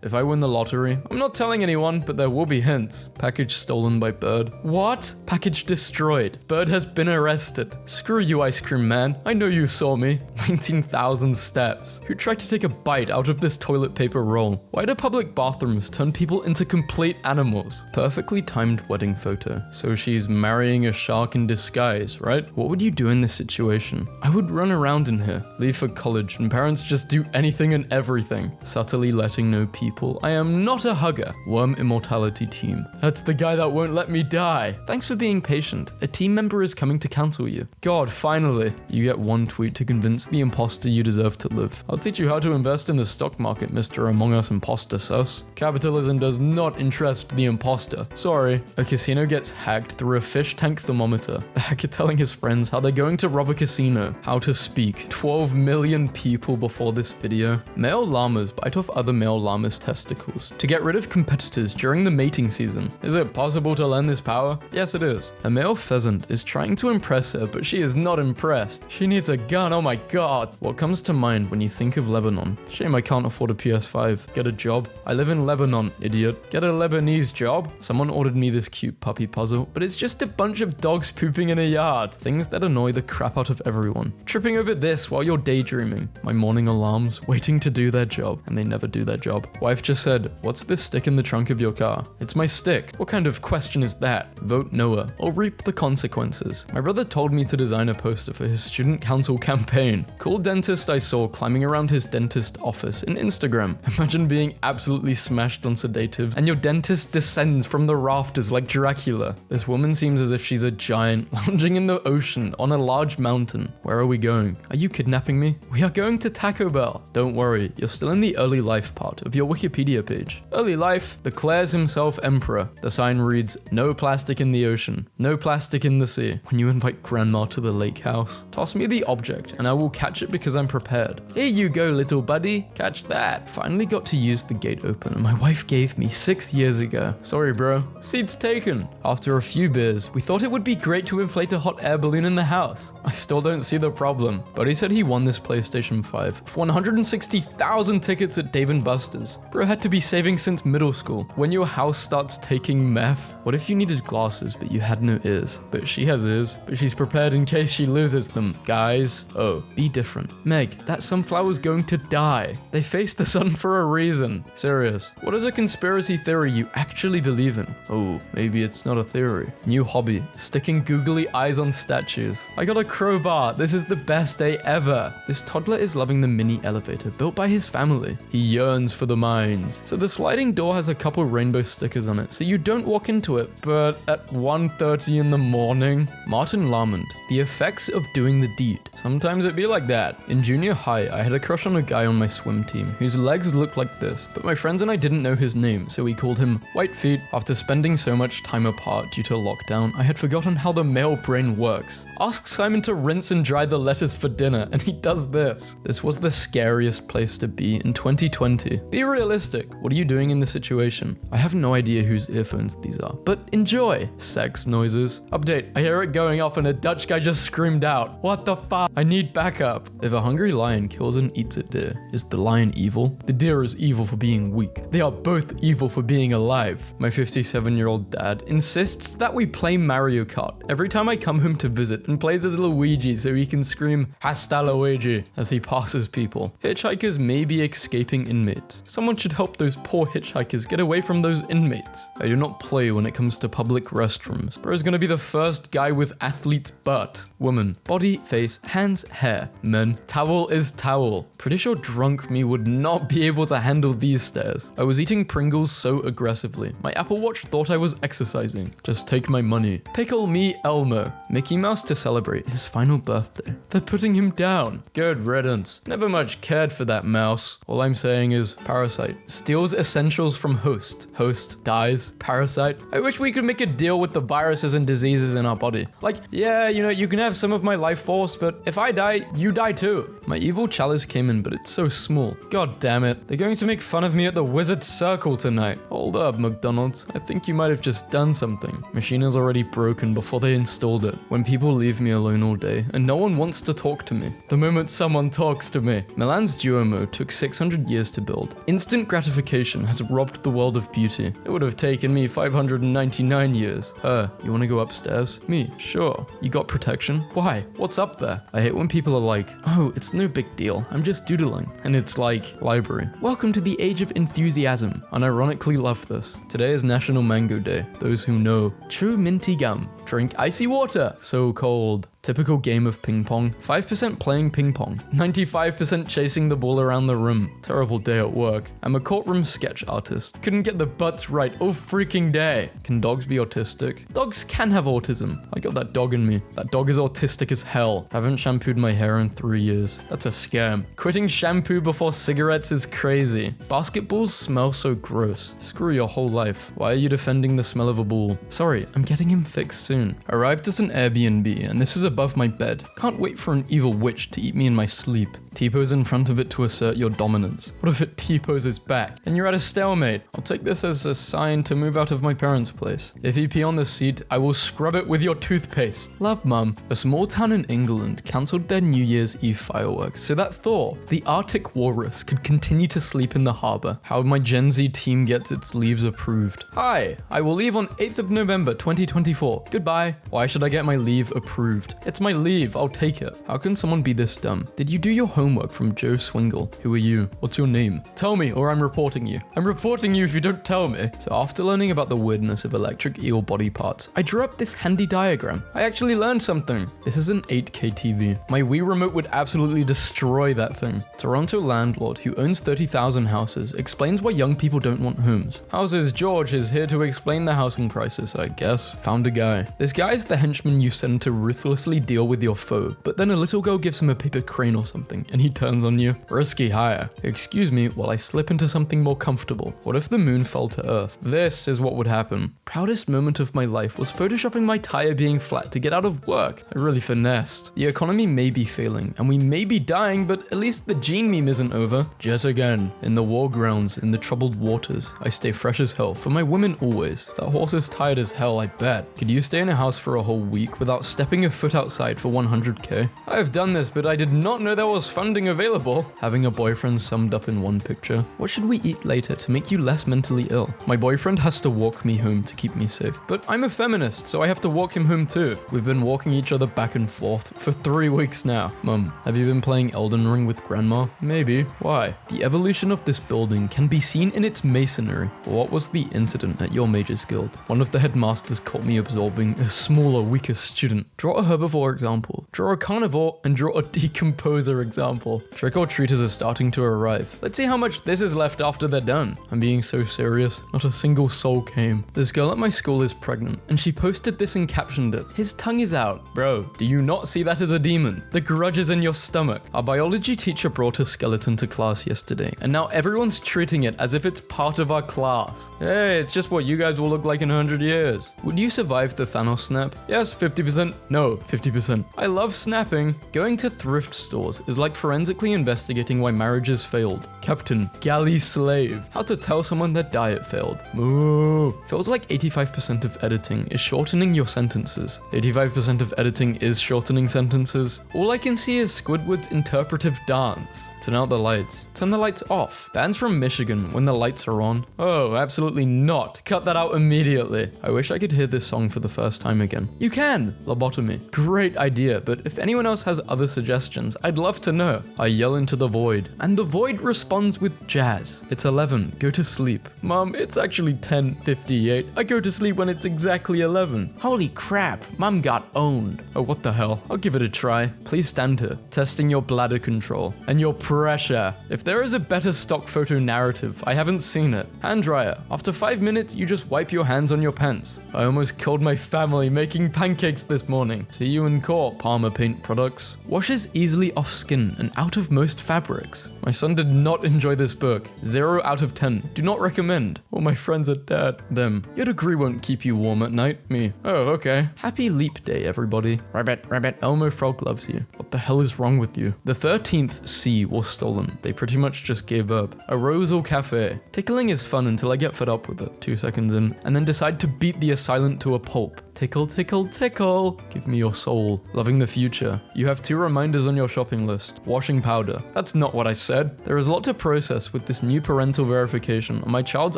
If I win the lottery, I'm not telling anyone, but there will be hints. Package stolen by Bird. What? Package destroyed. Bird has been arrested. Screw you, ice cream man. I know you saw me. 19,000 steps. Who tried to take a bite out of this toilet paper roll? Why do public bathrooms turn people into complete animals? Perfectly timed wedding photo. So she's marrying a shark in disguise, right? What would you do in this situation? I would run around in here, leave for college, and parents just do anything and everything. Subtly letting know people I am not a hugger. Worm immortality team. That's the guy that won't let me die. Thanks for being patient. A team member is coming to cancel you. God, finally. You get one tweet to convince the imposter you deserve to live. I'll teach you how to invest in the stock market, Mr. Among Us imposter sus. Capitalism does not interest the imposter. Sorry. A casino gets hacked through a fish tank thermometer. The hacker telling his friends how they're going to rob a casino. How to speak. 12 million people before this video. Male llamas bite off other male llamas' testicles to get rid of competitors during the mating season. Is it possible to learn this power? Yes, it is. A male pheasant is trying to impress her, but she is not impressed. She needs a gun, oh my god. What comes to mind when you think of Lebanon? Shame I can't afford a PS5. Get a job. I live in Lebanon, idiot. Get a Lebanese job? Someone ordered me this cute puppy puzzle, but it's just a bunch of dogs pooping in a yard. Things that annoy the crap out of everyone. Tripping over this while you're daydreaming. My morning alarms waiting to do their job, and they never do their job. Wife just said, "What's this stick in the trunk of your car?" It's my stick. What kind of question is that? Vote Noah or reap the consequences. My brother told me to design a poster for his student council campaign. Cool dentist I saw climbing around his dentist office in Instagram. Imagine being absolutely smashed on sedatives and your dentist descends from the rafters like Dracula. This woman seems as if she's a giant lounging in the ocean on a large mountain. Where are we going? Are you kidnapping me? We are going to Taco Bell. Don't worry, you're still in the early life part of your Wikipedia page. Early life, declares himself emperor. The sign reads, "No plastic in the ocean, no plastic in the sea." When you invite grandma to the lake house, toss me the object and I will catch it because I'm prepared. Here you go, little buddy. Catch that. Finally got to use the gate opener my wife gave me 6 years ago. Sorry, bro. Seat's taken. After a few beers, we thought it would be great to inflate a hot air balloon in the house. I still don't see the problem. But he said he won this PlayStation 5 for 160,000 tickets at Dave & Buster's. Bro had to be saving since middle school. When your house starts taking meth, what if you needed glasses but you had no ears? But she has ears, but she's prepared in case she loses them. Guys, oh, be different. Meg, that sunflower's going to die. They face the sun for a reason. Serious. What is a conspiracy theory you actually believe in? Oh, maybe it's not a theory. New hobby, sticking googly eyes on statues. I got a crowbar. This is the best day ever. This toddler is loving the mini elevator built by his family. He yearns for the mines. So the sliding door has a couple rainbow stickers on it, so you don't walk into it, but at 1:30 in the morning, Martin Lamond, the effects of doing the deed. Sometimes it be like that. In junior high, I had a crush on a guy on my swim team whose legs looked like this, but my friends and I didn't know his name, so we called him White Feet. After spending so much time apart due to lockdown, I had forgotten how the male brain works. Ask Simon to rinse and dry the lettuce for dinner, and he does this. This was the scariest place to be in 2020. Be realistic. What are you doing in this situation? I have no idea whose earphones these are, but enjoy. Sex noises. Update. I hear it going off and a Dutch guy just screamed out. What the fuck? I need backup. If a hungry lion kills and eats a deer, is the lion evil? The deer is evil for being weak. They are both evil for being alive. My 57-year-old dad insists that we play Mario Kart every time I come home to visit and plays as Luigi so he can scream "Hasta Luigi" as he passes people. Hitchhikers may be escaping inmates. Someone should help those poor hitchhikers get away from those inmates. I do not play when it comes to public restrooms. Bro's gonna be the first guy with athlete's butt. Woman, body, face, hands, hair. Men, towel is towel. Pretty sure drunk me would not be able to handle these stairs. I was eating Pringles so aggressively. My Apple Watch thought I was exercising. Just take my money. Pickle me Elmo. Mickey Mouse to celebrate his final birthday. They're putting him down. Good riddance. Never much cared for that mouse. All I'm saying is parasite. Steals essentials from host. Host dies. Parasite. I wish we could make a deal with the viruses and diseases in our body. Like, yeah, you can have some of my life force, but if I die, you die too. My evil chalice came in, but it's so small. God damn it. They're going to make fun of me at the Wizard Circle tonight. Hold up, McDonald's. I think you might have just done something. Machine is already broken before they installed it. When people leave me alone all day, and no one wants to talk to me. The moment someone talks to me. Milan's duo mode took 600 years to build. Instantly Instant gratification has robbed the world of beauty. It would have taken me 599 years. You wanna go upstairs? Me, sure. You got protection? Why? What's up there? I hate when people are like, oh, it's no big deal. I'm just doodling. And it's like, library. Welcome to the age of enthusiasm. Unironically love this. Today is National Mango Day. Those who know. Chew minty gum. Drink icy water. So cold. Typical game of ping pong. 5% playing ping pong. 95% chasing the ball around the room. Terrible day at work. I'm a courtroom sketch artist. Couldn't get the butts right all freaking day. Can dogs be autistic? Dogs can have autism. I got that dog in me. That dog is autistic as hell. I haven't shampooed my hair in 3 years. That's a scam. Quitting shampoo before cigarettes is crazy. Basketballs smell so gross. Screw your whole life. Why are you defending the smell of a ball? Sorry, I'm getting him fixed soon. Arrived at an Airbnb and this is above my bed. Can't wait for an evil witch to eat me in my sleep. T-pose in front of it to assert your dominance. What if it T-poses back? Then you're at a stalemate. I'll take this as a sign to move out of my parents' place. If you pee on the seat, I will scrub it with your toothpaste. Love, Mum. A small town in England cancelled their New Year's Eve fireworks so that Thor, the Arctic walrus, could continue to sleep in the harbour. How my Gen Z team gets its leaves approved. Hi, I will leave on 8th of November 2024. Goodbye. Why should I get my leave approved? It's my leave, I'll take it. How can someone be this dumb? Did you do your homework from Joe Swingle? Who are you? What's your name? Tell me or I'm reporting you. I'm reporting you if you don't tell me. So after learning about the weirdness of electric eel body parts, I drew up this handy diagram. I actually learned something. This is an 8K TV. My Wii remote would absolutely destroy that thing. Toronto landlord who owns 30,000 houses explains why young people don't want homes. Houses George is here to explain the housing crisis, I guess. Found a guy. This guy is the henchman you send to ruthlessly deal with your foe, but then a little girl gives him a paper crane or something, and he turns on you. Risky hire. Excuse me while I slip into something more comfortable. What if the moon fell to Earth? This is what would happen. Proudest moment of my life was photoshopping my tire being flat to get out of work. I really finessed. The economy may be failing, and we may be dying, but at least the gene meme isn't over. Just again, in the war grounds, in the troubled waters, I stay fresh as hell, for my women always. That horse is tired as hell, I bet. Could you stay in a house for a whole week without stepping a foot outside for 100k? I have done this, but I did not know there was funding available. Having a boyfriend summed up in one picture. What should we eat later to make you less mentally ill? My boyfriend has to walk me home to keep me safe, but I'm a feminist, so I have to walk him home too. We've been walking each other back and forth for 3 weeks now. Mum, have you been playing Elden Ring with Grandma? Maybe. Why? The evolution of this building can be seen in its masonry. What was the incident at your Mages Guild? One of the headmasters caught me absorbing a smaller, weaker student. Draw a herbivore example, draw a carnivore, and draw a decomposer example. Trick-or-treaters are starting to arrive. Let's see how much this is left after they're done. I'm being so serious. Not a single soul came. This girl at my school is pregnant, and she posted this and captioned it. His tongue is out. Bro, do you not see that as a demon? The grudge is in your stomach. Our biology teacher brought a skeleton to class yesterday, and now everyone's treating it as if it's part of our class. Hey, it's just what you guys will look like in 100 years. Would you survive the Thanos snap? Yes, 50%. No, 50%. I love snapping. Going to thrift stores is like forensically investigating why marriages failed. Captain, galley slave. How to tell someone their diet failed. Moo. Feels like 85% of editing is shortening your sentences. 85% of editing is shortening sentences. All I can see is Squidward's interpretive dance. Turn out the lights. Turn the lights off. Bands from Michigan when the lights are on. Oh, absolutely not. Cut that out immediately. I wish I could hear this song for the first time again. You can. Lobotomy. Great idea, but if anyone else has other suggestions, I'd love to know. I yell into the void, and the void responds with jazz. It's 11. Go to sleep. Mom, it's actually 10:58. I go to sleep when it's exactly 11. Holy crap. Mom got owned. Oh, what the hell? I'll give it a try. Please stand here. Testing your bladder control and your pressure. If there is a better stock photo narrative, I haven't seen it. Hand dryer. After 5 minutes, you just wipe your hands on your pants. I almost killed my family making pancakes this morning. See you in court, Palmer Paint Products. Washes easily off skin and out of most fabrics. My son did not enjoy this book. 0 out of 10. Do not recommend. All my friends are dead. Them. Your degree won't keep you warm at night. Me. Oh, okay. Happy Leap Day, everybody. Rabbit, rabbit. Elmo Frog loves you. What the hell is wrong with you? The 13th C was stolen. They pretty much just gave up. A Rosal Cafe. Tickling is fun until I get fed up with it 2 seconds in, and then decide to beat the assailant to a pulp. Tickle, tickle, tickle. Give me your soul. Loving the future. You have 2 reminders on your shopping list. Washing powder. That's not what I said. There is a lot to process with this new parental verification on my child's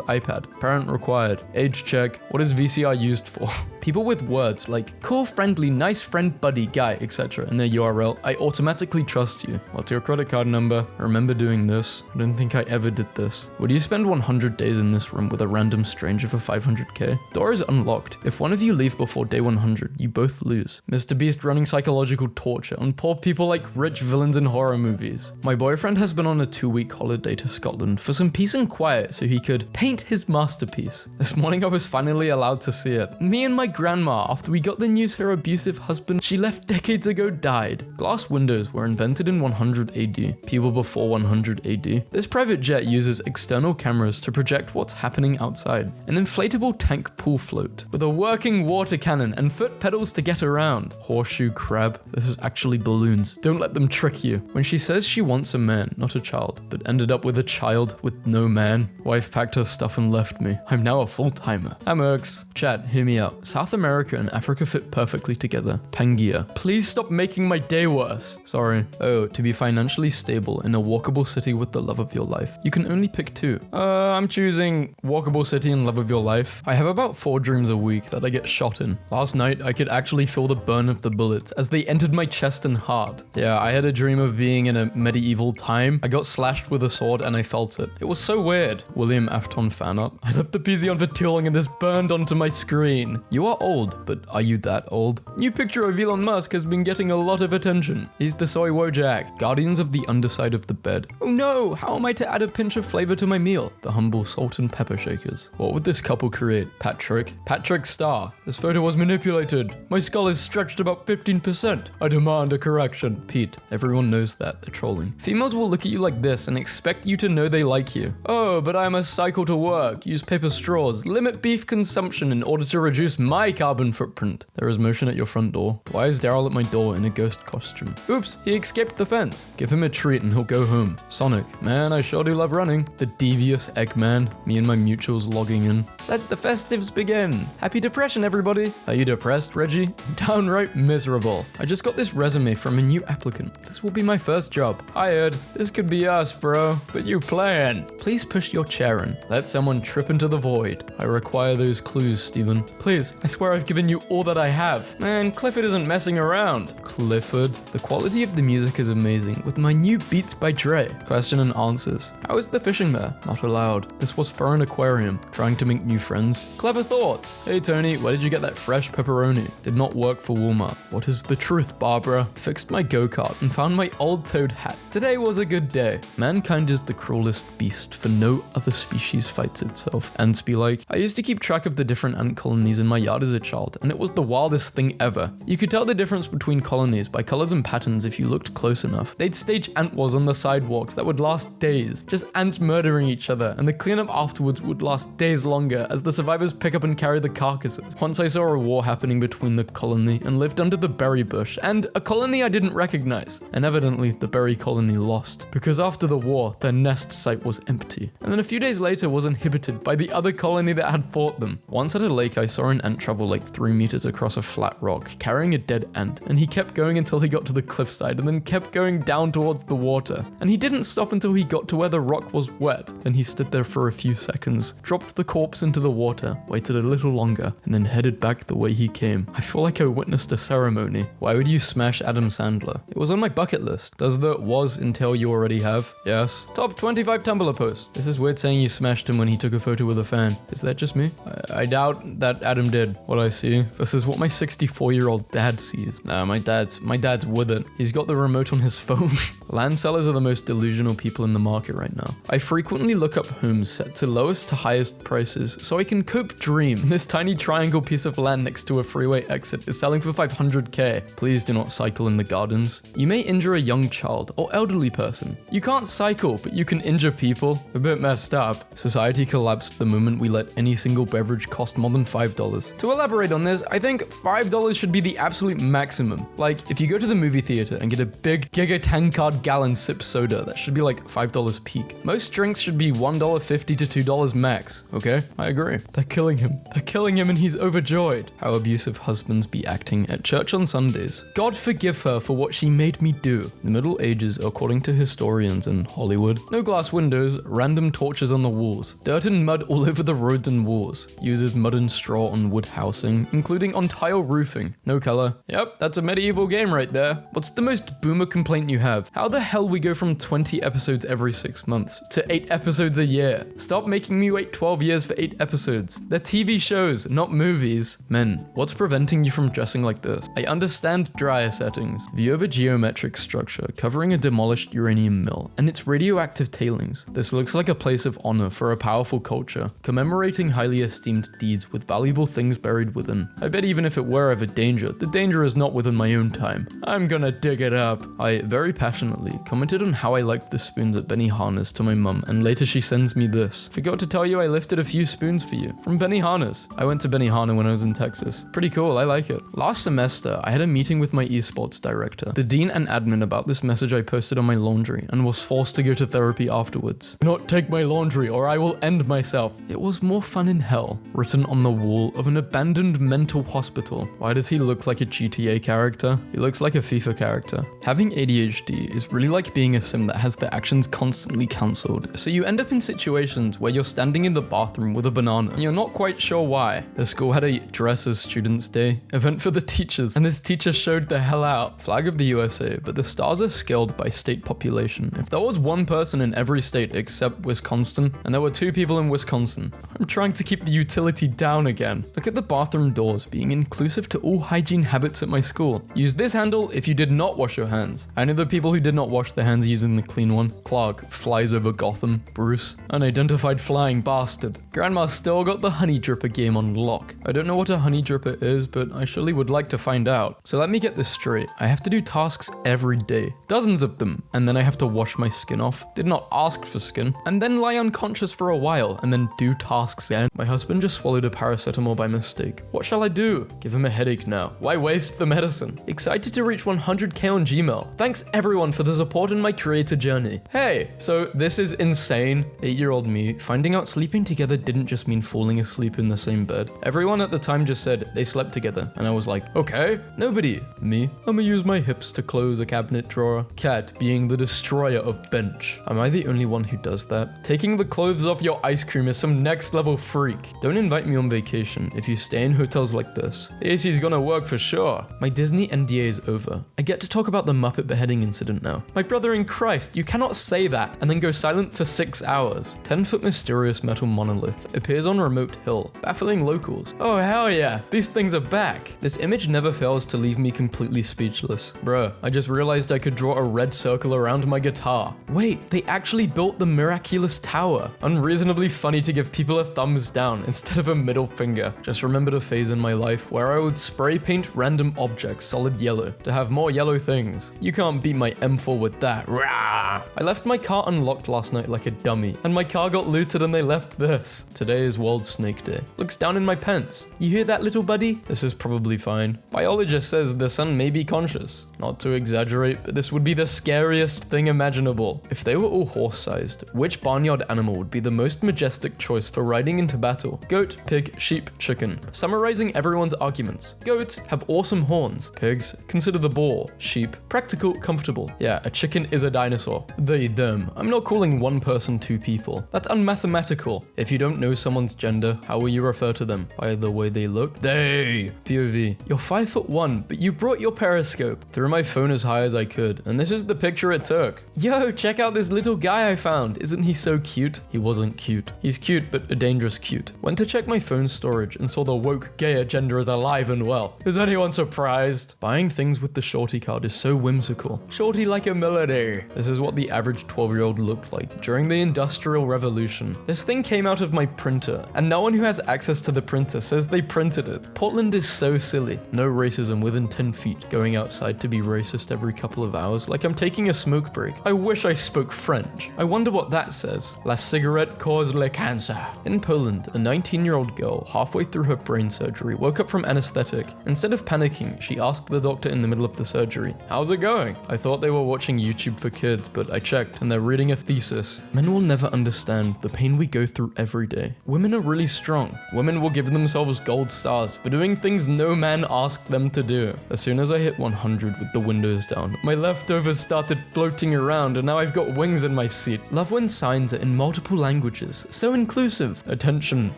iPad. Parent required. Age check. What is VCR used for? People with words like cool, friendly, nice friend, buddy, guy, etc. in their URL, I automatically trust you. What's your credit card number? I remember doing this. I don't think I ever did this. Would you spend 100 days in this room with a random stranger for 500k? Door is unlocked. If one of you leave before day 100, you both lose. Mr. Beast running psychological torture on poor people like rich villains in horror movies. My boyfriend has been on a 2-week holiday to Scotland for some peace and quiet so he could paint his masterpiece. This morning I was finally allowed to see it. Me and my grandma, after we got the news her abusive husband she left decades ago died. Glass windows were invented in 100 AD. People before 100 AD. This private jet uses external cameras to project what's happening outside. An inflatable tank pool float with a working water cannon and foot pedals to get around. Horseshoe crab. This is actually balloons. Don't let them trick you. When she says she wants a man, not a child, but ended up with a child with no man. Wife packed her stuff and left me. I'm now a full-timer. Amerks. Chat, hear me out. South America and Africa fit perfectly together. Pangaea. Please stop making my day worse. Sorry. Oh, to be financially stable in a walkable city with the love of your life. You can only pick 2. I'm choosing walkable city and love of your life. I have about 4 dreams a week that I get shot in. Last night, I could actually feel the burn of the bullets as they entered my chest and heart. Yeah, I had a dream of being in a medieval time. I got slashed with a sword and I felt it. It was so weird. William Afton fan art. I left the PC on for too long and this burned onto my screen. You are old, but are you that old? New picture of Elon Musk has been getting a lot of attention. He's the soy Wojak. Guardians of the underside of the bed. Oh no, how am I to add a pinch of flavor to my meal? The humble salt and pepper shakers. What would this couple create? Patrick Star. This photo was manipulated. My skull is stretched about 15%. I demand a correction. Pete. Everyone knows that. They're trolling. Females will look at you like this and expect you to know they like you. Oh, but I must cycle to work, use paper straws, limit beef consumption in order to reduce my carbon footprint. There is motion at your front door. Why is Daryl at my door in a ghost costume? Oops, he escaped the fence. Give him a treat and he'll go home. Sonic. Man, I sure do love running. The devious Eggman. Me and my mutuals logging in. Let the festives begin. Happy depression, everybody. Are you depressed, Reggie? Downright miserable. I just got this resume from a new applicant. This will be my first job. Hired. This could be us, bro. But you playing. Please push your chair in. Let someone trip into the void. I require those clues, Steven. Please, I swear I've given you all that I have. Man, Clifford isn't messing around. Clifford. The quality of the music is amazing with my new Beats by Dre. Question and answers. How is the fishing there? Not allowed. This was for an aquarium. Trying to make new friends. Clever thoughts. Hey Tony, where did you get that fresh pepperoni? Did not work for Walmart. What is the truth, Barbara? Fixed my go-kart and found my old toad hat. Today was a good day. Mankind is the cruelest beast, for no other species fights itself. Ants be like, I used to keep track of the different ant colonies in my yard as a child, and it was the wildest thing ever. You could tell the difference between colonies by colors and patterns if you looked close enough. They'd stage ant wars on the sidewalks that would last days, just ants murdering each other, and the cleanup afterwards would last days longer as the survivors pick up and carry the carcasses. Once I saw a war happening between the colony and lived under the berry bush, and a colony I didn't recognize. And evidently the berry colony lost, because after the war, their nest site was empty. And then a few days later was inhibited by the other colony that had fought them. Once at a lake, I saw an ant travel like 3 meters across a flat rock, carrying a dead ant, and he kept going until he got to the cliffside, and then kept going down towards the water. And he didn't stop until he got to where the rock was wet. Then he stood there for a few seconds, dropped the corpse into the water, waited a little longer, and then headed back the way he came. I feel like I witnessed a ceremony. Why would you smash Adam Sandler? It was on my bucket list. Does the was entail you already have? Yes. Top 25 Tumblr posts. This is weird saying you smashed him when he took a photo with a fan. Is that just me? I doubt that Adam did. What I see. This is what my 64-year-old dad sees. Nah, my dad's with it. He's got the remote on his phone. Land sellers are the most delusional people in the market right now. I frequently look up homes set to lowest to highest prices so I can cope dream. This tiny triangle piece of land next to a freeway exit is selling for 500k. Please do not cycle in the gardens. You may injure a young child or elderly person. You can't cycle, but you can injure people. A bit messed up. Society collapsed the moment we let any single beverage cost more than $5. To elaborate on this, I think $5 should be the absolute maximum. Like, if you go to the movie theater and get a big Giga Tankard gallon sip soda, that should be like $5 peak. Most drinks should be $1.50 to $2 max, okay? I agree. They're killing him. They're killing him and he's overjoyed. How abusive husbands be acting at church on Sundays. God forgive her for what she made me do. The Middle Ages, according to historians in Hollywood. No glass windows, random torches on the walls. Dirt and mud all over the roads and walls. Uses mud and straw on wood housing, including on tile roofing. No color. Yep, that's a medieval game right there. What's the most boomer complaint you have? How the hell we go from 20 episodes every 6 months to 8 episodes a year? Stop making me wait 12 years for 8 episodes. They're TV shows, not movies. Men, what's preventing you from dressing like this? I understand dryer settings. View of a geometric structure covering a demolished uranium mill and its radioactive tailings. This looks like a place of honor for a powerful culture, commemorating highly esteemed deeds with valuable things buried within. I bet even if it were ever danger, the danger is not within my own time. I'm gonna dig it up. I very passionately commented on how I liked the spoons at Benihana's to my mum, and later she sends me this. Forgot to tell you I lifted a few spoons for you from Benihana's. I went to Benihana when I was in Texas. Pretty cool, I like it. Last semester, I had a meeting with my esports director, the dean and admin about this message I posted on my laundry and was forced to go to therapy afterwards. Do not take my laundry or I will end myself. It was more fun in hell, written on the wall of an abandoned mental hospital. Why does he look like a GTA character? He looks like a FIFA character. Having ADHD is really like being a sim that has their actions constantly cancelled. So you end up in situations where you're standing in the bathroom with a banana and you're not quite sure why. The school had a dress as Students' Day event for the teachers and this teacher showed the hell out. Flag of the USA, but the stars are scaled by state population. If there was one person in every state except Wisconsin, and there were 2 people in Wisconsin, I'm trying to keep the utility down again. Look at the bathroom doors being inclusive to all hygiene habits at my school. Use this handle if you did not wash your hands. I know the people who did not wash their hands using the clean one. Clark flies over Gotham. Bruce, unidentified flying bastard. Grandma still got the honey dripper game on lock. I don't know what a honey dripper is, but I surely would like to find out. So let me get this straight. I have to do tasks every day. Dozens of them. And then I have to wash my skin off. Did not ask for skin. And then lie unconscious for a while and then do tasks again. My husband just swallowed a paracetamol by mistake. What shall I do? Give him a headache now. Why waste the medicine? Excited to reach 100k on Gmail. Thanks everyone for the support in my creator journey. Hey, so this is insane. 8-year-old me finding out sleeping together didn't just mean falling asleep in the same bed. Everyone at the time just said they slept together. And I was like, okay. Nobody. Me. I'ma use my hips to close a cabinet drawer. Cat being the destroyer of bench. Am I the only one who does that? Taking the clothes off your ice cream is some next level freak. Don't invite me on vacation if you stay in hotels like this. The AC's gonna work for sure. My Disney NDA is over. I get to talk about the Muppet beheading incident now. My brother in Christ, you cannot say that and then go silent for 6 hours. 10-foot mysterious metal monolith appears on remote hill, baffling locals. Oh hell yeah, these things are back. This image never fails to leave me completely speechless. Bruh, I just realized I could draw a red circle around my guitar. Wait, they actually built the miraculous tower. Unreasonably funny to give people a thumbs down instead of a middle finger. Just remembered a phase in my life where I would spray paint random objects solid yellow to have more yellow things. You can't beat my M4 with that. Rah! I left my car unlocked last night like a dummy, and my car got looted and they left this. Today is World Snake Day. Looks down in my pants. You hear that, little buddy? This is probably fine. Biologist says the sun may be conscious. Not to exaggerate, but this would be the scariest thing imaginable. If they were all horse-sized, which barnyard animal would be the most majestic choice for riding into battle? Goat, pig, sheep, chicken. Summarizing everyone's arguments. Goats have awesome horns. Pigs, consider the boar. Sheep, practical, comfortable. Yeah, a chicken is a dinosaur. They, them. I'm not calling one person 2 people. That's unmathematical. If you don't know someone's gender, how will you refer to them? By the way they look? They. POV. You're 5'1", but you brought your periscope. Threw my phone as high as I could, and this is the picture it took. Yo, check out this little guy I found. Isn't he so cute? He wasn't cute. He's cute, but a dangerous cute. Went to check my phone storage and saw the woke gay agenda is alive and well. Is anyone surprised? Buying things with the shorty card is so whimsical. Shorty like a melody. This is what the average 12-year-old looked like during the Industrial Revolution. This thing came out of my printer, and no one who has access to the printer says they printed it. Portland is so silly. No racism within 10 feet. Going outside to be racist every couple of hours like I'm taking a smoke break. I wish I spoke French. I wonder what that says. La cigarette causes cancer. In Poland, a 19-year-old girl, halfway through her brain surgery, woke up from anesthetic. Instead of panicking, she asked the doctor in the middle of the surgery, "How's it going?" I thought they were watching YouTube for kids, but I checked and they're reading a thesis. Men will never understand the pain we go through every day. Women are really strong. Women will give themselves gold stars for doing things no man asked them to do. As soon as I hit 100 with the windows down, my leftovers started floating around and now I've got wings in my seat. Love when signs are in multiple languages. So inclusive. Attention,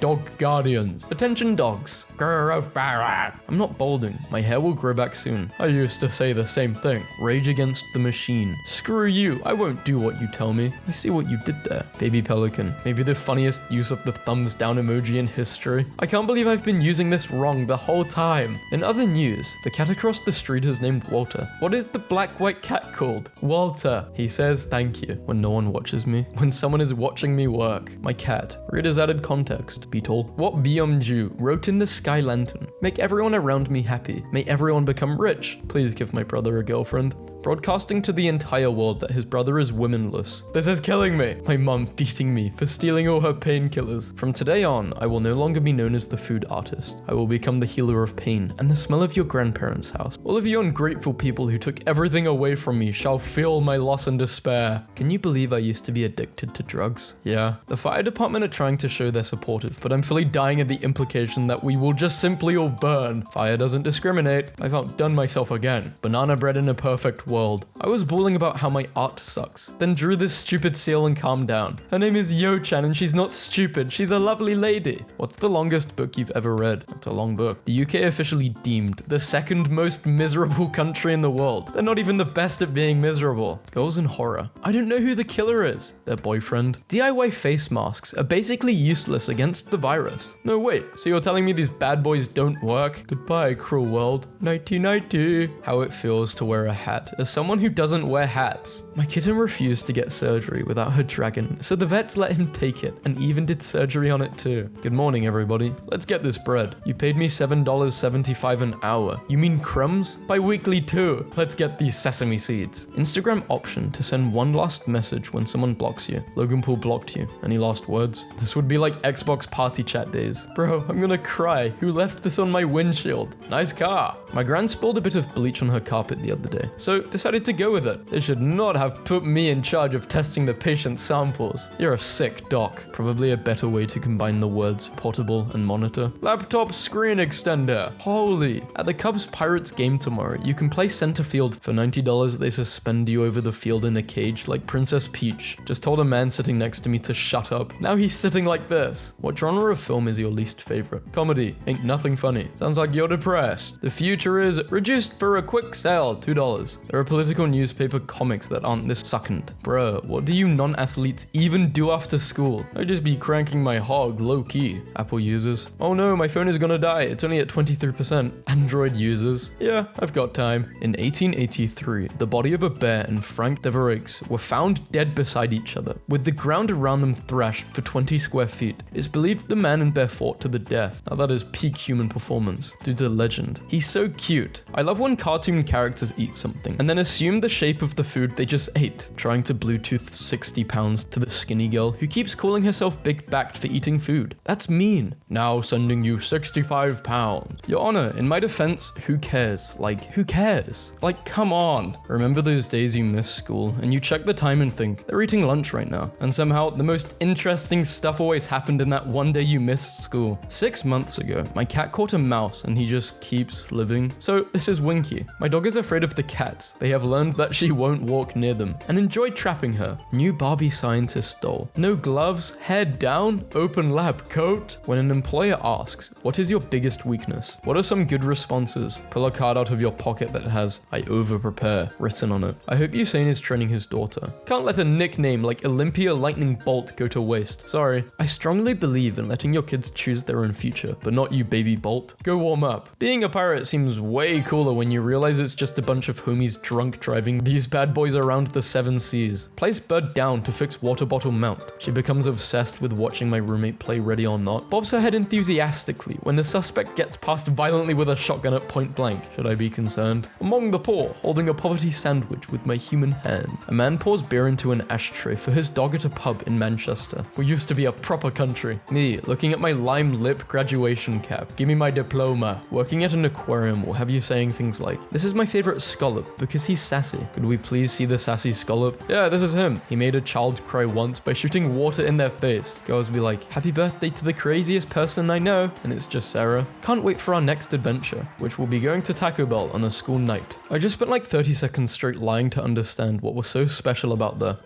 dog guardians. Attention, dogs. I'm not balding. My hair will grow back soon. I used to say the same thing. Rage against the machine. Screw you. I won't do what you tell me. I see what you did there. Baby pelican. Maybe the funniest use of the thumbs down emoji in history. I can't believe I've been using this wrong the whole time. In other news, the cat across the street is named Walter. What is the black-white cat called? Walter. He says thank you when no one watches me. When someone is watching me work. My cat. Readers added context. Be told. What Byung-ju wrote in the sky lantern. Make everyone around me happy. May everyone become rich. Please give my brother a girlfriend. Broadcasting to the entire world that his brother is womanless. This is killing me. My mum beating me for stealing all her painkillers. From today on, I will no longer be known as the food artist. I will become the healer of pain and the smell of your grandparents' house. All of you ungrateful people who took everything away from me shall feel my loss and despair. Can you believe I used to be addicted to drugs? Yeah. The fire department are trying to show they're supportive, but I'm fully dying at the implication that we will just simply all burn. Fire doesn't discriminate. I've outdone myself again. Banana bread in a perfect world. I was bawling about how my art sucks, then drew this stupid seal and calmed down. Her name is Yo-chan and she's not stupid, she's a lovely lady. What's the longest book you've ever read? It's a long book. The UK officially deemed the second most miserable country in the world. They're not even the best at being miserable. Girls in horror. I don't know who the killer is. Their boyfriend. DIY face masks are basically useless against the virus. No wait, so you're telling me these bad boys don't work? Goodbye, cruel world. Nighty nighty. How it feels to wear a hat as someone who doesn't wear hats. My kitten refused to get surgery without her dragon, so the vets let him take it and even did surgery on it too. Good morning, everybody. Let's get this bread. You paid me $7.75 an hour. You mean crumbs? Bi-weekly too. Let's get these sesame seeds. Instagram option to send one last message when someone blocks you. Logan Paul blocked you. Any last words? This would be like Xbox party chat days. Bro, I'm gonna cry. Who left this on my windshield? Nice car. My gran spilled a bit of bleach on her carpet the other day, so decided to go with it. They should not have put me in charge of testing the patient's samples. You're a sick doc. Probably a better way to combine the words portable and monitor. Laptop screen extender. Holy. At the Cubs Pirates game tomorrow, you can play center field. For $90, they suspend you over the field in a cage like Princess Peach. Just told a man sitting next to me to shut up. Now he's sitting like this. What genre of film is your least favorite? Comedy. Ain't nothing funny. Sounds like you're depressed. The future is reduced for a quick sale, $2. There are political newspaper comics that aren't this succulent. Bruh, what do you non-athletes even do after school? I'd just be cranking my hog low-key. Apple users. Oh no, my phone is gonna die. It's only at 23%. Android users. Yeah, I've got time. In 1883, the body of a bear and Frank Devereux were found dead beside each other, with the ground around them thrashed for 20 square feet. It's believed the man and bear fought to the death. Now that is peak human performance. Dude's a legend. He's so cute. I love when cartoon characters eat something and then assume the shape of the food they just ate, trying to Bluetooth 60 pounds to the skinny girl who keeps calling herself big-backed for eating food. That's mean. Now sending you 65 pounds. Your Honor, in my defense, who cares? Like, who cares? Like, come on. Remember those days you missed school and you check the time and think, they're eating lunch right now. And somehow the most interesting stuff always happened in that one day you missed school. 6 months ago, my cat caught a mouse and he just keeps living. So this is Winky. My dog is afraid of the cats. They have learned that she won't walk near them and enjoy trapping her. New Barbie scientist doll. No gloves, head down, open lab coat. When an employer asks, what is your biggest weakness? What are some good responses? Pull a card out of your pocket that has, I over-prepare, written on it. I hope Usain is training his daughter. Can't let a nickname like Olympia Lightning Bolt go to waste. Sorry. I strongly believe in letting your kids choose their own future, but not you, baby Bolt. Go warm up. Being a pirate seems way cooler when you realize it's just a bunch of homies drunk driving these bad boys around the 7 seas. Place Bird down to fix water bottle mount. She becomes obsessed with watching my roommate play Ready or Not. Bobs her head enthusiastically when the suspect gets passed violently with a shotgun at point blank. Should I be concerned? Among the poor, holding a poverty sandwich with my human hands. A man pours beer into an ashtray for his dog at a pub in Manchester. Manchester. We used to be a proper country. Me, looking at my lime lip graduation cap. Give me my diploma. Working at an aquarium will have you saying things like, this is my favorite scallop because he's sassy. Could we please see the sassy scallop? Yeah, this is him. He made a child cry once by shooting water in their face. Girls be like, happy birthday to the craziest person I know. And it's just Sarah. Can't wait for our next adventure, which will be going to Taco Bell on a school night. I just spent like 30 seconds straight lying to understand what was so special about the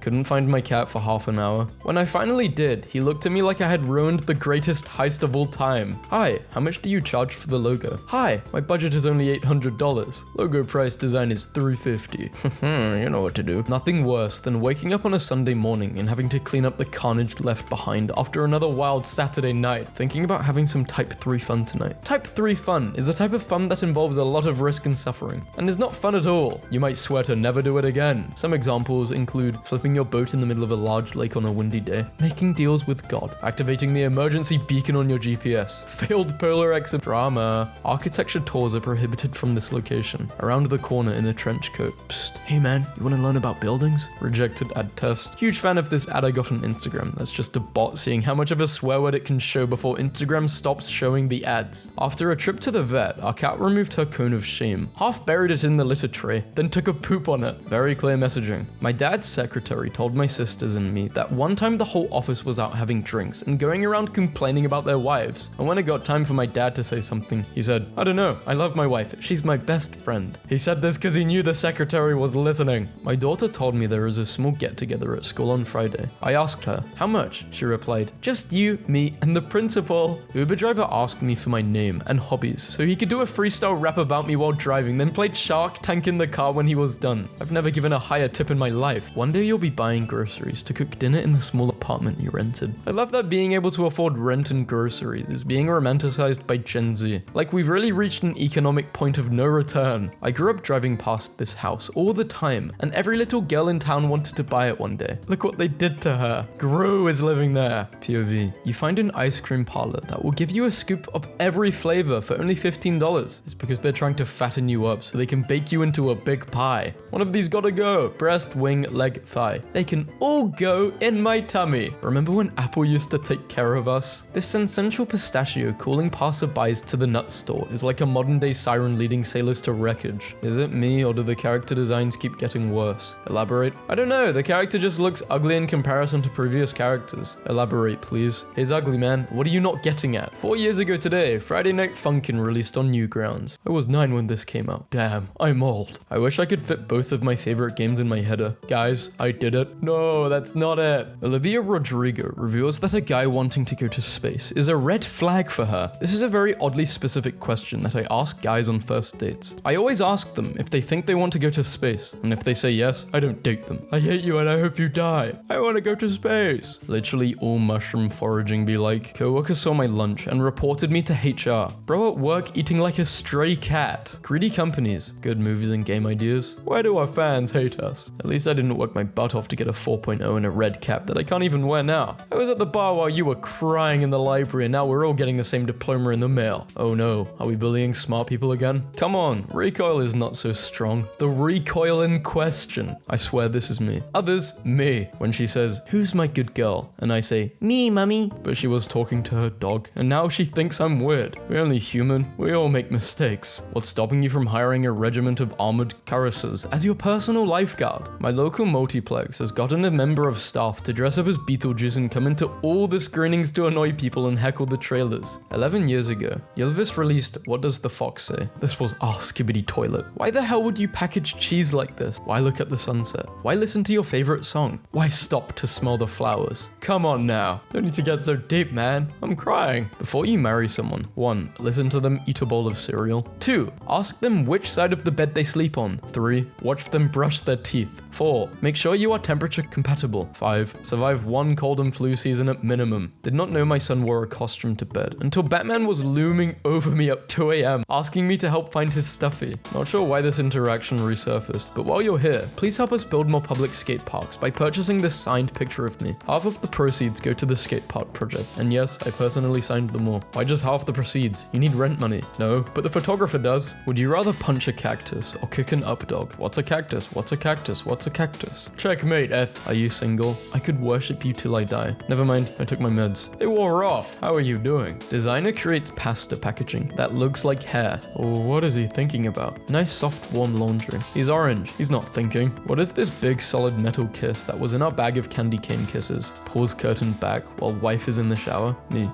Couldn't find my cat for half an hour. When I finally did, he looked at me like I had ruined the greatest heist of all time. Hi, how much do you charge for the logo? Hi, my budget is only $800. Logo price design is $350. You know what to do. Nothing worse than waking up on a Sunday morning and having to clean up the carnage left behind after another wild Saturday night, thinking about having some Type 3 fun tonight. Type 3 fun is a type of fun that involves a lot of risk and suffering, and is not fun at all. You might swear to never do it again. Some examples include flipping your boat in the middle of a large lake on a windy day, making deals with God, activating the emergency beacon on your GPS, failed polar exit drama. Architecture tours are prohibited from this location. Around the corner in a trench coat. Psst, hey man, you wanna learn about buildings? Rejected ad test. Huge fan of this ad I got on Instagram. That's just a bot seeing how much of a swear word it can show before Instagram stops showing the ads. After a trip to the vet, our cat removed her cone of shame, half buried it in the litter tray, then took a poop on it. Very clear messaging. My dad's secretary told my sisters and me that one time the whole office was out having drinks and going around complaining about their wives. And when it got time for my dad to say something, he said, I don't know, I love my wife, she's my best friend. He said this because he knew the secretary was listening. My daughter told me there was a small get-together at school on Friday. I asked her, how much? She replied, just you, me, and the principal. The Uber driver asked me for my name and hobbies so he could do a freestyle rap about me while driving, then played Shark Tank in the car when he was done. I've never given a higher tip in my life. One day you'll be buying groceries to cook dinner in the small apartment you rented. I love that being able to afford rent and groceries is being romanticized by Gen Z. Like we've really reached an economic point of no return. I grew up driving past this house all the time, and every little girl in town wanted to buy it one day. Look what they did to her. Gru is living there. POV. You find an ice cream parlor that will give you a scoop of every flavor for only $15. It's because they're trying to fatten you up so they can bake you into a big pie. One of these gotta go. Breast, wing, leg, thigh. They can all go in my tummy. Remember when Apple used to take care of us? This sensual pistachio calling passerbys to the nut store is like a modern day siren leading sailors to wreckage. Is it me, or do the character designs keep getting worse? Elaborate? I don't know, the character just looks ugly in comparison to previous characters. Elaborate, please. He's ugly, man. What are you not getting at? 4 years ago today, Friday Night Funkin' released on Newgrounds. I was 9 when this came out. Damn, I'm old. I wish I could fit both of my favorite games in my header. Guys, I did it. No, that's not it. Olivia Rodrigo reveals that a guy wanting to go to space is a red flag for her. This is a very oddly specific question that I ask guys on first dates. I always ask them if they think they want to go to space, and if they say yes, I don't date them. I hate you and I hope you die. I want to go to space. Literally all mushroom foraging be like, coworker saw my lunch and reported me to HR. Bro at work eating like a stray cat. Greedy companies, good movies and game ideas. Why do our fans hate us? At least I didn't work my butt off to get a 4.0 and a red cap that I can't even wear now. I was at the bar while you were crying in the library and now we're all getting the same diploma in the mail. Oh no, are we bullying smart people again? Come on, recoil is not so strong. The recoil in question. I swear this is me. Others, me. When she says, who's my good girl? And I say, me, mummy. But she was talking to her dog and now she thinks I'm weird. We're only human. We all make mistakes. What's stopping you from hiring a regiment of armored cuirassiers as your personal lifeguard? My local multiplex has gotten a member of staff to dress up as Beetlejuice and come into all the screenings to annoy people and heckle the trailers. 11 years ago, Ylvis released What Does the Fox Say? This was our skibbity toilet. Why the hell would you package cheese like this? Why look at the sunset? Why listen to your favorite song? Why stop to smell the flowers? Come on now. Don't need to get so deep, man. I'm crying. Before you marry someone, 1. Listen to them eat a bowl of cereal. 2. Ask them which side of the bed they sleep on. 3. Watch them brush their teeth. 4. Make sure you are temperature compatible. 5. Survive one cold and flu season at minimum. Did not know my son wore a costume to bed until Batman was looming over me at 2 a.m. asking me to help find his stuffy. Not sure why this interaction resurfaced, but while you're here, please help us build more public skate parks by purchasing this signed picture of me. Half of the proceeds go to the skate park project, and yes, I personally signed them all. Why just half the proceeds? You need rent money. No, but the photographer does. Would you rather punch a cactus or kick an up dog? What's a cactus? What's a cactus? What's a cactus? Checkmate, Eth. Are you single? I could worship you till I die. Never mind, I took my meds. They wore off. How are you doing? Designer creates pasta packaging that looks like hair. Oh, what is he thinking about? Nice soft warm laundry. He's orange. He's not thinking. What is this big solid metal kiss that was in our bag of candy cane kisses? Pulls curtain back while wife is in the shower. Me.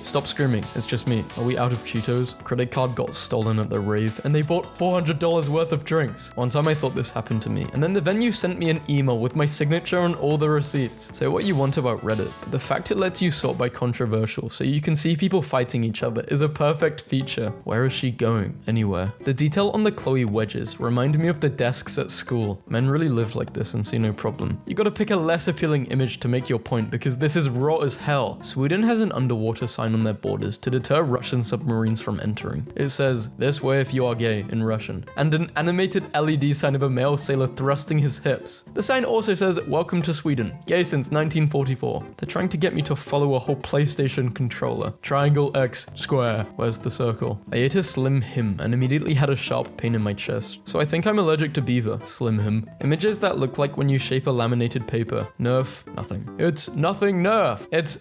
Stop screaming. It's just me. Are we out of Cheetos? Credit card got stolen at the rave and they bought $400 worth of drinks. One time I thought this happened to me and then the venue sent me an email with my signature on all the receipts. Say what you want about Reddit, but the fact it lets you sort by controversial so you can see people fighting each other is a perfect feature. Where is she going? Anywhere. The detail on the Chloe wedges remind me of the desks at school. Men really live like this and see no problem. You gotta pick a less appealing image to make your point because this is raw as hell. Sweden has an underwater sign on their borders to deter Russian submarines from entering. It says, "This way if you are gay" in Russian, and an animated LED sign of a male sailor thrusting his hips. The sign also says, "Welcome to Sweden, gay since 1944. They're trying to get me to follow a whole PlayStation controller. Triangle X, square. Where's the circle? I ate a Slim Him and immediately had a sharp pain in my chest. So I think I'm allergic to beaver. Slim Him. Images that look like when you shape a laminated paper. Nerf, nothing. It's nothing Nerf. It's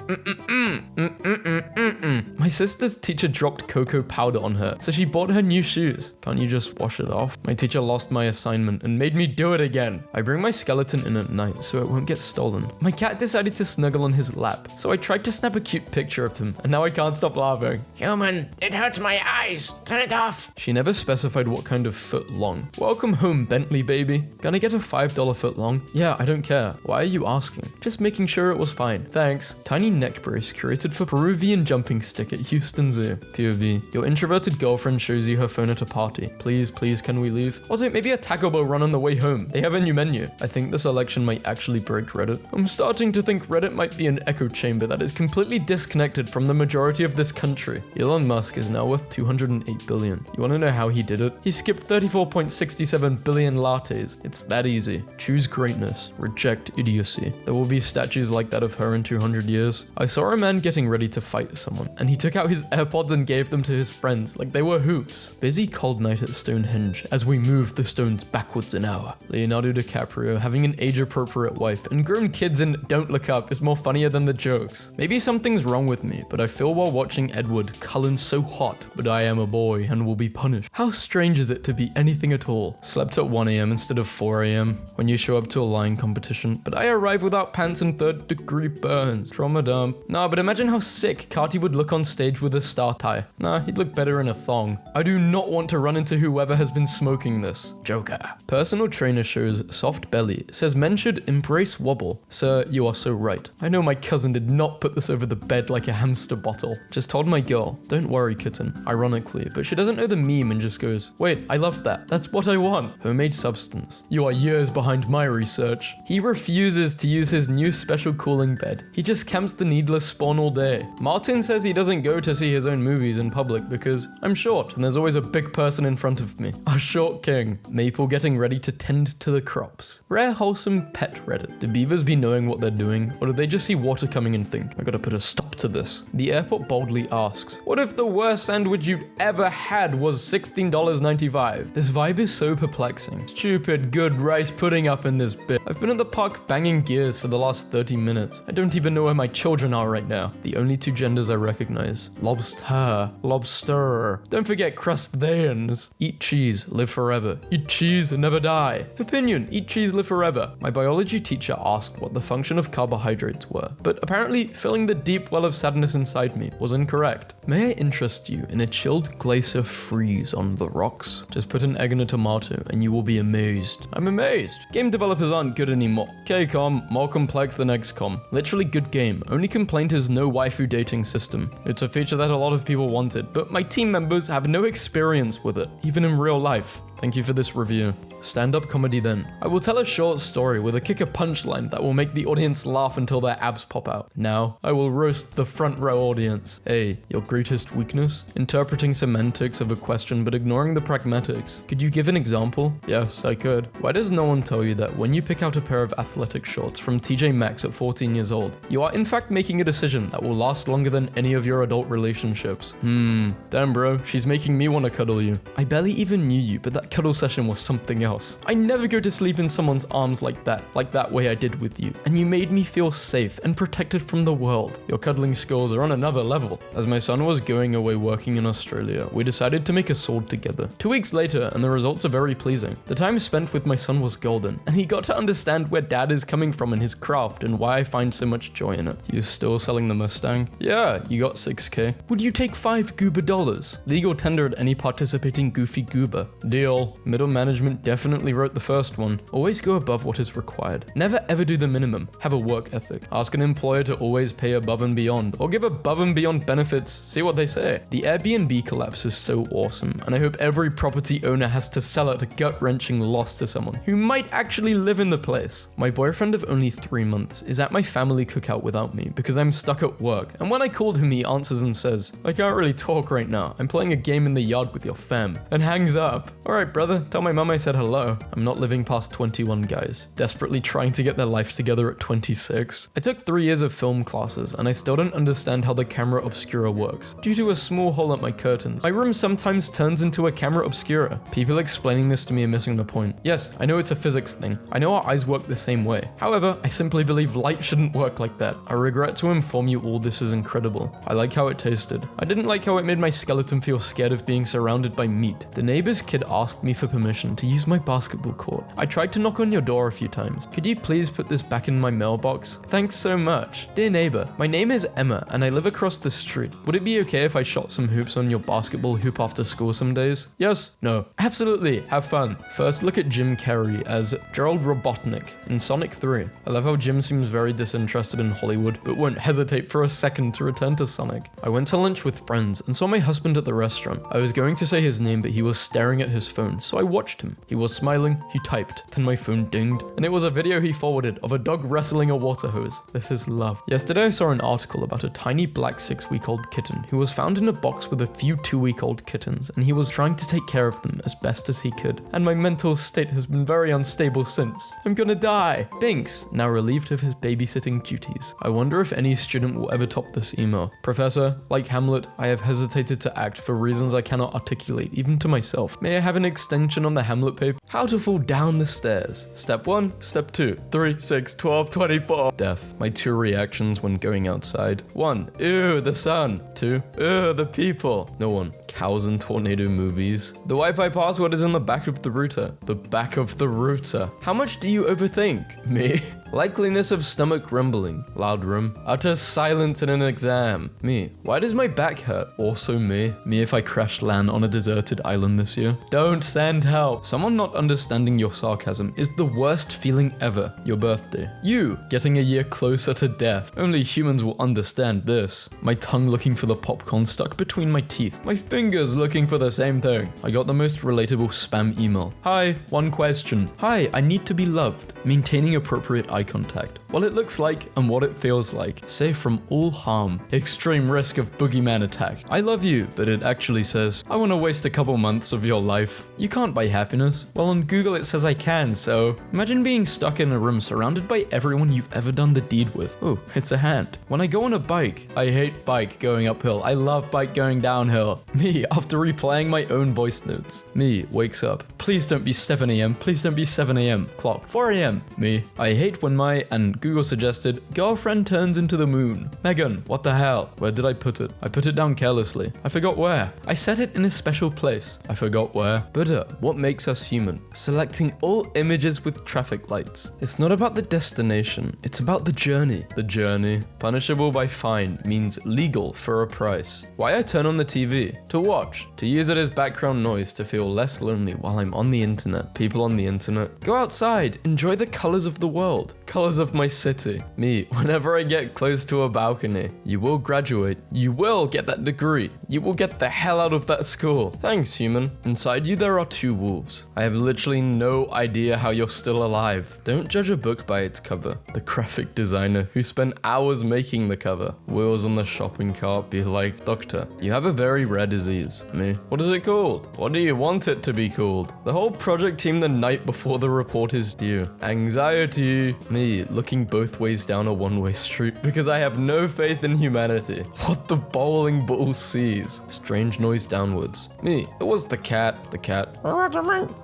My sister's teacher dropped cocoa powder on her, so she bought her new shoes. Can't you just wash it off? My teacher lost my assignment and made me do it again. I bring my skeleton in at night so it won't get stolen. My cat decided to snuggle on his lap, so I tried to snap a cute picture of him, and now I can't stop laughing. Human, it hurts my eyes. Turn it off. She never specified what kind of foot long. Welcome home, Bentley baby. Gonna get a $5 foot long? Yeah, I don't care. Why are you asking? Just making sure it was fine. Thanks. Tiny neck brace created for Peruvian jumping stick at Houston Zoo. POV. Your introverted girlfriend shows you her phone at a party. Please, can we leave? Also, maybe a Taco Bell run on the way home. They have a new menu. I think this election might actually break Reddit. I'm starting to think Reddit might be an echo chamber that is completely disconnected from the majority of this country. Elon Musk is now worth $208 billion. You wanna know how he did it? He skipped 34.67 billion lattes. It's that easy. Choose greatness. Reject idiocy. There will be statues like that of her in 200 years. I saw a man getting ready to fight someone, and he took out his AirPods and gave them to his friends like they were hoops. Busy cold night at Stonehenge as we move the stones backwards an hour. Leonardo DiCaprio having an age-appropriate wife and grown kids in Don't Look Up is more funnier than the jokes. Maybe something's wrong with me, but I feel while watching Edward, Cullen's so hot, but I am a boy and will be punished. How strange is it to be anything at all? Slept at 1 a.m. instead of 4 a.m. when you show up to a lying competition, but I arrive without pants and third-degree burns. Trauma dump. Nah, but imagine how sick Carti would look on stage with a star tie. Nah, he'd look better in a thong. I do not want to run into whoever has been smoking this. Joker. Personal trainer shows soft belly. Says men should embrace wobble. Sir, you are so right. I know my cousin did not put this over the bed like a hamster bottle. Just told my girl, don't worry kitten, ironically, but she doesn't know the meme and just goes, wait, I love that. That's what I want. Homemade substance. You are years behind my research. He refuses to use his new special cooling bed. He just camps the needless spawn all day. Martin says he doesn't go to see his own movies in public because I'm short and there's always a big person in front of me. A short king. Maple getting ready to tend to the crops. Rare wholesome pet Reddit. Do beavers be knowing what they're doing, or do they just see water coming and think, I gotta put a stop to this? The airport boldly asks, what if the worst sandwich you'd ever had was $16.95? This vibe is so perplexing. Stupid good rice pudding up in this bit. I've been at the park banging gears for the last 30 minutes. I don't even know where my children are right now. The only two genders I recognize. Lobster. Lobster. Don't forget crustaceans. Eat cheese, live forever. Eat cheese and never die. Opinion, eat cheese, live forever. My biology teacher asked what the function of carbohydrates were, but apparently filling the deep well of sadness inside me was incorrect. May I interest you in a chilled glacier freeze on the rocks? Just put an egg in a tomato and you will be amazed. I'm amazed. Game developers aren't good anymore. KCOM, more complex than XCOM. Literally good game. Only complaint is no waifu dating system. It's a feature that a lot of people wanted, but my team members have no experience with it, even in real life. Thank you for this review. Stand-up comedy then. I will tell a short story with a kicker punchline that will make the audience laugh until their abs pop out. Now, I will roast the front row audience. Hey, your greatest weakness? Interpreting semantics of a question but ignoring the pragmatics. Could you give an example? Yes, I could. Why does no one tell you that when you pick out a pair of athletic shorts from TJ Maxx at 14 years old, you are in fact making a decision that will last longer than any of your adult relationships? Damn bro, she's making me want to cuddle you. I barely even knew you, but that cuddle session was something else. I never go to sleep in someone's arms like that way I did with you, and you made me feel safe and protected from the world. Your cuddling skills are on another level. As my son was going away working in Australia, we decided to make a sword together. 2 weeks later, and the results are very pleasing. The time spent with my son was golden, and he got to understand where dad is coming from in his craft and why I find so much joy in it. You still selling the Mustang? Yeah, you got 6K. Would you take 5 goober dollars? Legal tender at any participating goofy goober. Deal. Middle management definitely wrote the first one. Always go above what is required. Never ever do the minimum. Have a work ethic. Ask an employer to always pay above and beyond, or give above and beyond benefits. See what they say. The Airbnb collapse is so awesome, and I hope every property owner has to sell at a gut-wrenching loss to someone who might actually live in the place. My boyfriend of only 3 months is at my family cookout without me because I'm stuck at work, and when I called him he answers and says, I can't really talk right now, I'm playing a game in the yard with your fam, and hangs up. Alright brother, tell my mum I said hello. I'm not living past 21 guys, desperately trying to get their life together at 26. I took 3 years of film classes and I still don't understand how the camera obscura works. Due to a small hole at my curtains, my room sometimes turns into a camera obscura. People explaining this to me are missing the point. Yes, I know it's a physics thing. I know our eyes work the same way. However, I simply believe light shouldn't work like that. I regret to inform you all this is incredible. I like how it tasted. I didn't like how it made my skeleton feel scared of being surrounded by meat. The neighbor's kid asked me for permission to use my basketball court. I tried to knock on your door a few times. Could you please put this back in my mailbox? Thanks so much. Dear neighbor, my name is Emma and I live across the street. Would it be okay if I shot some hoops on your basketball hoop after school some days? Yes? No. Absolutely. Have fun. First, look at Jim Carrey as Gerald Robotnik in Sonic 3. I love how Jim seems very disinterested in Hollywood, but won't hesitate for a second to return to Sonic. I went to lunch with friends and saw my husband at the restaurant. I was going to say his name, but he was staring at his phone, so I watched him. He was smiling, he typed, then my phone dinged, and it was a video he forwarded of a dog wrestling a water hose. This is love. Yesterday I saw an article about a tiny black 6-week-old kitten who was found in a box with a few 2-week-old kittens, and he was trying to take care of them as best as he could. And my mental state has been very unstable since. I'm gonna die. Binks, now relieved of his babysitting duties. I wonder if any student will ever top this email. Professor, like Hamlet, I have hesitated to act for reasons I cannot articulate even to myself. May I have an extension on the Hamlet paper? How to fall down the stairs. Step 1, step 2, 3, 6, 12, 24. Death. My 2 reactions when going outside. 1, ew, the sun. 2, ew, the people. No one. Cows and tornado movies. The Wi-Fi password is in the back of the router. The back of the router. How much do you overthink? Me? Likeliness of stomach rumbling. Loud room. Utter silence in an exam. Me. Why does my back hurt? Also me. Me if I crash land on a deserted island this year. Don't send help. Someone not understanding your sarcasm is the worst feeling ever. Your birthday. You getting a year closer to death. Only humans will understand this. My tongue looking for the popcorn stuck between my teeth. My fingers looking for the same thing. I got the most relatable spam email. Hi, one question. Hi, I need to be loved. Maintaining appropriate eye contact. What it looks like and what it feels like. Safe from all harm. Extreme risk of boogeyman attack. I love you, but it actually says, I want to waste a couple months of your life. You can't buy happiness. Well, on Google it says I can, so imagine being stuck in a room surrounded by everyone you've ever done the deed with. Oh, it's a hand. When I go on a bike, I hate bike going uphill. I love bike going downhill. Me, after replaying my own voice notes. Me, wakes up. Please don't be 7 a.m. Please don't be 7 a.m. Clock. 4 a.m. Me, I hate when my, and Google suggested, girlfriend turns into the moon. Megan, what the hell? Where did I put it? I put it down carelessly. I forgot where. I set it in a special place. I forgot where. Buddha, what makes us human? Selecting all images with traffic lights. It's not about the destination. It's about the journey. The journey. Punishable by fine means legal for a price. Why I turn on the TV? To watch, to use it as background noise to feel less lonely while I'm on the internet. People on the internet. Go outside, enjoy the colors of the world, colors of my city. Me, whenever I get close to a balcony. You will graduate, you will get that degree, you will get the hell out of that school. Thanks, human. Inside you there are 2 wolves. I have literally no idea how you're still alive. Don't judge a book by its cover. The graphic designer who spent hours making the cover. Wheels on the shopping cart be like, Doctor, you have a very rare disease. Me, what is it called? What do you want it to be called? The whole project team the night before the report is due. Anxiety. Me, looking both ways down a one-way street because I have no faith in humanity. What the bowling ball sees. Strange noise downwards. Me, it was the cat. The cat.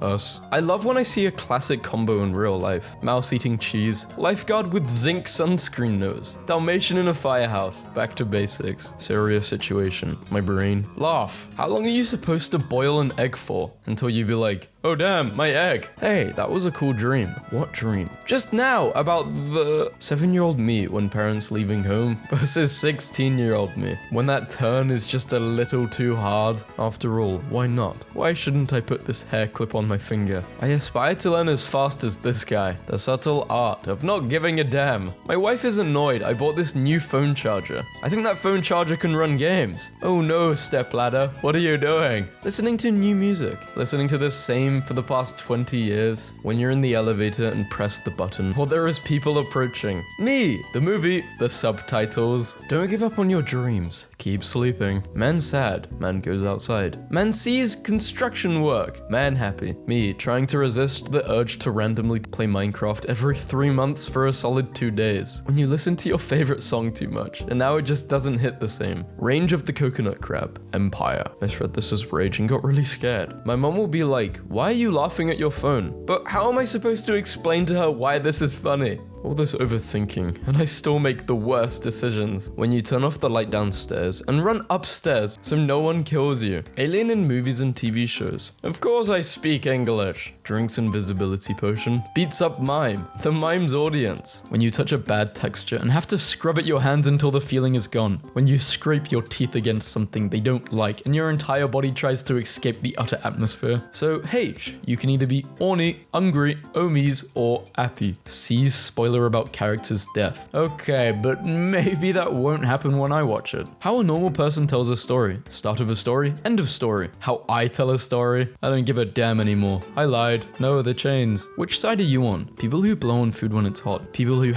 Us. I love when I see a classic combo in real life. Mouse eating cheese. Lifeguard with zinc sunscreen nose. Dalmatian in a firehouse. Back to basics. Serious situation. My brain. Laugh. How long are you supposed to boil an egg for? Until you be like, oh damn, my egg. Hey, that was a cool dream. What dream? Just now, about the 7-year-old me when parents leaving home versus 16-year-old me. When that turn is just a little too hard. After all, why not? Why shouldn't I put this hair clip on my finger? I aspire to learn as fast as this guy. The subtle art of not giving a damn. My wife is annoyed I bought this new phone charger. I think that phone charger can run games. Oh no, stepladder, what are you doing? Listening to new music. Listening to the same for the past 20 years. When you're in the elevator and press the button, or there is people approaching. Me, the movie, the subtitles. Don't give up on your dreams. Keep sleeping. Man sad. Man goes outside. Man sees construction work. Man happy. Me, trying to resist the urge to randomly play Minecraft every 3 months for a solid 2 days. When you listen to your favorite song too much, and now it just doesn't hit the same. Range of the coconut crab. Empire. Misread this as rage and got really scared. My mom will be like, why are you laughing at your phone? But how am I supposed to explain to her why this is funny? All this overthinking, and I still make the worst decisions. When you turn off the light downstairs and run upstairs so no one kills you. Alien in movies and TV shows. Of course I speak English. Drinks invisibility potion. Beats up mime. The mime's audience. When you touch a bad texture and have to scrub at your hands until the feeling is gone. When you scrape your teeth against something they don't like and your entire body tries to escape the utter atmosphere. So H, you can either be orny, hungry, omies, or happy. C's spoiler about character's death. Okay, but maybe that won't happen when I watch it. How a normal person tells a story. Start of a story, end of story. How I tell a story. I don't give a damn anymore. I lied. No, the chains. Which side are you on? People who blow on food when it's hot. People who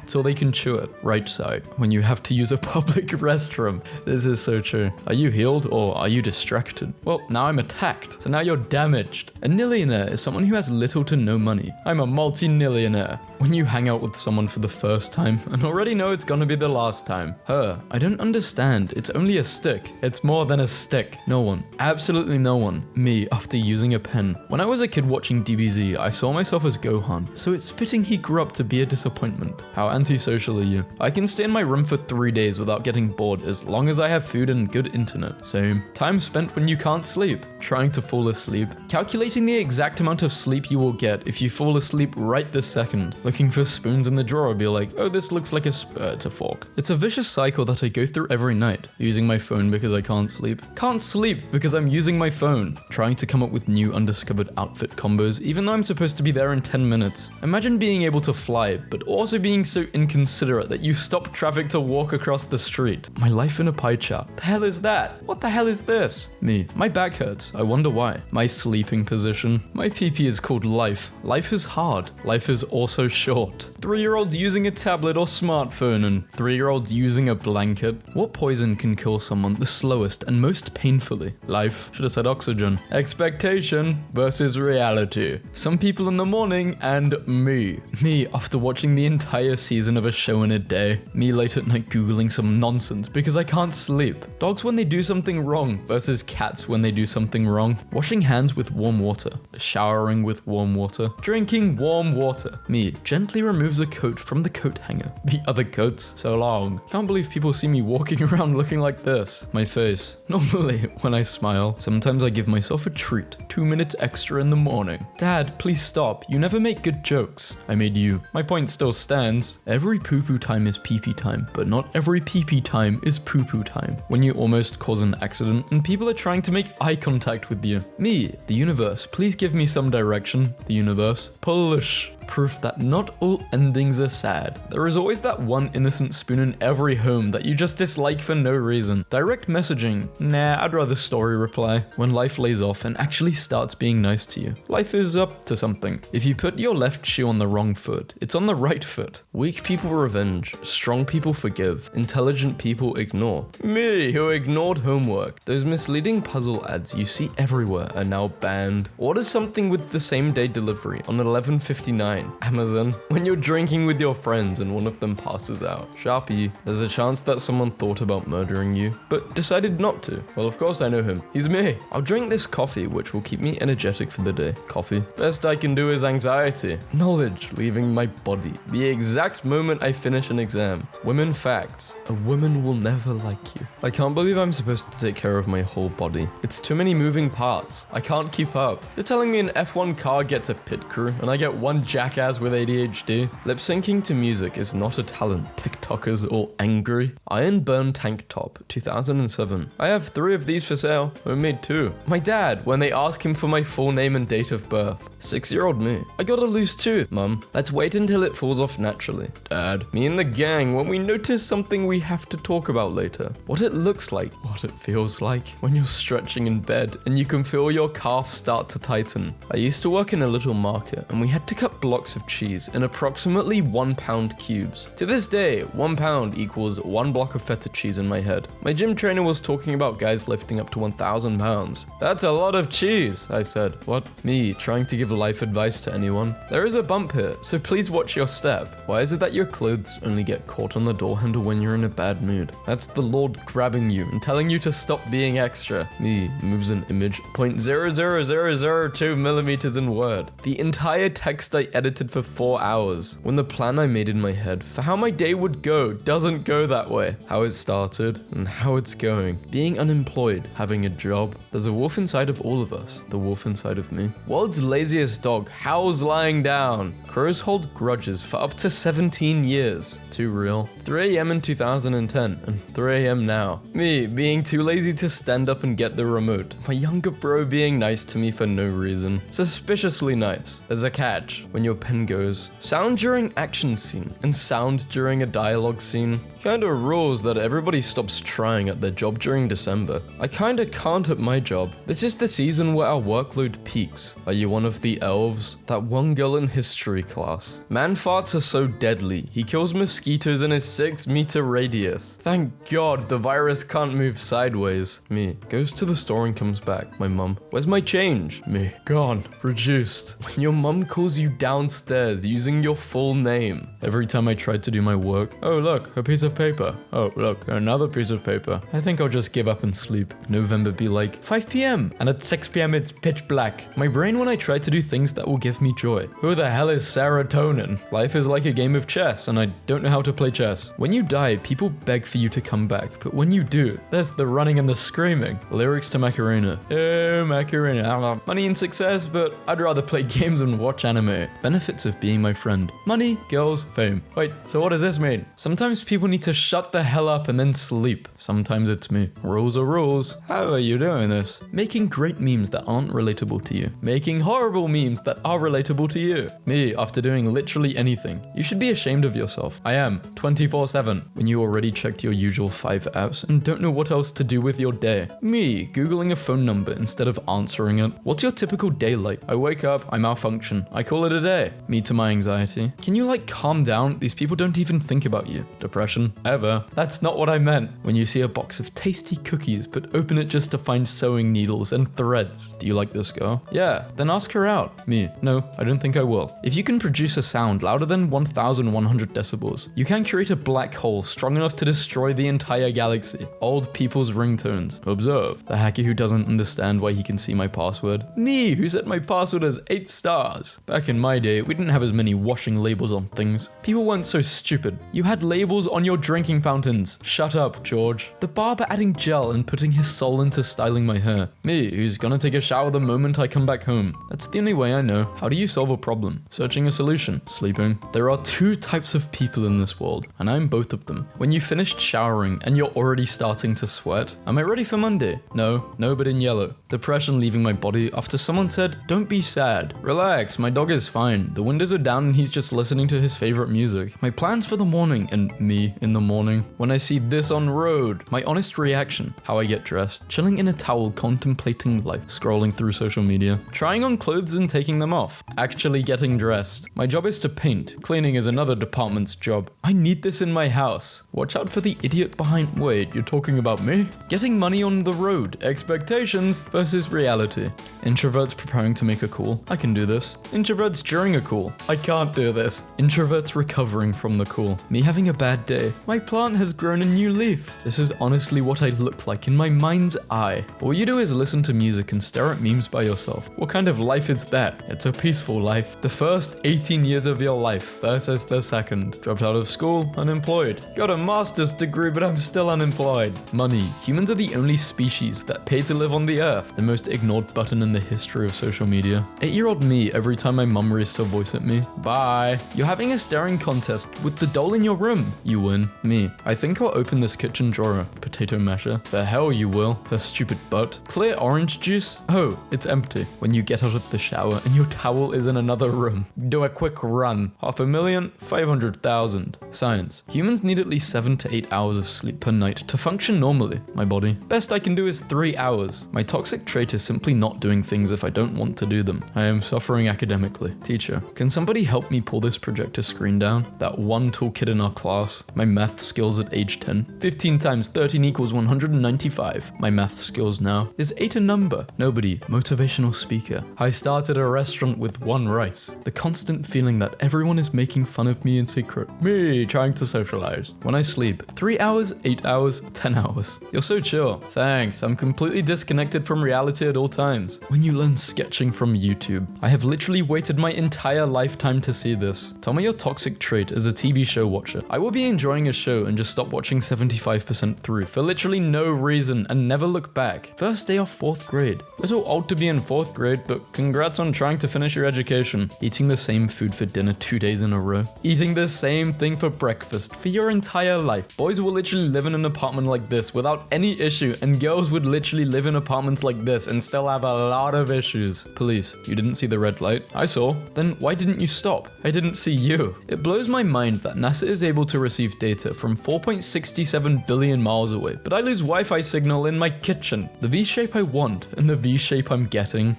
so they can chew it. Right side. When you have to use a public restroom. This is so true. Are you healed or are you distracted? Well, now I'm attacked. So now you're damaged. A nillionaire is someone who has little to no money. I'm a multi-nillionaire. When you hang out with someone for the first time and already know it's gonna be the last time. Her, I don't understand. It's only a stick. It's more than a stick. No one. Absolutely no one. Me, after using a pen. When I was a kid watching DBZ, I saw myself as Gohan, so it's fitting he grew up to be a disappointment. How antisocial are you? I can stay in my room for 3 days without getting bored as long as I have food and good internet. Same. Time spent when you can't sleep. Trying to fall asleep. Calculating the exact amount of sleep you will get if you fall asleep right this second. Looking for spoons in the drawer, be like, oh, this looks like a spur to fork. It's a vicious cycle that I go through every night. Using my phone because I can't sleep. Can't sleep because I'm using my phone. Trying to come up with new undiscovered outfit combos even though I'm supposed to be there in 10 minutes. Imagine being able to fly, but also being so inconsiderate that you stop traffic to walk across the street. My life in a pie chart. The hell is that? What the hell is this? Me. My back hurts. I wonder why. My sleeping position. My PP is called life. Life is hard. Life is also short. 3-year-olds using a tablet or smartphone and 3-year-olds using a blanket. What poison can kill someone the slowest and most painfully? Life. Should have said oxygen. Expectation versus reality. Some people in the morning and me. Me after watching the entire season of a show in a day. Me late at night googling some nonsense because I can't sleep. Dogs when they do something wrong versus cats when they do something wrong. Washing hands with warm water. Showering with warm water. Drinking warm water. Me gently removing removes a coat from the coat hanger. The other coats, so long. Can't believe people see me walking around looking like this. My face, normally when I smile, sometimes I give myself a treat. 2 minutes extra in the morning. Dad, please stop. You never make good jokes. I made you. My point still stands. Every poo-poo time is pee-pee time, but not every pee-pee time is poo-poo time. When you almost cause an accident and people are trying to make eye contact with you. Me, the universe, please give me some direction. The universe, push. Proof that not all endings are sad. There is always that one innocent spoon in every home that you just dislike for no reason. Direct messaging, nah, I'd rather story reply. When life lays off and actually starts being nice to you. Life is up to something. If you put your left shoe on the wrong foot, it's on the right foot. Weak people revenge, strong people forgive, intelligent people ignore. Me, who ignored homework. Those misleading puzzle ads you see everywhere are now banned. Order something with the same day delivery on 11:59. Amazon. When you're drinking with your friends and one of them passes out. Sharpie. There's a chance that someone thought about murdering you, but decided not to. Well, of course I know him. He's me. I'll drink this coffee, which will keep me energetic for the day. Coffee. Best I can do is anxiety. Knowledge leaving my body. The exact moment I finish an exam. Women facts. A woman will never like you. I can't believe I'm supposed to take care of my whole body. It's too many moving parts. I can't keep up. You're telling me an F1 car gets a pit crew and I get one jackass with ADHD? Lip syncing to music is not a talent. TikTokers all angry. Iron Burn tank top, 2007. I have 3 of these for sale. I made 2. My dad, when they ask him for my full name and date of birth. 6-year-old me. I got a loose tooth, mum. Let's wait until it falls off naturally. Dad, me and the gang when we notice something we have to talk about later. What it looks like, what it feels like when you're stretching in bed and you can feel your calf start to tighten. I used to work in a little market and we had to cut blocks of cheese in approximately 1 pound cubes. To this day, 1 pound equals 1 block of feta cheese in my head. My gym trainer was talking about guys lifting up to 1,000 pounds. That's a lot of cheese, I said. What? Me, trying to give life advice to anyone? There is a bump here, so please watch your step. Why is it that your clothes only get caught on the door handle when you're in a bad mood? That's the Lord grabbing you and telling you to stop being extra. Me moves an image 0.00002 millimeters in Word. The entire text I edited for 4 hours. When the plan I made in my head for how my day would go doesn't go that way. How it started and how it's going. Being unemployed, having a job. There's a wolf inside of all of us. The wolf inside of me. World's laziest dog howls lying down. Crows hold grudges for up to 17 years. Too real. 3 a.m. in 2010 and 3 a.m. now. Me being too lazy to stand up and get the remote. My younger bro being nice to me for no reason. Suspiciously nice. There's a catch. When your pen goes, sound during action scene and sound during a dialogue scene. Kinda rules that everybody stops trying at their job during December. I kinda can't at my job. This is the season where our workload peaks. Are you one of the elves? That one girl in history class. Man farts are so deadly. He kills mosquitoes in a 6-meter radius. Thank God the virus can't move sideways. Me goes to the store and comes back. My mum, where's my change? Me, gone, reduced. When your mum calls you downstairs using your full name. Every time I tried to do my work, oh look, a piece of paper. Oh look, another piece of paper. I think I'll just give up and sleep. November be like 5 p.m. and at 6 p.m. it's pitch black. My brain when I try to do things that will give me joy. Who the hell is serotonin? Life is like a game of chess and I don't know how to play chess. When you die, people beg for you to come back, but when you do, there's the running and the screaming. Lyrics to Macarena. Oh, Macarena. Money and success, but I'd rather play games and watch anime. Benefits of being my friend. Money, girls, fame. Wait, so what does this mean? Sometimes people need to shut the hell up and then sleep. Sometimes it's me. Rules are rules. How are you doing this? Making great memes that aren't relatable to you. Making horrible memes that are relatable to you. Me, after doing literally anything. You should be ashamed of yourself. I am, 24/7. When you already checked your usual 5 apps and don't know what else to do with your day. Me, googling a phone number instead of answering it. What's your typical day like? I wake up, I malfunction. I call it a day. Me to my anxiety. Can you calm down? These people don't even think about you. Depression. Ever. That's not what I meant. When you see a box of tasty cookies but open it just to find sewing needles and threads. Do you like this girl? Yeah. Then ask her out. Me, no, I don't think I will. If you can produce a sound louder than 1100 decibels, you can create a black hole strong enough to destroy the entire galaxy. Old people's ringtones. Observe, the hacker who doesn't understand why he can see my password. Me, who set my password as 8 stars. Back in my day, we didn't have as many washing labels on things. People weren't so stupid. You had labels on your drinking fountains. Shut up, George. The barber adding gel and putting his soul into styling my hair. Me, who's gonna take a shower the moment I come back home. That's the only way I know. How do you solve a problem? Searching a solution. Sleeping. There are 2 types of people in this world, and I'm both of them. When you finished showering and you're already starting to sweat, am I ready for Monday? No, but in yellow. Depression leaving my body after someone said, don't be sad. Relax, my dog is fine. The windows are down and he's just listening to his favorite music. My plans for the morning, and me in the morning. When I see this on road, my honest reaction, how I get dressed, chilling in a towel contemplating life, scrolling through social media, trying on clothes and taking them off, actually getting dressed. My job is to paint. Cleaning is another department's job. I need this in my house. Watch out for the idiot behind. Wait, you're talking about me? Getting money on the road. Expectations versus reality. Introverts preparing to make a call. I can do this. Introverts during a call. I can't do this. Introverts recovering from the call. Me having a bad day. My plant has grown a new leaf. This is honestly what I look like in my mind's eye. All you do is listen to music and stare at memes by yourself. What kind of life is that? It's a peaceful life. The first 18 years of your life versus the second. Dropped out of school, unemployed. Got a master's degree, but I'm still unemployed. Money. Humans are the only species that pay to live on the earth. The most ignored button in the history of social media. 8-year-old me every time my mum raised her voice at me. Bye. You're having a staring contest with the doll in your room. You win. Me. I think I'll open this kitchen drawer. Potato masher. The hell you will. Her stupid butt. Clear orange juice. Oh, it's empty. When you get out of the shower and your towel is in another room. Do a quick run. 500,000, 500,000. Science. Humans need at least 7 to 8 hours of sleep per night to function normally. My body. Best I can do is 3 hours. My toxic trait is simply not doing things if I don't want to do them. I am suffering academically. Teacher, can somebody help me pull this projector screen down? That one toolkit in our class. My math skills at age 10. 15 times 13 equals 195. My math skills now. Is 8 a number? Nobody. Motivational speaker. I started a restaurant with 1 rice. The constant feeling that everyone is making fun of me in secret. Me trying to socialize. When I sleep, 3 hours, 8 hours, 10 hours. You're so chill. Thanks. I'm completely disconnected from reality at all times. When you learn sketching from YouTube. I have literally waited my entire lifetime to see this. Tell me your toxic trait as a TV show watcher. I will be enjoying a show and just stop watching 75% through for literally no reason and never look back. First day of 4th grade. Little old to be in 4th grade, but congrats on trying to finish your education. Eating the same food for dinner 2 days in a row. Eating the same thing for breakfast for your entire life. Boys will literally live in an apartment like this without any issue, and girls would literally live in apartments like this and still have a lot of issues. Police, you didn't see the red light? I saw. Then why didn't you stop? I didn't see you. It blows my mind that NASA is able to receive data from 4.67 billion miles away, but I lose Wi-Fi signal in my kitchen. The V-shape I want and the V-shape I'm getting.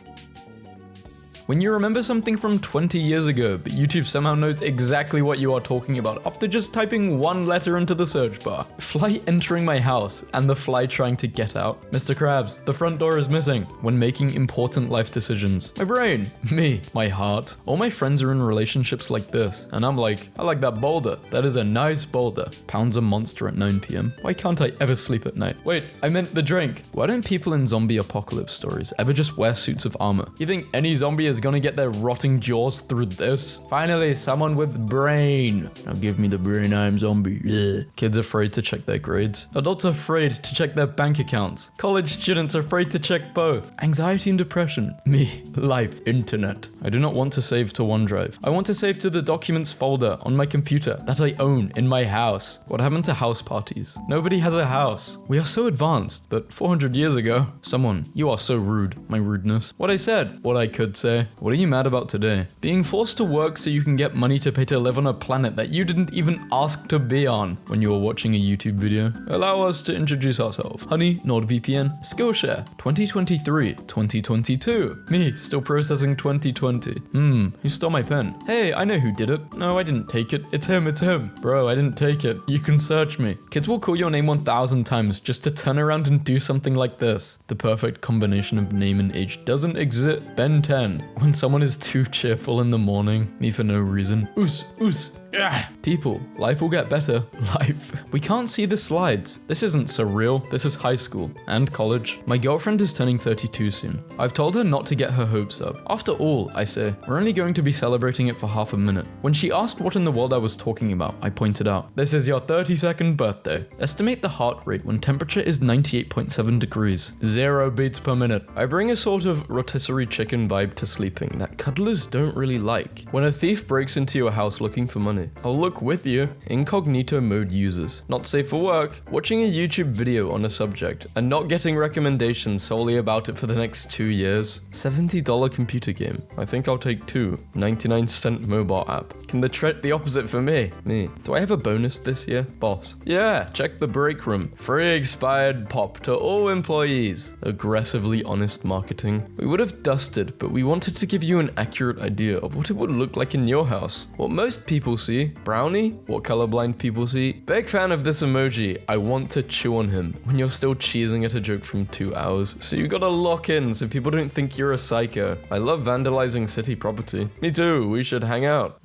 When you remember something from 20 years ago, but YouTube somehow knows exactly what you are talking about after just typing 1 letter into the search bar. Fly entering my house, and the fly trying to get out. Mr. Krabs, the front door is missing. When making important life decisions. My brain. Me. My heart. All my friends are in relationships like this, and I'm like, I like that boulder. That is a nice boulder. Pounds a monster at 9 p.m. Why can't I ever sleep at night? Wait, I meant the drink. Why don't people in zombie apocalypse stories ever just wear suits of armor? You think any zombie is gonna get their rotting jaws through this? Finally, someone with brain. Now give me the brain, I'm zombie. Ugh. Kids afraid to check their grades. Adults afraid to check their bank accounts. College students afraid to check both. Anxiety and depression. Me. Life. Internet. I do not want to save to OneDrive. I want to save to the documents folder on my computer that I own in my house. What happened to house parties? Nobody has a house. We are so advanced, but 400 years ago. Someone, you are so rude. My rudeness. What I said. What I could say. What are you mad about today? Being forced to work so you can get money to pay to live on a planet that you didn't even ask to be on when you were watching a YouTube video. Allow us to introduce ourselves. Honey, NordVPN, Skillshare, 2023, 2022. Me, still processing 2020. Who stole my pen? Hey, I know who did it. No, I didn't take it. It's him. Bro, I didn't take it. You can search me. Kids will call your name 1,000 times just to turn around and do something like this. The perfect combination of name and age doesn't exist. Ben 10. When someone is too cheerful in the morning, me for no reason. Oos, oos. Yeah. People, life will get better. Life. We can't see the slides. This isn't surreal. This is high school and college. My girlfriend is turning 32 soon. I've told her not to get her hopes up. After all, I say, we're only going to be celebrating it for half a minute. When she asked what in the world I was talking about, I pointed out, this is your 32nd birthday. Estimate the heart rate when temperature is 98.7 degrees. 0 beats per minute. I bring a sort of rotisserie chicken vibe to sleeping that cuddlers don't really like. When a thief breaks into your house looking for money, I'll look with you. Incognito mode users. Not safe for work. Watching a YouTube video on a subject and not getting recommendations solely about it for the next 2 years. $70 computer game. I think I'll take 2. 99-cent mobile app. Can the opposite for me? Me. Do I have a bonus this year? Boss. Yeah, check the break room. Free expired pop to all employees. Aggressively honest marketing. We would have dusted, but we wanted to give you an accurate idea of what it would look like in your house. What most people see. Brownie? What colorblind people see. Big fan of this emoji. I want to chew on him. When you're still cheesing at a joke from 2 hours. So you gotta lock in so people don't think you're a psycho. I love vandalizing city property. Me too. We should hang out.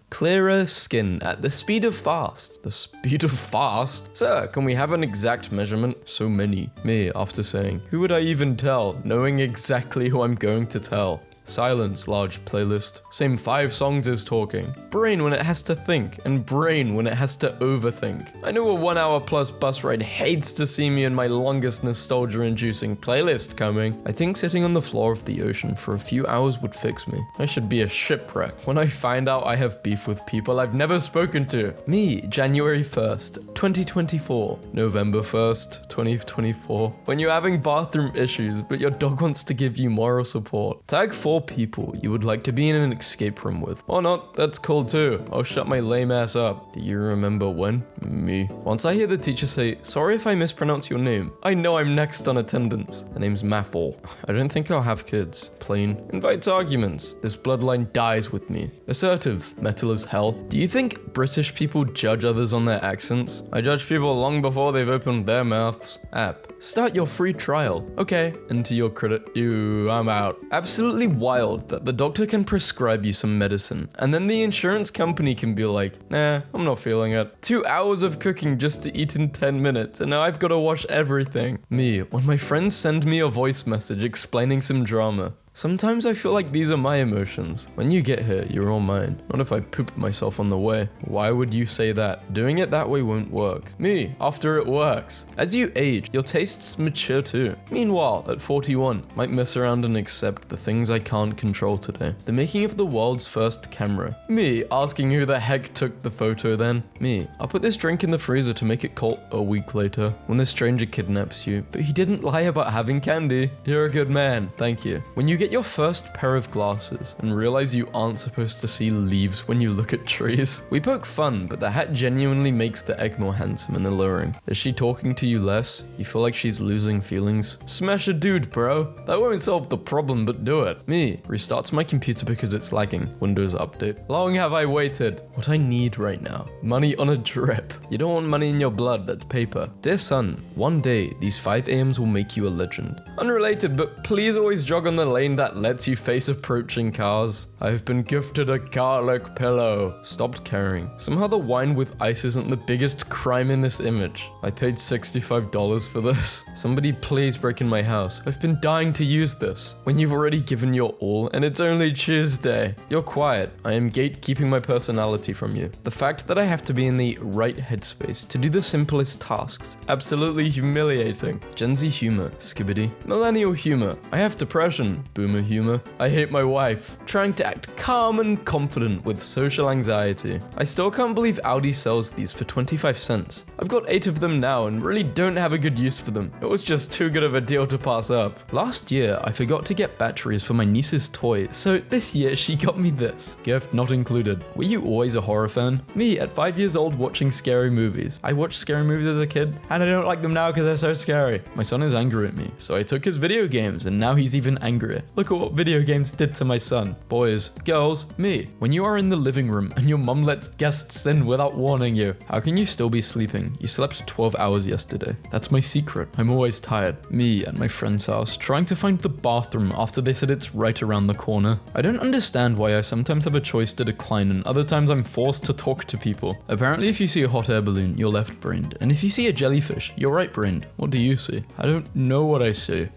Clearer skin at the speed of fast. The speed of fast? Sir, can we have an exact measurement? So many. Me, after saying, who would I even tell? Knowing exactly who I'm going to tell. Silence, large playlist. Same 5 songs as talking. Brain when it has to think, and brain when it has to overthink. I know a 1 hour plus bus ride hates to see me in my longest nostalgia-inducing playlist coming. I think sitting on the floor of the ocean for a few hours would fix me. I should be a shipwreck when I find out I have beef with people I've never spoken to. Me, January 1st, 2024. November 1st, 2024. When you're having bathroom issues, but your dog wants to give you moral support. Tag 4 people you would like to be in an escape room with. Or not, that's cool too. I'll shut my lame ass up. Do you remember when? Me. Once I hear the teacher say, sorry if I mispronounce your name, I know I'm next on attendance. Her name's Maffle. I don't think I'll have kids. Plain. Invites arguments. This bloodline dies with me. Assertive. Metal as hell. Do you think British people judge others on their accents? I judge people long before they've opened their mouths. App. Start your free trial. Okay. Enter your credit. I'm out. Absolutely wild that the doctor can prescribe you some medicine and then the insurance company can be like, nah, I'm not feeling it. 2 hours of cooking just to eat in 10 minutes and now I've got to wash everything. Me, when my friends send me a voice message explaining some drama. Sometimes I feel like these are my emotions. When you get here, you're all mine. Not if I poop myself on the way. Why would you say that? Doing it that way won't work. Me, after it works. As you age, your tastes mature too. Meanwhile, at 41, might mess around and accept the things I can't control today. The making of the world's first camera. Me, asking who the heck took the photo then. Me, I'll put this drink in the freezer to make it cold a week later. When the stranger kidnaps you, but he didn't lie about having candy. You're a good man, thank you. When you get your first pair of glasses and realize you aren't supposed to see leaves when you look at trees. We poke fun, but the hat genuinely makes the egg more handsome and alluring. Is she talking to you less? You feel like she's losing feelings? Smash a dude, bro. That won't solve the problem, but do it. Me, restarts my computer because it's lagging. Windows update. Long have I waited. What I need right now. Money on a drip. You don't want money in your blood, that's paper. Dear son, one day, these 5 AMs will make you a legend. Unrelated, but please always jog on the lane that lets you face approaching cars. I've been gifted a garlic pillow. Stopped caring. Somehow the wine with ice isn't the biggest crime in this image. I paid $65 for this. Somebody please break in my house. I've been dying to use this. When you've already given your all and it's only Tuesday. You're quiet. I am gatekeeping my personality from you. The fact that I have to be in the right headspace to do the simplest tasks. Absolutely humiliating. Gen Z humor. Skibbity. Millennial humor. I have depression. Boomer humor. I hate my wife. Trying to act calm and confident with social anxiety. I still can't believe Audi sells these for 25 cents. I've got 8 of them now and really don't have a good use for them. It was just too good of a deal to pass up. Last year, I forgot to get batteries for my niece's toy, so this year she got me this. Gift not included. Were you always a horror fan? Me, at 5 years old, watching scary movies. I watched scary movies as a kid, and I don't like them now because they're so scary. My son is angry at me, so I took his video games, and now he's even angrier. Look at what video games did to my son. Boys, girls, me. When you are in the living room and your mum lets guests in without warning you, how can you still be sleeping? You slept 12 hours yesterday. That's my secret. I'm always tired. Me at my friend's house, trying to find the bathroom after they said it's right around the corner. I don't understand why I sometimes have a choice to decline and other times I'm forced to talk to people. Apparently if you see a hot air balloon, you're left-brained. And if you see a jellyfish, you're right-brained. What do you see? I don't know what I see.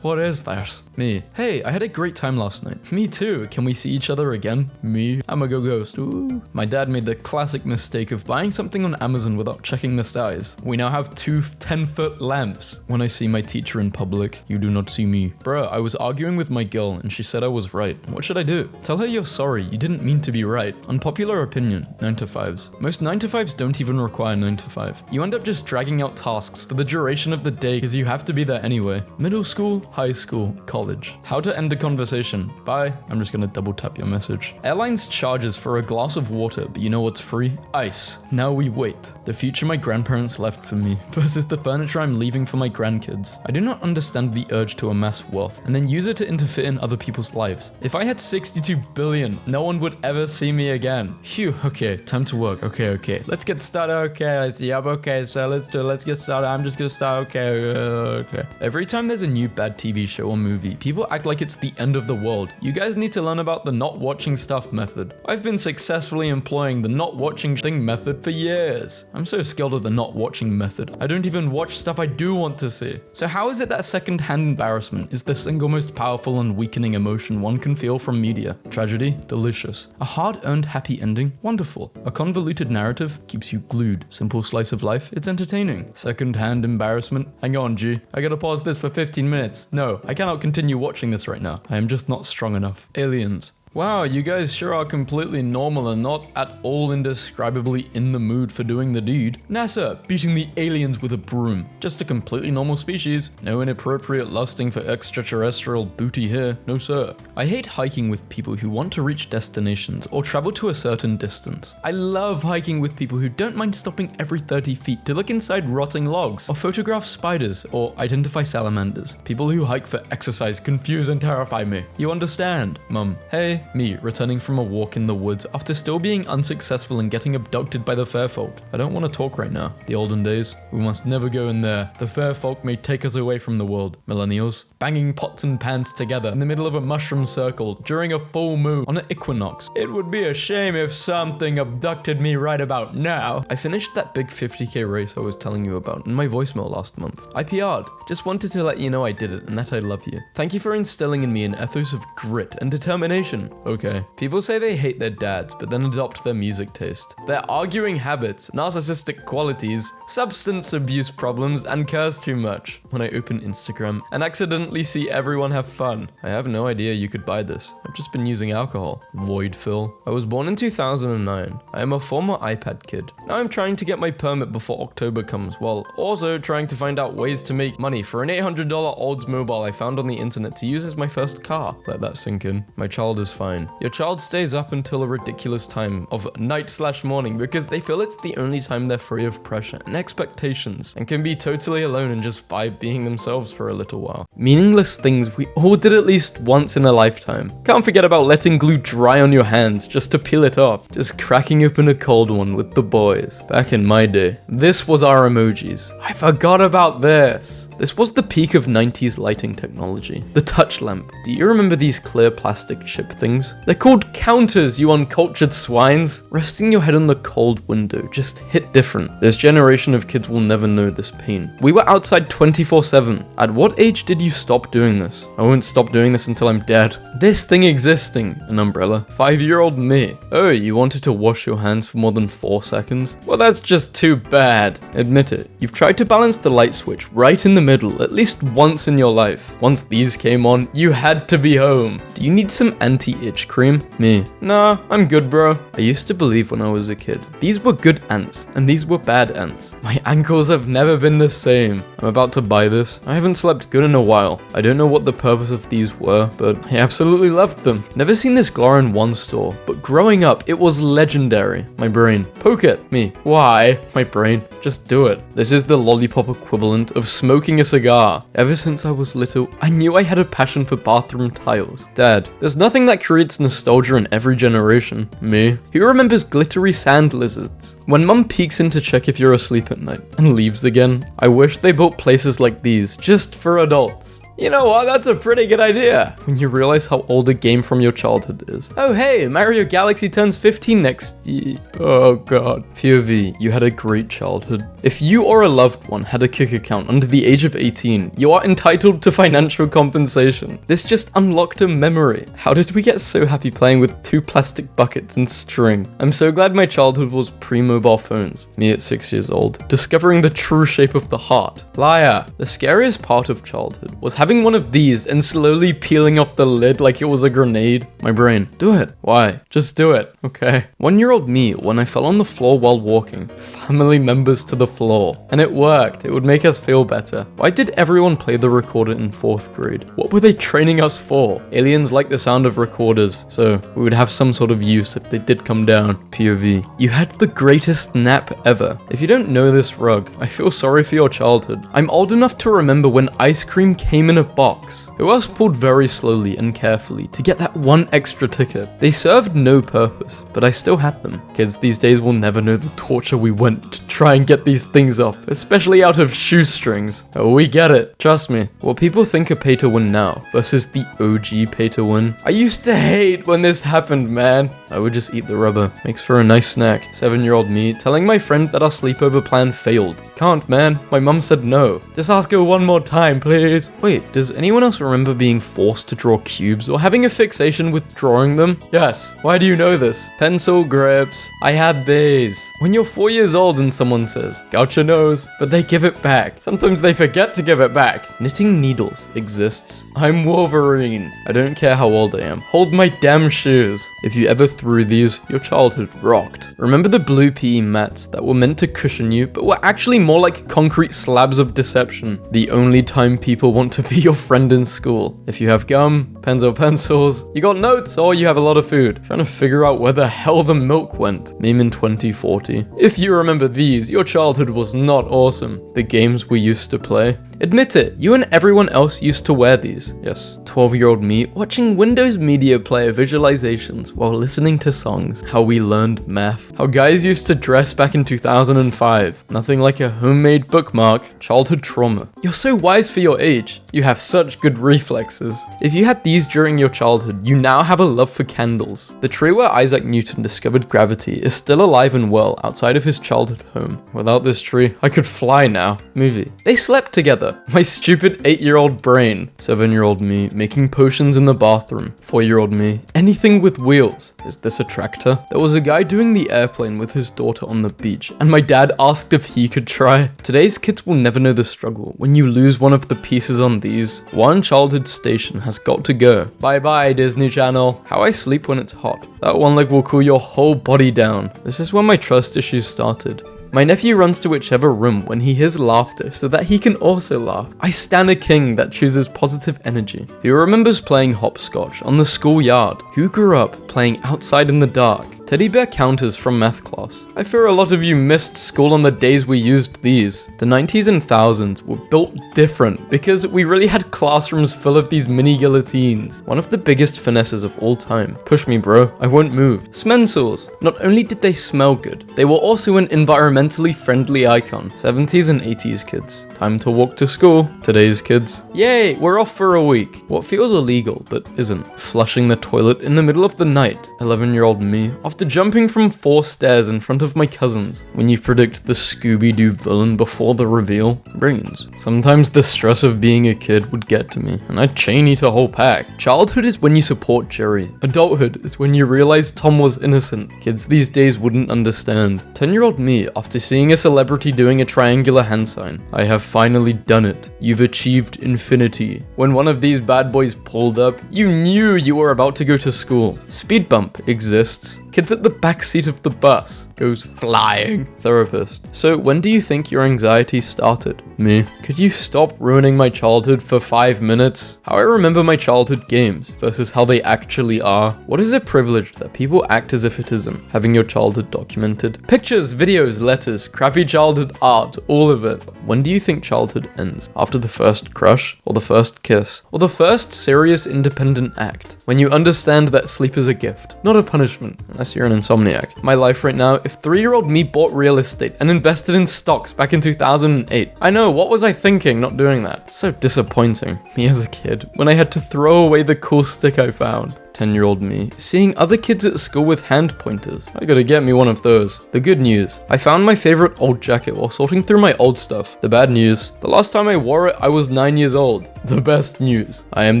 What is that? Me. Hey, I had a great time last night. Me too. Can we see each other again? Me. I'ma go ghost. Ooh. My dad made the classic mistake of buying something on Amazon without checking the size. We now have two 10-foot lamps. When I see my teacher in public, you do not see me. Bruh, I was arguing with my girl and she said I was right. What should I do? Tell her you're sorry. You didn't mean to be right. Unpopular opinion. 9-to-5s. Most 9-to-5s don't even require 9-to-5. You end up just dragging out tasks for the duration of the day because you have to be there anyway. Middle school, high school, college. How to end a conversation. Bye. I'm just gonna double tap your message. Airlines charges for a glass of water, but you know what's free? Ice. Now we wait. The future my grandparents left for me versus the furniture I'm leaving for my grandkids. I do not understand the urge to amass wealth and then use it to interfere in other people's lives. If I had 62 billion, no one would ever see me again. Phew, okay, time to work. Okay. Let's get started. Okay, so let's get started. I'm just gonna start. Okay. Every time there's a new bad TV show or movie, people act like it's the end of the world. You guys need to learn about the not watching stuff method. I've been successfully employing the not watching thing method for years. I'm so skilled at the not watching method. I don't even watch stuff I do want to see. So how is it that second-hand embarrassment is the single most powerful and weakening emotion one can feel from media? Tragedy? Delicious. A hard-earned happy ending? Wonderful. A convoluted narrative? Keeps you glued. Simple slice of life? It's entertaining. Second-hand embarrassment? Hang on, G. I gotta pause this for 15 minutes. No, I cannot continue watching this right now. I am just not strong enough. Aliens. Wow, you guys sure are completely normal and not at all indescribably in the mood for doing the deed. NASA, beating the aliens with a broom. Just a completely normal species. No inappropriate lusting for extraterrestrial booty here. No sir. I hate hiking with people who want to reach destinations or travel to a certain distance. I love hiking with people who don't mind stopping every 30 feet to look inside rotting logs or photograph spiders or identify salamanders. People who hike for exercise confuse and terrify me. You understand? Mum. Hey. Me, returning from a walk in the woods after still being unsuccessful in getting abducted by the fair folk. I don't want to talk right now. The olden days, we must never go in there. The fair folk may take us away from the world. Millennials, banging pots and pans together in the middle of a mushroom circle during a full moon on an equinox. It would be a shame if something abducted me right about now. I finished that big 50k race I was telling you about in my voicemail last month. I PR'd. Just wanted to let you know I did it and that I love you. Thank you for instilling in me an ethos of grit and determination. Okay. People say they hate their dads, but then adopt their music taste, their arguing habits, narcissistic qualities, substance abuse problems, and curse too much. When I open Instagram and accidentally see everyone have fun. I have no idea you could buy this. I've just been using alcohol. Void fill. I was born in 2009. I am a former iPad kid. Now I'm trying to get my permit before October comes, while also trying to find out ways to make money for an $800 Oldsmobile I found on the internet to use as my first car. Let that sink in. My child is fine. Your child stays up until a ridiculous time of night/morning because they feel it's the only time they're free of pressure and expectations and can be totally alone and just vibe being themselves for a little while. Meaningless things we all did at least once in a lifetime. Can't forget about letting glue dry on your hands just to peel it off. Just cracking open a cold one with the boys. Back in my day, this was our emojis. I forgot about this. This was the peak of 90s lighting technology. The touch lamp. Do you remember these clear plastic chip things? They're called counters, you uncultured swines. Resting your head on the cold window just hit different. This generation of kids will never know this pain. We were outside 24/7. At what age did you stop doing this? I won't stop doing this until I'm dead. This thing existing. An umbrella. 5-year-old me. Oh, you wanted to wash your hands for more than 4 seconds? Well, that's just too bad. Admit it. You've tried to balance the light switch right in the middle at least once in your life. Once these came on, you had to be home. Do you need some anti anti-itch cream? Me. Nah, I'm good, bro. I used to believe when I was a kid, these were good ants, and these were bad ants. My ankles have never been the same. I'm about to buy this. I haven't slept good in a while. I don't know what the purpose of these were, but I absolutely loved them. Never seen this glow in one store, but growing up, it was legendary. My brain. Poke it. Me. Why? My brain. Just do it. This is the lollipop equivalent of smoking a cigar. Ever since I was little, I knew I had a passion for bathroom tiles. Dad, there's nothing that creates nostalgia in every generation. Me. Who remembers glittery sand lizards? When mum peeks in to check if you're asleep at night and leaves again, I wish they built places like these just for adults. You know what, that's a pretty good idea. When you realize how old a game from your childhood is. Oh hey, Mario Galaxy turns 15 next year. Oh god. POV, you had a great childhood. If you or a loved one had a Kick account under the age of 18, you are entitled to financial compensation. This just unlocked a memory. How did we get so happy playing with 2 plastic buckets and string? I'm so glad my childhood was pre-mobile phones. Me at 6 years old, discovering the true shape of the heart. Liar. The scariest part of childhood was having one of these and slowly peeling off the lid like it was a grenade. My brain. Do it. Why? Just do it. Okay. 1-year-old me, when I fell on the floor while walking, family members to the floor. And it worked. It would make us feel better. Why did everyone play the recorder in 4th grade? What were they training us for? Aliens like the sound of recorders, so we would have some sort of use if they did come down. POV. You had the greatest nap ever. If you don't know this rug, I feel sorry for your childhood. I'm old enough to remember when ice cream came in a box. Who else pulled very slowly and carefully to get that one extra ticket? They served no purpose, but I still had them. Kids these days will never know the torture we went to try and get these things off, especially out of shoestrings. Oh, we get it. Trust me. What people think are pay to win now versus the OG pay to win. I used to hate when this happened, man. I would just eat the rubber. Makes for a nice snack. 7-year-old me telling my friend that our sleepover plan failed. Can't, man. My mum said no. Just ask her one more time, please. Wait, does anyone else remember being forced to draw cubes or having a fixation with drawing them? Yes. Why do you know this? Pencil grips. I had these. When you're 4 years old and someone says, "Got your nose," but they give it back. Sometimes they forget to give it back. Knitting needles exists. I'm Wolverine. I don't care how old I am. Hold my damn shoes. If you ever threw these, your childhood rocked. Remember the blue PE mats that were meant to cushion you, but were actually more like concrete slabs of deception? The only time people want to be your friend in school. If you have gum, pens or pencils, you got notes, or you have a lot of food. Trying to figure out where the hell the milk went. Meme in 2040. If you remember these, your childhood was not awesome. The games we used to play. Admit it, you and everyone else used to wear these. Yes, 12-year-old me watching Windows Media Player visualizations while listening to songs. How we learned math. How guys used to dress back in 2005. Nothing like a homemade bookmark. Childhood trauma. You're so wise for your age. You have such good reflexes. If you had these during your childhood, you now have a love for candles. The tree where Isaac Newton discovered gravity is still alive and well outside of his childhood home. Without this tree, I could fly now. Movie. They slept together. My stupid 8-year-old brain. 7-year-old me making potions in the bathroom. 4-year-old me. Anything with wheels. Is this a tractor? There was a guy doing the airplane with his daughter on the beach, and my dad asked if he could try. Today's kids will never know the struggle when you lose one of the pieces on these. One childhood station has got to go. Bye bye, Disney Channel. How I sleep when it's hot. That one leg will cool your whole body down. This is when my trust issues started. My nephew runs to whichever room when he hears laughter so that he can also laugh. I stand a king that chooses positive energy. Who remembers playing hopscotch on the schoolyard? Who grew up playing outside in the dark? Teddy bear counters from math class. I fear a lot of you missed school on the days we used these. The 90s and thousands were built different because we really had classrooms full of these mini guillotines. One of the biggest finesses of all time. Push me, bro. I won't move. Smensors. Not only did they smell good, they were also an environmentally friendly icon. 70s and 80s kids. Time to walk to school. Today's kids. Yay, we're off for a week. What feels illegal but isn't. Flushing the toilet in the middle of the night. 11-year-old me, after jumping from 4 stairs in front of my cousins. When you predict the Scooby-Doo villain before the reveal, brains. Sometimes the stress of being a kid would get to me, and I'd chain eat a whole pack. Childhood is when you support Jerry. Adulthood is when you realize Tom was innocent. Kids these days wouldn't understand. 10-year-old me, after seeing a celebrity doing a triangular hand sign. I have finally done it. You've achieved infinity. When one of these bad boys pulled up, you knew you were about to go to school. Speed bump exists. Kids at the back seat of the bus goes flying. Therapist. So when do you think your anxiety started? Me. Could you stop ruining my childhood for 5 minutes? How I remember my childhood games versus how they actually are. What is a privilege that people act as if it isn't? Having your childhood documented. Pictures, videos, letters, crappy childhood art, all of it. When do you think childhood ends? After the first crush? Or the first kiss? Or the first serious independent act? When you understand that sleep is a gift, not a punishment, unless you're an insomniac. My life right now, if 3-year-old me bought real estate and invested in stocks back in 2008, I know, what was I thinking not doing that? So disappointing. Me as a kid, when I had to throw away the cool stick I found. 10-year-old me, seeing other kids at school with hand pointers. I gotta get me one of those. The good news, I found my favorite old jacket while sorting through my old stuff. The bad news, the last time I wore it, I was 9 years old. The best news, I am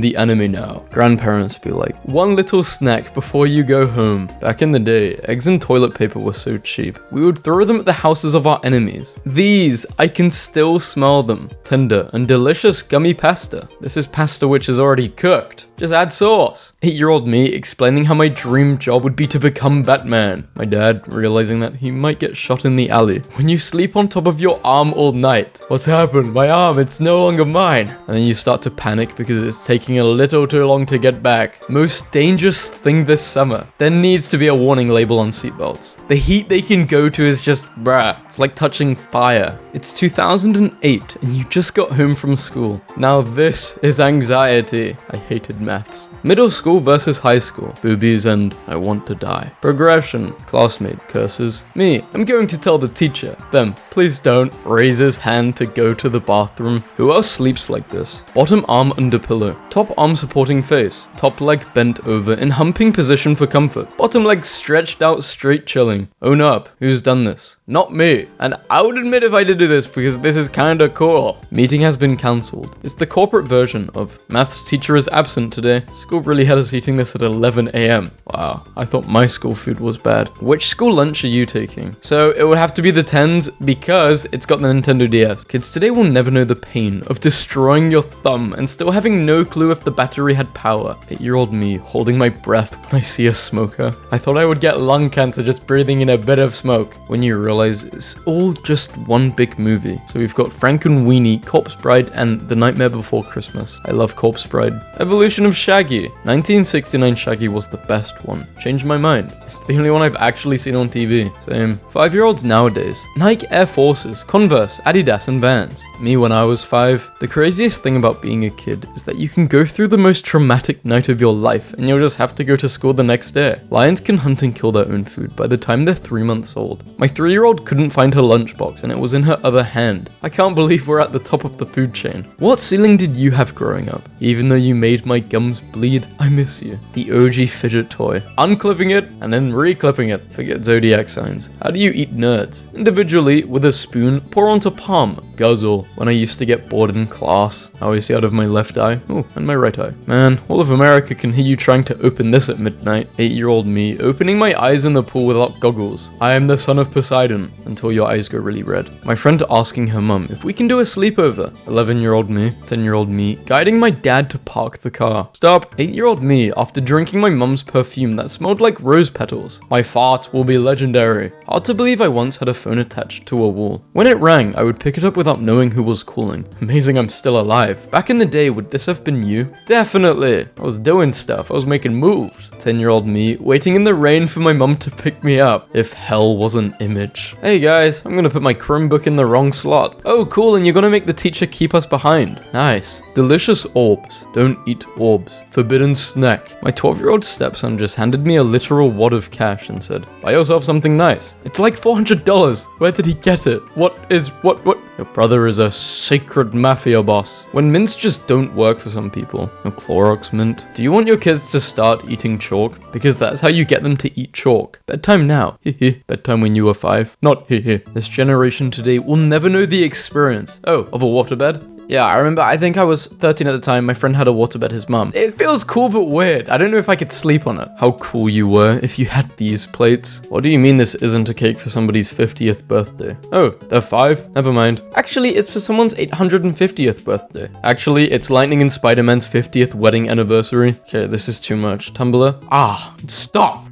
the enemy now. Grandparents be like, one little snack before you go home. Back in the day, eggs and toilet paper were so cheap. We would throw them at the houses of our enemies. These, I can still smell them. Tender and delicious gummy pasta. This is pasta which is already cooked. Just add sauce. 8-year-old me explaining how my dream job would be to become Batman. My dad realizing that he might get shot in the alley. When you sleep on top of your arm all night. What's happened? My arm, it's no longer mine. And then you start to panic because it's taking a little too long to get back. Most dangerous thing this summer. There needs to be a warning label on seatbelts. The heat they can go to is just bruh. It's like touching fire. It's 2008 and you just got home from school. Now this is anxiety. I hated maths. Middle school versus high school. Boobies and I want to die. Progression. Classmate curses. Me, I'm going to tell the teacher. Them, please don't. Raises hand to go to the bathroom. Who else sleeps like this? Bottom arm under pillow. Top arm supporting face. Top leg bent over in humping position for comfort. Bottom leg stretched out straight chilling. Own up. Who's done this? Not me. And I would admit if I did do this because this is kinda cool. Meeting has been cancelled. It's the corporate version of maths teacher is absent today. School really had us eating this at 11 a.m. Wow, I thought my school food was bad. Which school lunch are you taking? So it would have to be the 10s because it's got the Nintendo DS. Kids today will never know the pain of destroying your thumb and still having no clue if the battery had power. 8-year-old me holding my breath when I see a smoker. I thought I would get lung cancer just breathing in a bit of smoke. When you realize it's all just one big movie. So we've got Frankenweenie, Corpse Bride, and The Nightmare Before Christmas. I love Corpse Bride. Evolution of Shaggy. 1969 Shaggy was the best one. Changed my mind. It's the only one I've actually seen on TV. Same. 5-year-olds nowadays. Nike Air Forces, Converse, Adidas, and Vans. Me when I was 5. The craziest thing about being a kid is that you can go through the most traumatic night of your life and you'll just have to go to school the next day. Lions can hunt and kill their own food by the time they're 3 months old. My 3-year-old couldn't find her lunchbox and it was in her other hand. I can't believe we're at the top of the food chain. What ceiling did you have growing up? Even though you made my gums bleed, I miss you. The OG fidget toy. Unclipping it and then reclipping it. Forget zodiac signs. How do you eat nerds? Individually, with a spoon, pour onto palm. Guzzle. When I used to get bored in class, I always see out of my left eye. Oh, and my right eye. Man, all of America can hear you trying to open this at midnight. 8-year-old me, opening my eyes in the pool without goggles. I am the son of Poseidon, until your eyes go really red. My friend asking her mum if we can do a sleepover. 11-year-old me, 10-year-old me, guiding my dad to park the car. Stop. 8-year-old me, after drinking my mum's perfume that smelled like rose petals. My fart will be legendary. Hard to believe I once had a phone attached to a wall. When it rang, I would pick it up without knowing who was calling. Amazing I'm still alive. Back in the day, would this have been you? Definitely. I was doing stuff. I was making moves. 10-year-old me, waiting in the rain for my mum to pick me up. If hell was an image. lunch. Hey guys, I'm gonna put my Chromebook in the wrong slot. Oh, cool, and you're gonna make the teacher keep us behind. Nice. Delicious orbs. Don't eat orbs. Forbidden snack. My 12-year-old stepson just handed me a literal wad of cash and said, buy yourself something nice. It's like $400. Where did he get it? What? Your brother is a sacred mafia boss. When mints just don't work for some people. No Clorox mint. Do you want your kids to start eating chalk? Because that's how you get them to eat chalk. Bedtime now. Bedtime when you were 5. Not This generation today will never know the experience. Oh, of a waterbed? Yeah, I remember, I think I was 13 at the time, my friend had a waterbed, his mum. It feels cool but weird. I don't know if I could sleep on it. How cool you were if you had these plates. What do you mean this isn't a cake for somebody's 50th birthday? Oh, they're 5? Never mind. Actually, it's for someone's 850th birthday. Actually, it's Lightning and Spider-Man's 50th wedding anniversary. Okay, this is too much. Tumblr? Stop!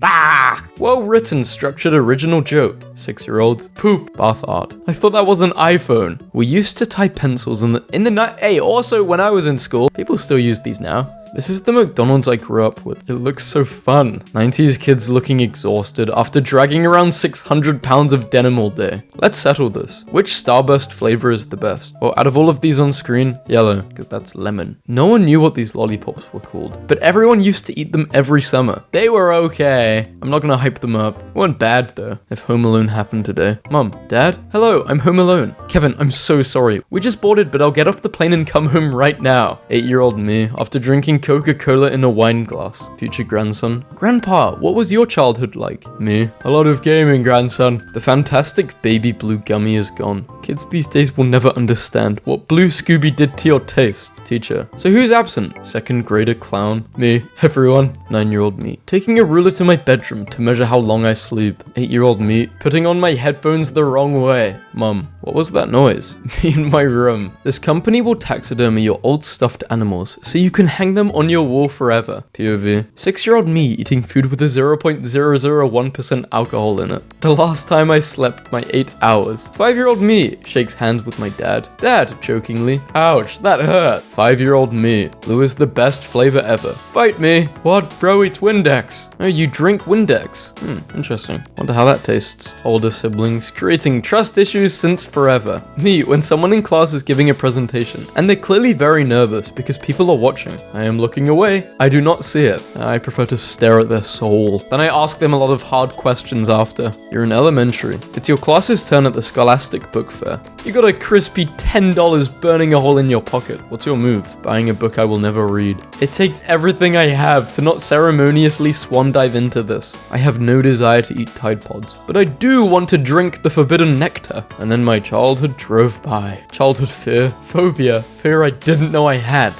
Well written, structured, original joke. 6-year-olds. Poop. Bath art. I thought that was an iPhone. We used to tie pencils in the night. Hey, also when I was in school, people still use these now. This is the McDonald's I grew up with. It looks so fun. 90s kids looking exhausted after dragging around 600 pounds of denim all day. Let's settle this. Which Starburst flavor is the best? Well, out of all of these on screen, yellow, because that's lemon. No one knew what these lollipops were called, but everyone used to eat them every summer. They were okay. I'm not gonna hype them up. They weren't bad though, if Home Alone happened today. Mom, Dad? Hello, I'm home alone. Kevin, I'm so sorry. We just boarded, but I'll get off the plane and come home right now. 8-year-old me, after drinking Coca-Cola in a wine glass. Future grandson. Grandpa, what was your childhood like? Me. A lot of gaming, grandson. The fantastic baby blue gummy is gone. Kids these days will never understand what Blue Scooby did to your taste. Teacher. So who's absent? 2nd grader clown. Me. Everyone. 9-year-old me. Taking a ruler to my bedroom to measure how long I sleep. 8-year-old me. Putting on my headphones the wrong way. Mum. What was that noise? Me in my room. This company will taxidermy your old stuffed animals so you can hang them on your wall forever. POV. 6-year-old me eating food with a 0.001% alcohol in it. The last time I slept my 8 hours. 5-year-old me shakes hands with my dad. Dad, jokingly. Ouch, that hurt. 5-year-old me. Blue is the best flavor ever. Fight me. What? Bro eats Windex. Oh, you drink Windex. Interesting. Wonder how that tastes. Older siblings creating trust issues since forever. Me, when someone in class is giving a presentation and they're clearly very nervous because people are watching. I am looking away. I do not see it. I prefer to stare at their soul. Then I ask them a lot of hard questions after. You're in elementary. It's your class's turn at the Scholastic Book Fair. You got a crispy $10 burning a hole in your pocket. What's your move? Buying a book I will never read. It takes everything I have to not ceremoniously swan dive into this. I have no desire to eat Tide Pods, but I do want to drink the forbidden nectar. And then my childhood drove by. Childhood fear, phobia, fear I didn't know I had.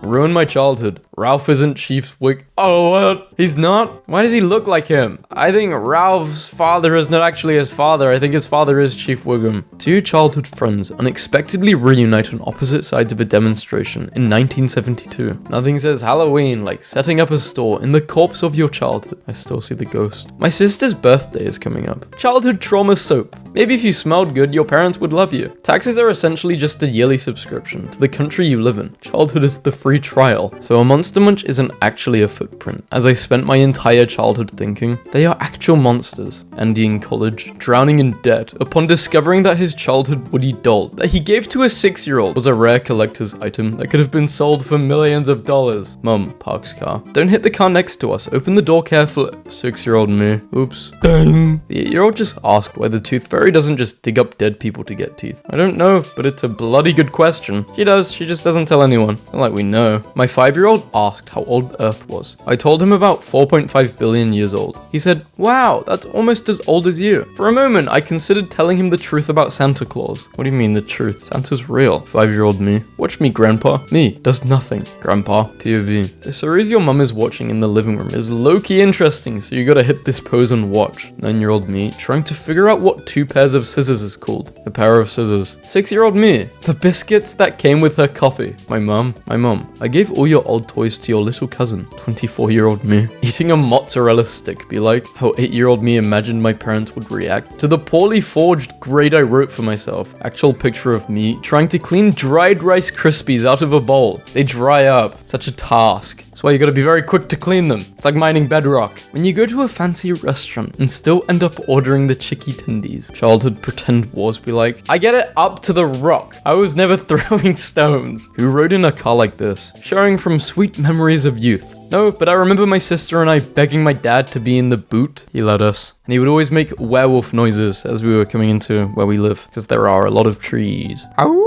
Ruined my childhood. Ralph isn't Chief's wig. Oh, what? He's not? Why does he look like him? I think Ralph's father is not actually his father. I think his father is Chief Wiggum. 2 childhood friends unexpectedly reunite on opposite sides of a demonstration in 1972. Nothing says Halloween like setting up a store in the corpse of your childhood. I still see the ghost. My sister's birthday is coming up. Childhood trauma soap. Maybe if you smelled good, your parents would love you. Taxes are essentially just a yearly subscription to the country you live in. Childhood is the free trial. So a Monster Munch isn't actually a footprint. As I spent my entire childhood thinking, they are actual monsters. Andy in college, drowning in debt, upon discovering that his childhood Woody doll that he gave to a 6-year-old was a rare collector's item that could have been sold for millions of dollars. Mum parks car. Don't hit the car next to us. Open the door carefully. 6-year-old me. Oops. Dang. The 8-year-old just asked why the tooth fairy doesn't just dig up dead people to get teeth. I don't know, but it's a bloody good question. She does, she just doesn't tell anyone. Not like we know. My 5-year-old asked how old Earth was. I told him about 4.5 billion years old. He said, wow, that's almost as old as you. For a moment, I considered telling him the truth about Santa Claus. What do you mean the truth? Santa's real. 5-year-old me. Watch me, Grandpa. Me, does nothing. Grandpa, POV. The series your mum is watching in the living room is low-key interesting, so you gotta hit this pose and watch. 9-year-old me, trying to figure out what 2 pairs of scissors is called. A pair of scissors. 6-year-old me. The biscuits that came with her coffee. My mum. I gave all your old toys to your little cousin. 24-year-old me. Eating a mozzarella stick be like how 8-year-old me imagined my parents would react to the poorly forged grade I wrote for myself. Actual picture of me trying to clean dried Rice Krispies out of a bowl. They dry up. Such a task. That's why you gotta be very quick to clean them. It's like mining bedrock. When you go to a fancy restaurant and still end up ordering the chicky tendies, childhood pretend wars be like, I get it up to the rock. I was never throwing stones. Who rode in a car like this? Sharing from sweet memories of youth. No, but I remember my sister and I begging my dad to be in the boot. He let us. And he would always make werewolf noises as we were coming into where we live, because there are a lot of trees. Ow!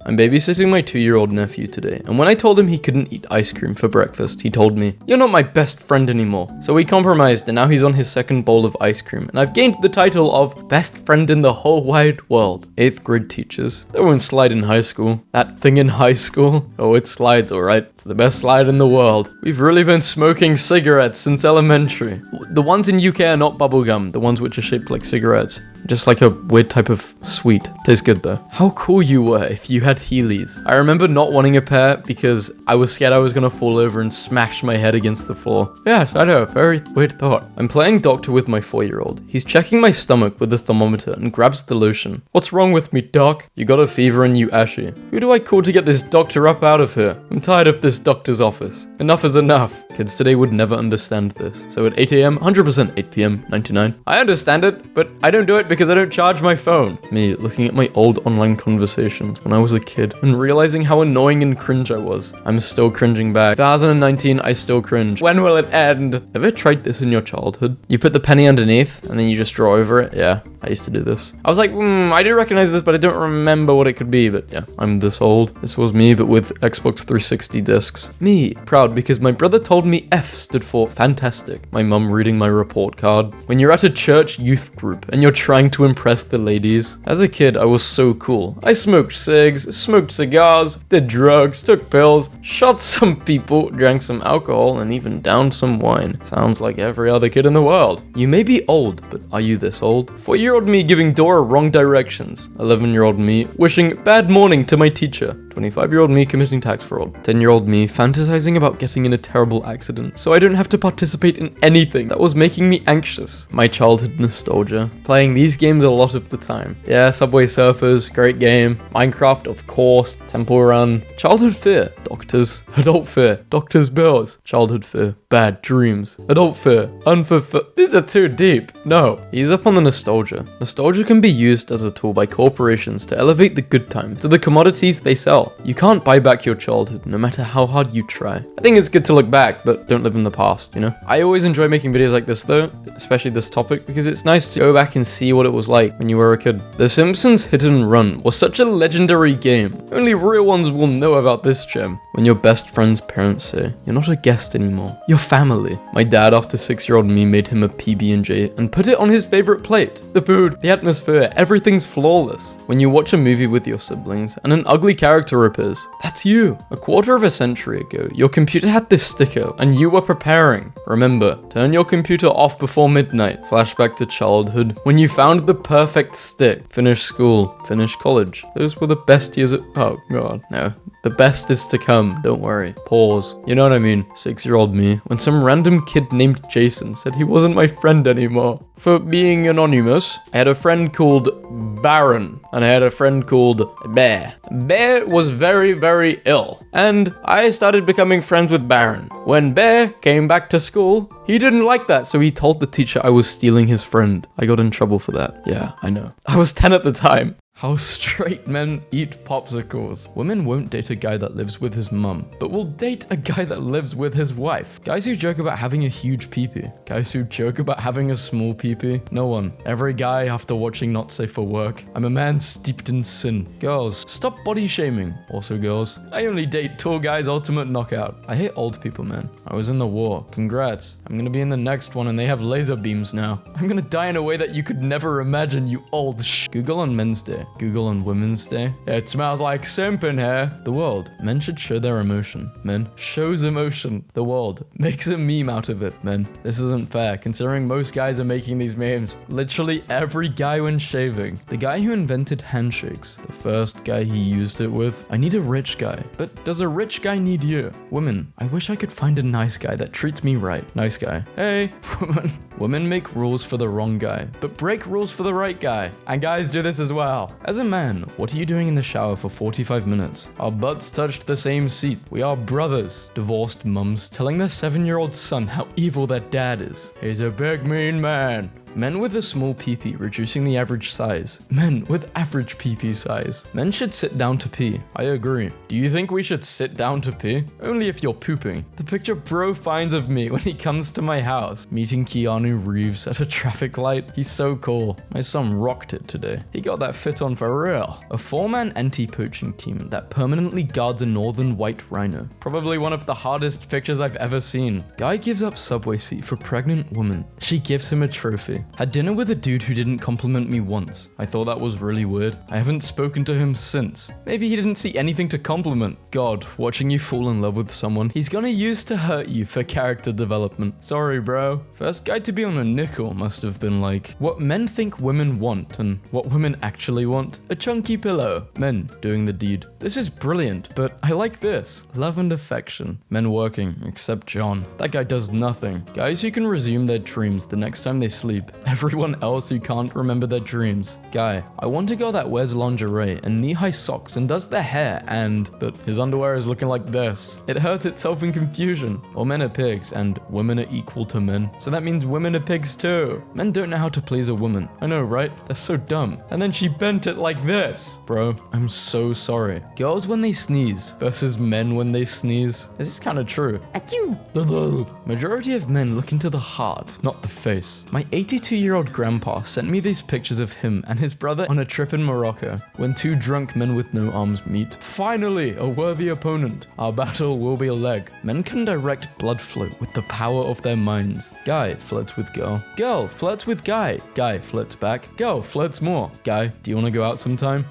I'm babysitting my 2-year-old nephew today, and when I told him he couldn't eat ice cream for breakfast, he told me, "You're not my best friend anymore." So we compromised, and now he's on his second bowl of ice cream, and I've gained the title of best friend in the whole wide world. 8th grade teachers. They won't slide in high school. That thing in high school? Oh, it slides, alright. It's the best slide in the world. We've really been smoking cigarettes since elementary. The ones in UK are not bubblegum, the ones which are shaped like cigarettes. Just like a weird type of sweet. Tastes good though. How cool you were if you had Heelys. I remember not wanting a pair because I was scared I was gonna fall over and smash my head against the floor. Yes, I know, very weird thought. I'm playing doctor with my 4-year-old. He's checking my stomach with the thermometer and grabs the lotion. What's wrong with me, doc? You got a fever and you ashy. Who do I call to get this doctor up out of here? I'm tired of this doctor's office. Enough is enough. Kids today would never understand this. So at 8 a.m., 100%, 8 p.m., 99. I understand it, but I don't do it because I don't charge my phone. Me looking at my old online conversations when I was a kid and realizing how annoying and cringe I was. I'm still cringing back. 2019, I still cringe. When will it end? Ever tried this in your childhood? You put the penny underneath and then you just draw over it? Yeah, I used to do this. I was like, I do recognize this, but I don't remember what it could be. But yeah, I'm this old. This was me, but with Xbox 360 discs. Me, proud because my brother told me F stood for fantastic. My mum reading my report card. When you're at a church youth group and you're trying to impress the ladies. As a kid, I was so cool. I smoked cigs, smoked cigars, did drugs, took pills, shot some people, drank some alcohol, and even downed some wine. Sounds like every other kid in the world. You may be old, but are you this old? 4-year-old me giving Dora wrong directions. 11-year-old me wishing bad morning to my teacher. 25-year-old me committing tax fraud. 10-year-old me fantasizing about getting in a terrible accident so I don't have to participate in anything that was making me anxious. My childhood nostalgia. Playing these games a lot of the time. Yeah, Subway Surfers, great game. Minecraft, of course. Temple Run. Childhood fear, doctors. Adult fear, doctor's bills. Childhood fear, bad dreams. Adult fear, unfulfilled. These are too deep. No, ease up on the nostalgia. Nostalgia can be used as a tool by corporations to elevate the good times to the commodities they sell. You can't buy back your childhood, no matter how hard you try. I think it's good to look back, but don't live in the past, you know? I always enjoy making videos like this though, especially this topic, because it's nice to go back and see what it was like when you were a kid. The Simpsons Hit and Run was such a legendary game. Only real ones will know about this gem. When your best friend's parents say, you're not a guest anymore, you're family. My dad, after 6-year-old me, made him a PB&J and put it on his favorite plate. The food, the atmosphere, everything's flawless. When you watch a movie with your siblings and an ugly character appears, that's you. A quarter of a century ago, your computer had this sticker and you were preparing. Remember, turn your computer off before midnight. Flashback to childhood when you found the perfect stick. Finish school, finish college. Those were the best years of— oh god, no. The best is to come, don't worry. Pause. You know what I mean? 6-year-old me, when some random kid named Jason said he wasn't my friend anymore. For being anonymous, I had a friend called Baron, and I had a friend called Bear. Bear was very, very ill, and I started becoming friends with Baron. When Bear came back to school, he didn't like that, so he told the teacher I was stealing his friend. I got in trouble for that. Yeah, I know. I was 10 at the time. How straight men eat popsicles. Women won't date a guy that lives with his mum, but will date a guy that lives with his wife. Guys who joke about having a huge peepee. Guys who joke about having a small peepee. No one. Every guy after watching Not Safe for Work. I'm a man steeped in sin. Girls, stop body shaming. Also girls, I only date tall guys ultimate knockout. I hate old people, man. I was in the war. Congrats. I'm gonna be in the next one and they have laser beams now. I'm gonna die in a way that you could never imagine, you old Google on Men's Day. Google on Women's Day. It smells like simp in here. The world. Men should show their emotion. Men shows emotion. The world makes a meme out of it. Men, this isn't fair considering most guys are making these memes. Literally every guy when shaving. The guy who invented handshakes. The first guy he used it with. I need a rich guy. But does a rich guy need you? Women, I wish I could find a nice guy that treats me right. Nice guy. Hey, woman. Women make rules for the wrong guy, but break rules for the right guy. And guys do this as well. As a man, what are you doing in the shower for 45 minutes? Our butts touched the same seat. We are brothers. Divorced mums telling their 7-year-old son how evil their dad is. He's a big mean man. Men with a small pee-pee reducing the average size. Men with average pee-pee size. Men should sit down to pee. I agree. Do you think we should sit down to pee? Only if you're pooping. The picture bro finds of me when he comes to my house. Meeting Keanu Reeves at a traffic light. He's so cool. My son rocked it today. He got that fit on for real. A 4-man anti-poaching team that permanently guards a northern white rhino. Probably one of the hardest pictures I've ever seen. Guy gives up subway seat for pregnant woman. She gives him a trophy. Had dinner with a dude who didn't compliment me once. I thought that was really weird. I haven't spoken to him since. Maybe he didn't see anything to compliment. God, watching you fall in love with someone he's gonna use to hurt you for character development. Sorry, bro. First guy to be on a nickel must have been like, what men think women want and what women actually want. A chunky pillow. Men doing the deed. This is brilliant, but I like this. Love and affection. Men working, except John. That guy does nothing. Guys who can resume their dreams the next time they sleep. Everyone else who can't remember their dreams. Guy, I want a girl that wears lingerie and knee-high socks and does their hair but his underwear is looking like this. It hurt itself in confusion. All men are pigs and women are equal to men. So that means women are pigs too. Men don't know how to please a woman. I know, right? They're so dumb. And then she bent it like this. Bro, I'm so sorry. Girls when they sneeze versus men when they sneeze. This is kind of true. Majority of men look into the heart, not the face. My 82-year-old grandpa sent me these pictures of him and his brother on a trip in Morocco when two drunk men with no arms meet. Finally, a worthy opponent. Our battle will be a leg. Men can direct blood flow with the power of their minds. Guy flirts with girl. Girl flirts with guy. Guy flirts back. Girl flirts more. Guy, do you want to go out sometime?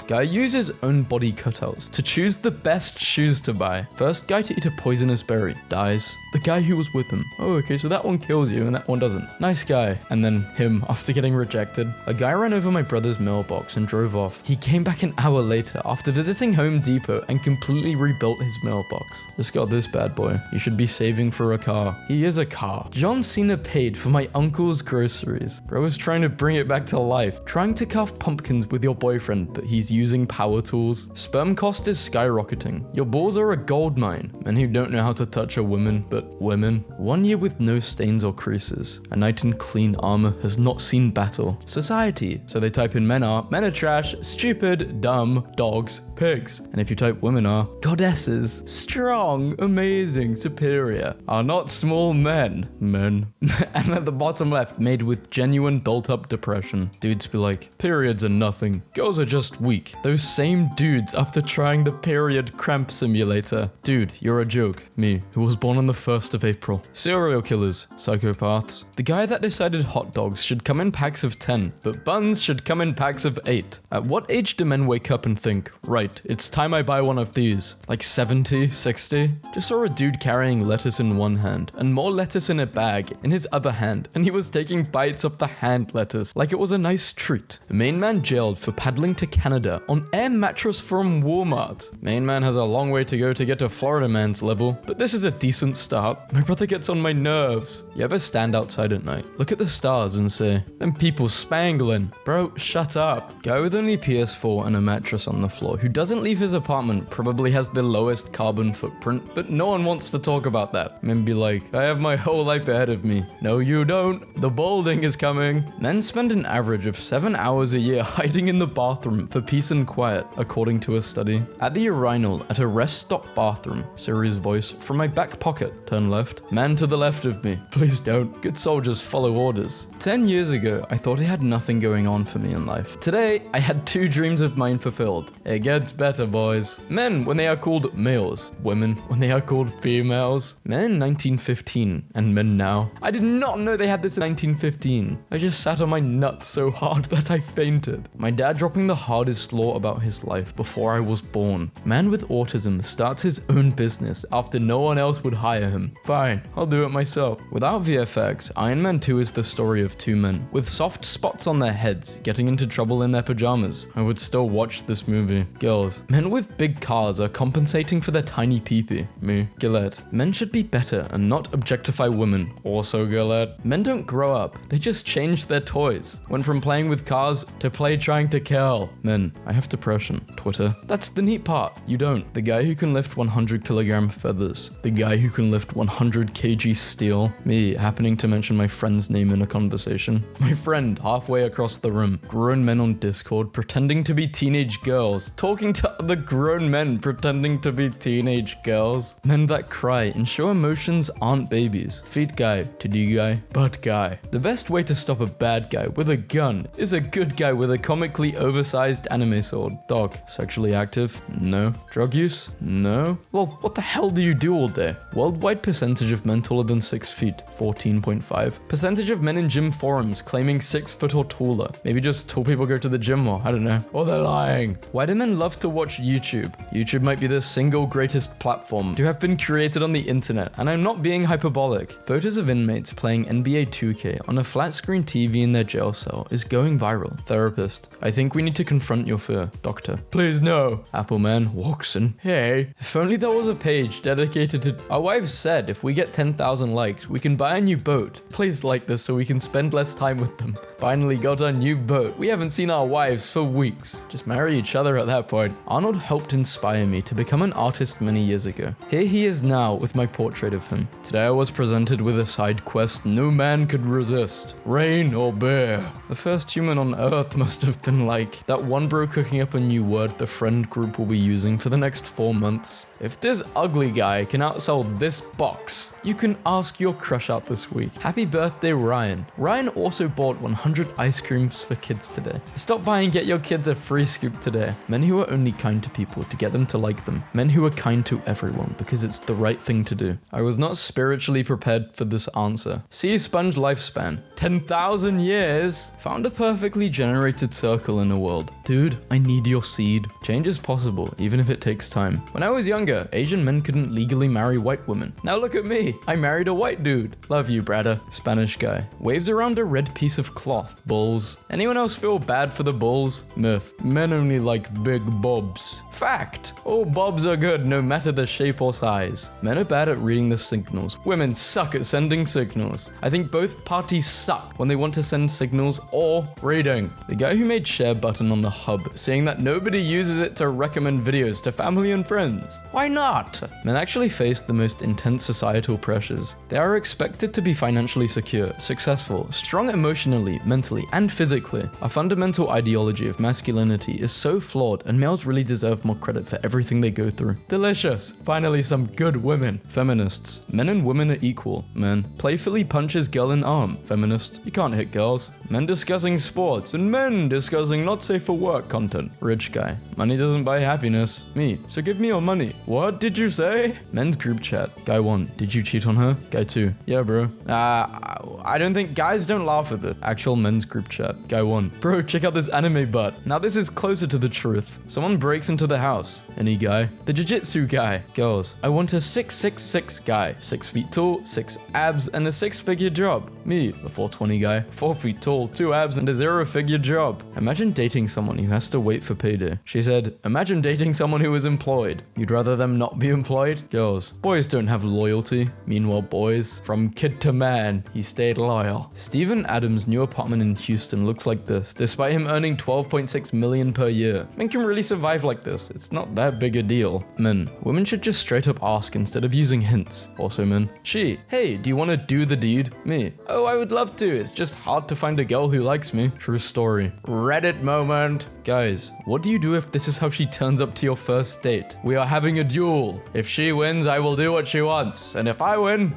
Guy uses own body cutouts to choose the best shoes to buy. First guy to eat a poisonous berry. Dies. The guy who was with him. Oh, okay, so that one kills you and that one doesn't. Nice guy. And then him after getting rejected. A guy ran over my brother's mailbox and drove off. He came back an hour later after visiting Home Depot and completely rebuilt his mailbox. Just got this bad boy. You should be saving for a car. He is a car. John Cena paid for my uncle's groceries. Bro was trying to bring it back to life. Trying to carve pumpkins with your boyfriend, but he's using power tools. Sperm cost is skyrocketing. Your balls are a gold mine. Men who don't know how to touch a woman, but women. 1 year with no stains or creases. A night in clean armor has not seen battle. Society. So they type in men are trash, stupid, dumb, dogs, pigs. And if you type women are goddesses, strong, amazing, superior, are not small men. Men. And at the bottom left, made with genuine built-up depression. Dudes be like, periods are nothing. Girls are just weak. Those same dudes after trying the period cramp simulator. Dude, you're a joke. Me, who was born on the 1st of April. Serial killers, psychopaths. The guy that decided hot dogs should come in packs of 10, but buns should come in packs of 8. At what age do men wake up and think, right, it's time I buy one of these? Like 70, 60? Just saw a dude carrying lettuce in one hand and more lettuce in a bag in his other hand, and he was taking bites of the hand lettuce like it was a nice treat. A main man jailed for paddling to Canada on air mattress from Walmart. Main man has a long way to go to get to Florida man's level, but this is a decent start. My brother gets on my nerves. You ever stand outside at night, look at the stars and say, them people spangling. Bro, shut up. Guy with only PS4 and a mattress on the floor who doesn't leave his apartment probably has the lowest carbon footprint, but no one wants to talk about that. Men be like, I have my whole life ahead of me. No, you don't. The balding is coming. Men spend an average of 7 hours a year hiding in the bathroom for peace and quiet, according to a study. At the urinal at a rest stop bathroom, Siri's voice from my back pocket. Turn left. Man to the left of me. Please don't. Good soldiers follow orders. 10 years ago, I thought I had nothing going on for me in life. Today, I had 2 dreams of mine fulfilled. It gets better, boys. Men when they are called males. Women when they are called females. Men in 1915 and men now. I did not know they had this in 1915. I just sat on my nuts so hard that I fainted. My dad dropping the hardest law about his life before I was born. Man with autism starts his own business after no one else would hire him. Fine, I'll do it myself. Without VFX, Iron Man 2 is the story of 2 men with soft spots on their heads getting into trouble in their pajamas. I would still watch this movie. Girl Girls, men with big cars are compensating for their tiny peepee. Me. Gillette, men should be better and not objectify women. Also Gillette. Men don't grow up, they just change their toys. Went from playing with cars to play trying to kill. Men, I have depression. Twitter. That's the neat part. You don't. The guy who can lift 100 kilogram feathers. The guy who can lift 100 kg steel. Me happening to mention my friend's name in a conversation. My friend halfway across the room. Grown men on Discord pretending to be teenage girls. Talking to other grown men pretending to be teenage girls. Men that cry and show emotions aren't babies. Feet guy, to-do guy, butt guy. The best way to stop a bad guy with a gun is a good guy with a comically oversized anime sword. Dog, sexually active? No. Drug use? No. Well, what the hell do you do all day? Worldwide percentage of men taller than 6 feet, 14.5. Percentage of men in gym forums claiming 6 foot or taller. Maybe just tall people go to the gym more, I don't know. Or they're lying. Why do men love to watch YouTube? YouTube might be the single greatest platform to have been created on the internet, and I'm not being hyperbolic. Photos of inmates playing NBA 2K on a flat screen TV in their jail cell is going viral. Therapist, I think we need to confront your fear. Doctor, please no. Apple man walks in. Hey, if only there was a page dedicated to... Our wives said if we get 10,000 likes, we can buy a new boat. Please like this so we can spend less time with them. Finally got a new boat. We haven't seen our wives for weeks. Just marry each other at that point. Arnold helped inspire me to become an artist many years ago. Here he is now with my portrait of him. Today I was presented with a side quest no man could resist. Rain or bear. The first human on Earth must have been like that one bro cooking up a new word the friend group will be using for the next 4 months. If this ugly guy can outsell this box, you can ask your crush out this week. Happy birthday, Ryan. Ryan also bought 100 ice creams for kids today. Stop by and get your kids a free scoop today. Men who are only kind to people to get them to like them. Men who are kind to everyone because it's the right thing to do. I was not spiritually prepared for this answer. Sea sponge lifespan. 10,000 years. Found a perfectly generated circle in the world. Dude, I need your seed. Change is possible, even if it takes time. When I was younger, Asian men couldn't legally marry white women. Now look at me. I married a white dude. Love you, brother. Spanish guy. Waves around a red piece of cloth. Bulls. Anyone else feel bad for the bulls? Myth. Men only like big bobs. Fact. All bobs are good no matter the shape or size. Men are bad at reading the signals. Women suck at sending signals. I think both parties suck when they want to send signals or reading. The guy who made share button on the hub saying that nobody uses it to recommend videos to family and friends. Why not? Men actually face the most intense societal pressures. They are expected to be financially secure, successful, strong emotionally, mentally, and physically. Our fundamental ideology of masculinity is so flawed, and males really deserve more credit for everything they go through. Delicious. Finally, some good women. Feminists. Men and women are equal. Men. Playfully punches girl in arm. Feminist. You can't hit girls. Men discussing sports, and men discussing not safe for work content. Rich guy. Money doesn't buy happiness. Me. So give me your money. What did you say? Men's group chat. Guy 1. Did you cheat on her? Guy 2. Yeah, bro. I don't think guys don't laugh at this. Actual men's group chat. Guy 1. Bro, check out this anime butt. Now this is closer to the truth. Someone breaks into the house. Any guy? The jiu-jitsu guy. Girls. I want a 6'6" guy. 6 feet tall, 6 abs, and a 6-figure job. Me. The 420 guy. 4 feet tall, 2 abs, and a 0-figure job. Imagine dating someone who has to wait for payday. She said, imagine dating someone who is employed. You'd rather them not be employed? Girls. Boys don't have loyalty. Meanwhile, boys. From kid to man, he stayed loyal. Steven Adams' new apartment in Houston looks like this, despite him earning $12.6 million per year. Men can really survive like this. It's not that big a deal. Men. Women should just straight up ask instead of using hints. Also men. She. Hey, do you want to do the deed? Me. Oh, I would love to. It's just hard to find a girl who likes me. True story. Reddit moment. Guys, what do you do if this is how she turns up to your first date? We are having a duel. If she wins, I will do what she wants. And if I win...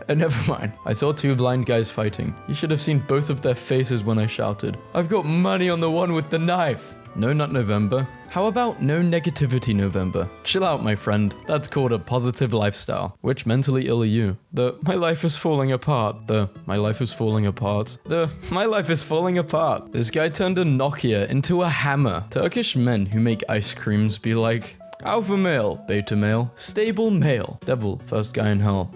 never mind. I saw 2 blind guys fighting. You should have seen both of their faces when I shouted, I've got money on the one with the knife. No Nut November? How about No Negativity November? Chill out, my friend. That's called a positive lifestyle. Which mentally ill are you? The my life is falling apart. The my life is falling apart. The my life is falling apart. This guy turned a Nokia into a hammer. Turkish men who make ice creams be like, Alpha male, beta male, stable male, devil, first guy in hell.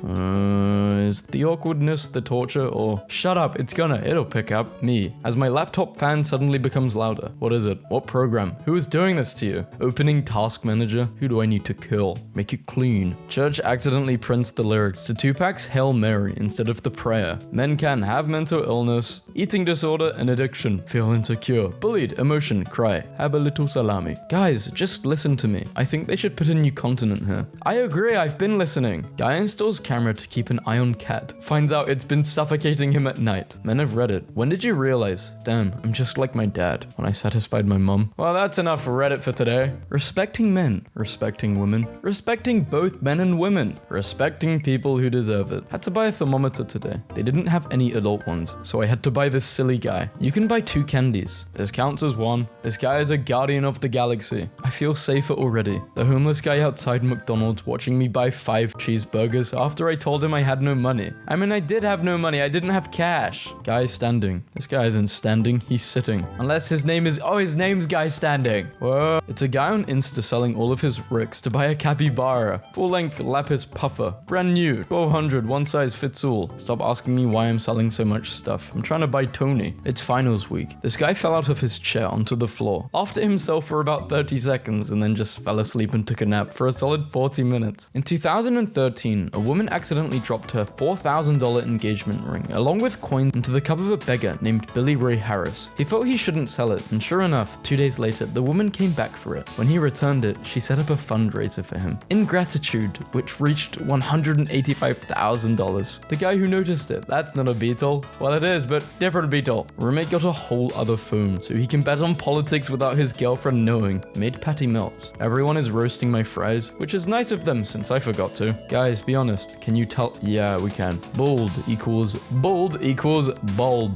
Is the awkwardness the torture or shut up, it'll pick up me as my laptop fan suddenly becomes louder. What is it? What program? Who is doing this to you? Opening task manager? Who do I need to kill? Make it clean. Church accidentally prints the lyrics to Tupac's Hail Mary instead of the prayer. Men can have mental illness, eating disorder, and addiction. Feel insecure. Bullied, emotion, cry. Have a little salami. Guys, just listen to me. I think they should put a new continent here. I agree, I've been listening. Guy installs camera to keep an eye on cat. Finds out it's been suffocating him at night. Men have Reddit. When did you realize? Damn, I'm just like my dad. When I satisfied my mum. Well, that's enough for Reddit for today. Respecting men. Respecting women. Respecting both men and women. Respecting people who deserve it. Had to buy a thermometer today. They didn't have any adult ones, so I had to buy this silly guy. You can buy 2 candies. This counts as 1. This guy is a guardian of the galaxy. I feel safer already. The homeless guy outside McDonald's watching me buy 5 cheeseburgers after I told him I had no money. I mean, I did have no money. I didn't have cash. Guy standing. This guy isn't standing. He's sitting. Unless his name is... Oh, his name's Guy Standing. Whoa. It's a guy on Insta selling all of his ricks to buy a capybara. Full-length lapis puffer. Brand new. 1200. One size fits all. Stop asking me why I'm selling so much stuff. I'm trying to buy Tony. It's finals week. This guy fell out of his chair onto the floor. After himself for about 30 seconds and then just fell asleep and took a nap for a solid 40 minutes. In 2013, a woman accidentally dropped her $4,000 engagement ring along with coins into the cup of a beggar named Billy Ray Harris. He thought he shouldn't sell it, and sure enough, 2 days later, the woman came back for it. When he returned it, she set up a fundraiser for him. In gratitude, which reached $185,000. The guy who noticed it, that's not a beetle. Well, it is, but different beetle. Roommate got a whole other phone, so he can bet on politics without his girlfriend knowing. Made patty melts. Everyone is roasting my fries, which is nice of them since I forgot to. Guys, be honest, can you tell? Yeah, we can. Bold equals bold equals all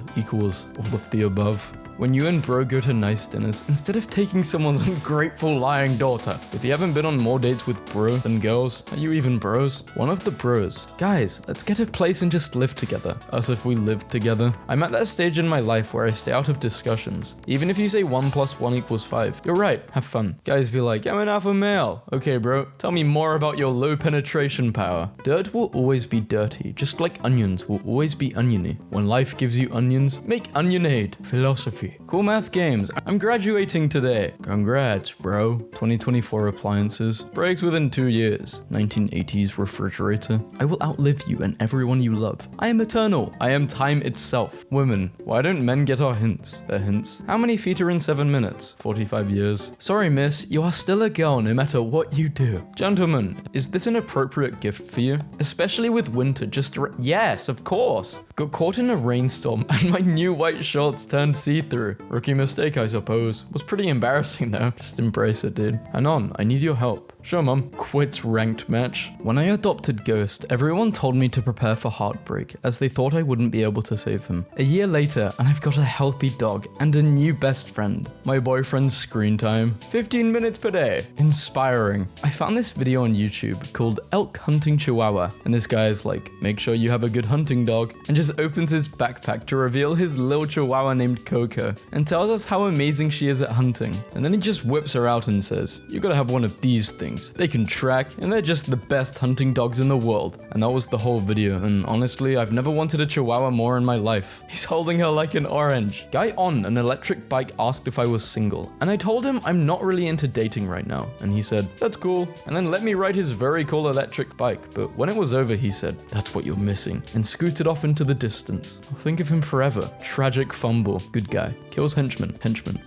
of the above. When you and bro go to nice dinners, instead of taking someone's ungrateful lying daughter. If you haven't been on more dates with bro than girls, are you even bros? One of the bros. Guys, let's get a place and just live together. Us if we lived together. I'm at that stage in my life where I stay out of discussions. Even if you say 1 + 1 = 5, you're right, have fun. Guys be like, I'm an alpha male. Okay bro, tell me more about your low penetration power. Dirt will always be dirty, just like onions will always be oniony. When life gives you onions, make onionade. Philosophy. Cool math games. I'm graduating today. Congrats, bro. 2024 appliances. Breaks within 2 years. 1980s refrigerator. I will outlive you and everyone you love. I am eternal. I am time itself. Women. Why don't men get our hints? Their hints. How many feet are in 7 minutes? 45 years. Sorry, miss. You are still a girl no matter what you do. Gentlemen, is this an appropriate gift for you? Especially with winter just yes, of course. Got caught in a rainstorm and my new white shorts turned see-through. Rookie mistake, I suppose. Was pretty embarrassing though. Just embrace it, dude. Anon, I need your help. Sure, mum. Quits ranked match. When I adopted Ghost, everyone told me to prepare for heartbreak, as they thought I wouldn't be able to save him. A year later, and I've got a healthy dog and a new best friend. My boyfriend's screen time, 15 minutes per day. Inspiring. I found this video on YouTube called Elk Hunting Chihuahua, and this guy is like, make sure you have a good hunting dog, and just opens his backpack to reveal his little chihuahua named Coco, and tells us how amazing she is at hunting. And then he just whips her out and says, you gotta have one of these things. They can track, and they're just the best hunting dogs in the world. And that was the whole video, and honestly, I've never wanted a chihuahua more in my life. He's holding her like an orange. Guy on an electric bike asked if I was single, and I told him I'm not really into dating right now, and he said, that's cool, and then let me ride his very cool electric bike. But when it was over, he said, that's what you're missing, and scooted off into the distance. I'll think of him forever. Tragic fumble. Good guy. Kills henchman.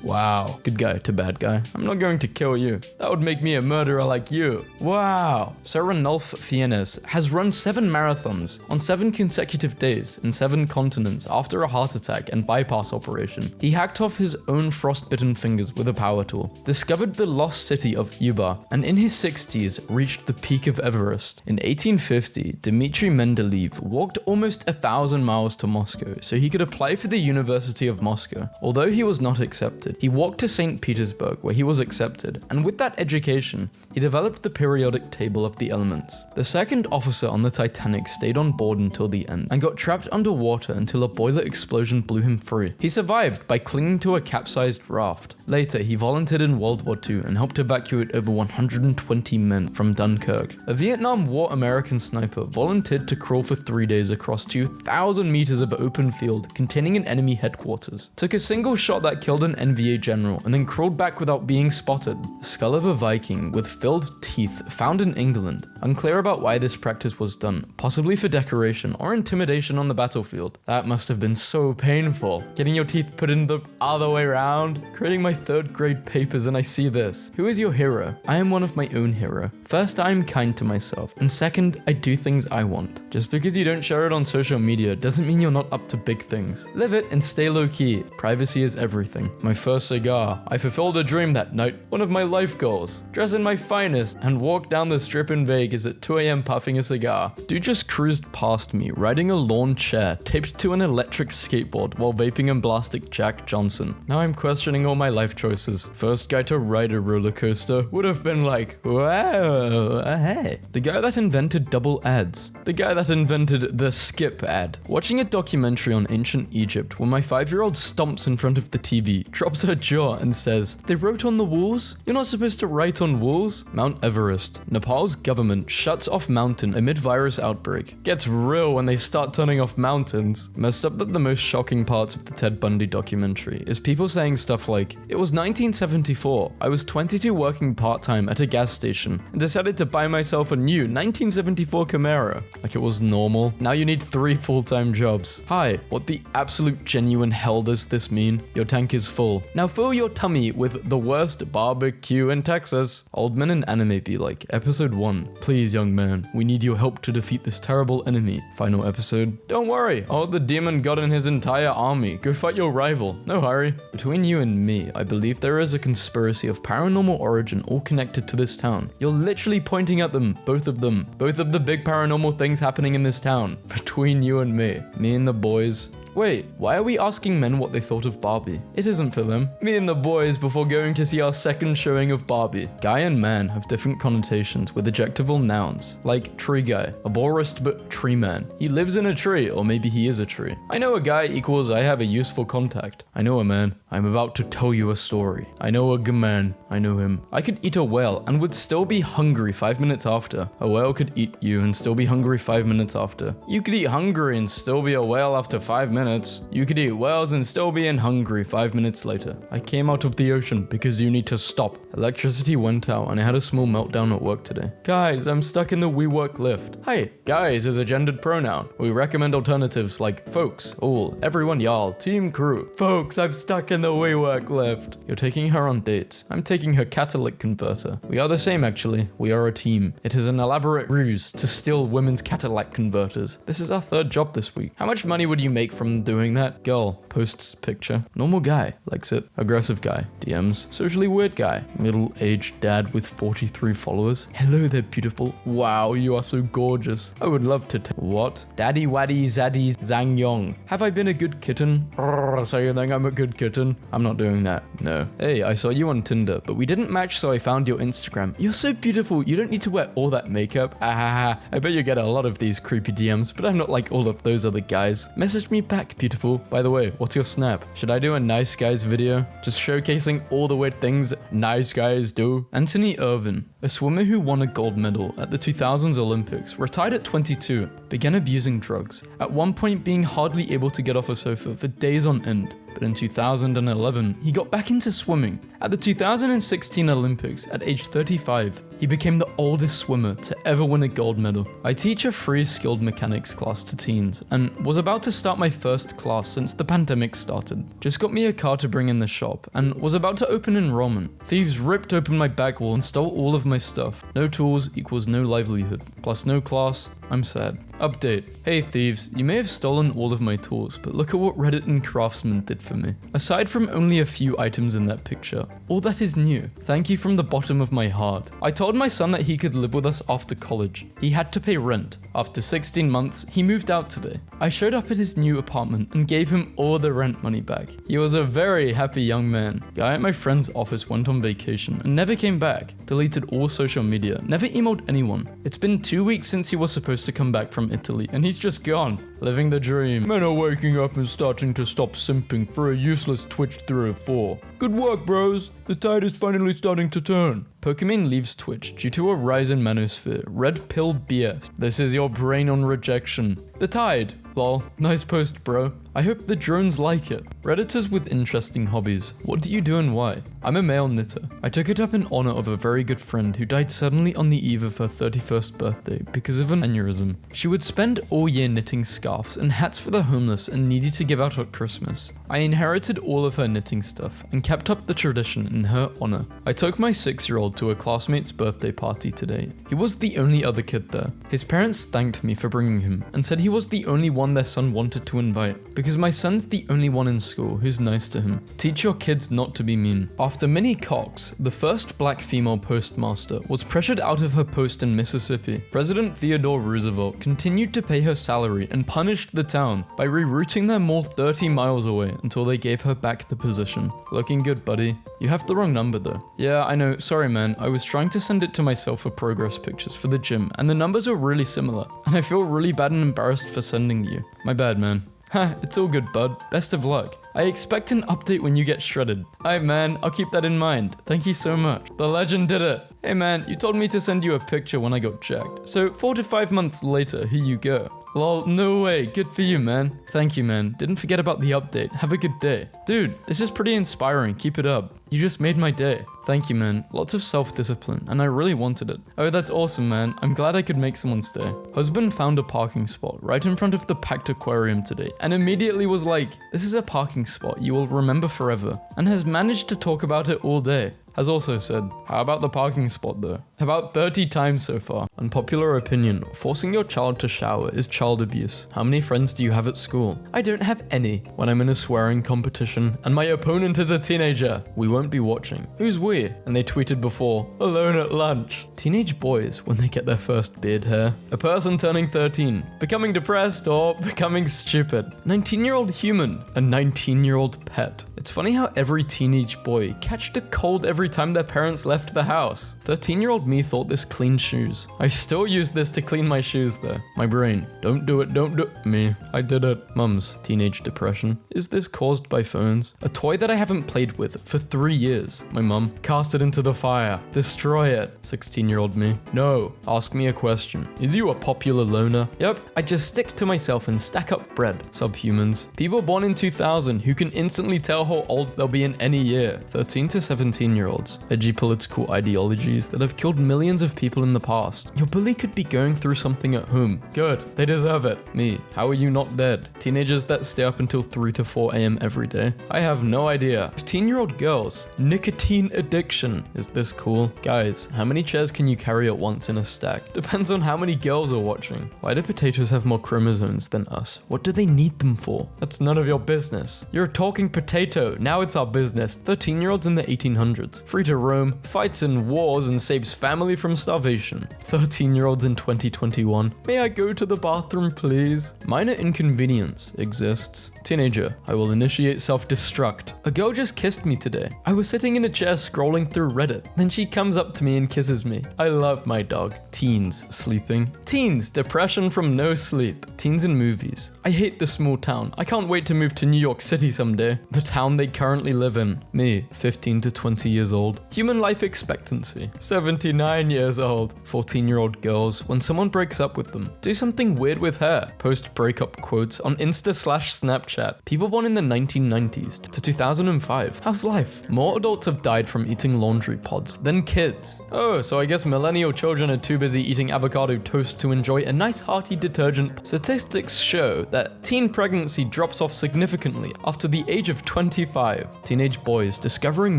Wow. Good guy to bad guy. I'm not going to kill you. That would make me a murderer like you. Wow. Sir Ranulph Fiennes has run 7 marathons on 7 consecutive days in 7 continents after a heart attack and bypass operation. He hacked off his own frostbitten fingers with a power tool, discovered the lost city of Ubar, and in his 60s reached the peak of Everest. In 1850, Dmitry Mendeleev walked almost 1,000 miles to Moscow so he could apply for the University of Moscow. Although he was not accepted, he walked to St. Petersburg where he was accepted, and with that education, he developed the periodic table of the elements. The second officer on the Titanic stayed on board until the end and got trapped underwater until a boiler explosion blew him free. He survived by clinging to a capsized raft. Later, he volunteered in World War II and helped evacuate over 120 men from Dunkirk. A Vietnam War American sniper volunteered to crawl for 3 days across 2,000 meters of open field containing an enemy headquarters. Took a single shot that killed an NVA general and then crawled back without being spotted. The skull of a Viking with filled teeth found in England. Unclear about why this practice was done, possibly for decoration or intimidation on the battlefield. That must have been so painful. Getting your teeth put in the other way around. Creating my 3rd grade papers and I see this. Who is your hero? I am one of my own hero. First, I am kind to myself. And second, I do things I want. Just because you don't share it on social media doesn't mean you're not up to big things. Live it and stay low key. Privacy is everything. My first cigar. I fulfilled a dream that night. One of my life goals. Dress in my finest and walk down the strip in Vegas at 2 a.m. puffing a cigar. Dude just cruised past me riding a lawn chair taped to an electric skateboard while vaping and blasting Jack Johnson. Now I'm questioning all my life choices. First guy to ride a roller coaster would have been like, wow, hey. The guy that invented double ads. The guy that invented the skip ad. Watching a documentary on ancient Egypt where my 5-year-old stomps in front of the TV, drops her jaw and says, they wrote on the walls? You're not supposed to write on walls? Mount Everest. Nepal's government shuts off mountain amid virus outbreak. Gets real when they start turning off mountains. Messed up that the most shocking parts of the Ted Bundy documentary is people saying stuff like, it was 1974, I was 22 working part-time at a gas station and decided to buy myself a new 1974 Camaro. Like it was normal. Now you need 3 full-time jobs. Hi, what the absolute genuine hell does this mean? Your tank is full. Now fill your tummy with the worst barbecue in Texas. Old men in anime be like, episode 1, please young man, we need your help to defeat this terrible enemy. Final episode, don't worry, oh the demon god and his entire army, go fight your rival, no hurry. Between you and me, I believe there is a conspiracy of paranormal origin all connected to this town. You're literally pointing at them, both of the big paranormal things happening in this town. Between you and me and the boys. Wait, why are we asking men what they thought of Barbie? It isn't for them. Me and the boys before going to see our second showing of Barbie. Guy and man have different connotations with adjectival nouns, like tree guy, arborist but tree man. He lives in a tree, or maybe he is a tree. I know a guy equals I have a useful contact. I know a man. I'm about to tell you a story. I know a man. I know him. I could eat a whale and would still be hungry 5 minutes after. A whale could eat you and still be hungry 5 minutes after. You could eat hungry and still be a whale after 5 minutes. You could eat whales and still be hungry 5 minutes later. I came out of the ocean because you need to stop. Electricity went out and I had a small meltdown at work today. Guys, I'm stuck in the WeWork lift. Hi, guys is a gendered pronoun. We recommend alternatives like folks, all, everyone, y'all, team, crew. Folks, I'm stuck in the WeWork lift. You're taking her on dates. I'm taking her catalytic converter. We are the same actually. We are a team. It is an elaborate ruse to steal women's catalytic converters. This is our 3rd job this week. How much money would you make from doing that? Girl posts picture. Normal guy likes it. Aggressive guy DMs. Socially weird guy. Middle-aged dad with 43 followers. Hello there, beautiful. Wow, you are so gorgeous. I would love to what? Daddy waddy zaddy zang yong. Have I been a good kitten? So you think I'm a good kitten? I'm not doing that. No. Hey, I saw you on Tinder, but we didn't match, so I found your Instagram. You're so beautiful. You don't need to wear all that makeup. I bet you get a lot of these creepy DMs, but I'm not like all of those other guys. Message me back, beautiful. By the way, what's your snap? Should I do a nice guys video? Just showcasing all the weird things nice guys do? Anthony Irvin, a swimmer who won a gold medal at the 2000s Olympics, retired at 22, began abusing drugs, at one point being hardly able to get off a sofa for days on end. But in 2011, he got back into swimming. At the 2016 Olympics, at age 35, he became the oldest swimmer to ever win a gold medal. I teach a free skilled mechanics class to teens, and was about to start my first class since the pandemic started. Just got me a car to bring in the shop, and was about to open enrollment. Thieves ripped open my back wall and stole all of my stuff. No tools equals no livelihood, plus no class. I'm sad. Update. Hey thieves, you may have stolen all of my tools, but look at what Reddit and Craftsman did for me. Aside from only a few items in that picture, all that is new. Thank you from the bottom of my heart. I told my son that he could live with us after college. He had to pay rent. After 16 months, he moved out today. I showed up at his new apartment and gave him all the rent money back. He was a very happy young man. Guy at my friend's office went on vacation and never came back. Deleted all social media, never emailed anyone. It's been 2 weeks since he was supposed to come back from Italy and he's just gone. Living the dream. Men are waking up and starting to stop simping for a useless Twitch 304. Good work, bros. The tide is finally starting to turn. Pokemon leaves Twitch due to a rise in manosphere. Red pill BS. This is your brain on rejection. The tide. Lol. Nice post, bro. I hope the drones like it. Redditors with interesting hobbies. What do you do and why? I'm a male knitter. I took it up in honor of a very good friend who died suddenly on the eve of her 31st birthday because of an aneurysm. She would spend all year knitting scarves and hats for the homeless and needy to give out at Christmas. I inherited all of her knitting stuff and kept up the tradition in her honor. I took my 6-year-old to a classmate's birthday party today. He was the only other kid there. His parents thanked me for bringing him and said he was the only one their son wanted to invite because my son's the only one in school who's nice to him. Teach your kids not to be mean. After Minnie Cox, the first black female postmaster, was pressured out of her post in Mississippi, President Theodore Roosevelt continued to pay her salary and punished the town by rerouting their mall 30 miles away until they gave her back the position. Looking good, buddy. You have the wrong number though. Yeah, I know, sorry man, I was trying to send it to myself for progress pictures for the gym and the numbers are really similar, and I feel really bad and embarrassed for sending you. My bad, man. Ha, it's all good, bud. Best of luck. I expect an update when you get shredded. Alright man, I'll keep that in mind. Thank you so much. The legend did it. Hey man, you told me to send you a picture when I got checked. So 4 to 5 months later, here you go. Lol, no way. Good for you, man. Thank you, man. Didn't forget about the update. Have a good day. Dude, this is pretty inspiring. Keep it up. You just made my day. Thank you, man. Lots of self-discipline, and I really wanted it. Oh, that's awesome, man. I'm glad I could make someone stay. Husband found a parking spot right in front of the packed aquarium today, and immediately was like, this is a parking spot you will remember forever, and has managed to talk about it all day. Has also said, how about the parking spot though? About 30 times so far. Unpopular opinion, forcing your child to shower is child abuse. How many friends do you have at school? I don't have any. When I'm in a swearing competition and my opponent is a teenager, we won't be watching. Who's we? And they tweeted before, alone at lunch. Teenage boys when they get their first beard hair. A person turning 13, becoming depressed or becoming stupid. 19-year-old human, a 19-year-old pet. It's funny how every teenage boy catched a cold every time their parents left the house. 13-year-old me thought this cleaned shoes. I still use this to clean my shoes though. My brain, don't do it. Me, I did it. Mums, teenage depression. Is this caused by phones? A toy that I haven't played with for 3 years. My mum, cast it into the fire. Destroy it. 16-year-old me. No, ask me a question. Is you a popular loner? Yep, I just stick to myself and stack up bread. Subhumans. People born in 2000 who can instantly tell how old they'll be in any year. 13 to 17-year-olds. Edgy political ideologies that have killed millions of people in the past. Your bully could be going through something at home. Good, they deserve it. Me, how are you not dead? Teenagers that stay up until 3 to 4 a.m. every day. I have no idea. 15-year-old girls. Nicotine addiction. Is this cool? Guys, how many chairs can you carry at once in a stack? Depends on how many girls are watching. Why do potatoes have more chromosomes than us? What do they need them for? That's none of your business. You're a talking potato. Now it's our business. 13-year-olds in the 1800s. Free to roam, fights in wars and saves family from starvation. 13-year-olds in 2021. May I go to the bathroom, please? Minor inconvenience exists. Teenager, I will initiate self-destruct. A girl just kissed me today. I was sitting in a chair scrolling through Reddit. Then she comes up to me and kisses me. I love my dog. Teens sleeping. Teens, depression from no sleep. Teens in movies. I hate the small town. I can't wait to move to New York City someday. The town they currently live in. Me, 15 to 20 years old. Human life expectancy, 79 years old. 14-year-old girls, when someone breaks up with them, do something weird with hair. Post breakup quotes on Insta/Snapchat. People born in the 1990s to 2005. How's life? More adults have died from eating laundry pods than kids. Oh, so I guess millennial children are too busy eating avocado toast to enjoy a nice hearty detergent. Statistics show that teen pregnancy drops off significantly after the age of 25. Teenage boys discovering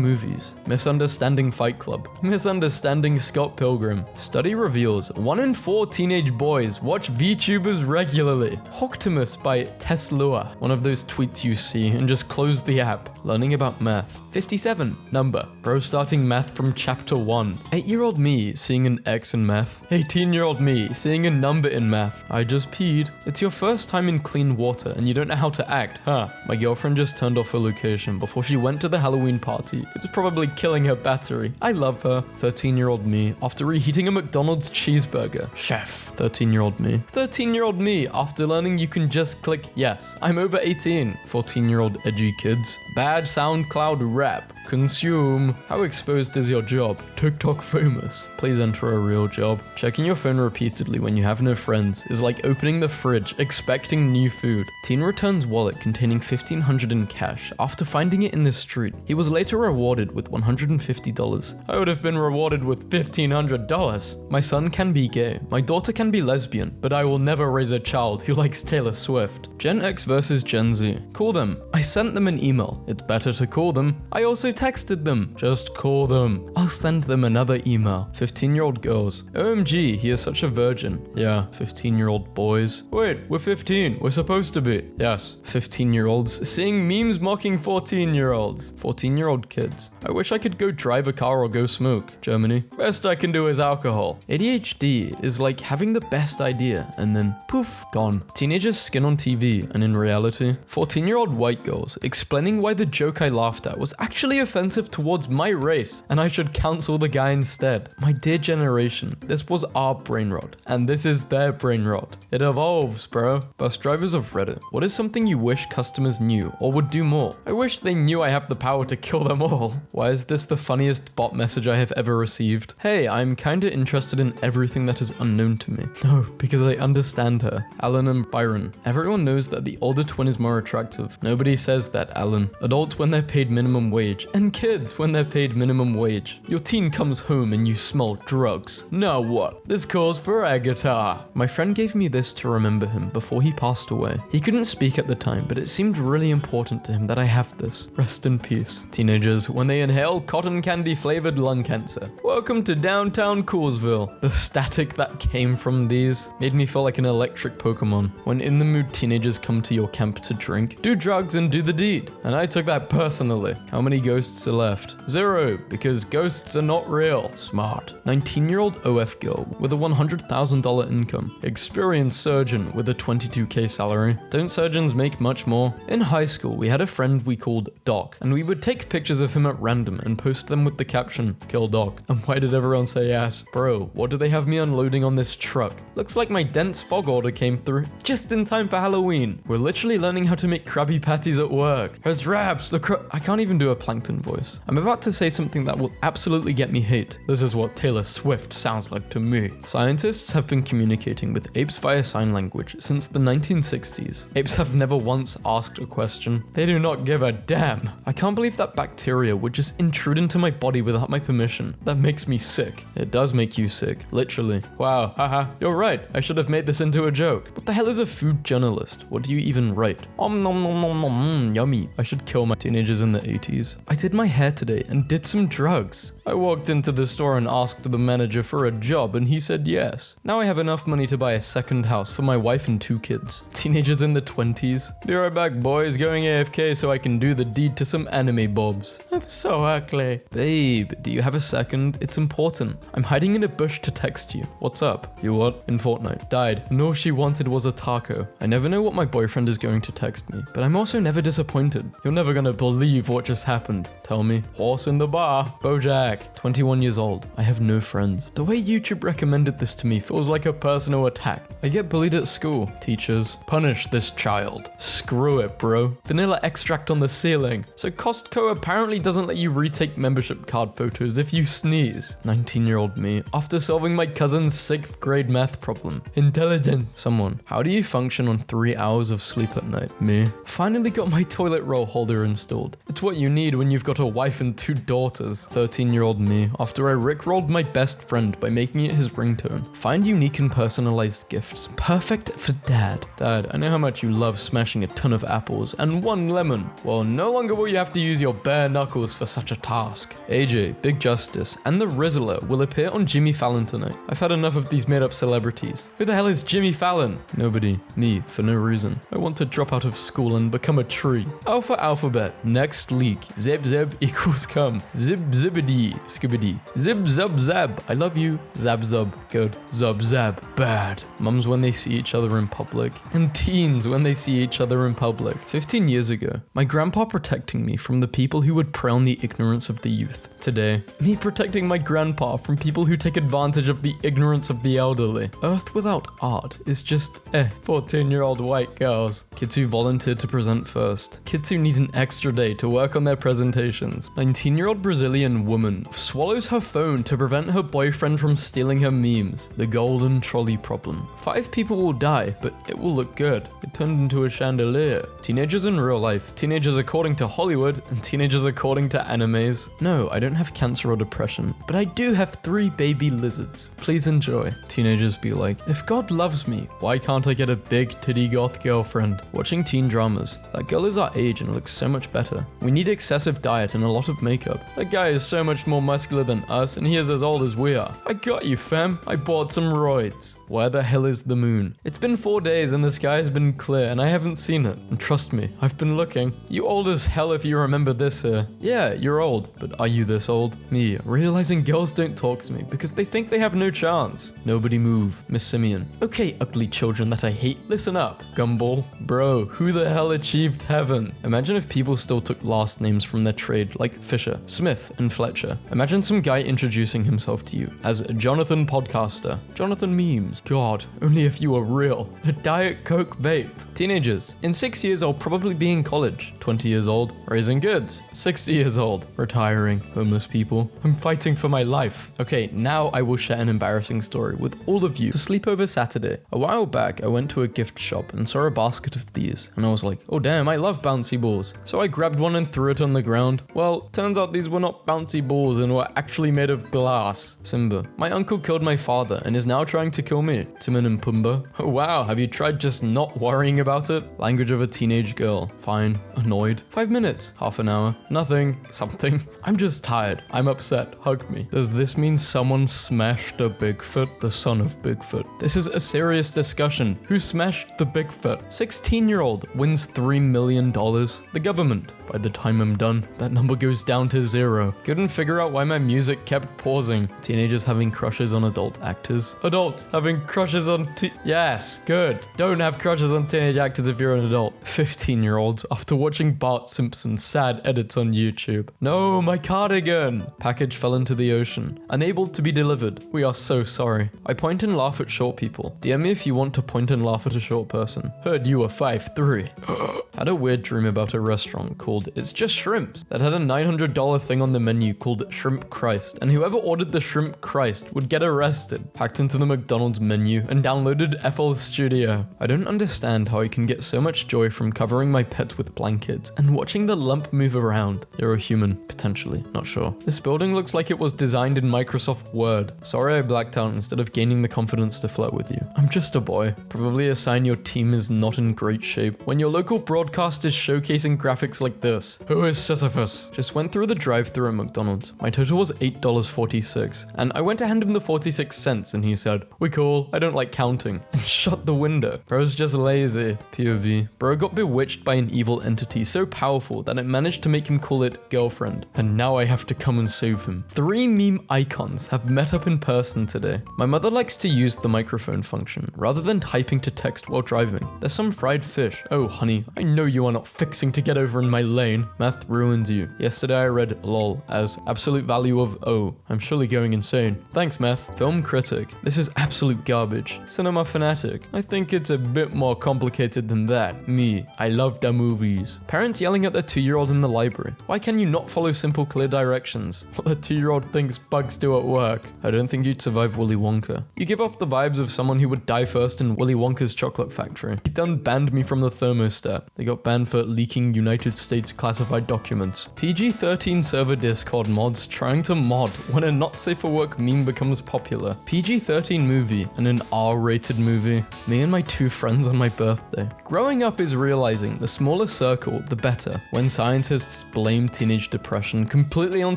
movies. Misunderstanding Fight Club. Misunderstanding Scott Pilgrim. Study reveals 1 in 4 teenage boys watch VTubers regularly. Hoctimus by Teslua. One of those tweets you see and just close the app. Learning about math. 57. Number. Bro starting math from chapter 1. 8-year-old me seeing an X in math. 18-year-old me seeing a number in math. I just peed. It's your first time in clean water and you don't know how to act, huh? My girlfriend just turned off her location before she went to the Halloween party. It's probably killing her battery. I love her. 13-year-old me after reheating a McDonald's cheeseburger. Chef. 13-year-old me. 13-year-old me after learning you can just click yes. I'm over 18. 14-year-old edgy kids. Bad SoundCloud rap. Consume. How exposed is your job? TikTok famous. Please enter a real job. Checking your phone repeatedly when you have no friends is like opening the fridge, expecting new food. Teen returns wallet containing $1,500 in cash after finding it in the street. He was later rewarded with $150. I would have been rewarded with $1,500. My son can be gay. My daughter can be lesbian, but I will never raise a child who likes Taylor Swift. Gen X versus Gen Z. Call them. I sent them an email. It's better to call them. I also texted them. Just call them. I'll send them another email. 15-year-old girls. OMG, he is such a virgin. Yeah, 15-year-old boys. Wait, we're 15. We're supposed to be. Yes, 15-year-olds seeing memes mocking 14-year-olds. 14-year-old kids. I wish I could go drive a car or go smoke. Germany. Best I can do is alcohol. ADHD is like having the best idea and then poof, gone. Teenagers skin on TV and in reality. 14-year-old white girls explaining why the joke I laughed at was actually offensive towards my race and I should cancel the guy instead. My dear generation, this was our brain rot and this is their brain rot. It evolves, bro. Bus drivers of Reddit. What is something you wish customers knew or would do more? I wish they knew I have the power to kill them all. Why is this the funniest bot message I have ever received? Hey, I'm kinda interested in everything that is unknown to me. No, because I understand her. Alan and Byron. Everyone knows that the older twin is more attractive. Nobody says that, Alan. Adults when they're paid minimum wage, and kids when they're paid minimum wage. Your teen comes home and you smell drugs. Now what? This calls for a guitar. My friend gave me this to remember him before he passed away. He couldn't speak at the time, but it seemed really important to him that I have this. Rest in peace. Teenagers when they inhale cotton candy flavored lung cancer. Welcome to downtown Coolsville. The static that came from these made me feel like an electric Pokemon. When in the mood teenagers come to your camp to drink, do drugs and do the deed. And I took that personally. How many ghosts are left? 0, because ghosts are not real. Smart. 19-year-old OF girl with a $100,000 income. Experienced surgeon with a $22K salary. Don't surgeons make much more? In high school, we had a friend we called Doc, and we would take pictures of him at random and post them with the caption, "Kill Doc." And why did everyone say yes? Bro, what do they have me unloading on this truck? Looks like my dense fog order came through just in time for Halloween. We're literally learning how to make Krabby Patties at work. It's raps, I can't even do a plankton voice. I'm about to say something that will absolutely get me hate. This is what Taylor Swift sounds like to me. Scientists have been communicating with apes via sign language since the 1960s. Apes have never once asked a question. They do not give a damn. I can't believe that bacteria would just intrude into my body without my permission. That makes me sick. It does make you sick, literally. Wow, haha, you're right. I should have made this into a joke. What the hell is a food journalist? What do you even write? Nom nom nom nom, yummy. I should kill my teenagers in the 80s. I did my hair today and did some drugs. I walked into the store and asked the manager for a job and he said yes. Now I have enough money to buy a second house for my wife and 2 kids. Teenagers in the 20s. Be right back, boys. Going AFK so I can do the deed to some anime bobs. I'm so ugly. Babe, do you have a second? It's important. I'm hiding in a bush to text you. What's up? You what? In Fortnite. Died. And all she wanted was a taco. I never know what my boyfriend is going to text me, but I'm also never disappointed. You're never gonna believe what just happened. Tell me. Horse in the bar. Bojack. 21 years old. I have no friends. The way YouTube recommended this to me feels like a personal attack. I get bullied at school. Teachers, punish this child. Screw it, bro. Vanilla extract on the ceiling. So Costco apparently doesn't let you retake membership card photos if you sneeze. 19-year-old me, after solving my cousin's 6th grade math problem. Intelligent. Someone, how do you function on 3 hours of sleep at night? Me. Finally got my toilet roll holder installed. It's what you need when you've got a wife and 2 daughters. 13-year-old 17-year-old me after I rickrolled my best friend by making it his ringtone. Find unique and personalized gifts. Perfect for dad. Dad, I know how much you love smashing a ton of apples and 1 lemon. Well, no longer will you have to use your bare knuckles for such a task. AJ, Big Justice, and the Rizzler will appear on Jimmy Fallon tonight. I've had enough of these made-up celebrities. Who the hell is Jimmy Fallon? Nobody. Me, for no reason. I want to drop out of school and become a tree. Alpha Alphabet. Next leak. Zeb Zeb equals come. Zib Zibbity. Skibbity. Zib Zub Zab. I love you. Zab Zub. Good. Zub Zab. Bad. Mums when they see each other in public. And teens when they see each other in public. 15 years ago, my grandpa protecting me from the people who would prey on the ignorance of the youth. Today, me protecting my grandpa from people who take advantage of the ignorance of the elderly. Earth without art is just 14-year-old white girls. Kids who volunteered to present first. Kids who need an extra day to work on their presentations. 19-year-old Brazilian woman swallows her phone to prevent her boyfriend from stealing her memes. The golden trolley problem. 5 people will die, but it will look good. It turned into a chandelier. Teenagers in real life. Teenagers according to Hollywood, and teenagers according to animes. No, I don't have cancer or depression, but I do have 3 baby lizards. Please enjoy. Teenagers be like, if God loves me, why can't I get a big titty goth girlfriend? Watching teen dramas. That girl is our age and looks so much better. We need excessive diet and a lot of makeup. That guy is so much more muscular than us and he is as old as we are. I got you, fam. I bought some roids. Where the hell is the moon? It's been 4 days and the sky has been clear and I haven't seen it. And trust me, I've been looking. You old as hell if you remember this here. Yeah, you're old, but are you this old? Me, realizing girls don't talk to me because they think they have no chance. Nobody move. Miss Simeon. Okay, ugly children that I hate, listen up. Gumball. Bro, who the hell achieved heaven? Imagine if people still took last names from their trade, like Fisher, Smith, and Fletcher. Imagine some guy introducing himself to you as Jonathan Podcaster. Jonathan Memes. God, only if you were real. A Diet Coke vape. Teenagers. In 6 years, I'll probably be in college. 20 years old. Raising goods. 60 years old. Retiring. Homeless people. I'm fighting for my life. Okay, now I will share an embarrassing story with all of you for sleepover Saturday. A while back, I went to a gift shop and saw a basket of these, and I was like, oh damn, I love bouncy balls. So I grabbed one and threw it on the ground. Well, turns out these were not bouncy balls and were actually made of glass. Simba. My uncle killed my father and is now trying to kill me. Timon and Pumbaa. Oh wow, have you tried just not worrying about it? Language of a teenage girl. Fine. Annoyed. 5 minutes. Half an hour. Nothing. Something. I'm just tired. I'm upset. Hug me. Does this mean someone smashed a Bigfoot? The son of Bigfoot. This is a serious discussion. Who smashed the Bigfoot? 16-year-old wins $3 million. The government. By the time I'm done, that number goes down to 0. Couldn't figure out why my music kept pausing. Teenagers having crushes on adult actors. Adults having crushes on yes, good. Don't have crushes on teenage actors if you're an adult. 15-year-olds after watching Bart Simpson's sad edits on YouTube. No, my cardigan. Package fell into the ocean. Unable to be delivered. We are so sorry. I point and laugh at short people. DM me if you want to point and laugh at a short person. Heard you were 5'3". Had a weird dream about a restaurant called It's Just Shrimps that had a $900 thing on the menu called Shrimp Christ, and whoever ordered the Shrimp Christ would get arrested. Hacked into the McDonald's menu and downloaded FL Studio. I don't understand how I can get so much joy from covering my pets with blankets and watching the lump move around. You're a human, potentially, not sure. This building looks like it was designed in Microsoft Word. Sorry I blacked out instead of gaining the confidence to flirt with you. I'm just a boy. Probably a sign your team is not in great shape. When your local broadcast is showcasing graphics like this. Who is Sisyphus? Just went through the drive-thru at McDonald's. My total was $8.46, and I went to hand him the 46 cents and he said, "We cool, I don't like counting," and shut the window. Bro's just lazy. POV. Bro got bewitched by an evil entity so powerful that it managed to make him call it girlfriend, and now I have to come and save him. 3 meme icons have met up in person today. My mother likes to use the microphone function rather than typing to text while driving. There's some fried fish. Oh honey, I know you are not fixing to get over in my lane. Math ruins you. Yesterday I read lol as absolute value of O. I'm surely going insane. Thanks math. Film critic. This is absolute garbage. Cinema fanatic. I think it's a bit more complicated than that. Me. I love the movies. Parents yelling at their 2-year-old in the library. Why can you not follow simple clear directions? What the 2-year-old thinks bugs do at work. I don't think you'd survive Willy Wonka. You give off the vibes of someone who would die first in Willy Wonka's chocolate factory. He done banned me from the thermostat. They got banned for leaking United States classified documents. PG-13 server Discord mods mods trying to mod when a not safe for work meme becomes popular. PG-13 movie and an R-rated movie. Me and my 2 friends on my birthday. Growing up is realizing the smaller circle, the better. When scientists blame teenage depression completely on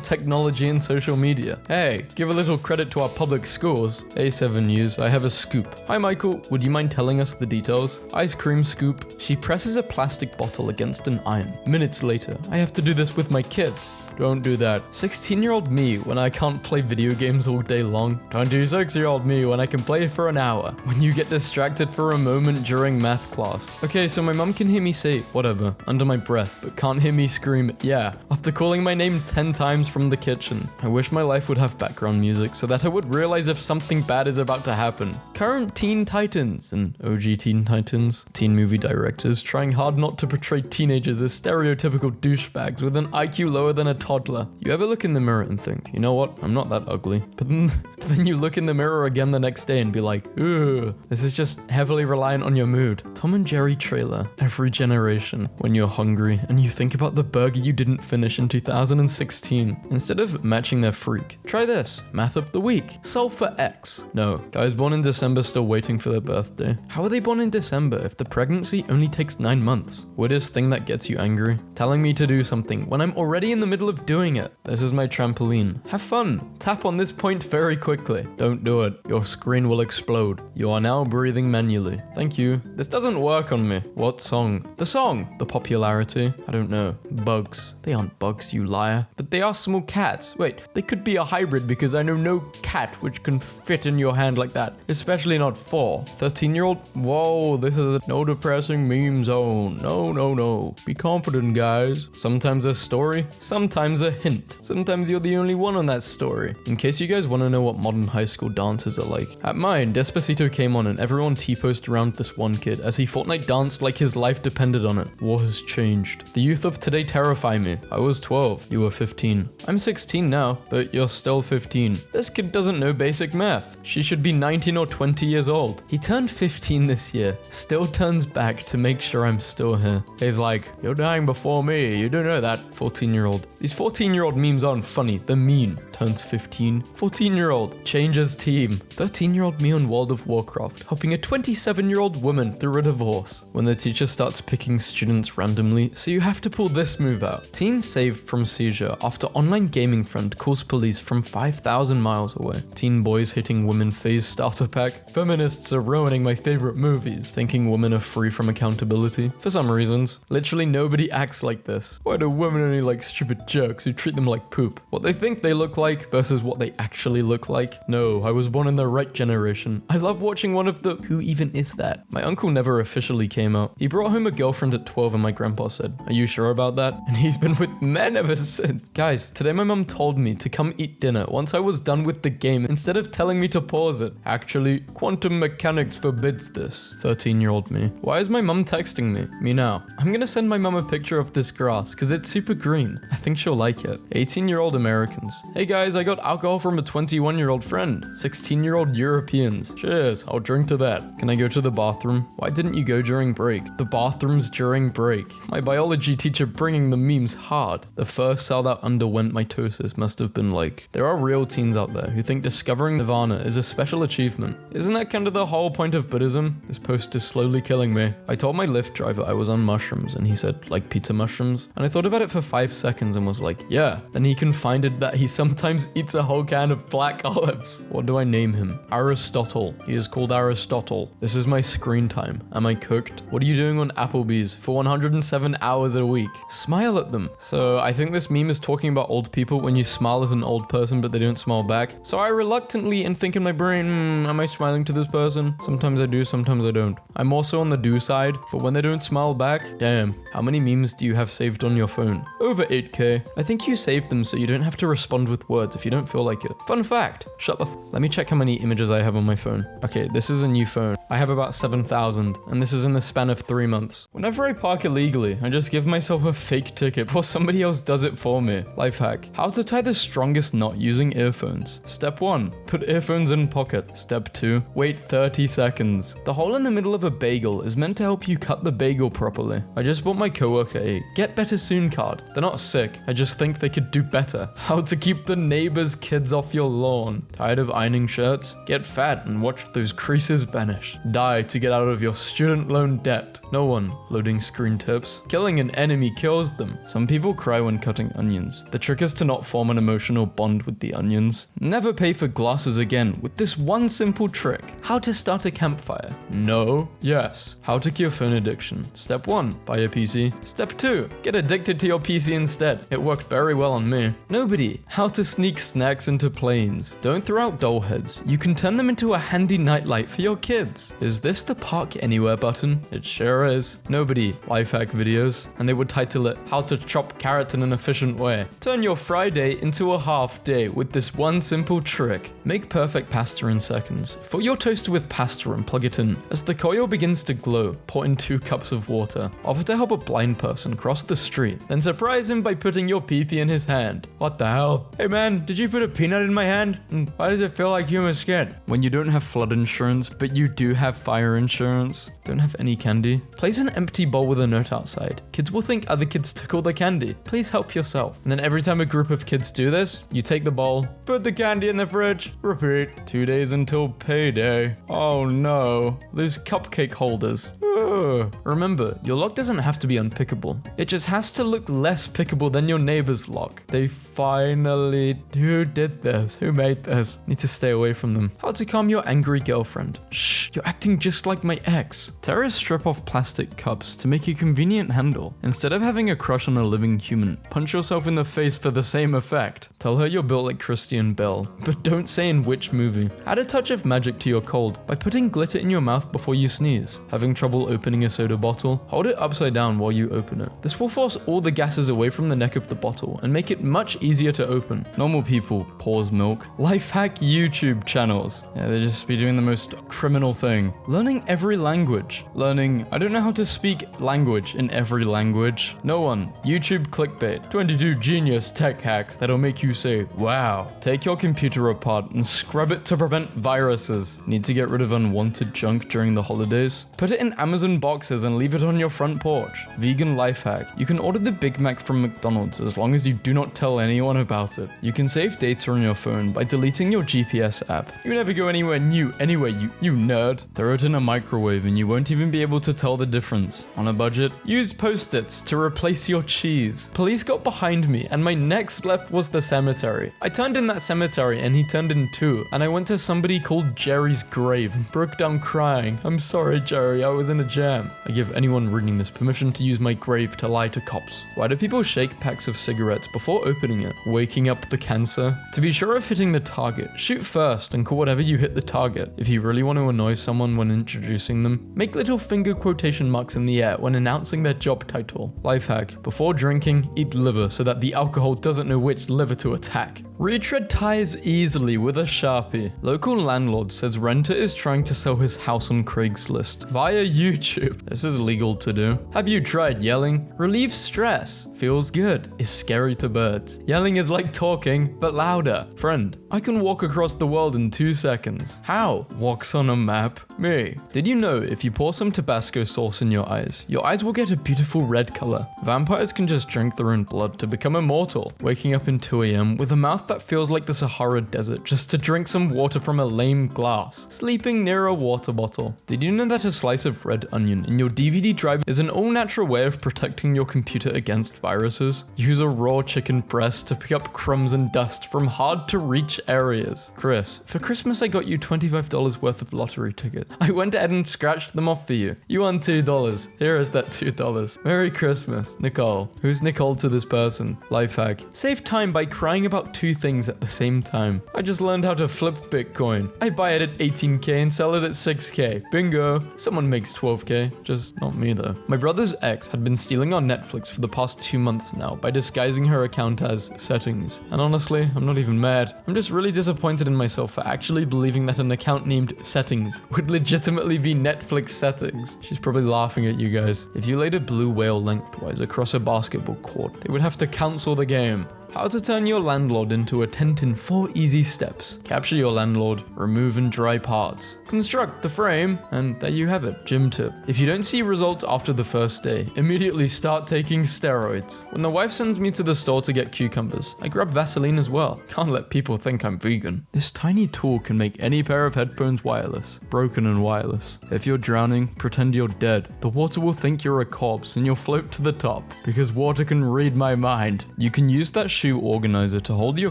technology and social media. Hey, give a little credit to our public schools. A7 News, I have a scoop. Hi Michael, would you mind telling us the details? Ice cream scoop. She presses a plastic bottle against an iron. Minutes later, I have to do this with my kids. Don't do that. 16-year-old me when I can't play video games all day long. 26-year-old me when I can play for an hour. When you get distracted for a moment during math class. Okay, so my mum can hear me say whatever under my breath, but can't hear me scream yeah after calling my name 10 times from the kitchen. I wish my life would have background music so that I would realize if something bad is about to happen. Current Teen Titans and OG Teen Titans. Teen movie directors trying hard not to portray teenagers as stereotypical douchebags with an IQ lower than a toddler. You ever look in the mirror and think, you know what, I'm not that ugly. But then you look in the mirror again the next day and be like, ooh, this is just heavily reliant on your mood. Tom and Jerry trailer. Every generation. When you're hungry and you think about the burger you didn't finish in 2016. Instead of matching their freak, try this. Math of the week. Solve for X. No, guys born in December still waiting for their birthday. How are they born in December if the pregnancy only takes 9 months? Weirdest thing that gets you angry? Telling me to do something when I'm already in the middle of doing it. This is my trampoline. Have fun. Tap on this point very quickly. Don't do it. Your screen will explode. You are now breathing manually. Thank you. This doesn't work on me. What song? The song. The popularity. I don't know. Bugs. They aren't bugs, you liar. But they are small cats. Wait, they could be a hybrid because I know no cat which can fit in your hand like that. Especially not 4. 13-year-old? Whoa, this is a no depressing meme zone. No. Be confident, guys. Sometimes a story, sometimes a hint. Sometimes you're the only one on that story. In case you guys want to know what modern high school dances are like. At mine, Despacito came on and everyone T-posed around this one kid as he Fortnite danced like his life depended on it. War has changed. The youth of today terrify me. I was 12, you were 15. I'm 16 now, but you're still 15. This kid doesn't know basic math. She should be 19 or 20 years old. He turned 15 this year, still turns back to make sure I'm still here. He's like, you're dying before me, you don't know that. 14-year-old. These 14-year-old memes aren't funny, they're mean. Turns 15. 14-year-old, changes team. 13-year-old me on World of Warcraft, helping a 27-year-old woman through a divorce. When the teacher starts picking students randomly, so you have to pull this move out. Teen saved from seizure after online gaming friend calls police from 5,000 miles away. Teen boys hitting women phase starter pack. Feminists are ruining my favorite movies, thinking women are free from accountability. For some reasons, literally nobody acts like this. Why do women only like stupid jerks who treat them like poop? What they think they look like versus what they actually look like? No, I was born in the right generation. I love watching one of the who even is that? My uncle never officially came out. He brought home a girlfriend at 12 and my grandpa said, are you sure about that? And he's been with men ever since. Guys, today my mum told me to come eat dinner once I was done with the game instead of telling me to pause it. Actually, quantum mechanics forbids this. 13-year-old me. Why is my mum texting me? Me now. I'm gonna send my mum a picture of this grass because it's super green. I think she'll like it. 18-year-old Americans. Hey guys, I got alcohol from a 21-year-old friend. 16-year-old Europeans. Cheers, I'll drink to that. Can I go to the bathroom? Why didn't you go during break? The bathrooms during break. My biology teacher bringing the memes hard. The first cell that underwent mitosis must have been like, there are real teens out there who think discovering Nirvana is a special achievement. Isn't that kind of the whole point of Buddhism? This post is slowly killing me. I told my Lyft driver I was on mushrooms and he said, like pizza mushrooms? And I thought about it for 5 seconds and was like, yeah. Then he confided that he sometimes eats a whole can of black olives. What do I name him? Aristotle. He is called Aristotle. This is my screen time. Am I cooked? What are you doing on Applebee's for 107 hours a week? Smile at them. So I think this meme is talking about old people when you smile as an old person but they don't smile back. So I reluctantly and think in my brain, am I smiling to this person? Sometimes I do, sometimes I don't. I'm also on the do side, but when they don't smile back, damn. How many memes do you have saved on your phone? Over 8K. I think you save them so you don't have to respond with words if you don't feel like it. Fun fact. Shut the Let me check how many images I have on my phone. Okay, this is a new phone. I have about 7,000, and this is in the span of 3 months. Whenever I park illegally, I just give myself a fake ticket before somebody else does it for me. Life hack. How to tie the strongest knot using earphones. Step 1. Put earphones in pocket. Step 2. Wait 30 seconds. The hole in the middle of a bagel is meant to help you cut the bagel properly. I just bought my coworker a Get Better Soon card. They're not sick. I just think they could do better. How to keep the neighbor's kids off your lawn. Tired of ironing shirts? Get fat and watch those creases vanish. Die to get out of your student loan debt. No one loading screen tips. Killing an enemy kills them. Some people cry when cutting onions. The trick is to not form an emotional bond with the onions. Never pay for glasses again with this one simple trick. How to start a campfire. No. Yes. How to cure phone addiction. Step 1. Buy a PC. Step 2. Get addicted to your PC instead. It worked very well on me. Nobody. How to sneak snacks into planes. Don't throw out doll heads. You can turn them into a handy nightlight for your kids. Is this the park anywhere button? It sure is. Nobody. Life hack videos. And they would title it, How to Chop Carrots in an Efficient Way. Turn your Friday into a half day with this one simple trick. Make perfect pasta in seconds. Fill your toaster with pasta and plug it in. As the coil begins to glow, pour in 2 cups of water. Offer to help a blind person cross the street. Then surprise him by putting your pee-pee in his hand. What the hell? Hey man, did you put a peanut in my hand? Why does it feel like human skin? When you don't have flood insurance, but you do have fire insurance. Don't have any candy. Place an empty bowl with a note outside. Kids will think other kids took all the candy. Please help yourself. And then every time a group of kids do this, you take the bowl, put the candy in the fridge, repeat. 2 days until payday. Oh no, those cupcake holders. Ugh. Remember, your lock doesn't have to be unpickable. It just has to look less pickable than your neighbor's lock. They finally... Who did this? Who made this? Need to stay away from them. How to calm your angry girlfriend. Shh, you're acting just like my ex. Tear a strip off plastic cups to make a convenient handle. Instead of having a crush on a living human, punch yourself in the face for the same effect. Tell her you're built like Christian Bale, but don't say in which movie. Add a touch of magic to your cold by putting glitter in your mouth before you sneeze. Having trouble opening a soda bottle? Hold it upside down while you open it. This will force all the gases away from the neck of the bottle and make it much easier to open. Normal people pause milk. Life hack YouTube channels. Yeah, they just be doing the most criminal thing. Learning every language. I don't know how to speak language in every language. No one. YouTube clickbait. 22 genius tech hacks that'll make you say, wow. Take your computer apart and scrub it to prevent viruses. Need to get rid of unwanted junk during the holidays? Put it in Amazon boxes and leave it on your front porch. Vegan life hack. You can order the Big Mac from McDonald's as long as you do not tell anyone about it. You can save data on your phone by deleting your GPS app. You never go anywhere new anyway, you nerd. Throw it in a microwave and you won't even be able to tell the difference. On a budget? Use Post-its to replace your cheese. Police got behind me and my next left was the cemetery. I turned in that cemetery and he turned in too. And I went to somebody called Jerry's grave and broke down crying. I'm sorry, Jerry, I was in a jam. I give anyone reading this permission to use my grave to lie to cops. Why do people shake packs of cigarettes before opening it? Waking up the cancer? To be sure of hitting the target, shoot first and call whatever you hit the target. If you really want to annoy someone when introducing them, make little finger quotation marks in the air when announcing their job title. Life hack. Before drinking, eat liver so that the alcohol doesn't know which liver to attack. Retread ties easily with a Sharpie. Local landlord says renter is trying to sell his house on Craigslist via YouTube. This is legal to do. Have you tried yelling? Relieves stress. Feels good. Is scary to birds. Yelling is like talking, but louder. Friend, I can walk across the world in 2 seconds. How? Walks on a map. Me. Did you know if you pour some Tabasco sauce in your eyes will get a beautiful red color? Vampires can just drink their own blood to become immortal. Waking up in 2 a.m. with a mouth that feels like the Sahara Desert just to drink some water from a lame glass. Sleeping near a water bottle. Did you know that a slice of red onion in your DVD drive is an all-natural way of protecting your computer against viruses? Use a raw chicken breast to pick up crumbs and dust from hard-to-reach areas. Chris, for Christmas I got you $25 worth of lottery tickets. I went ahead and scratched them off for you. You won $2. Here is that $2. Merry Christmas, Nicole. Who's Nicole to this person? Life hack. Save time by crying about 2 things at the same time. I just learned how to flip Bitcoin. I buy it at 18k and sell it at 6k. Bingo. Someone makes 12k, just not me though. My brother's ex had been stealing our Netflix for the past 2 months now by disguising her account as settings. And honestly, I'm not even mad. I'm just really disappointed in myself for actually believing that an account named settings would legitimately be Netflix settings. She's probably laughing at you guys. If you laid a blue whale lengthwise across a basketball court, they would have to cancel the game. How to turn your landlord into a tent in 4 easy steps. Capture your landlord, remove and dry parts. Construct the frame, and there you have it. Gym tip. If you don't see results after the first day, immediately start taking steroids. When the wife sends me to the store to get cucumbers, I grab Vaseline as well. Can't let people think I'm vegan. This tiny tool can make any pair of headphones wireless, broken and wireless. If you're drowning, pretend you're dead. The water will think you're a corpse and you'll float to the top, because water can read my mind. You can use that shoe organizer to hold your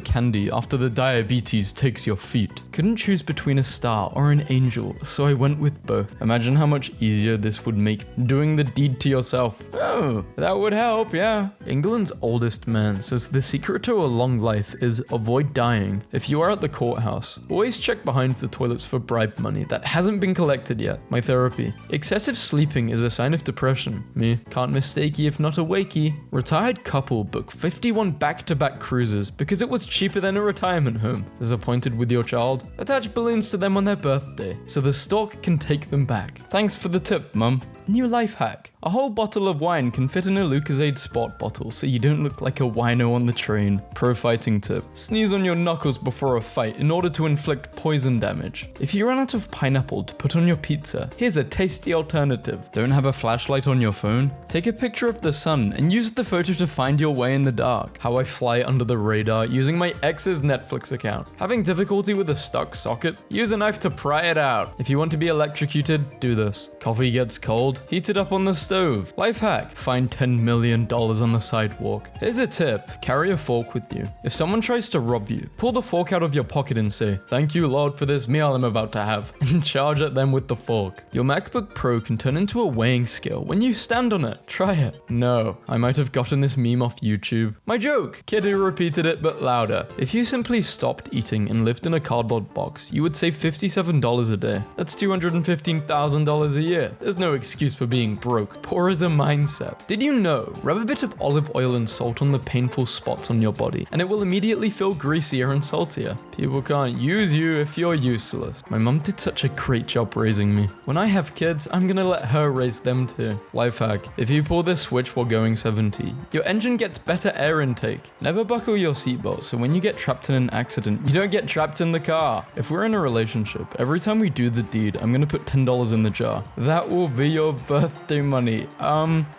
candy after the diabetes takes your feet. Couldn't choose between a star or an angel, so I went with both. Imagine how much easier this would make doing the deed to yourself. Oh, that would help, yeah. England's oldest man says the secret to a long life is avoid dying. If you are at the courthouse, always check behind the toilets for bribe money that hasn't been collected yet. My therapy. Excessive sleeping is a sign of depression. Me. Can't mistakey if not a wakey. Retired couple book 51 back-to-back cruises because it was cheaper than a retirement home. Disappointed with your child? Attach balloons to them on their birthday so the stork can take them back. Thanks for the tip, mum. New life hack. A whole bottle of wine can fit in a Lucozade Sport bottle so you don't look like a wino on the train. Pro fighting tip. Sneeze on your knuckles before a fight in order to inflict poison damage. If you run out of pineapple to put on your pizza, here's a tasty alternative. Don't have a flashlight on your phone? Take a picture of the sun and use the photo to find your way in the dark. How I fly under the radar using my ex's Netflix account. Having difficulty with a stuck socket? Use a knife to pry it out. If you want to be electrocuted, do this. Coffee gets cold? Heat it up on the stove. Life hack. Find $10 million on the sidewalk. Here's a tip. Carry a fork with you. If someone tries to rob you, pull the fork out of your pocket and say, "Thank you, Lord, for this meal I'm about to have," and charge at them with the fork. Your MacBook Pro can turn into a weighing scale when you stand on it. Try it. No, I might have gotten this meme off YouTube. My joke. Kid who repeated it but louder. If you simply stopped eating and lived in a cardboard box, you would save $57 a day. That's $215,000 a year. There's no excuse for being broke. Poor is a mindset. Did you know? Rub a bit of olive oil and salt on the painful spots on your body, and it will immediately feel greasier and saltier. People can't use you if you're useless. My mum did such a great job raising me. When I have kids, I'm gonna let her raise them too. Life hack. If you pull this switch while going 70, your engine gets better air intake. Never buckle your seatbelt so when you get trapped in an accident, you don't get trapped in the car. If we're in a relationship, every time we do the deed, I'm gonna put $10 in the jar. That will be your birthday money.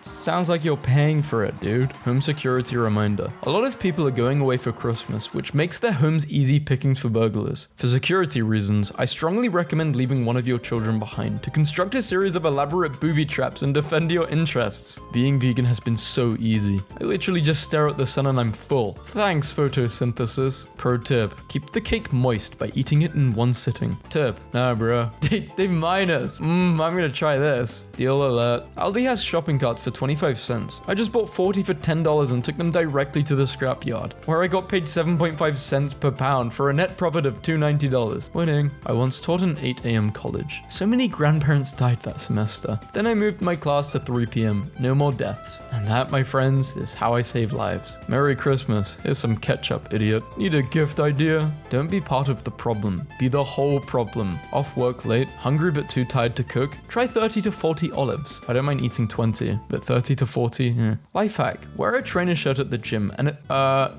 Sounds like you're paying for it, dude. Home security reminder. A lot of people are going away for Christmas, which makes their homes easy pickings for burglars. For security reasons, I strongly recommend leaving one of your children behind to construct a series of elaborate booby traps and defend your interests. Being vegan has been so easy. I literally just stare at the sun and I'm full. Thanks, photosynthesis. Pro tip. Keep the cake moist by eating it in one sitting. Tip. Nah, bro. They mine us. I'm gonna try this. Deal alert. Aldi has shopping carts for 25 cents. I just bought 40 for $10 and took them directly to the scrapyard, where I got paid 7.5 cents per pound for a net profit of $290. Winning. I once taught an 8 a.m. college. So many grandparents died that semester. Then I moved my class to 3 p.m. No more deaths. And that, my friends, is how I save lives. Merry Christmas. Here's some ketchup, idiot. Need a gift idea? Don't be part of the problem. Be the whole problem. Off work late, hungry but too tired to cook? Try 30 to 40 olives. I don't mind eating 20, but 30 to 40, Life hack. Wear a trainer shirt at the gym and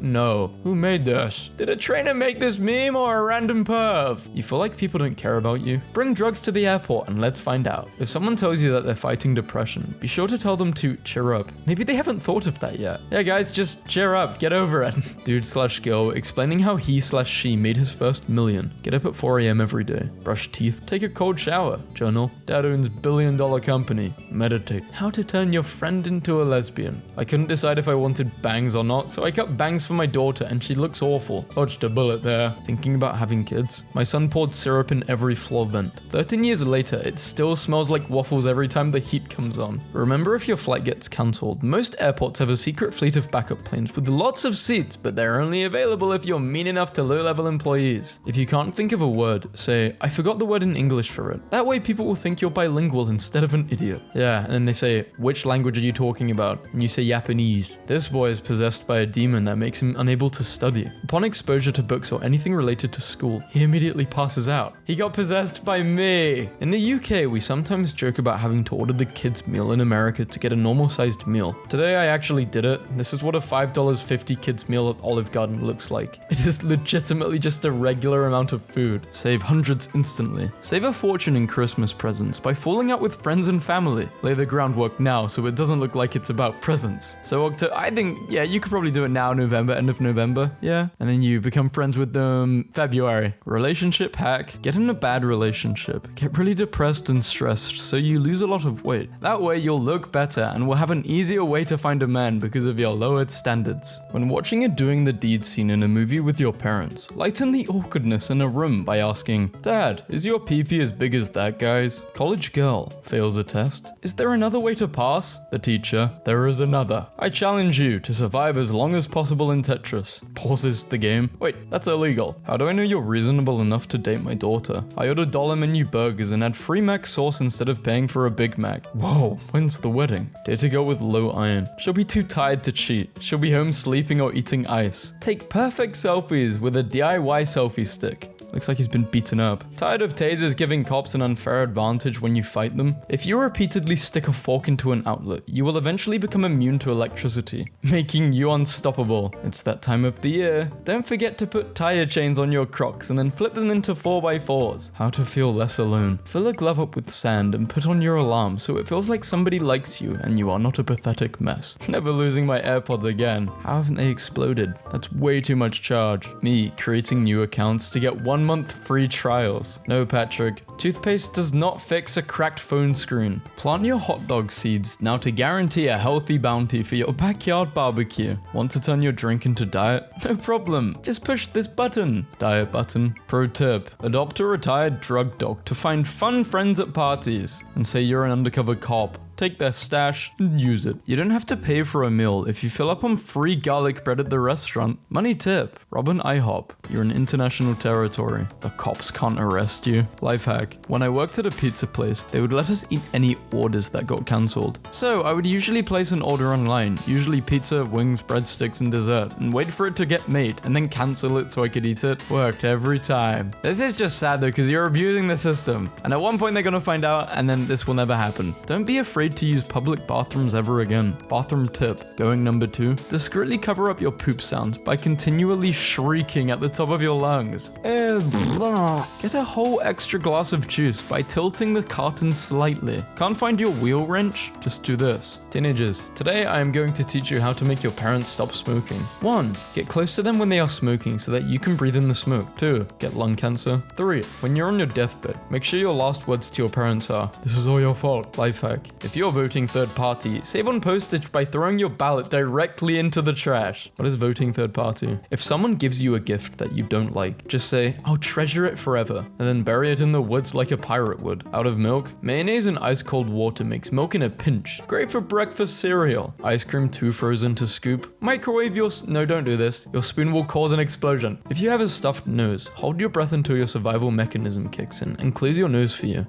no. Who made this? Did a trainer make this meme or a random perv? You feel like people don't care about you? Bring drugs to the airport and let's find out. If someone tells you that they're fighting depression, be sure to tell them to cheer up. Maybe they haven't thought of that yet. Yeah guys, just cheer up, get over it. Dude/girl explaining how he/she made his first million. Get up at 4 a.m. every day. Brush teeth. Take a cold shower. Journal. Dad owns billion-dollar company. Meditate. How to turn your friend into a lesbian. I couldn't decide if I wanted bangs or not, so I cut bangs for my daughter and she looks awful. Dodged a bullet there. Thinking about having kids. My son poured syrup in every floor vent. 13 years later, it still smells like waffles every time the heat comes on. Remember, if your flight gets cancelled, most airports have a secret fleet of backup planes with lots of seats, but they're only available if you're mean enough to low-level employees. If you can't think of a word, say, "I forgot the word in English for it." That way people will think you're bilingual instead of an idiot. Yeah, and then they say, which language are you talking about? And you say Japanese. This boy is possessed by a demon that makes him unable to study. Upon exposure to books or anything related to school, he immediately passes out. He got possessed by me. In the UK, we sometimes joke about having to order the kids' meal in America to get a normal-sized meal. Today, I actually did it. This is what a $5.50 kids' meal at Olive Garden looks like. It is legitimately just a regular amount of food. Save hundreds instantly. Save a fortune in Christmas presents by falling out with friends and family. Lay the groundwork now so it doesn't look like it's about presents. So I think, yeah, you could probably do it now, November, end of November, yeah? And then you become friends with them February. Relationship hack. Get in a bad relationship. Get really depressed and stressed so you lose a lot of weight. That way you'll look better and will have an easier way to find a man because of your lowered standards. When watching a doing the deed scene in a movie with your parents, lighten the awkwardness in a room by asking, Dad, is your pee-pee as big as that guy's? College girl fails a test. Is there another way to pass? The teacher, there is another. I challenge you to survive as long as possible in Tetris. Pauses the game. Wait, that's illegal. How do I know you're reasonable enough to date my daughter? I ordered dollar menu burgers and had free Mac sauce instead of paying for a Big Mac. Whoa, when's the wedding? Date a girl with low iron. She'll be too tired to cheat. She'll be home sleeping or eating ice. Take perfect selfies with a DIY selfie stick. Looks like he's been beaten up. Tired of tasers giving cops an unfair advantage when you fight them? If you repeatedly stick a fork into an outlet, you will eventually become immune to electricity, making you unstoppable. It's that time of the year. Don't forget to put tire chains on your Crocs and then flip them into 4x4s. How to feel less alone. Fill a glove up with sand and put on your alarm so it feels like somebody likes you and you are not a pathetic mess. Never losing my AirPods again. How haven't they exploded? That's way too much charge. Me creating new accounts to get 1 month free trials. No, Patrick. Toothpaste does not fix a cracked phone screen. Plant your hot dog seeds now to guarantee a healthy bounty for your backyard barbecue. Want to turn your drink into diet? No problem. Just push this button. Diet button. Pro tip. Adopt a retired drug dog to find fun friends at parties and say you're an undercover cop. Take their stash and use it. You don't have to pay for a meal if you fill up on free garlic bread at the restaurant. Money tip. Rob an IHOP. You're in international territory. The cops can't arrest you. Life hack. When I worked at a pizza place, they would let us eat any orders that got cancelled. So I would usually place an order online, usually pizza, wings, breadsticks, and dessert, and wait for it to get made, and then cancel it so I could eat it. Worked every time. This is just sad though, because you're abusing the system. And at one point they're gonna find out, and then this will never happen. Don't be afraid to use public bathrooms ever again. Bathroom tip. Going number 2. Discreetly cover up your poop sounds by continually shrieking at the top of your lungs. Get a whole extra glass of juice by tilting the carton slightly. Can't find your wheel wrench? Just do this. Teenagers, today I am going to teach you how to make your parents stop smoking. 1. Get close to them when they are smoking so that you can breathe in the smoke. 2. Get lung cancer. 3. When you're on your deathbed, make sure your last words to your parents are, "This is all your fault." Life hack. If you're voting third party, save on postage by throwing your ballot directly into the trash. What is voting third party? If someone gives you a gift that you don't like, just say, "I'll treasure it forever," and then bury it in the woods like a pirate would. Out of milk? Mayonnaise and ice cold water makes milk in a pinch. Great for breakfast cereal. Ice cream too frozen to scoop. Microwave your no, don't do this. Your spoon will cause an explosion. If you have a stuffed nose, hold your breath until your survival mechanism kicks in and clears your nose for you.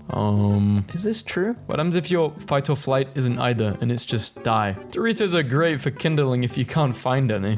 Is this true? What happens if your fight or flight isn't either and it's just die? Doritos are great for kindling if you can't find any.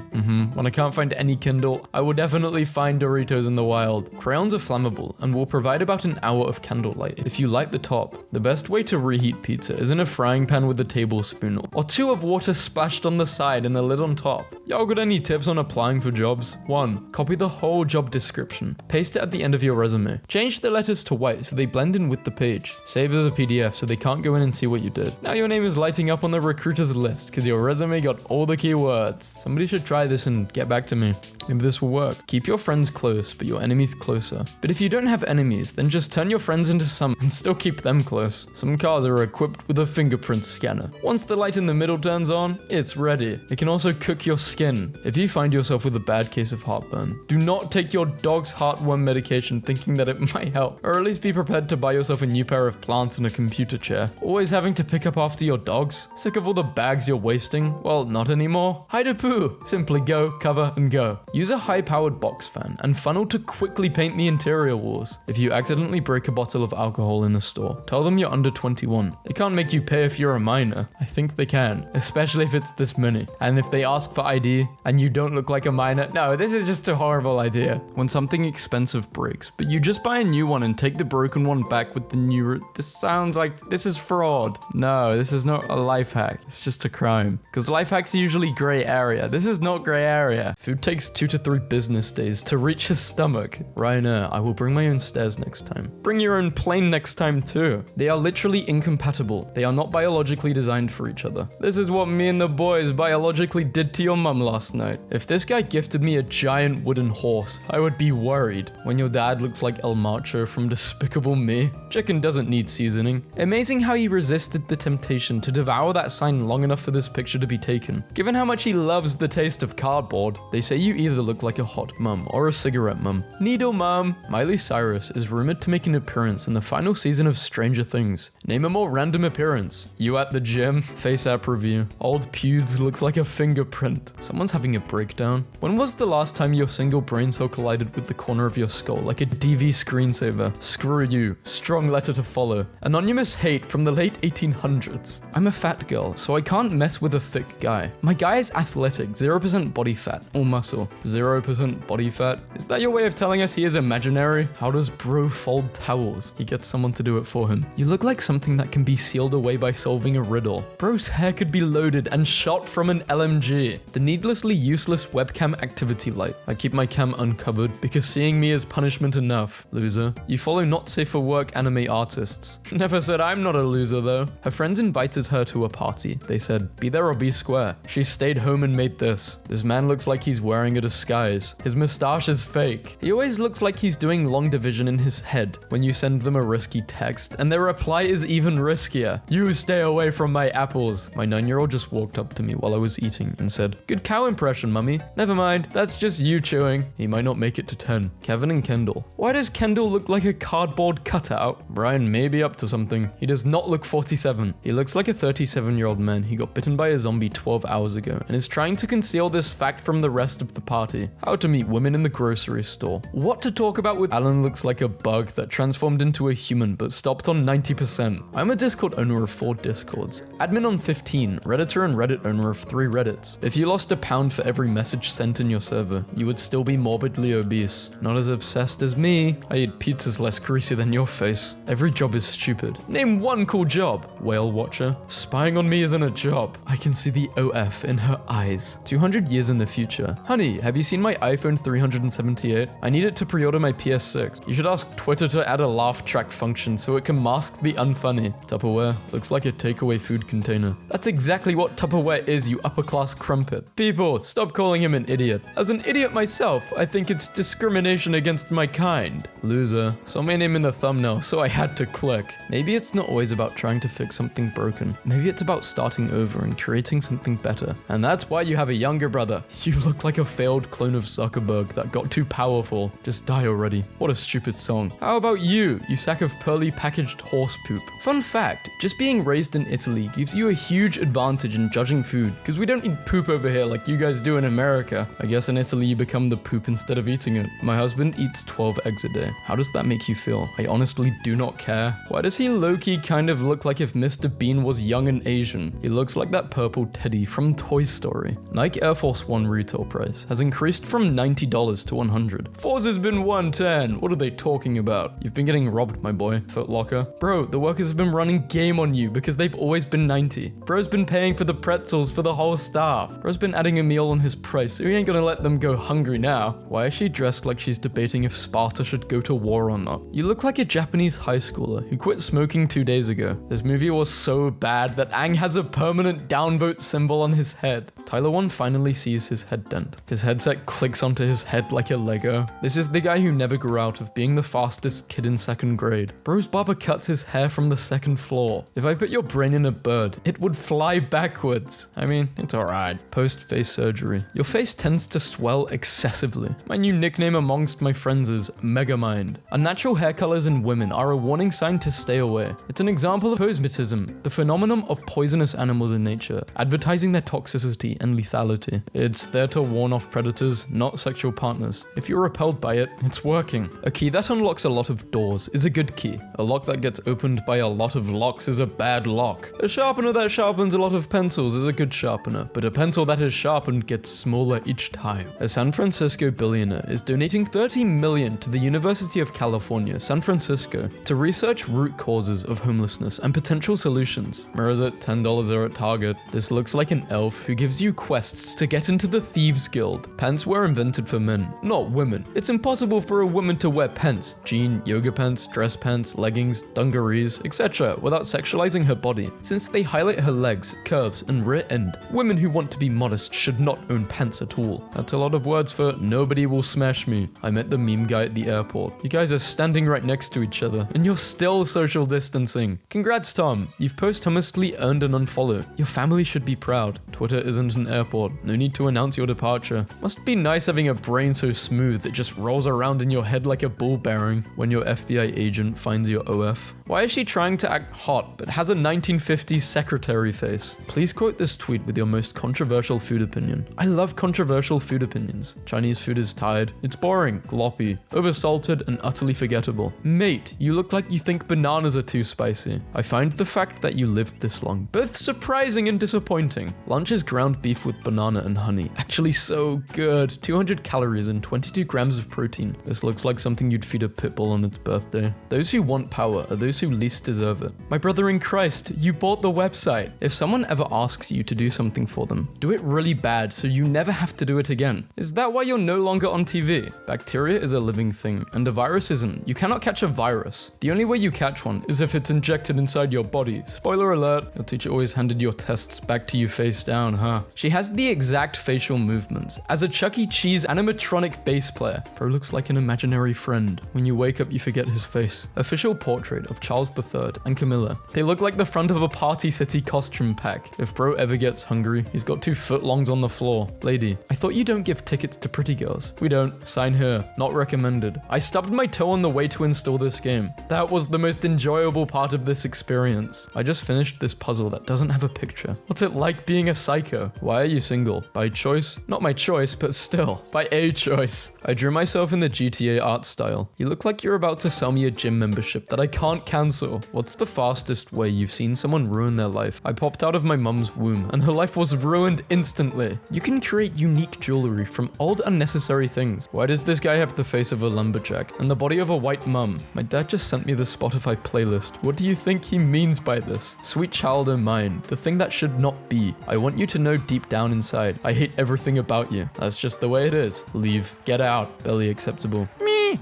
When I can't find any Kindle, I will definitely find Doritos in the wild. Crayons are flammable and will provide about an hour of candlelight if you light the top. The best way to reheat pizza is in a frying pan with a tablespoon or 2 of water splashed on the side and the lid on top. Y'all got any tips on applying for jobs? 1. Copy the whole job description. Paste it at the end of your resume. Change the letters to white so they blend in with the page. Save as a PDF so they can't go in and see what you did. Now your name is lighting up on the recruiter's list because your resume got all the keywords. Somebody should try this and get back to me. Maybe this will work. Keep your friends close, but your enemies closer. But if you don't have enemies, then just turn your friends into some and still keep them close. Some cars are equipped with a fingerprint scanner. Once the light in the middle turns on, it's ready. It can also cook your skin. If you find yourself with a bad case of heartburn, do not take your dog's heartworm medication thinking that it might help, or at least be prepared to buy yourself a new pair of plants and a computer chair. Always having to pick up after your dogs? Sick of all the bags you're wasting? Well, not anymore. Hide a poo. Simply go, cover, and go. Use a high-powered box fan and funnel to quickly paint the interior walls. If you accidentally break a bottle of alcohol in the store, tell them you're under 21. They can't make you pay if you're a minor. I think they can, especially if it's this many. And if they ask for ID and you don't look like a minor, no, this is just a horrible idea. When something expensive breaks, but you just buy a new one and take the broken one back with the new, this sounds like this is fraud. No, this is not a life hack. It's just a crime. Because life hacks are usually gray area. This is not gray area. Food takes 2 to 3 business days to reach his stomach. Ryanair, I will bring my own stairs next time. Bring your own plane next time too. They are literally incompatible. They are not biologically designed for each other. This is what me and the boys biologically did to your mum last night. If this guy gifted me a giant wooden horse, I would be worried. When your dad looks like El Macho from Despicable Me. Chicken doesn't need seasoning. Amazing how he resisted the temptation to devour that sign long enough for this picture to be taken. Given how much he loves the taste of cardboard, they say you either look like a hot mum or a cigarette mum. Needle mum. Miley Cyrus is rumored to make an appearance in the final season of Stranger Things. Name a more random appearance. You at the gym? Face app review. Old Pewds looks like a fingerprint. Someone's having a breakdown. When was the last time your single brain cell collided with the corner of your skull like a DV screensaver? Screw you. Strong letter to follow. Anonymous hate from the late 1800s. I'm a fat girl, so I can't mess with a thick guy. My guy is athletic, 0% body fat or muscle. 0% body fat? Is that your way of telling us he is imaginary? How does bro fold towels? He gets someone to do it for him. You look like something that can be sealed away by solving a riddle. Bro's hair could be loaded and shot from an LMG. The needlessly useless webcam activity light. I keep my cam uncovered because seeing me is punishment enough. Loser. You follow not safe for work anime artists. Never said I'm not a loser though. Her friends invited her to a party. They said, be there or be square. She stayed home and made this. This man looks like he's wearing a disguise. His mustache is fake. He always looks like he's doing long division in his head when you send them a risky text, and their reply is even riskier. You stay away from my apples. My 9-year-old just walked up to me while I was eating and said, good cow impression, mummy. Never mind, that's just you chewing. He might not make it to 10. Kevin and Kendall. Why does Kendall look like a cardboard cutout? Brian may be up to something. He does not look 47. He looks like a 37-year-old man who got bitten by a zombie 12 hours ago and is trying to conceal this fact from the rest of the party. How to meet women in the grocery store. What to talk about with Alan looks like a bug that transformed into a human but stopped on 90%. I'm a Discord owner of 4 Discords, admin on 15, Redditor and Reddit owner of 3 Reddits. If you lost £1 for every message sent in your server, you would still be morbidly obese. Not as obsessed as me. I eat pizzas less greasy than your face. Every job is stupid. Name one cool job. Whale watcher. Spying on me isn't a job. I can see the OF in her eyes. 200 years in the future. Honey, have you seen my iPhone 378? I need it to pre-order my PS6. You should ask Twitter to add a laugh track function so it can mask the unfunny. Tupperware. Looks like a takeaway food container. That's exactly what Tupperware is, you upper-class crumpet. People, stop calling him an idiot. As an idiot myself, I think it's discrimination against my kind. Loser. Saw my name in the thumbnail, so I had to click. Maybe it's not always about trying to fix something broken. Maybe it's about starting over and creating something better. And that's why you have a younger brother. You look like a failed clone of Zuckerberg that got too powerful. Just die already. What a stupid song. How about you sack of pearly packaged horse poop? Fun fact, just being raised in Italy gives you a huge advantage in judging food, because we don't eat poop over here like you guys do in America. I guess in Italy you become the poop instead of eating it. My husband eats 12 eggs a day. How does that make you feel? I honestly do not care. Why does he low-key kind of look like if Mr. Bean was young and Asian? He looks like that purple teddy from Toy Story. Nike Air Force One retail price has increased from $90 to $100. Force has been $110. What are they talking about? You've been getting robbed, my boy. Foot Locker. Bro, the workers have been running game on you because they've always been 90. Bro's been paying for the pretzels for the whole staff. Bro's been adding a meal on his price, so he ain't gonna let them go hungry now. Why is she dressed like she's debating if Sparta should go to war or not? You look like a Japanese high schooler who quit smoking 2 days ago. This movie was so bad that Aang has a permanent downvote symbol on his head. Tyler 1 finally sees his head dent. His headset clicks onto his head like a Lego. This is the guy who never grew out of being the fastest kid in 2nd grade. Bro's barber cuts his hair from the 2nd floor. If I put your brain in a bird, it would fly backwards. I mean, it's alright. Post-face surgery. Your face tends to swell excessively. My new nickname amongst my friends is Megamind. Unnatural hair colors in women are a warning sign to stay away. It's an example of pose material magnetism, the phenomenon of poisonous animals in nature, advertising their toxicity and lethality. It's there to warn off predators, not sexual partners. If you're repelled by it, it's working. A key that unlocks a lot of doors is a good key. A lock that gets opened by a lot of locks is a bad lock. A sharpener that sharpens a lot of pencils is a good sharpener, but a pencil that is sharpened gets smaller each time. A San Francisco billionaire is donating $30 million to the University of California, San Francisco, to research root causes of homelessness and potential solutions. Mirrors at $10 are at Target. This looks like an elf who gives you quests to get into the Thieves Guild. Pants were invented for men, not women. It's impossible for a woman to wear pants, jean, yoga pants, dress pants, leggings, dungarees, etc. without sexualizing her body, since they highlight her legs, curves, and rear end. Women who want to be modest should not own pants at all. That's a lot of words for nobody will smash me. I met the meme guy at the airport. You guys are standing right next to each other, and you're still social distancing. Congrats, Tom. You've posthumously earned an unfollow. Your family should be proud. Twitter isn't an airport. No need to announce your departure. Must be nice having a brain so smooth it just rolls around in your head like a ball bearing when your FBI agent finds your OF. Why is she trying to act hot but has a 1950s secretary face? Please quote this tweet with your most controversial food opinion. I love controversial food opinions. Chinese food is tired. It's boring, gloppy, oversalted, and utterly forgettable. Mate, you look like you think bananas are too spicy. I find the fact that you lived this long both surprising and disappointing. Lunch is ground beef with banana and honey. Actually so good. 200 calories and 22 grams of protein. This looks like something you'd feed a pit bull on its birthday. Those who want power are those who least deserve it. My brother in Christ, you bought the website. If someone ever asks you to do something for them, do it really bad so you never have to do it again. Is that why you're no longer on TV? Bacteria is a living thing, and a virus isn't. You cannot catch a virus. The only way you catch one is if it's injected inside your body. Spoiler alert, your teacher always handed your tests back to you face down, huh? She has the exact facial movements as a Chuck E. Cheese animatronic bass player. Bro looks like an imaginary friend. When you wake up, you forget his face. Official portrait of Charles III and Camilla. They look like the front of a Party City costume pack. If bro ever gets hungry, he's got 2 footlongs on the floor. Lady, I thought you don't give tickets to pretty girls. We don't. Sign here. Not recommended. I stubbed my toe on the way to install this game. That was the most enjoyable part of this experience. I just finished this puzzle that doesn't have a picture. What's it like being a psycho? Why are you single? By choice? Not my choice, but still. By a choice. I drew myself in the GTA art style. You look like you're about to sell me a gym membership that I can't cancel. What's the fastest way you've seen someone ruin their life? I popped out of my mum's womb and her life was ruined instantly. You can create unique jewelry from old unnecessary things. Why does this guy have the face of a lumberjack and the body of a white mum? My dad just sent me the Spotify playlist. What do you think he means by this? Sweet child o' mine, the thing that should not be. I want you to know deep down inside, I hate everything about you. That's just the way it is. Leave. Get out. Barely acceptable.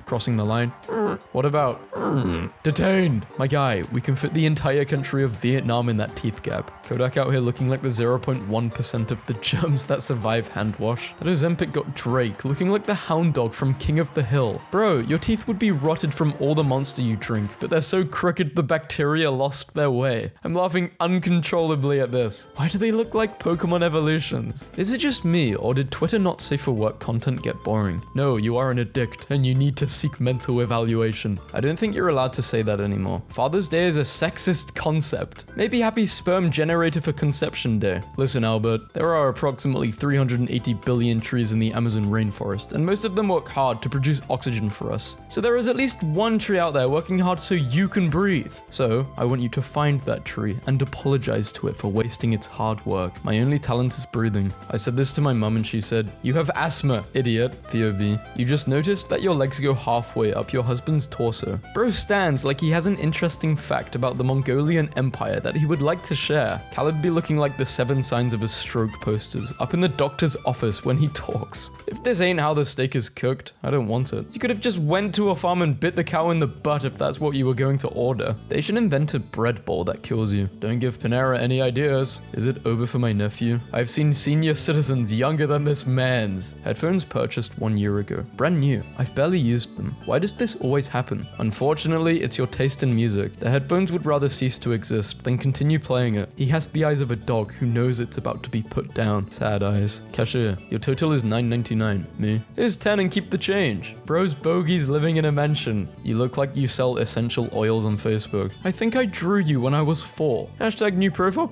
Crossing the line. What about? Detained. My guy, we can fit the entire country of Vietnam in that teeth gap. Kodak out here looking like the 0.1% of the germs that survive hand wash. That Ozempic got Drake looking like the hound dog from King of the Hill. Bro, your teeth would be rotted from all the Monster you drink, but they're so crooked the bacteria lost their way. I'm laughing uncontrollably at this. Why do they look like Pokemon evolutions? Is it just me, or did Twitter not safe for work content get boring? No, you are an addict, and you need to seek mental evaluation. I don't think you're allowed to say that anymore. Father's Day is a sexist concept. Maybe happy sperm generator for conception day. Listen, Albert, there are approximately 380 billion trees in the Amazon rainforest, and most of them work hard to produce oxygen for us. So there is at least one tree out there working hard so you can breathe. So I want you to find that tree and apologize to it for wasting its hard work. My only talent is breathing. I said this to my mum and she said, "You have asthma, idiot." POV. You just noticed that your legs go halfway up your husband's torso. Bro stands like he has an interesting fact about the Mongolian Empire that he would like to share. Khaled be looking like the 7 signs of a stroke posters up in the doctor's office when he talks. If this ain't how the steak is cooked, I don't want it. You could have just went to a farm and bit the cow in the butt if that's what you were going to order. They should invent a bread bowl that kills you. Don't give Panera any ideas. Is it over for my nephew? I've seen senior citizens younger than this man's. Headphones purchased 1 year ago. Brand new. I've barely used them. Why does this always always happen. Unfortunately, it's your taste in music. The headphones would rather cease to exist than continue playing it. He has the eyes of a dog who knows it's about to be put down. Sad eyes. Cashier, your total is $9.99. Me? Here's 10 and keep the change. Bro's bogeys living in a mansion. You look like you sell essential oils on Facebook. I think I drew you when I was 4. Hashtag new profile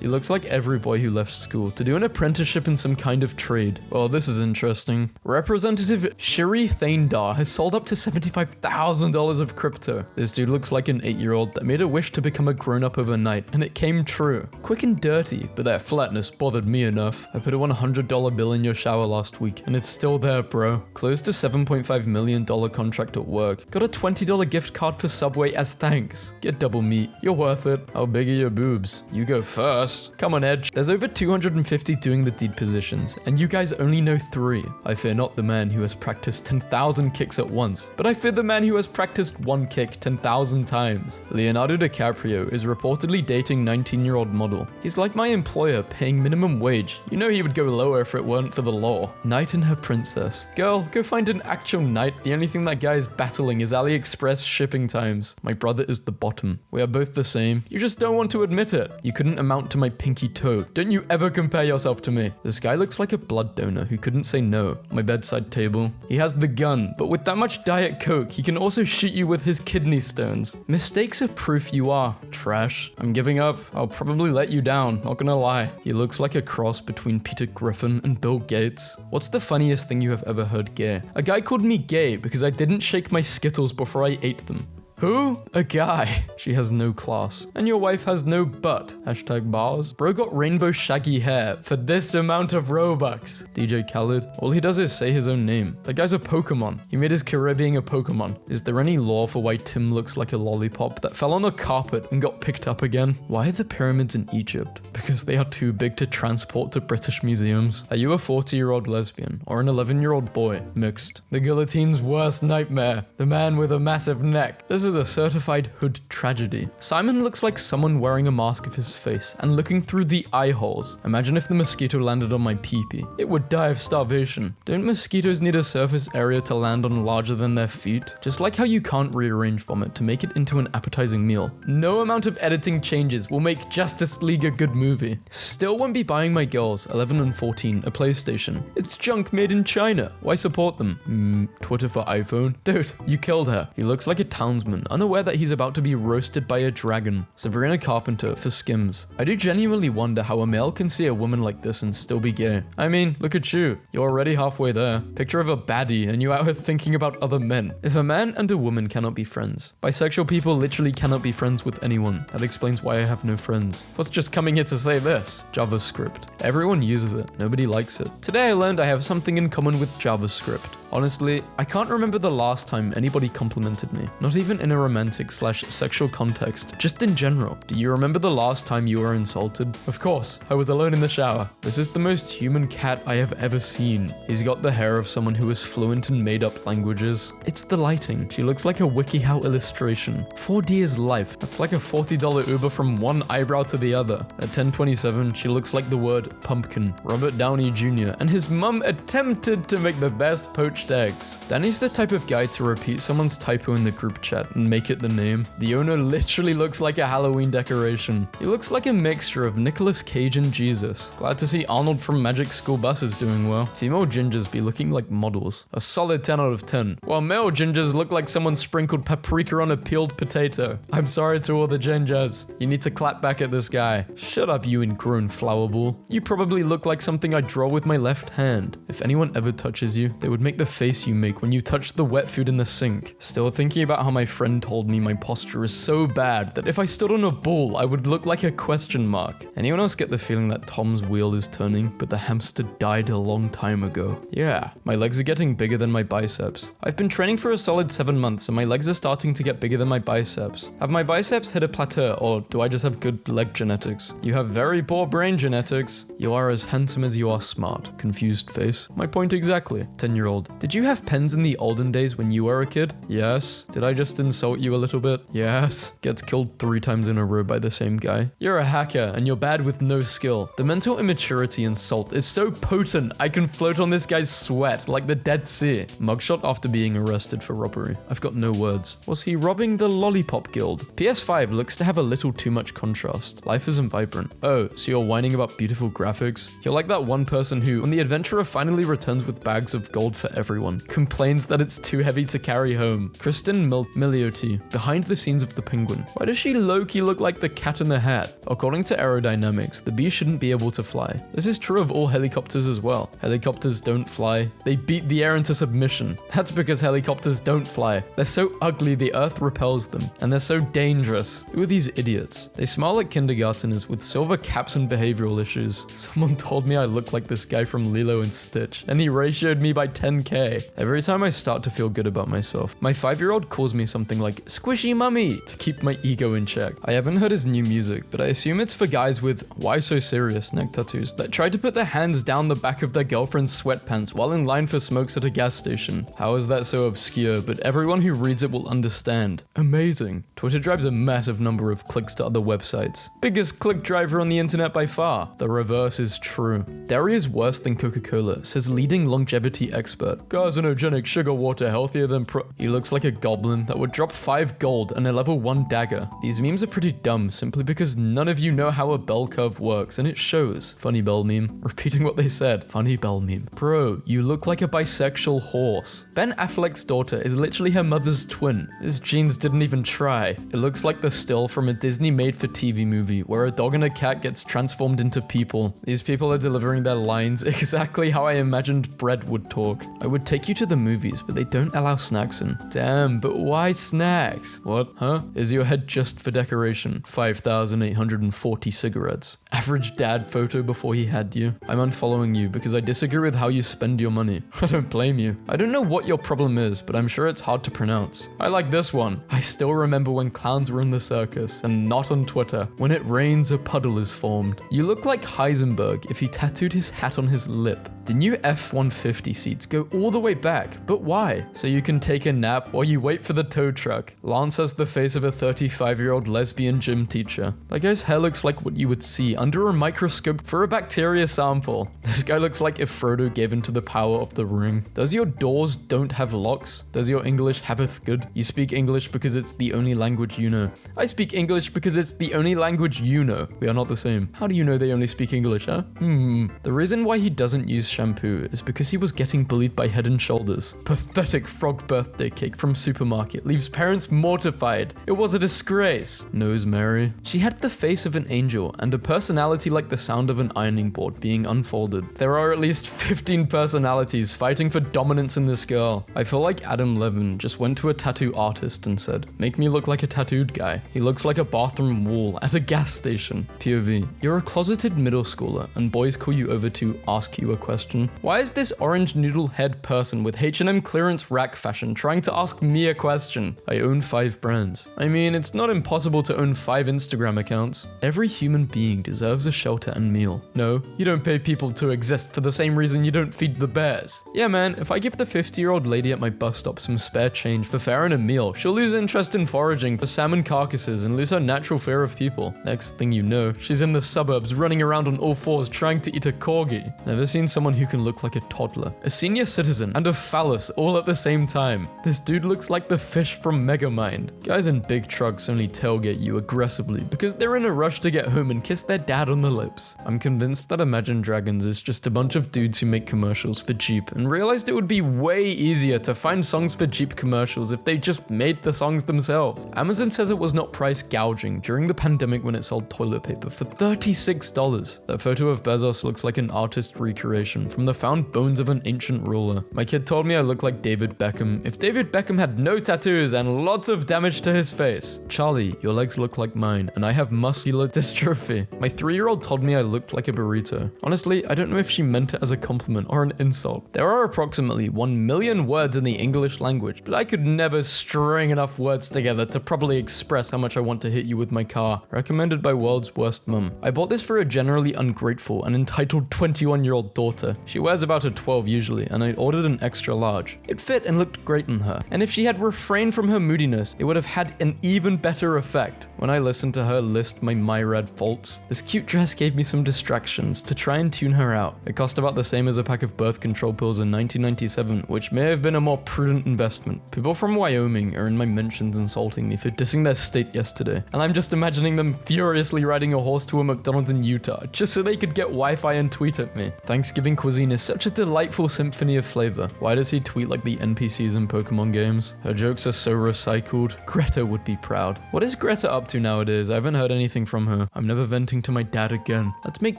He looks like every boy who left school to do an apprenticeship in some kind of trade. Well, this is interesting. Representative Shiri Thaindar has sold up to $75,000 of crypto. This dude looks like an 8-year-old that made a wish to become a grown-up overnight, and it came true. Quick and dirty, but that flatness bothered me enough. I put a $100 bill in your shower last week, and it's still there, bro. Closed a $7.5 million contract at work. Got a $20 gift card for Subway as thanks. Get double meat. You're worth it. How big are your boobs? You go first. Come on, Edge. There's over 250 doing the deed positions, and you guys only know 3. I fear not the man who has practiced 10,000 kicks at once, but I fear the man who has practiced one kick 10,000 times. Leonardo DiCaprio is reportedly dating 19-year-old model. He's like my employer paying minimum wage. You know he would go lower if it weren't for the law. Knight and her princess. Girl, go find an actual knight. The only thing that guy is battling is AliExpress shipping times. My brother is the bottom. We are both the same. You just don't want to admit it. You couldn't amount to my pinky toe. Don't you ever compare yourself to me. This guy looks like a blood donor who couldn't say no. My bedside table. He has the gun, but with that much Diet Coke, he can also shoot you with his kidney stones. Mistakes are proof you are trash. I'm giving up. I'll probably let you down, not gonna lie. He looks like a cross between Peter Griffin and Bill Gates. What's the funniest thing you have ever heard gay? A guy called me gay because I didn't shake my Skittles before I ate them. Who? A guy. She has no class. And your wife has no butt. Hashtag bars. Bro got rainbow shaggy hair for this amount of Robux. DJ Khaled. All he does is say his own name. That guy's a Pokemon. He made his career being a Pokemon. Is there any law for why Tim looks like a lollipop that fell on a carpet and got picked up again? Why are the pyramids in Egypt? Because they are too big to transport to British museums. Are you a 40-year-old lesbian or an 11-year-old boy? Mixed. The guillotine's worst nightmare. The man with a massive neck. This is a certified hood tragedy. Simon looks like someone wearing a mask of his face and looking through the eye holes. Imagine if the mosquito landed on my pee-pee. It would die of starvation. Don't mosquitoes need a surface area to land on larger than their feet? Just like how you can't rearrange vomit to make it into an appetizing meal. No amount of editing changes will make Justice League a good movie. Still won't be buying my girls, 11 and 14, a PlayStation. It's junk made in China. Why support them? Twitter for iPhone? Dude, you killed her. He looks like a townsman, unaware that he's about to be roasted by a dragon. Sabrina Carpenter for Skims. I do genuinely wonder how a male can see a woman like this and still be gay. I mean, look at you. You're already halfway there. Picture of a baddie and you out here thinking about other men. If a man and a woman cannot be friends, bisexual people literally cannot be friends with anyone. That explains why I have no friends. What's just coming here to say this? JavaScript. Everyone uses it. Nobody likes it. Today I learned I have something in common with JavaScript. Honestly, I can't remember the last time anybody complimented me. Not even in a romantic/sexual context, just in general. Do you remember the last time you were insulted? Of course, I was alone in the shower. This is the most human cat I have ever seen. He's got the hair of someone who is fluent in made-up languages. It's the lighting. She looks like a WikiHow illustration. 4D is life. That's like a $40 Uber from one eyebrow to the other. At 10:27, she looks like the word pumpkin. Robert Downey Jr. and his mum attempted to make the best poached eggs. Danny's the type of guy to repeat someone's typo in the group chat and make it the name. The owner literally looks like a Halloween decoration. He looks like a mixture of Nicolas Cage and Jesus. Glad to see Arnold from Magic School Bus is doing well. Female gingers be looking like models. A solid 10 out of 10. While male gingers look like someone sprinkled paprika on a peeled potato. I'm sorry to all the gingers. You need to clap back at this guy. Shut up, you ingrown flower ball. You probably look like something I draw with my left hand. If anyone ever touches you, they would make the face you make when you touch the wet food in the sink. Still thinking about how my friend told me my posture is so bad that if I stood on a ball, I would look like a question mark. Anyone else get the feeling that Tom's wheel is turning, but the hamster died a long time ago? Yeah, my legs are getting bigger than my biceps. I've been training for a solid 7 months and my legs are starting to get bigger than my biceps. Have my biceps hit a plateau, or do I just have good leg genetics? You have very poor brain genetics. You are as handsome as you are smart. Confused face. My point exactly. 10-year-old. Did you have pens in the olden days when you were a kid? Yes. Did I just insult you a little bit? Yes. Gets killed 3 times in a row by the same guy. You're a hacker and you're bad with no skill. The mental immaturity and salt is so potent I can float on this guy's sweat like the Dead Sea. Mugshot after being arrested for robbery. I've got no words. Was he robbing the Lollipop Guild? PS5 looks to have a little too much contrast. Life isn't vibrant. Oh, so you're whining about beautiful graphics? You're like that one person who, when the adventurer finally returns with bags of gold for everyone, complains that it's too heavy to carry home. Kristen Milioti, behind the scenes of the Penguin. Why does she low-key look like the Cat in the Hat? According to aerodynamics, the bee shouldn't be able to fly. This is true of all helicopters as well. Helicopters don't fly. They beat the air into submission. That's because helicopters don't fly. They're so ugly the earth repels them, and they're so dangerous. Who are these idiots? They smile like kindergarteners with silver caps and behavioral issues. Someone told me I look like this guy from Lilo and Stitch, and he ratioed me by 10k. Every time I start to feel good about myself, my 5-year-old calls me something like squishy mummy to keep my ego in check. I haven't heard his new music, but I assume it's for guys with why so serious neck tattoos that try to put their hands down the back of their girlfriend's sweatpants while in line for smokes at a gas station. How is that so obscure, but everyone who reads it will understand? Amazing. Twitter drives a massive number of clicks to other websites. Biggest click driver on the internet by far. The reverse is true. Dairy is worse than Coca-Cola, says leading longevity expert. Carcinogenic sugar water healthier than He looks like a goblin that would drop 5 gold and a level 1 dagger. These memes are pretty dumb simply because none of you know how a bell curve works, and it shows. Funny bell meme. Repeating what they said. Funny bell meme. Bro, you look like a bisexual horse. Ben Affleck's daughter is literally her mother's twin. His genes didn't even try. It looks like the still from a Disney made-for-TV movie where a dog and a cat gets transformed into people. These people are delivering their lines exactly how I imagined bread would talk. I would take you to the movies, but they don't allow snacks in. Damn, but why snacks? What? Huh? Is your head just for decoration? 5,840 cigarettes. Average dad photo before he had you. I'm unfollowing you because I disagree with how you spend your money. I don't blame you. I don't know what your problem is, but I'm sure it's hard to pronounce. I like this one. I still remember when clowns were in the circus and not on Twitter. When it rains, a puddle is formed. You look like Heisenberg if he tattooed his hat on his lip. The new F-150 seats go all the way back, but why? So you can take a nap while you wait for the tow truck. Lance has the face of a 35-year-old lesbian gym teacher. That guy's hair looks like what you would see under a microscope for a bacteria sample. This guy looks like if Frodo gave into the power of the ring. Does your doors don't have locks? Does your English haveth good? You speak English because it's the only language you know. I speak English because it's the only language you know. We are not the same. How do you know they only speak English, huh? The reason why he doesn't use shampoo is because he was getting bullied by Head and Shoulders. Pathetic frog birthday cake from supermarket leaves parents mortified. It was a disgrace. Knows Mary. She had the face of an angel and a personality like the sound of an ironing board being unfolded. There are at least 15 personalities fighting for dominance in this girl. I feel like Adam Levin just went to a tattoo artist and said, make me look like a tattooed guy. He looks like a bathroom wall at a gas station. POV. You're a closeted middle schooler and boys call you over to ask you a question. Why is this orange noodle head person with H&M clearance rack fashion trying to ask me a question? I own 5 brands. I mean, it's not impossible to own 5 Instagram accounts. Every human being deserves a shelter and meal. No, you don't pay people to exist for the same reason you don't feed the bears. Yeah man, if I give the 50-year-old lady at my bus stop some spare change for fare and a meal, she'll lose interest in foraging for salmon carcasses and lose her natural fear of people. Next thing you know, she's in the suburbs running around on all 4s trying to eat a corgi. Never seen someone who can look like a toddler, a senior citizen, and a phallus all at the same time. This dude looks like the fish from Megamind. Guys in big trucks only tailgate you aggressively because they're in a rush to get home and kiss their dad on the lips. I'm convinced that Imagine Dragons is just a bunch of dudes who make commercials for Jeep and realized it would be way easier to find songs for Jeep commercials if they just made the songs themselves. Amazon says it was not price gouging during the pandemic when it sold toilet paper for $36. That photo of Bezos looks like an artist recreation from the found bones of an ancient ruler. My kid told me I look like David Beckham if David Beckham had no tattoos and lots of damage to his face. Charlie, your legs look like mine and I have muscular dystrophy. My 3-year-old told me I looked like a burrito. Honestly, I don't know if she meant it as a compliment or an insult. There are approximately 1 million words in the English language, but I could never string enough words together to properly express how much I want to hit you with my car. Recommended by World's Worst Mum. I bought this for a generally ungrateful and entitled 21-year-old daughter here. She wears about a 12 usually, and I'd ordered an extra large. It fit and looked great on her, and if she had refrained from her moodiness, it would have had an even better effect. When I listened to her list my myriad faults, this cute dress gave me some distractions to try and tune her out. It cost about the same as a pack of birth control pills in 1997, which may have been a more prudent investment. People from Wyoming are in my mentions insulting me for dissing their state yesterday, and I'm just imagining them furiously riding a horse to a McDonald's in Utah just so they could get Wi-Fi and tweet at me. Thanksgiving cuisine is such a delightful symphony of flavor. Why does he tweet like the NPCs in Pokemon games? Her jokes are so recycled. Greta would be proud. What is Greta up to nowadays? I haven't heard anything from her. I'm never venting to my dad again. Let's make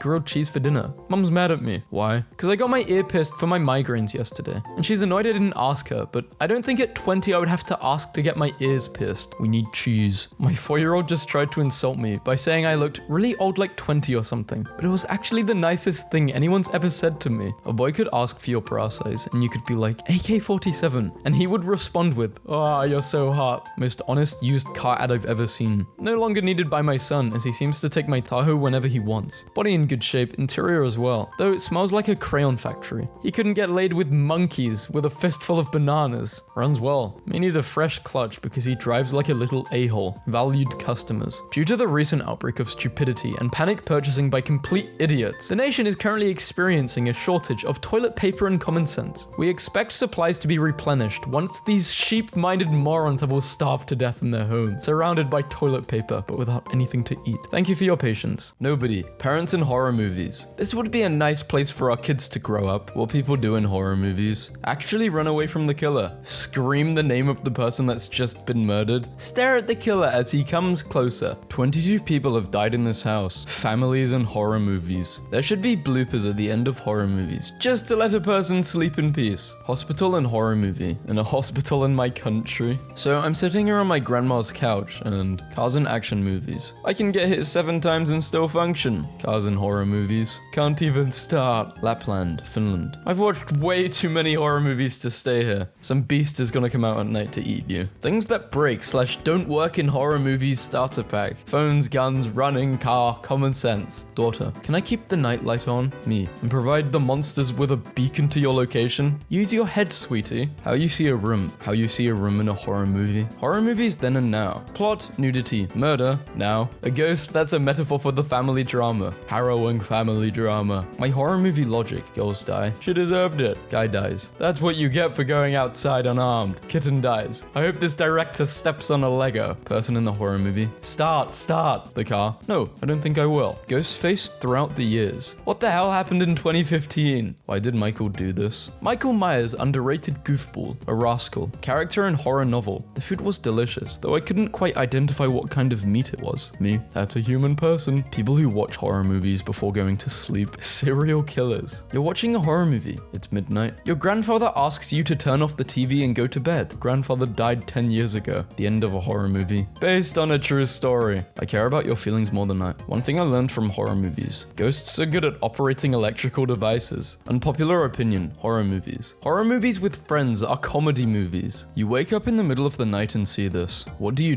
grilled cheese for dinner. Mom's mad at me. Why? Because I got my ear pierced for my migraines yesterday, and she's annoyed I didn't ask her, but I don't think at 20 I would have to ask to get my ears pierced. We need cheese. My 4-year-old just tried to insult me by saying I looked really old, like 20 or something, but it was actually the nicest thing anyone's ever said to me. A boy could ask for your bra size, and you could be like, AK-47, and he would respond with, "Oh, you're so hot." Most honest used car ad I've ever seen. No longer needed by my son, as he seems to take my Tahoe whenever he wants. Body in good shape, interior as well, though it smells like a crayon factory. He couldn't get laid with monkeys with a fistful of bananas. Runs well. May need a fresh clutch because he drives like a little a-hole. Valued customers. Due to the recent outbreak of stupidity and panic purchasing by complete idiots, the nation is currently experiencing a shortage of toilet paper and common sense. We expect supplies to be replenished once these sheep-minded morons have all starved to death in their homes, surrounded by toilet paper but without anything to eat. Thank you for your patience. Nobody. Parents in horror movies. This would be a nice place for our kids to grow up. What people do in horror movies. Actually run away from the killer. Scream the name of the person that's just been murdered. Stare at the killer as he comes closer. 22 people have died in this house. Families and horror movies. There should be bloopers at the end of horror movies, just to let a person sleep in peace. Hospital and horror movie. In a hospital in my country. So I'm sitting here on my grandma's couch and cars and action movies. I can get hit 7 times and still function. Cars and horror movies. Can't even start. Lapland, Finland. I've watched way too many horror movies to stay here. Some beast is gonna come out at night to eat you. Things that break / don't work in horror movies starter pack. Phones, guns, running, car, common sense. Daughter, can I keep the nightlight on? Me. And provide the monsters with a beacon to your location? Use your head, sweetie. How you see a room. How you see a room in a horror movie. Horror movies then and now. Plot, nudity, murder, now. A ghost, that's a metaphor for the family drama. Harrowing family drama. My horror movie logic. Girls die. She deserved it. Guy dies. That's what you get for going outside unarmed. Kitten dies. I hope this director steps on a Lego. Person in the horror movie. Start. The car. No, I don't think I will. Ghostface throughout the years. What the hell happened in 2015? Why did Michael do this? Michael Myers, underrated goofball. A rascal. Character in horror novel. The food was delicious, though I couldn't quite identify what kind of meat it was. Me. That's a human person. People who watch horror movies before going to sleep. Serial killers. You're watching a horror movie. It's midnight. Your grandfather asks you to turn off the TV and go to bed. Grandfather died 10 years ago. The end of a horror movie. Based on a true story. I care about your feelings more than that. One thing I learned from horror movies. Ghosts are good at operating electrical devices. Unpopular opinion. Horror movies. Horror movies with friends are comedy movies. You wake up in the middle of the night and see this. What do?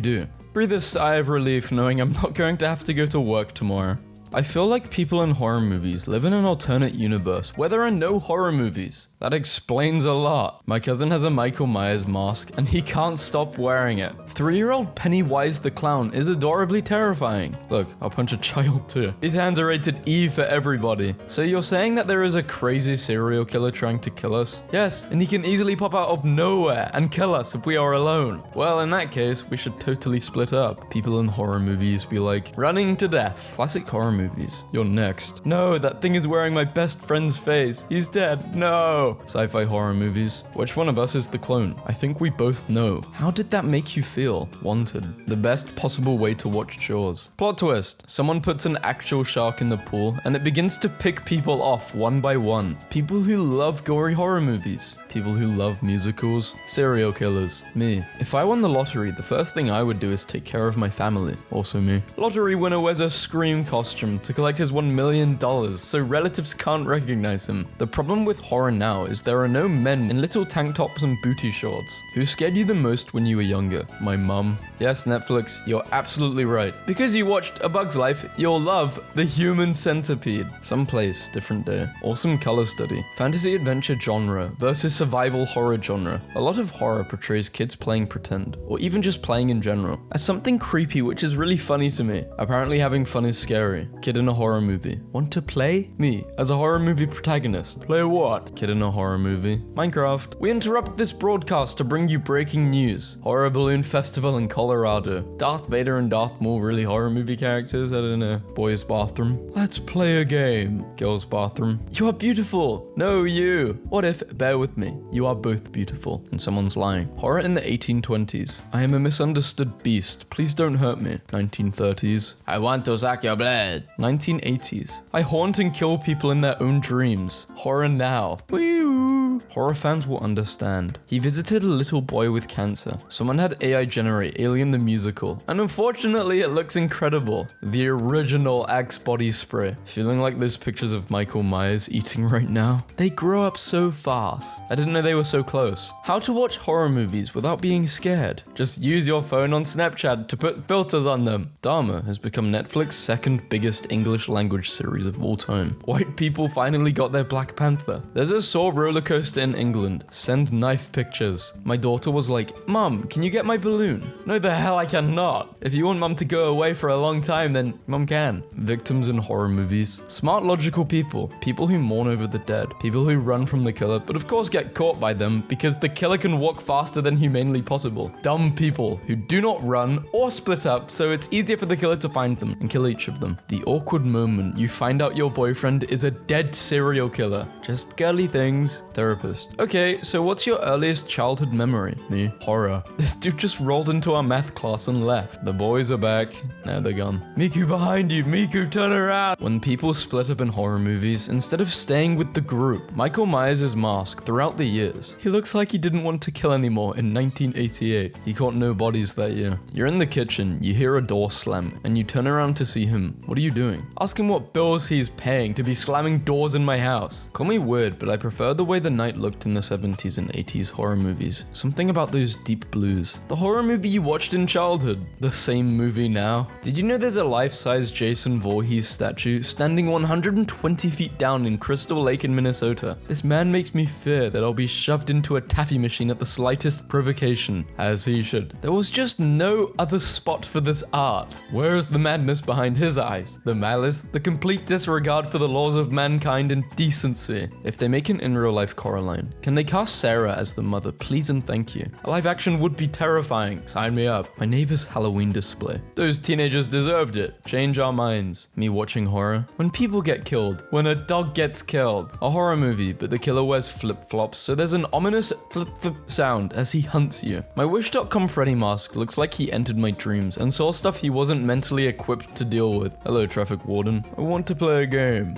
Breathe a sigh of relief knowing I'm not going to have to go to work tomorrow. I feel like people in horror movies live in an alternate universe where there are no horror movies. That explains a lot. My cousin has a Michael Myers mask and he can't stop wearing it. 3-year-old Pennywise the Clown is adorably terrifying. Look, I'll punch a child too. His hands are rated E for everybody. So you're saying that there is a crazy serial killer trying to kill us? Yes, and he can easily pop out of nowhere and kill us if we are alone. Well, in that case, we should totally split up. People in horror movies be like, running to death. Classic horror movies. You're next. No, that thing is wearing my best friend's face. He's dead. No. Sci-fi horror movies. Which one of us is the clone? I think we both know. How did that make you feel? Wanted. The best possible way to watch Jaws. Plot twist. Someone puts an actual shark in the pool and it begins to pick people off one by one. People who love gory horror movies. People who love musicals. Serial killers. Me. If I won the lottery, the first thing I would do is take care of my family. Also me. Lottery winner wears a Scream costume farm to collect his $1 million, so relatives can't recognize him. The problem with horror now is there are no men in little tank tops and booty shorts. Who scared you the most when you were younger? My mum. Yes, Netflix, you're absolutely right. Because you watched A Bug's Life, you'll love The Human Centipede. Some place, different day. Awesome color study. Fantasy adventure genre versus survival horror genre. A lot of horror portrays kids playing pretend, or even just playing in general, as something creepy which is really funny to me. Apparently having fun is scary. Kid in a horror movie. Want to play? Me, as a horror movie protagonist. Play what? Kid in a horror movie. Minecraft. We interrupt this broadcast to bring you breaking news. Horror Balloon Festival in Colorado. Darth Vader and Darth Maul really horror movie characters? I don't know. Boys' bathroom. Let's play a game. Girls' bathroom. You are beautiful. No, you. What if, bear with me, you are both beautiful and someone's lying. Horror in the 1820s. I am a misunderstood beast. Please don't hurt me. 1930s. I want to suck your blood. 1980s. I haunt and kill people in their own dreams. Horror now. Woo! Horror fans will understand. He visited a little boy with cancer. Someone had AI generate Alien the Musical, and unfortunately it looks incredible. The original Axe body spray. Feeling like those pictures of Michael Myers eating right now? They grow up so fast. I didn't know they were so close. How to watch horror movies without being scared? Just use your phone on Snapchat to put filters on them. Dharma has become Netflix's second biggest English language series of all time. White people finally got their Black Panther. There's a Saw roller coaster in England. Send knife pictures. My daughter was like, Mum, can you get my balloon? No, the hell I cannot. If you want Mum to go away for a long time, then Mum can. Victims in horror movies. Smart, logical people. People who mourn over the dead. People who run from the killer, but of course get caught by them because the killer can walk faster than humanly possible. Dumb people who do not run or split up, so it's easier for the killer to find them and kill each of them. The awkward moment you find out your boyfriend is a dead serial killer. Just girly things. Therapist. Okay, so what's your earliest childhood memory? Me. Horror. This dude just rolled into our math class and left. The boys are back. Now they're gone. Miku behind you. Miku, turn around. When people split up in horror movies, instead of staying with the group, Michael Myers' mask throughout the years. He looks like he didn't want to kill anymore in 1988. He caught no bodies that year. You're in the kitchen, you hear a door slam, and you turn around to see him. What are you doing? Ask him what bills he's paying to be slamming doors in my house. Call me weird, but I prefer the way the night looked in the 70s and 80s horror movies. Something about those deep blues. The horror movie you watched in childhood. The same movie now. Did you know there's a life-size Jason Voorhees statue standing 120 feet down in Crystal Lake in Minnesota? This man makes me fear that I'll be shoved into a taffy machine at the slightest provocation, as he should. There was just no other spot for this art. Where is the madness behind his eyes? The malice? The complete disregard for the laws of mankind and decency? If they make an in real life Coraline, can they cast Sarah as the mother, please and thank you? A live action would be terrifying. Sign me up. My neighbor's Halloween display. Those teenagers deserved it. Change our minds. Me watching horror. When people get killed. When a dog gets killed. A horror movie, but the killer wears flip-flops, so there's an ominous flip-flip sound as he hunts you. My Wish.com Freddy mask looks like he entered my dreams and saw stuff he wasn't mentally equipped to deal with. Hello, traffic warden. I want to play a game.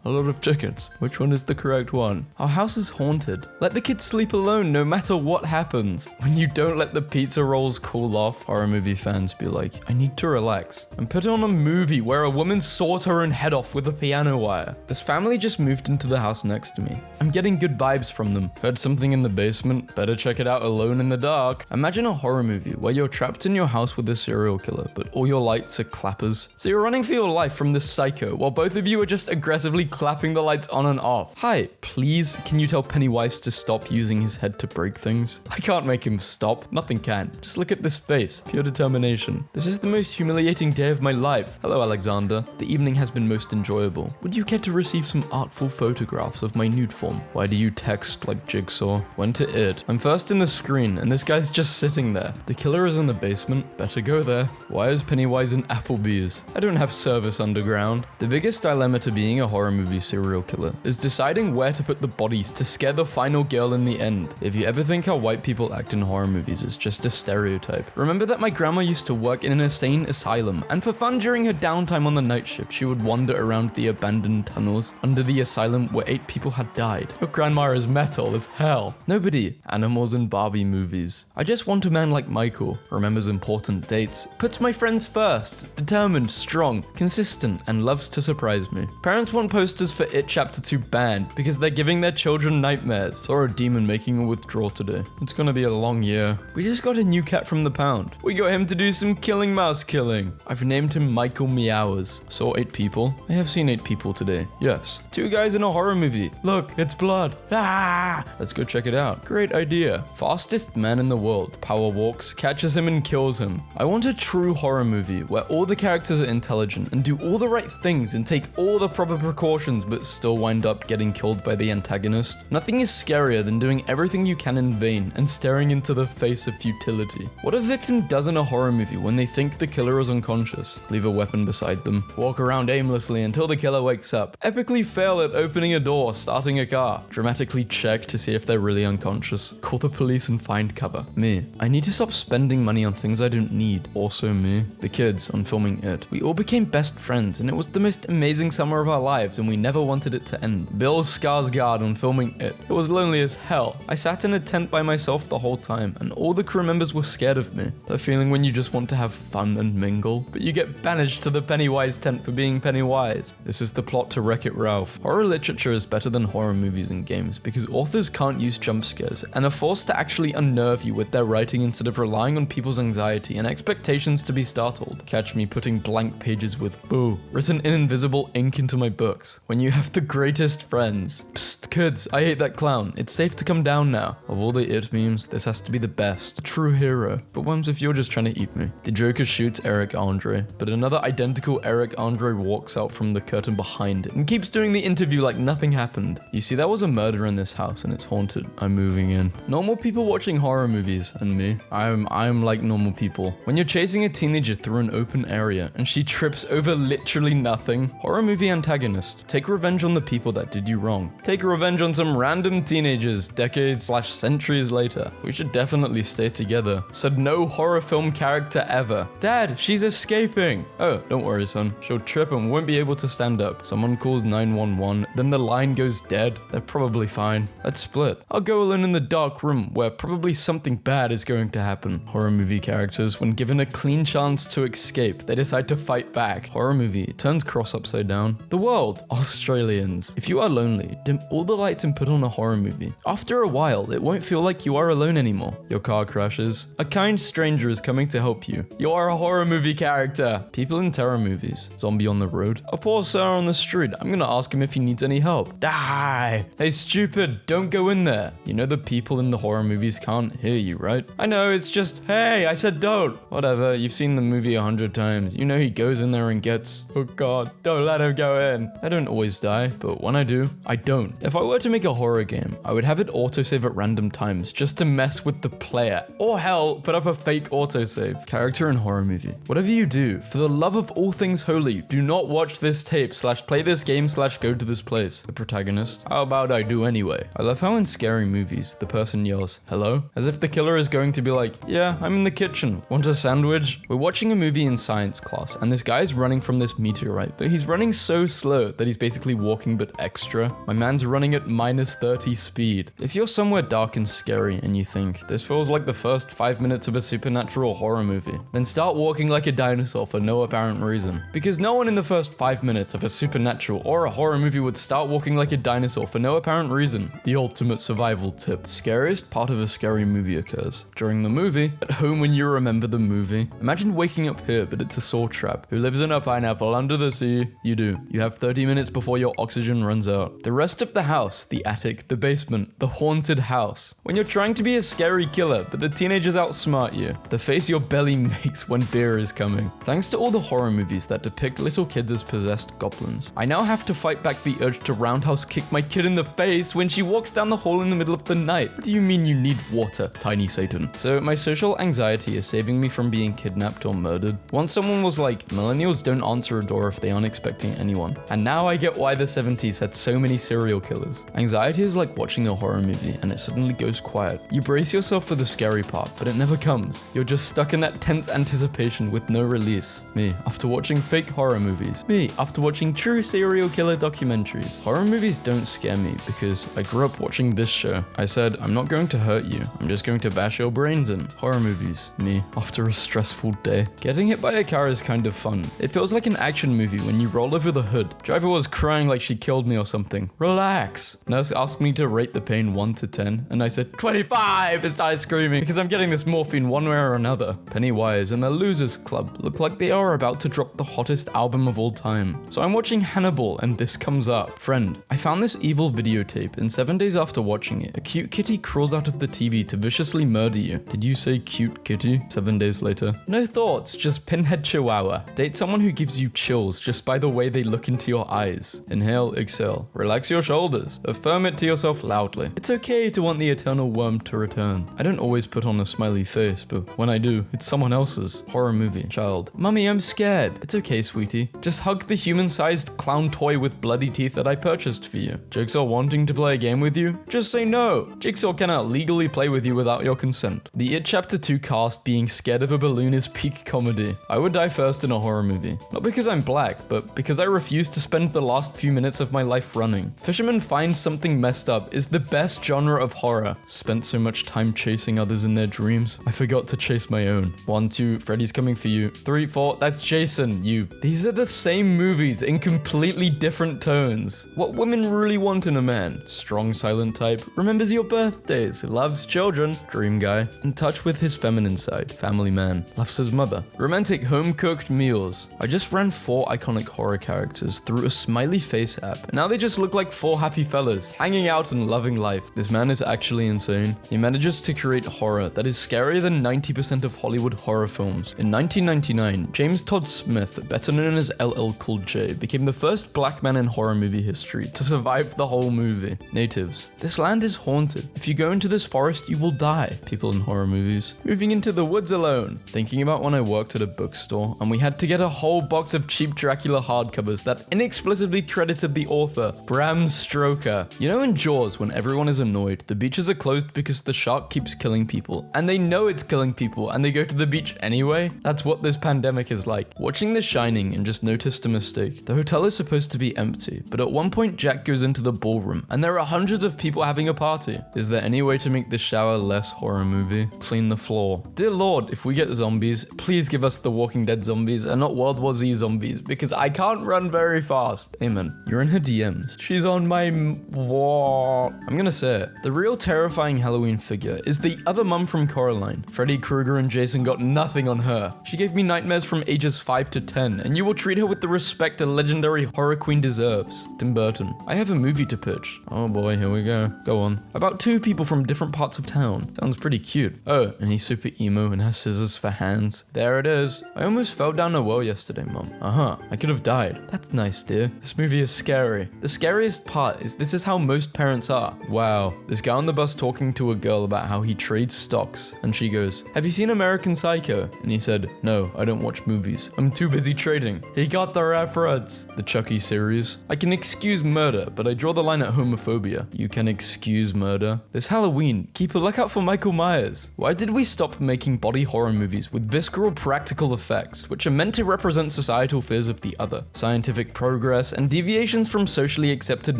A lot of tickets. Which one is the correct one? Our house is haunted. Let the kids sleep alone no matter what happens. When you don't let the pizza rolls cool off, horror movie fans be like, I need to relax. And put on a movie where a woman saws her own head off with a piano wire. This family just moved into the house next to me. I'm getting good vibes from them. Heard something in the basement? Better check it out alone in the dark. Imagine a horror movie where you're trapped in your house with a serial killer, but all your lights are clappers. So you're running for your life from this psycho while both of you are just aggressively clapping the lights on and off. Hi, please, can you tell Pennywise to stop using his head to break things? I can't make him stop. Nothing can. Just look at this face. Pure determination. This is the most humiliating day of my life. Hello, Alexander. The evening has been most enjoyable. Would you care to receive some artful photographs of my nude form? Why do you text like Jigsaw? When to it? I'm first in the screen, and this guy's just sitting there. The killer is in the basement. Better go there. Why is Pennywise in Applebee's? I don't have service underground. The biggest dilemma to being a horror movie serial killer is deciding where to put the bodies to scare the final girl in the end. If you ever think how white people act in horror movies is just a stereotype, remember that my grandma used to work in an insane asylum, and for fun during her downtime on the night shift, she would wander around the abandoned tunnels under the asylum where 8 people had died. Your grandma is metal as hell. Nobody, animals in Barbie movies. I just want a man like Michael, remembers important dates, puts my friends first, determined, strong, consistent, and loves to surprise me. Parents want posters for It Chapter 2 banned because they're giving their children nightmares. Saw a demon making a withdrawal today. It's gonna be a long year. We just got a new cat from the pound. We got him to do some killing mouse killing. I've named him Michael Meowers. Saw 8 people. I have seen 8 people today. Yes. 2 guys in a horror movie. Look, it's blood. Ah! Let's go check it out. Great idea. Fastest man in the world. Power walks, catches him and kills him. I want a true horror movie where all the characters are intelligent and do all the right things and take all the proper precautions but still wind up getting killed by the antagonist. Nothing is scarier than doing everything you can in vain and staring into the face of futility. What a victim does in a horror movie when they think the killer is unconscious. Leave a weapon beside them. Walk around aimlessly until the killer wakes up. Epically fail at opening a door, starting a car. Dramatically check to see if they're really unconscious. Call the police and find cover. Me. I need to stop spending money on things I don't need. Also me. The kids on filming It. We all became best friends and it was the most amazing summer of our lives and we never wanted it to end. Bill Skarsgård on filming It. It was lonely as hell. I sat in a tent by myself the whole time and all the crew members were scared of me. That feeling when you just want to have fun and mingle, but you get banished to the Pennywise tent for being Pennywise. This is the plot to Wreck-It Ralph. Horror literature is better than horror movies and games because authors can't use jump scares and are forced to actually unnerve you with their writing instead of relying on people's anxiety and expectations to be startled. Catch me putting blank pages with "boo" written in invisible ink into my books. When you have the greatest friends. Psst, kids, I hate that clown. It's safe to come down now. Of all the It memes, this has to be the best. A true hero. But what if you're just trying to eat me? The Joker shoots Eric Andre, but another identical Eric Andre walks out from the curtain behind it and keeps doing the interview like nothing happened. You see, that was a murder in this house and it's haunted. I'm moving in. Normal people watching horror movies, and me. I'm like normal people. When you're chasing a teenager through an open area and she trips over literally nothing, horror movie antagonist. Take revenge on the people that did you wrong. Take revenge on some random teenagers decades/centuries later. We should definitely stay together. Said no horror film character ever. Dad, she's escaping. Oh, don't worry, son. She'll trip and won't be able to stand up. Someone calls 911, then the line goes dead. They're probably fine. Let's split. I'll go alone in the dark room where probably something bad is going to happen. Horror movie characters, when given a clean chance to escape, they decide to fight back. Horror movie, turns cross upside down. The world, Australians. If you are lonely, dim all the lights and put on a horror movie. After a while, it won't feel like you are alone anymore. Your car crashes. A kind stranger is coming to help you. You are a horror movie character. People in terror movies. Zombie on the road. A poor sir on the street. I'm gonna ask him if he needs any help. Die! Hey, stupid, don't go in there. You know the people in the horror movies can't hear you, right? I know, it's just, hey, I said don't. Whatever, you've seen the movie 100 times. You know he goes in there and gets, oh god, don't let him go in. I don't always die, but when I do, I don't. If I were to make a horror game, I would have it autosave at random times just to mess with the player. Or hell, put up a fake autosave. Character in horror movie. Whatever you do, for the love of all things holy, do not watch this tape / play this game / go to this place. The protagonist. How about I do anyway? I love how in scary movies, the person yells, hello? As if the killer is going to be like, yeah, I'm in the kitchen. Want a sandwich? We're watching a movie in science class, and this guy's running from this meteorite, but he's running so slow that he's basically walking but extra. My man's running at -30 speed. If you're somewhere dark and scary and you think, this feels like the first 5 minutes of a supernatural horror movie, then start walking like a dinosaur for no apparent reason. Because no one in the first 5 minutes of a supernatural or a horror movie would start walking like a dinosaur for no apparent reason. The ultimate survival tip. Scariest part of a scary movie occurs during the movie, at home when you remember the movie. Imagine waking up here, but it's a saw trap. Who lives in a pineapple under the sea? You do. You have 30 minutes before your oxygen runs out. The rest of the house, the attic, the basement, the haunted house. When you're trying to be a scary killer, but the teenagers outsmart you. The face your belly makes when beer is coming. Thanks to all the horror movies that depict little kids as possessed goblins, I now have to fight back the urge to roundhouse kick my kid in the face when she walks down the hall in the middle of the night. What do you mean you need water, tiny Satan? So my social anxiety is saving me from being kidnapped or murdered. Once someone was like, millennials don't answer a door if they aren't expecting anyone. And now I get why the 70s had so many serial killers. Anxiety Anxiety is like watching a horror movie and it suddenly goes quiet. You brace yourself for the scary part, but it never comes. You're just stuck in that tense anticipation with no release. Me, after watching fake horror movies. Me, after watching true serial killer documentaries. Horror movies don't scare me because I grew up watching this show. I said, I'm not going to hurt you. I'm just going to bash your brains in. Horror movies. Me, after a stressful day. Getting hit by a car is kind of fun. It feels like an action movie when you roll over the hood. Driver was crying like she killed me or something. Relax. Nurse asked me to rate the pain 1 to 10, and I said 25 and started screaming because I'm getting this morphine one way or another. Pennywise and the Losers Club look like they are about to drop the hottest album of all time. So I'm watching Hannibal and this comes up. Friend, I found this evil videotape and 7 days after watching it, a cute kitty crawls out of the TV to viciously murder you. Did you say cute kitty? 7 days later. No thoughts, just pinhead chihuahua. Date someone who gives you chills just by the way they look into your eyes. Inhale, exhale. Relax your shoulders. Affirm it to yourself loudly. It's okay to want the eternal worm to return. I don't always put on a smiley face, but when I do, it's someone else's. Horror movie. Child. Mummy, I'm scared. It's okay, sweetie. Just hug the human-sized clown toy with bloody teeth that I purchased for you. Jigsaw wanting to play a game with you? Just say no. Jigsaw cannot legally play with you without your consent. The It Chapter 2 cast being scared of a balloon is peak comedy. I would die first in a horror movie. Not because I'm black, but because I refuse to spend the last few minutes of my life running. Fisherman Finds Something Messed Up is the best genre of horror. Spent so much time chasing others in their dreams, I forgot to chase my own. 1, 2, Freddy's coming for you. 3, 4, that's Jason, you. These are the same movies in completely different tones. What women really want in a man. Strong silent type, remembers your birthdays, loves children, dream guy, in touch with his feminine side, family man, loves his mother. Romantic home-cooked meals. I just ran 4 iconic horror characters through a smiley face app, and now they just look like 4 happy fellas, hanging out and loving life. This man is actually insane. He manages to create horror that is scarier than 90% of Hollywood horror films. In 1999, James Todd Smith, better known as LL Cool J, became the first black man in horror movie history to survive the whole movie. Natives. This land is haunted. If you go into this forest, you will die. People in horror movies. Moving into the woods alone. Thinking about when I worked at a bookstore and we had to get a whole box of cheap Dracula hardcovers that inexplicably credited the author, Bram Stoker. You know in Jaws, when everyone is annoyed, the beaches are closed because the shark keeps killing people, and they know it's killing people, and they go to the beach anyway? That's what this pandemic is like. Watching The Shining and just noticed a mistake. The hotel is supposed to be empty, but at one point Jack goes into the ballroom, and there are hundreds of people having a party. Is there any way to make this shower less horror movie? Clean the floor. Dear Lord, if we get zombies, please give us the Walking Dead zombies and not World War Z zombies, because I can't run very fast. Amen. You're in her DMs. She's on my what? I'm gonna say it. The real terrifying Halloween figure is the other mum from Coraline. Freddy Krueger and Jason got nothing on her. She gave me nightmares from ages 5 to 10, and you will treat her with the respect a legendary horror queen deserves. Tim Burton. I have a movie to pitch. Oh boy, here we go. Go on. About 2 people from different parts of town. Sounds pretty cute. Oh, and he's super emo and has scissors for hands. There it is. I almost fell down a well yesterday, Mum. I could have died. That's nice, dear. This movie is scary. The scariest part is this is how most parents are. Wow. This guy on the bus talking to a girl about how he trades stocks, and she goes, "Have you seen American Psycho?" And he said, "No, I don't watch movies. I'm too busy trading." He got the reference. The Chucky series. I can excuse murder, but I draw the line at homophobia. You can excuse murder. This Halloween, keep a lookout for Michael Myers. Why did we stop making body horror movies with visceral practical effects, which are meant to represent societal fears of the other, scientific progress, and deviations from socially accepted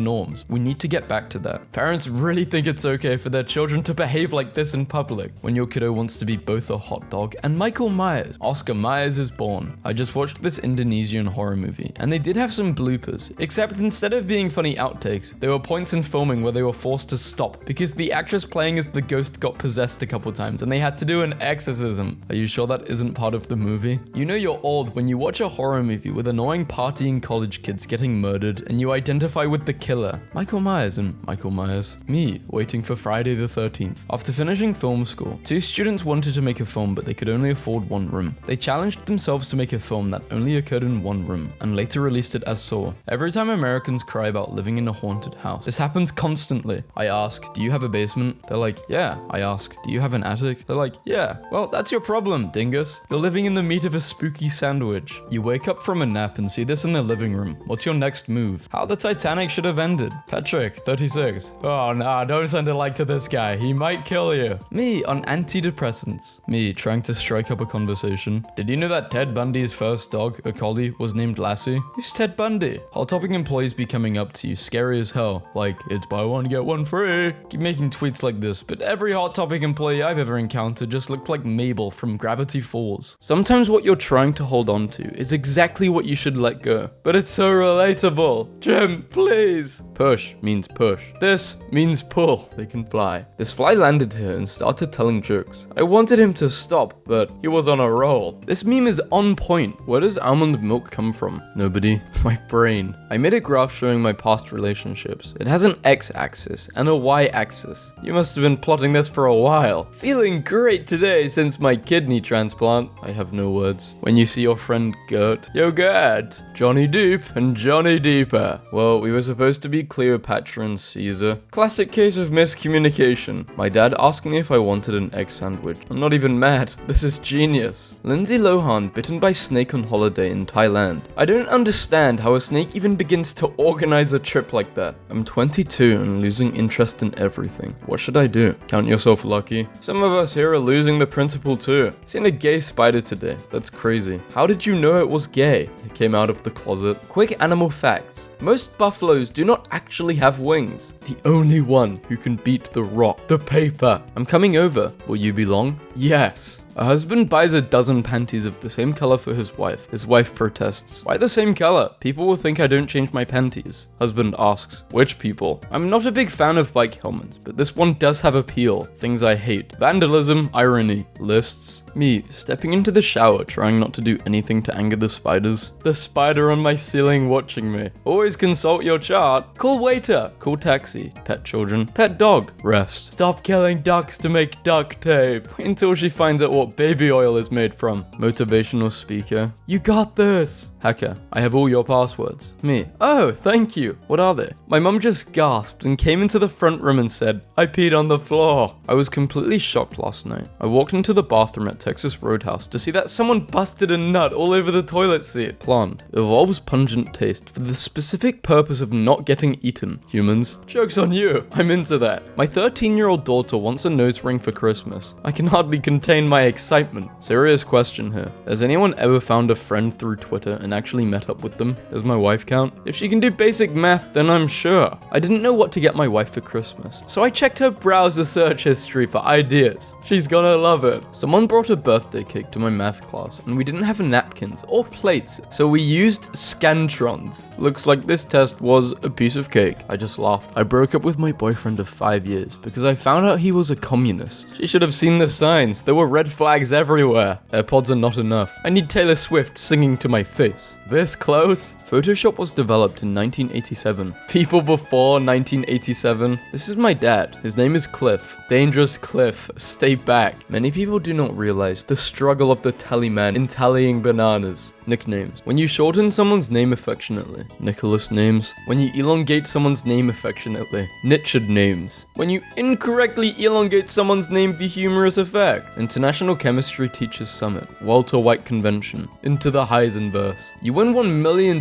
norms? We need to get back to that. Parents really think it's okay for their children to behave like this in public when your kiddo wants to be both a hot dog and Michael Myers. Oscar Myers is born. I just watched this Indonesian horror movie, and they did have some bloopers, except instead of being funny outtakes, there were points in filming where they were forced to stop because the actress playing as the ghost got possessed a couple times and they had to do an exorcism. Are you sure that isn't part of the movie? You know you're old when you watch a horror movie with annoying partying college kids getting murdered and you identify with the killer. Michael Myers and Michael Myers. Me, waiting for Friday the 13th. After finishing film school, 2 students wanted to make a film but they could only afford 1 room. They challenged themselves to make a film that only occurred in 1 room and later released it as Saw. Every time Americans cry about living in a haunted house, this happens constantly. I ask, do you have a basement? They're like, yeah. I ask, do you have an attic? They're like, yeah. Well, that's your problem, dingus. You're living in the meat of a spooky sandwich. You wake up from a nap and see this in the living room. What's your next move? How the Titanic should have ended. Patrick, 36. Oh, nah, don't send a like to this guy. He might kill you. Me on antidepressants. Me trying to strike up a conversation. Did you know that Ted Bundy's first dog, a collie, was named Lassie? Who's Ted Bundy? Hot topic employees be coming up to you, scary as hell. Like, it's buy one, get one free. Keep making tweets like this, but every Hot Topic employee I've ever encountered just looked like Mabel from Gravity Falls. Sometimes what you're trying to hold on to is exactly what you should let go. But it's so relatable. Jim, please. Push means push. This means pull. They can fly. This fly landed here and started telling jokes. I wanted him to stop, but he was on a roll. This meme is on point. Where does almond milk come from? Nobody. My brain. I made a graph showing my past relationships. It has an x-axis and a y-axis. You must have been plotting this for a while. Feeling great today since my kidney transplant. I have no words. When you see your friend Gert. Yo Gert. Johnny Deep and Johnny Deeper. Well, we were supposed to be Cleopatra and Caesar. Classic case of miscommunication. My dad asked me if I wanted an egg sandwich. I'm not even mad. This is genius. Lindsay Lohan bitten by snake on holiday in Thailand. I don't understand how a snake even begins to organize a trip like that. I'm 22 and losing interest in everything. What should I do? Count yourself lucky. Some of us here are losing the principle too. Seen a gay spider today. That's crazy. How did you know it was gay? It came out of the closet. Quick animal facts. Most buffaloes do not actually have wings. The only one who can beat the rock. The paper. I'm coming over. Will you belong? Yes. A husband buys a dozen panties of the same color for his wife. His wife protests. Why the same color? People will think I don't change my panties. Husband asks, which people? I'm not a big fan of bike helmets, but this one does have appeal. Things I hate. Vandalism, irony, lists. Me, stepping into the shower, trying not to do anything to anger the spiders. The spider on my ceiling watching me. Always consult your chart. Call waiter. Call taxi. Pet children. Pet dog. Rest. Stop killing ducks to make duct tape. Wait until she finds out what baby oil is made from. Motivational speaker. You got this. Hacker. I have all your passwords. Me. Oh, thank you. What are they? My mum just gasped and came into the front room and said, I peed on the floor. I was completely shocked last night. I walked into the bathroom at Texas Roadhouse to see that someone busted a nut all over the toilet seat. Plant. Evolves pungent taste for the specific purpose of not getting eaten. Humans. Joke's on you. I'm into that. My 13-year-old daughter wants a nose ring for Christmas. I can hardly contain my excitement. Serious question here. Has anyone ever found a friend through Twitter and actually met up with them? Does my wife count? If she can do basic math, then I'm sure. I didn't know what to get my wife for Christmas, so I checked her browser search history for ideas. She's gonna love it. Someone brought a birthday cake to my math class, and we didn't have napkins or plates, so we used Scantrons. Looks like this test was a piece of cake. I just laughed. I broke up with my boyfriend of 5 years because I found out he was a communist. She should have seen the signs. There were red flags everywhere. AirPods are not enough. I need Taylor Swift singing to my face. This close? Photoshop was developed in 1987. People before 1987. This is my dad. His name is Cliff. Dangerous Cliff. Stay back. Many people do not realize the struggle of the tallyman in tallying bananas. Nicknames. When you shorten someone's name affectionately. Nicholas names. When you elongate someone's name affectionately. Nichard names. When you incorrectly elongate someone's name for humorous effect. International Chemistry Teachers Summit. Walter White Convention. Into the Heisenverse. You win $1 million,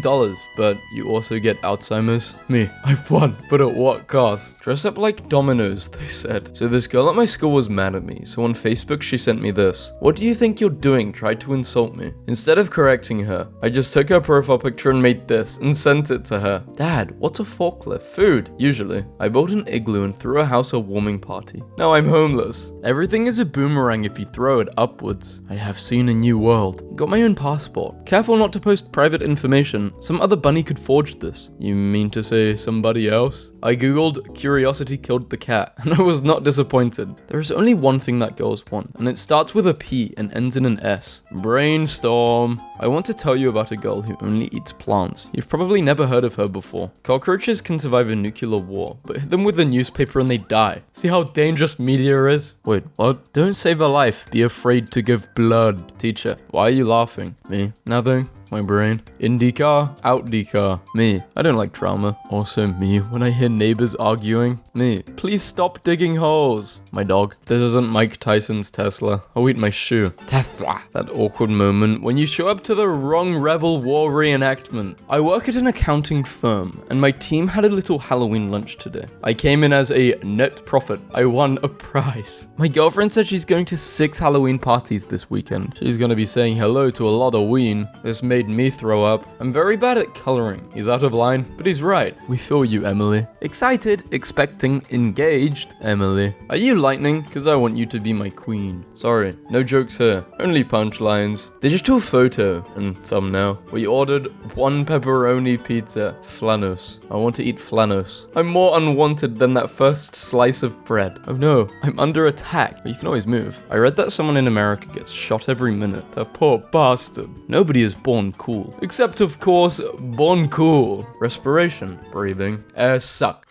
but you also get Alzheimer's. Me, I've won, but at what cost? Dress up like dominoes, they said. So this girl at my school was mad at me, so on Facebook she sent me this. What do you think you're doing? Tried to insult me. Instead of correcting her, I just took her profile picture and made this and sent it to her. Dad, what's a forklift? Food, usually. I built an igloo and threw a house a warming party. Now I'm homeless. Everything is a boomerang if you throw it upwards. I have seen a new world. Got my own passport. Careful not to post private information. Some other bunny could forge this. You mean to say somebody else? I googled curiosity killed the cat and I was not disappointed. There is only one thing that girls want, and it starts with a P and ends in an S. Brainstorm. I want to tell you about a girl who only eats plants. You've probably never heard of her before. Cockroaches can survive a nuclear war, but hit them with a newspaper and they die. See how dangerous media is? Wait, what? Don't save a life, be afraid to give blood. Teacher, why are you laughing? Me? Nothing. my brain. Indie car, Audi car. Me. I don't like drama. Also me. When I hear neighbors arguing. Me. Please stop digging holes. My dog. If this isn't Mike Tyson's Tesla, I'll eat my shoe. Tesla. That awkward moment when you show up to the wrong Rebel War reenactment. I work at an accounting firm, and my team had a little Halloween lunch today. I came in as a net profit. I won a prize. My girlfriend said she's going to 6 Halloween parties this weekend. She's gonna be saying hello to a lot of ween. This made me throw up. I'm very bad at coloring. He's out of line, but he's right. We feel you, Emily. Excited, expecting, engaged, Emily. Are you lightning? Because I want you to be my queen. Sorry, no jokes here. Only punchlines. Digital photo and thumbnail. We ordered 1 pepperoni pizza. Flanos. I want to eat flanos. I'm more unwanted than that first slice of bread. Oh no, I'm under attack. But you can always move. I read that someone in America gets shot every minute. That poor bastard. Nobody is born cool. Except, of course, born cool. Respiration. Breathing. Air suck.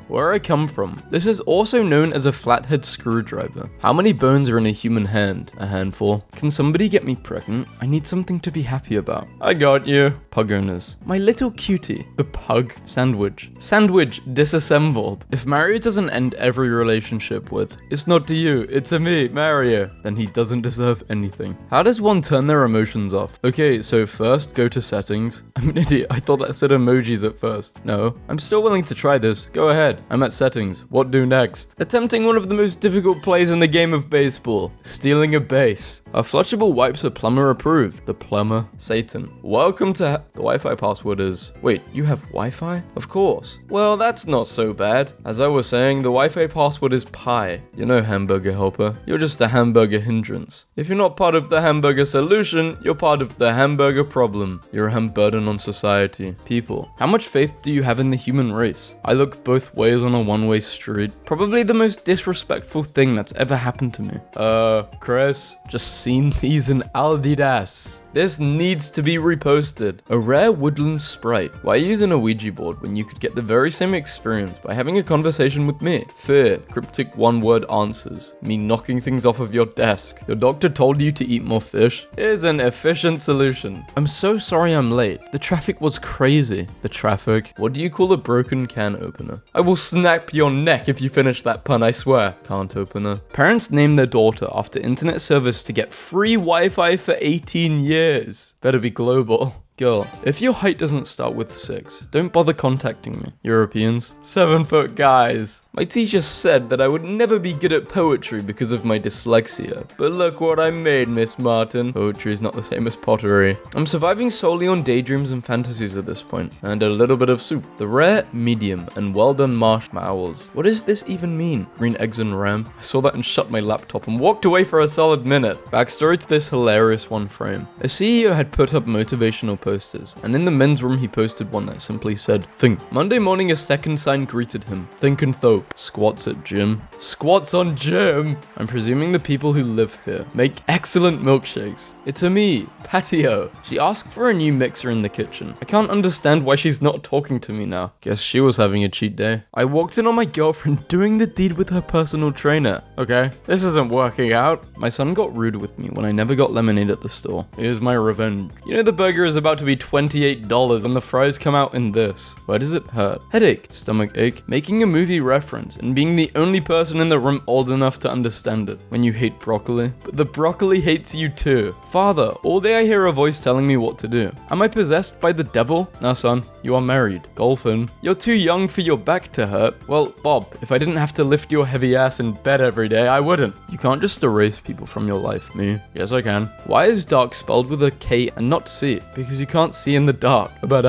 Where I come from, this is also known as a flathead screwdriver. How many bones are in a human hand? A handful. Can somebody get me pregnant? I need something to be happy about. I got you. Pug owners. My little cutie. The pug. Sandwich. Sandwich disassembled. If Mario doesn't end every relationship with, it's not to you, it's to me, Mario, then he doesn't deserve anything. How does one turn their emotions off? Okay, so first go to settings. I'm an idiot. I thought that said emojis at first. No, I'm still willing to try this. Go ahead. I'm at settings. What do next? Attempting one of the most difficult plays in the game of baseball. Stealing a base. Our flushable wipes are plumber approved. The plumber. Satan. Welcome to... The Wi-Fi password is... Wait, you have Wi-Fi? Of course. Well, that's not so bad. As I was saying, the Wi-Fi password is pie. You know, hamburger helper. You're just a hamburger hindrance. If you're not part of the hamburger solution, you're part of the hamburger problem. You're a ham burden on society. People. How much faith do you have in the human race? I look both ways on a one-way street. Probably the most disrespectful thing that's ever happened to me. Chris, just seen these in Aldidas. This needs to be reposted. A rare woodland sprite. Why use an Ouija board when you could get the very same experience by having a conversation with me? Fear. Cryptic one-word answers. Me knocking things off of your desk. Your doctor told you to eat more fish. Here's an efficient solution. I'm so sorry I'm late. The traffic was crazy. The traffic? What do you call a broken can opener? I will snap your neck if you finish that pun, I swear. Can't opener. Parents name their daughter after internet service to get free Wi-Fi for 18 years. Better be global. Girl, if your height doesn't start with 6, don't bother contacting me. Europeans. 7-foot guys. My teacher said that I would never be good at poetry because of my dyslexia. But look what I made, Miss Martin. Poetry is not the same as pottery. I'm surviving solely on daydreams and fantasies at this point. And a little bit of soup. The rare, medium, and well-done marshmallows. What does this even mean? Green eggs and ram? I saw that and shut my laptop and walked away for a solid minute. Backstory to this hilarious one frame. A CEO had put up motivational posters, and in the men's room he posted one that simply said, think. Monday morning a second sign greeted him. Think and thope. Squats at gym. Squats on gym! I'm presuming the people who live here make excellent milkshakes. It's a me, Patio. She asked for a new mixer in the kitchen. I can't understand why she's not talking to me now. Guess she was having a cheat day. I walked in on my girlfriend doing the deed with her personal trainer. Okay, this isn't working out. My son got rude with me when I never got lemonade at the store. Here's my revenge. You know the burger is about to be $28 and the fries come out in this. Why does it hurt? Headache, stomach ache, making a movie reference and being the only person in the room old enough to understand it. When you hate broccoli, but the broccoli hates you too. Father, all day I hear a voice telling me what to do. Am I possessed by the devil? Now son, you are married. Golfing. You're too young for your back to hurt. Well, Bob, if I didn't have to lift your heavy ass in bed every day, I wouldn't. You can't just erase people from your life, me. Yes, I can. Why is dark spelled with a K and not C? Because you can't see in the dark. But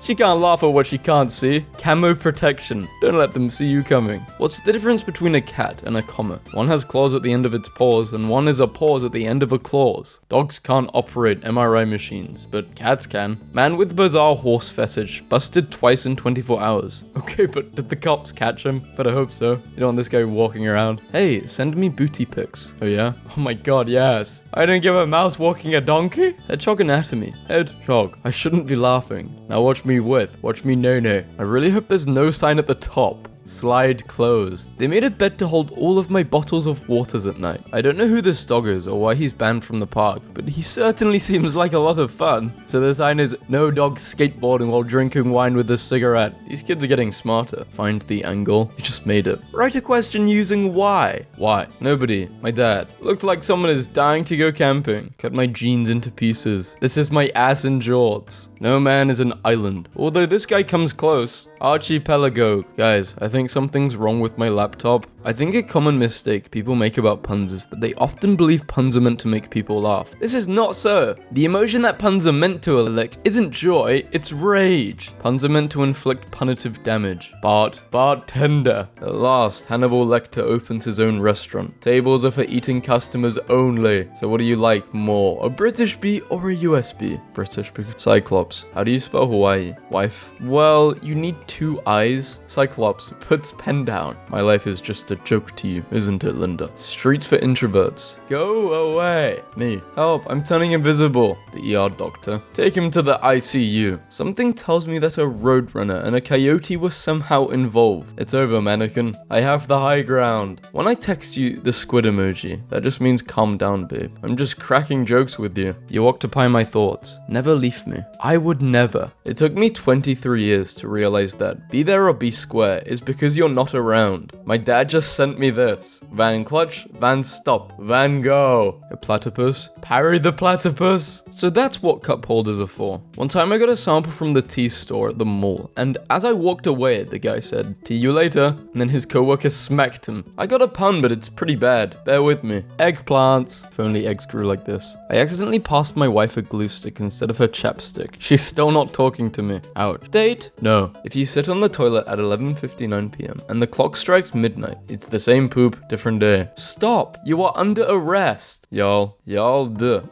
she can't laugh at what she can't see. Camo protection. Don't let them see you coming. What's the difference between a cat and a comma? One has claws at the end of its paws, and one is a pause at the end of a claws. Dogs can't operate MRI machines, but cats can. Man with bizarre horse fetish, busted twice in 24 hours. Okay, but did the cops catch him? But I hope so. You don't want this guy walking around. Hey, send me booty pics. Oh yeah? Oh my god, yes. I didn't give a mouse walking a donkey? Hedgehog anatomy. Hedgehog. I shouldn't be laughing. Now watch me whip. Watch me no-no. I really hope there's no sign at the top. Slide closed. They made a bed to hold all of my bottles of waters at night. I don't know who this dog is or why he's banned from the park, but he certainly seems like a lot of fun. So the sign is no dog skateboarding while drinking wine with a cigarette. These kids are getting smarter. Find the angle. You just made it. Write a question using why. Why? Nobody. My dad. Looks like someone is dying to go camping. Cut my jeans into pieces. This is my ass and jorts. No man is an island. Although this guy comes close. Archipelago. Guys, I think something's wrong with my laptop. I think a common mistake people make about puns is that they often believe puns are meant to make people laugh. This is not so. The emotion that puns are meant to elicit isn't joy, it's rage. Puns are meant to inflict punitive damage. Bartender. At last, Hannibal Lecter opens his own restaurant. Tables are for eating customers only. So what do you like more? A British bee or a US bee? British bee. Cyclops. How do you spell Hawaii? Wife. Well, you need 2 eyes. Cyclops puts pen down. My life is just a joke to you, isn't it, Linda? Streets for introverts. Go away. Me. Help, I'm turning invisible. The ER doctor. Take him to the ICU. Something tells me that a roadrunner and a coyote were somehow involved. It's over, mannequin. I have the high ground. When I text you the squid emoji, that just means calm down, babe. I'm just cracking jokes with you. You occupy my thoughts. Never leave me. I would never. It took me 23 years to realize that be there or be square is because you're not around. My dad just sent me this. Van clutch, van stop, van go. A platypus, parry the platypus. So that's what cup holders are for. One time I got a sample from the tea store at the mall, and as I walked away, the guy said, "See you later," and then his coworker smacked him. I got a pun, but it's pretty bad. Bear with me. Eggplants. If only eggs grew like this. I accidentally passed my wife a glue stick instead of her chapstick. She's still not talking to me. Ouch. Date? No. If you sit on the toilet at 11:59 p.m. and the clock strikes midnight, it's the same poop, different day. Stop! You are under arrest. Y'all the.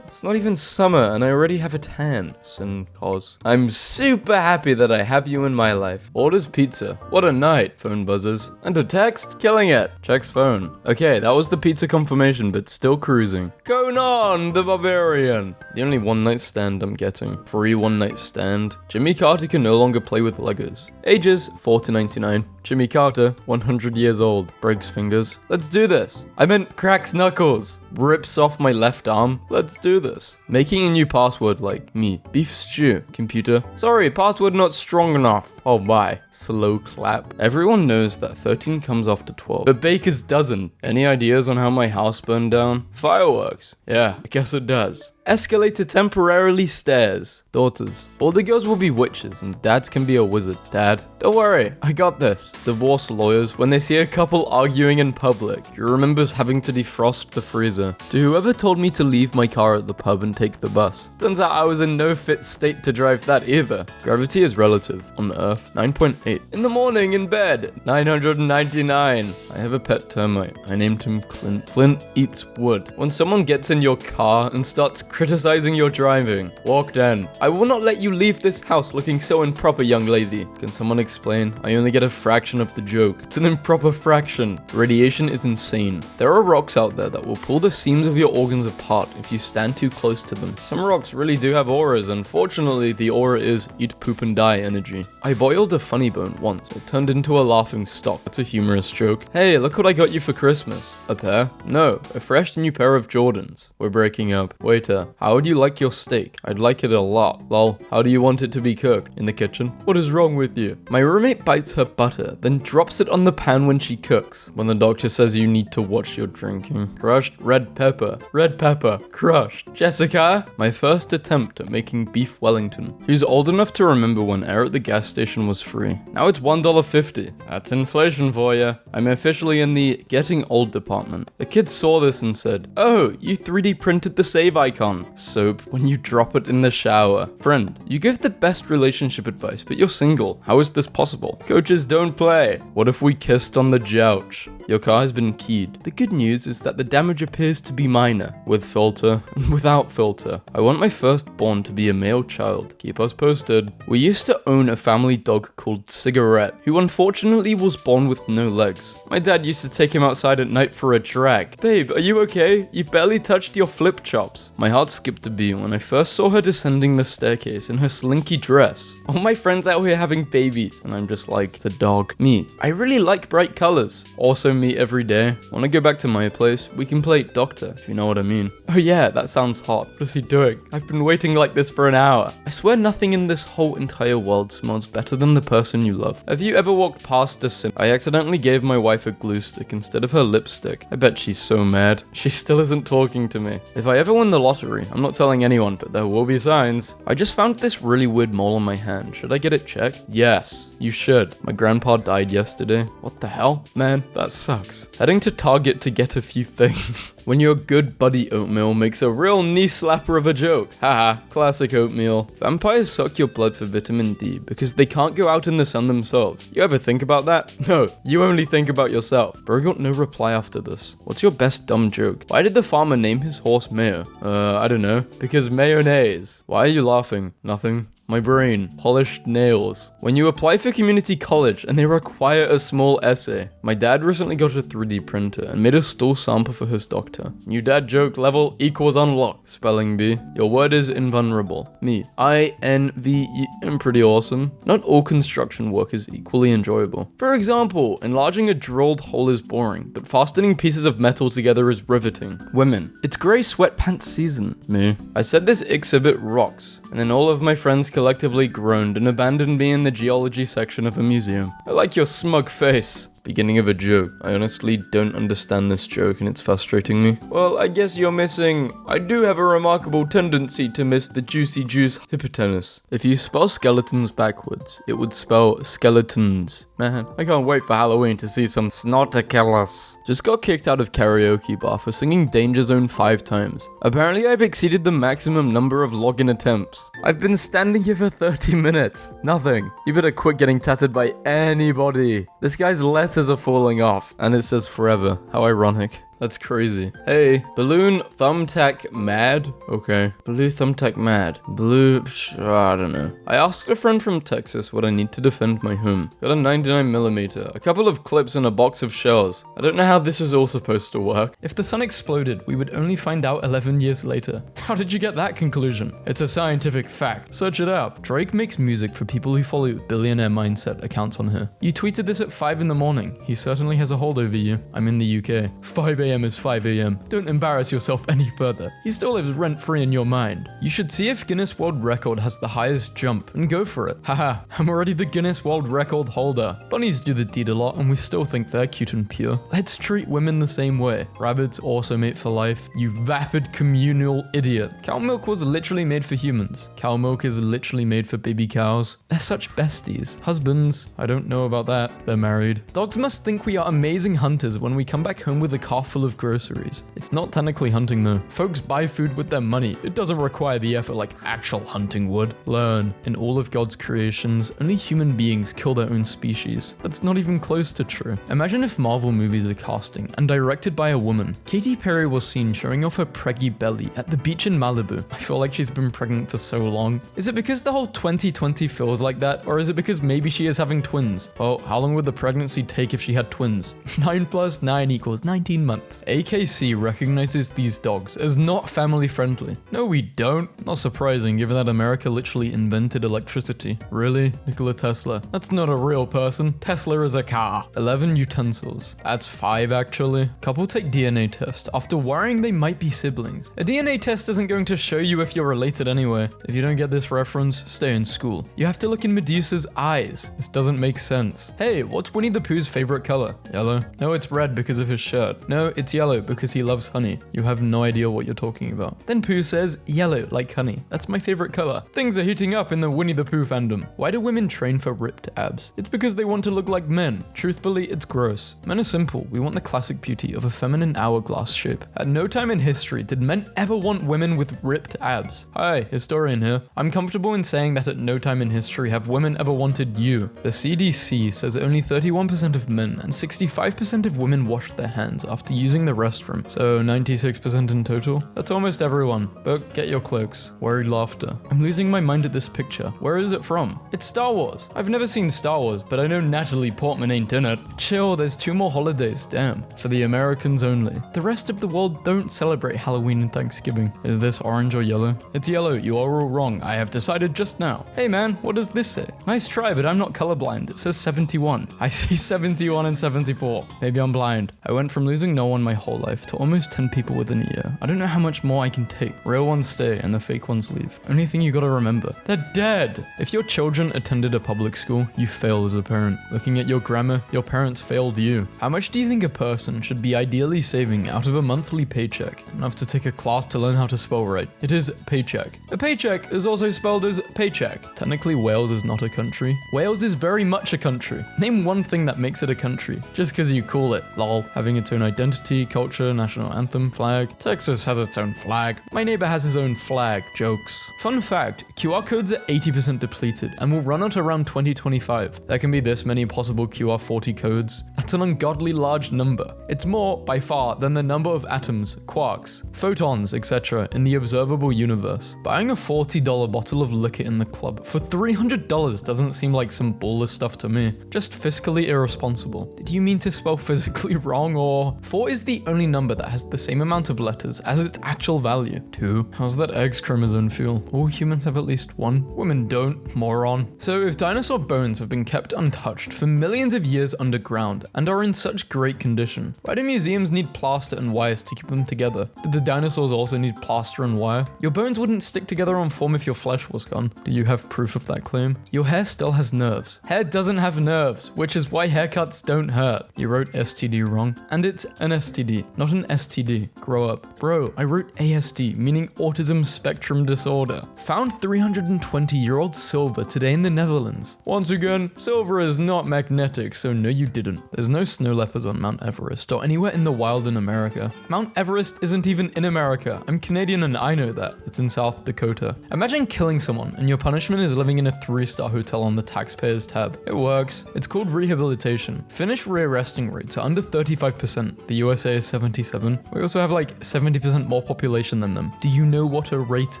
It's not even summer and I already have a tan. Sin cause. I'm super happy that I have you in my life. Orders pizza. What a night. Phone buzzes. And a text? Killing it. Checks phone. Okay, that was the pizza confirmation, but still cruising. Conan the Barbarian. The only one night stand I'm getting. Free one night stand. Jimmy Carter can no longer play with Legos. Ages 4 to 99. Jimmy Carter, 100 years old. Breaks fingers. Let's do this. I meant cracks knuckles. Rips off my left arm. Let's do this. Making a new password like me. Beef stew. Computer. Sorry, password not strong enough. Oh my. Slow clap. Everyone knows that 13 comes after 12. But Baker's doesn't. Any ideas on how my house burned down? Fireworks. Yeah, I guess it does. Escalator temporarily stairs. Daughters. All the girls will be witches and dads can be a wizard. Dad, don't worry, I got this. Divorce lawyers, when they see a couple arguing in public, you remember having to defrost the freezer. To whoever told me to leave my car at the pub and take the bus. Turns out I was in no fit state to drive that either. Gravity is relative. On Earth, 9.8. In the morning, in bed, 999. I have a pet termite. I named him Clint. Clint eats wood. When someone gets in your car and starts criticizing your driving, walked in. I will not let you leave this house looking so improper, young lady. Can someone explain? I only get a fraction of the joke. It's an improper fraction. Radiation is insane. There are rocks out there that will pull the seams of your organs apart if you stand too close to them. Some rocks really do have auras, and fortunately the aura is eat, poop and die energy. I boiled a funny bone once. It turned into a laughing stock. That's a humorous joke. Hey, look what I got you for Christmas. A pair? No, a fresh new pair of Jordans. We're breaking up. Waiter, how would you like your steak? I'd like it a lot. Lol, how do you want it to be cooked? In the kitchen? What is wrong with you? My roommate bites her butter, then drops it on the pan when she cooks. When the doctor says you need to watch your drinking. Crushed red pepper. Red pepper. Crushed. Jessica? My first attempt at making beef Wellington. Who's old enough to remember when air at the gas station was free? Now it's $1.50. That's inflation for you. I'm officially in the getting old department. The kids saw this and said, "Oh, you 3D printed the save icon. Soap when you drop it in the shower." Friend, you give the best relationship advice, but you're single. How is this possible? Coaches don't play. What if we kissed on the couch? Your car has been keyed. The good news is that the damage appears to be minor, with filter and without filter. I want my firstborn to be a male child. Keep us posted. We used to own a family dog called Cigarette, who unfortunately was born with no legs. My dad used to take him outside at night for a drag. Babe, are you okay? You barely touched your flip chops. My heart skipped a beat when I first saw her descending the staircase in her slinky dress. All my friends out here having babies, and I'm just like, the dog. Me, I really like bright colors. Also me every day. When I go back to my place, we can play doctor, if you know what I mean. Oh yeah, that sounds hot. What is he doing? I've been waiting like this for an hour. I swear nothing in this whole entire world smells better than the person you love. Have you ever walked past a sim? I accidentally gave my wife a glue stick instead of her lipstick. I bet she's so mad. She still isn't talking to me. If I ever win the lottery, I'm not telling anyone, but there will be signs. I just found this really weird mole on my hand. Should I get it checked? Yes, you should. My grandpa died yesterday. What the hell? Man, that sucks. Heading to Target to get a few things. When your good buddy Oatmeal makes a real knee slapper of a joke. Haha, classic Oatmeal. Vampires suck your blood for vitamin D because they can't go out in the sun themselves. You ever think about that? No, you only think about yourself. Bro got no reply after this. What's your best dumb joke? Why did the farmer name his horse Mayo? I don't know. Because mayonnaise. Why are you laughing? Nothing. My brain. Polished nails. When you apply for community college and they require a small essay. My dad recently got a 3D printer and made a stool sample for his doctor. New dad joke level equals unlocked. Spelling bee. Your word is invulnerable. Me. INVE. I'm pretty awesome. Not all construction work is equally enjoyable. For example, enlarging a drilled hole is boring, but fastening pieces of metal together is riveting. Women. It's grey sweatpants season. Me. I said this exhibit rocks, and then all of my friends collectively groaned and abandoned me in the geology section of a museum. I like your smug face. Beginning of a joke. I honestly don't understand this joke and it's frustrating me. Well, I guess you're missing. I do have a remarkable tendency to miss the juicy juice hypotenuse. If you spell skeletons backwards, it would spell skeletons. Man, I can't wait for Halloween to see some snorticellus. Just got kicked out of karaoke bar for singing Danger Zone 5 times. Apparently I've exceeded the maximum number of login attempts. I've been standing here for 30 minutes. Nothing. You better quit getting tatted by anybody. This guy's letters are falling off, and it says forever. How ironic. That's crazy. Hey, balloon thumbtack mad? Okay. Blue thumbtack mad. I don't know. I asked a friend from Texas what I need to defend my home. Got a 99mm, a couple of clips and a box of shells. I don't know how this is all supposed to work. If the sun exploded, we would only find out 11 years later. How did you get that conclusion? It's a scientific fact. Search it up. Drake makes music for people who follow billionaire mindset accounts on here. You tweeted this at 5 in the morning. He certainly has a hold over you. I'm in the UK. 5 a.m. is 5 a.m. Don't embarrass yourself any further. He still lives rent-free in your mind. You should see if Guinness World Record has the highest jump and go for it. Haha, I'm already the Guinness World Record holder. Bunnies do the deed a lot and we still think they're cute and pure. Let's treat women the same way. Rabbits also mate for life. You vapid communal idiot. Cow milk was literally made for humans. Cow milk is literally made for baby cows. They're such besties. Husbands, I don't know about that. They're married. Dogs must think we are amazing hunters when we come back home with a car full of groceries. It's not technically hunting though. Folks buy food with their money. It doesn't require the effort like actual hunting would. Learn. In all of God's creations, only human beings kill their own species. That's not even close to true. Imagine if Marvel movies are casting and directed by a woman. Katy Perry was seen showing off her preggy belly at the beach in Malibu. I feel like she's been pregnant for so long. Is it because the whole 2020 feels like that, or is it because maybe she is having twins? Well, how long would the pregnancy take if she had twins? 9 + 9 = 19 months. AKC recognizes these dogs as not family friendly. No, we don't. Not surprising given that America literally invented electricity. Really? Nikola Tesla. That's not a real person. Tesla is a car. 11 utensils. That's 5 actually. Couple take DNA test after worrying they might be siblings. A DNA test isn't going to show you if you're related anyway. If you don't get this reference, stay in school. You have to look in Medusa's eyes. This doesn't make sense. Hey, what's Winnie the Pooh's favorite color? Yellow. No, it's red because of his shirt. No, it's yellow because he loves honey. You have no idea what you're talking about. Then Pooh says, yellow, like honey. That's my favorite color. Things are heating up in the Winnie the Pooh fandom. Why do women train for ripped abs? It's because they want to look like men. Truthfully, it's gross. Men are simple. We want the classic beauty of a feminine hourglass shape. At no time in history did men ever want women with ripped abs. Hi, historian here. I'm comfortable in saying that at no time in history have women ever wanted you. The CDC says only 31% of men and 65% of women washed their hands after using the restroom. So 96% in total? That's almost everyone. But get your cloaks. Worried laughter. I'm losing my mind at this picture. Where is it from? It's Star Wars. I've never seen Star Wars, but I know Natalie Portman ain't in it. Chill, there's 2 more holidays, damn. For the Americans only. The rest of the world don't celebrate Halloween and Thanksgiving. Is this orange or yellow? It's yellow, you are all wrong. I have decided just now. Hey man, what does this say? Nice try, but I'm not colorblind. It says 71. I see 71 and 74. Maybe I'm blind. I went from losing no one my whole life to almost 10 people within a year. I don't know how much more I can take. Real ones stay and the fake ones leave. Only thing you gotta remember, they're dead. If your children attended a public school, you fail as a parent. Looking at your grammar, your parents failed you. How much do you think a person should be ideally saving out of a monthly paycheck? Enough to take a class to learn how to spell right. It is paycheck. A paycheck is also spelled as paycheck. Technically, Wales is not a country. Wales is very much a country. Name one thing that makes it a country, just because you call it. Lol. Having its own identity, culture, national anthem, flag. Texas has its own flag. My neighbor has his own flag. Jokes. Fun fact, QR codes are 80% depleted and will run out around 2025. There can be this many possible QR40 codes. That's an ungodly large number. It's more, by far, than the number of atoms, quarks, photons, etc. in the observable universe. Buying a $40 bottle of liquor in the club for $300 doesn't seem like some baller stuff to me. Just fiscally irresponsible. Did you mean to spell physically wrong, or 4 is the only number that has the same amount of letters as its actual value? 2. How's that X chromosome feel? All humans have at least 1. Women don't, moron. So if dinosaur bones have been kept untouched for millions of years underground and are in such great condition, why do museums need plaster and wires to keep them together? Did the dinosaurs also need plaster and wire? Your bones wouldn't stick together on form if your flesh was gone. Do you have proof of that claim? Your hair still has nerves. Hair doesn't have nerves, which is why haircuts don't hurt. You wrote STD wrong. And it's an STD, not an STD. Grow up. Bro, I wrote ASD, meaning autism spectrum disorder. Found 320-year-old silver today in the Netherlands. Once again, silver is not magnetic, so no you didn't. There's no snow leopards on Mount Everest or anywhere in the wild in America. Mount Everest isn't even in America. I'm Canadian and I know that. It's in South Dakota. Imagine killing someone and your punishment is living in a 3-star hotel on the taxpayer's tab. It works. It's called rehabilitation. Finnish rearresting rates are under 35%. The USA is 77. We also have like 70% more population than them. Do you know what a rate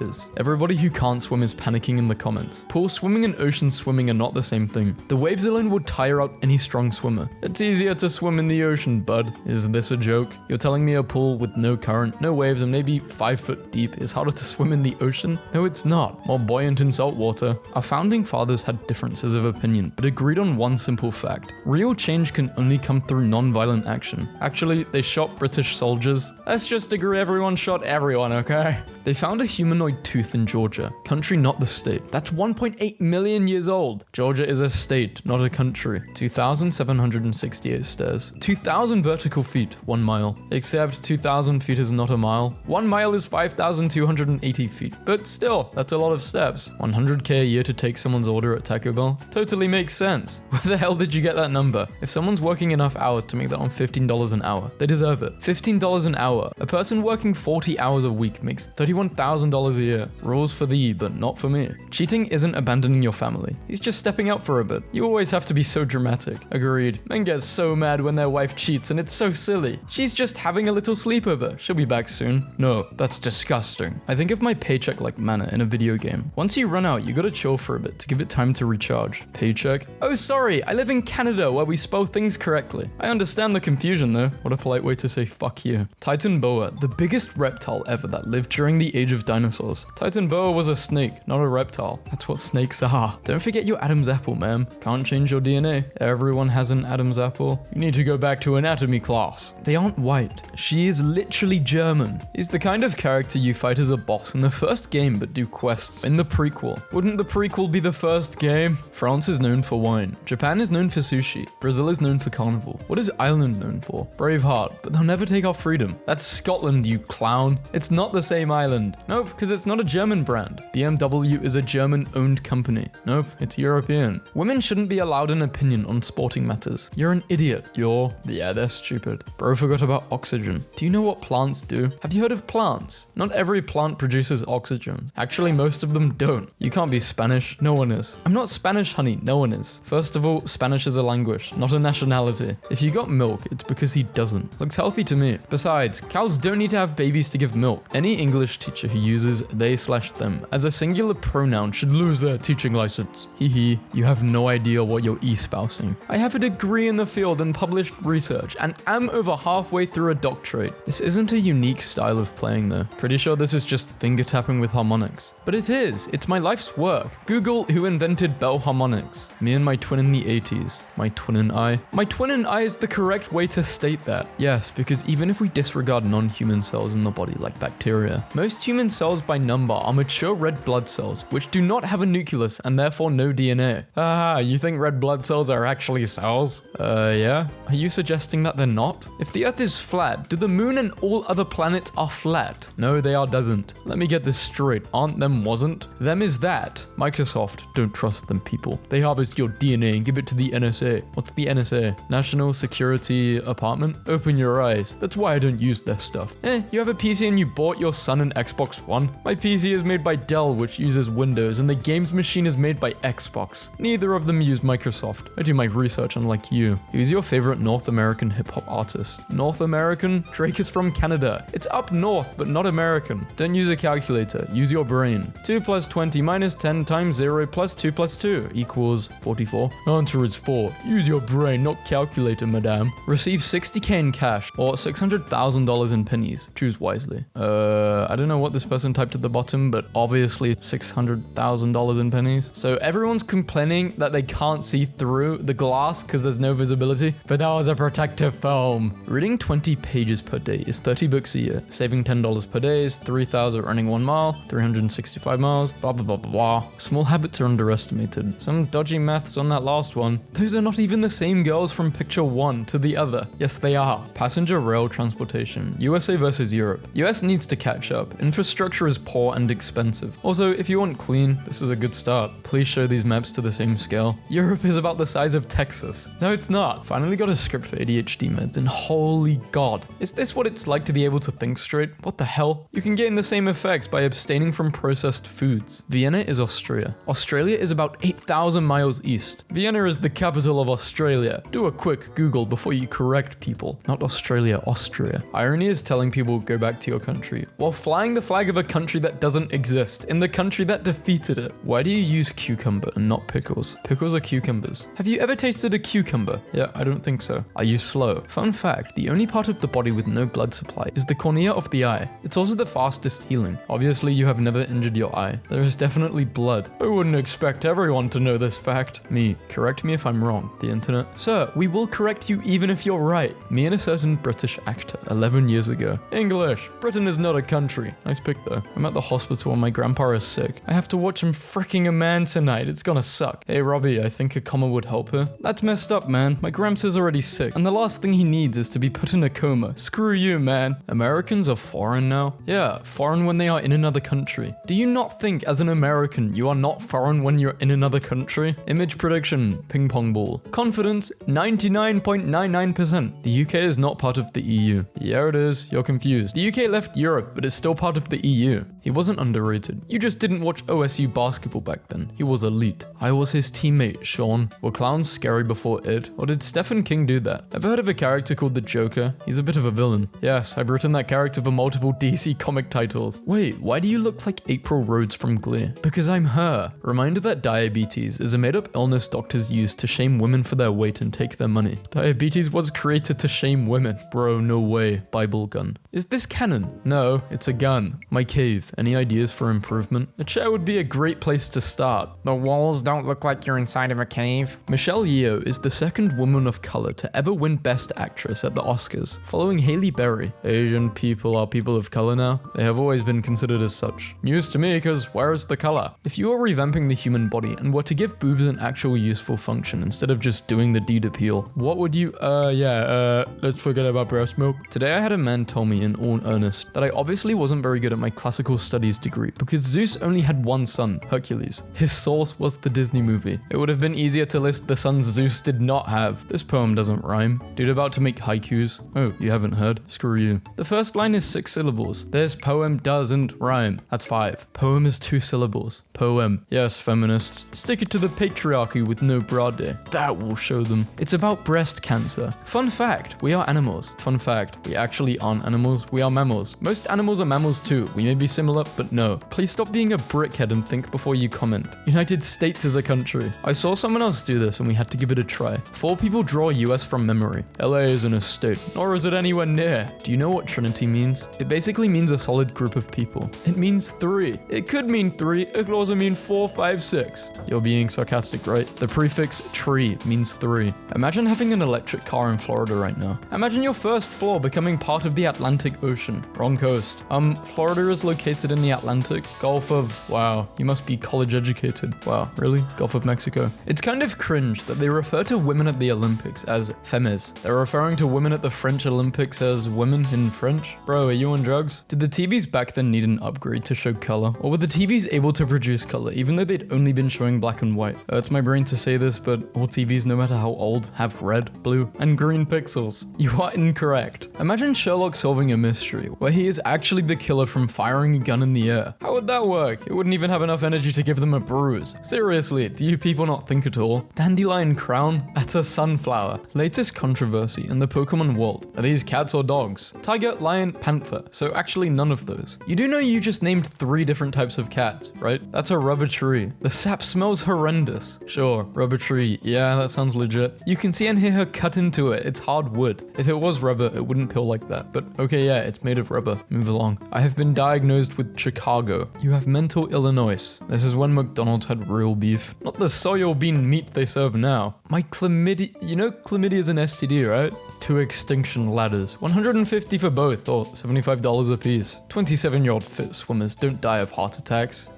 is? Everybody who can't swim is panicking in the comments. Pool swimming and ocean swimming are not the same thing. The waves alone would tire out any strong swimmer. It's easier to swim in the ocean, bud. Is this a joke? You're telling me a pool with no current, no waves, and maybe 5 foot deep is harder to swim in the ocean? No, it's not. More buoyant in salt water. Our founding fathers had differences of opinion, but agreed on one simple fact. Real change can only come through non-violent action. Actually, they shot British soldiers. Let's just agree everyone shot everyone, okay? They found a humanoid tooth in Georgia. Country, not the state. That's 1.8 million years old. Georgia is a state, not a country. 2,768 stairs. 2,000 vertical feet, 1 mile. Except 2,000 feet is not a mile. 1 mile is 5,280 feet. But still, that's a lot of steps. 100k a year to take someone's order at Taco Bell? Totally makes sense. Where the hell did you get that number? If someone's working enough hours to make that on $15 an hour, they deserve it. $15 an hour. A person working 40 hours a week makes $31,000 a year. Rules for thee, but not for me. Cheating isn't abandoning your family. He's just stepping out for a bit. You always have to be so dramatic. Agreed. Men get so mad when their wife cheats and it's so silly. She's just having a little sleepover. She'll be back soon. No, that's disgusting. I think of my paycheck like mana in a video game. Once you run out, you gotta chill for a bit to give it time to recharge. Paycheck? Oh, sorry, I live in Canada where we spell things correctly. I understand the confusion though. What a polite way to say fuck you. Titan boa, the biggest reptile ever that lived during the age of dinosaurs. Titan boa was a snake, not a reptile. That's what snakes are. Don't forget your Adam's apple, ma'am. Can't change your DNA. Everyone has an Adam's apple. You need to go back to anatomy class. They aren't white. She is literally German. He's the kind of character you fight as a boss in the first game but do quests in the prequel. Wouldn't the prequel be the first game? France is known for wine. Japan is known for sushi. Brazil is known for carnival. What is Ireland known for? Braveheart. start, but they'll never take our freedom. That's Scotland, you clown. It's not the same island. Nope, because it's not a German brand. BMW is a German-owned company. Nope, it's European. Women shouldn't be allowed an opinion on sporting matters. You're an idiot. Yeah, they're stupid. Bro forgot about oxygen. Do you know what plants do? Have you heard of plants? Not every plant produces oxygen. Actually, most of them don't. You can't be Spanish. No one is. I'm not Spanish, honey. No one is. First of all, Spanish is a language, not a nationality. If you got milk, it's because he doesn't. Looks healthy to me. Besides, cows don't need to have babies to give milk. Any English teacher who uses they/them as a singular pronoun should lose their teaching license. Hee, you have no idea what you're espousing. I have a degree in the field and published research, and am over halfway through a doctorate. This isn't a unique style of playing though. Pretty sure this is just finger tapping with harmonics. But it is. It's my life's work. Google who invented bell harmonics. Me and my twin in the 80s. My twin and I. My twin and I is the correct way to state that. Yes, because even if we disregard non-human cells in the body like bacteria, most human cells by number are mature red blood cells, which do not have a nucleus and therefore no DNA. Ah, you think red blood cells are actually cells? Yeah? Are you suggesting that they're not? If the Earth is flat, do the moon and all other planets are flat? No, they are doesn't. Let me get this straight. Aren't them wasn't? Them is that. Microsoft, don't trust them people. They harvest your DNA and give it to the NSA. What's the NSA? National Security Apartment? Open your eyes. That's why I don't use their stuff. You have a PC and you bought your son an Xbox One? My PC is made by Dell, which uses Windows, and the games machine is made by Xbox. Neither of them use Microsoft. I do my research unlike you. Who's your favorite North American hip-hop artist? North American? Drake is from Canada. It's up north, but not American. Don't use a calculator. Use your brain. 2 plus 20 minus 10 times 0 plus 2 plus 2 equals 44. Answer is 4. Use your brain, not calculator, madame. Receive 60k in cash or $600,000 in pennies. Choose wisely. I don't know what this person typed at the bottom, but obviously $600,000 in pennies. So everyone's complaining that they can't see through the glass because there's no visibility, but that was a protective film. Reading 20 pages per day is 30 books a year. Saving $10 per day is 3,000 running 1 mile, 365 miles, blah, blah, blah, blah, blah. Small habits are underestimated. Some dodgy maths on that last one. Those are not even the same girls from picture 1 to the other. Yes, they are. Passenger rail transportation. USA versus Europe. US needs to catch up. Infrastructure is poor and expensive. Also, if you want clean, this is a good start. Please show these maps to the same scale. Europe is about the size of Texas. No, it's not. Finally got a script for ADHD meds, and holy god. Is this what it's like to be able to think straight? What the hell? You can gain the same effects by abstaining from processed foods. Vienna is Austria. Australia is about 8,000 miles east. Vienna is the capital of Australia. Do a quick Google before you correct people. Not Australia, Austria. Irony is telling people go back to your country, while flying the flag of a country that doesn't exist, in the country that defeated it. Why do you use cucumber and not pickles? Pickles are cucumbers. Have you ever tasted a cucumber? Yeah, I don't think so. Are you slow? Fun fact, the only part of the body with no blood supply is the cornea of the eye. It's also the fastest healing. Obviously, you have never injured your eye. There is definitely blood. I wouldn't expect everyone to know this fact. Me. Correct me if I'm wrong. The internet. Sir, we will correct you even if you're right. Me and a certain British actor 11 years ago. English. Britain is not a country. Nice pick though. I'm at the hospital and my grandpa is sick. I have to watch him fricking a man tonight. It's gonna suck. Hey Robbie, I think a coma would help her. That's messed up, man. My gramps is already sick, and the last thing he needs is to be put in a coma. Screw you, man. Americans are foreign now? Yeah, foreign when they are in another country. Do you not think as an American you are not foreign when you're in another country? Image prediction, ping pong ball. Confidence, 99.99%. The UK is not part of the EU. Yeah, it is. You're confused. The UK left Europe, but it's still part of the EU. He wasn't underrated. You just didn't watch OSU basketball back then. He was elite. I was his teammate, Sean. Were clowns scary before it? Or did Stephen King do that? I've heard of a character called the Joker. He's a bit of a villain. Yes, I've written that character for multiple DC comic titles. Wait, why do you look like April Rhodes from Glee? Because I'm her. Reminder that diabetes is a made-up illness doctors use to shame women for their weight and take their money. Diabetes was created to shame women. Bro, no way. Bible gun. Is this canon? No, it's a gun. My cave. Any ideas for improvement? A chair would be a great place to start. The walls don't look like you're inside of a cave. Michelle Yeoh is the second woman of color to ever win Best Actress at the Oscars, following Halle Berry. Asian people are people of color now. They have always been considered as such. News to me, because where is the color? If you are revamping the human body and were to give boobs an actual useful function instead of just doing the deed appeal, what would you, let's let's forget about breast milk. Today I had a man tell me in all earnest that I obviously wasn't very good at my classical studies degree because Zeus only had one son, Hercules. His source was the Disney movie. It would have been easier to list the sons Zeus did not have. This poem doesn't rhyme. Dude about to make haikus. Oh, you haven't heard? Screw you. The first line is 6 syllables. This poem doesn't rhyme. That's 5. Poem is 2 syllables. Poem. Yes, feminists. Stick it to the patriarchy with no brade. That will show them. It's about breast cancer. Fun fact, we are animals. Fun fact, we actually aren't animals, we are mammals. Most animals are mammals too. We may be similar, but no. Please stop being a brickhead and think before you comment. United States is a country. I saw someone else do this and we had to give it a try. 4 people draw US from memory. LA isn't a state, nor is it anywhere near. Do you know what Trinity means? It basically means a solid group of people. It means 3. It could mean 3, it could also mean 4, 5, 6. You're being sarcastic, right? The prefix tree means 3. Imagine having an electric car in Florida right now. Imagine your first floor becoming part of the Atlantic Ocean. Wrong coast. Florida is located in the Atlantic. Gulf of... Wow, you must be college educated. Wow, really? Gulf of Mexico. It's kind of cringe that they refer to women at the Olympics as femmes. They're referring to women at the French Olympics as women in French. Bro, are you on drugs? Did the TVs back then need an upgrade to show color? Or were the TVs able to produce color even though they'd only been showing black and white? Hurts my brain to say this, but all TVs, no matter how old, have red, blue, and green pixels. You are incorrect. Imagine Sherlock solving a mystery where he is actually the killer from firing a gun in the air. How would that work? It wouldn't even have enough energy to give them a bruise. Seriously, do you people not think at all? Dandelion crown? That's a sunflower. Latest controversy in the Pokemon world. Are these cats or dogs? Tiger, lion, panther. So actually none of those. You do know you just named 3 different types of cats, right? That's a rubber tree. The sap smells horrendous. Sure, rubber tree. Yeah, that sounds legit. You can see and hear her cut into it. It's hard wood. If it was rubber, it wouldn't peel like that. But okay, yeah, it's made of rubber. Move along. I have been diagnosed with Chicago. You have mental Illinois. This is when McDonald's had real beef. Not the soya bean meat they serve now. My chlamydia... You know chlamydia is an STD, right? 2 extinction ladders. 150 for both, or $75 a piece. 27-year-old fit swimmers don't die of heart attacks.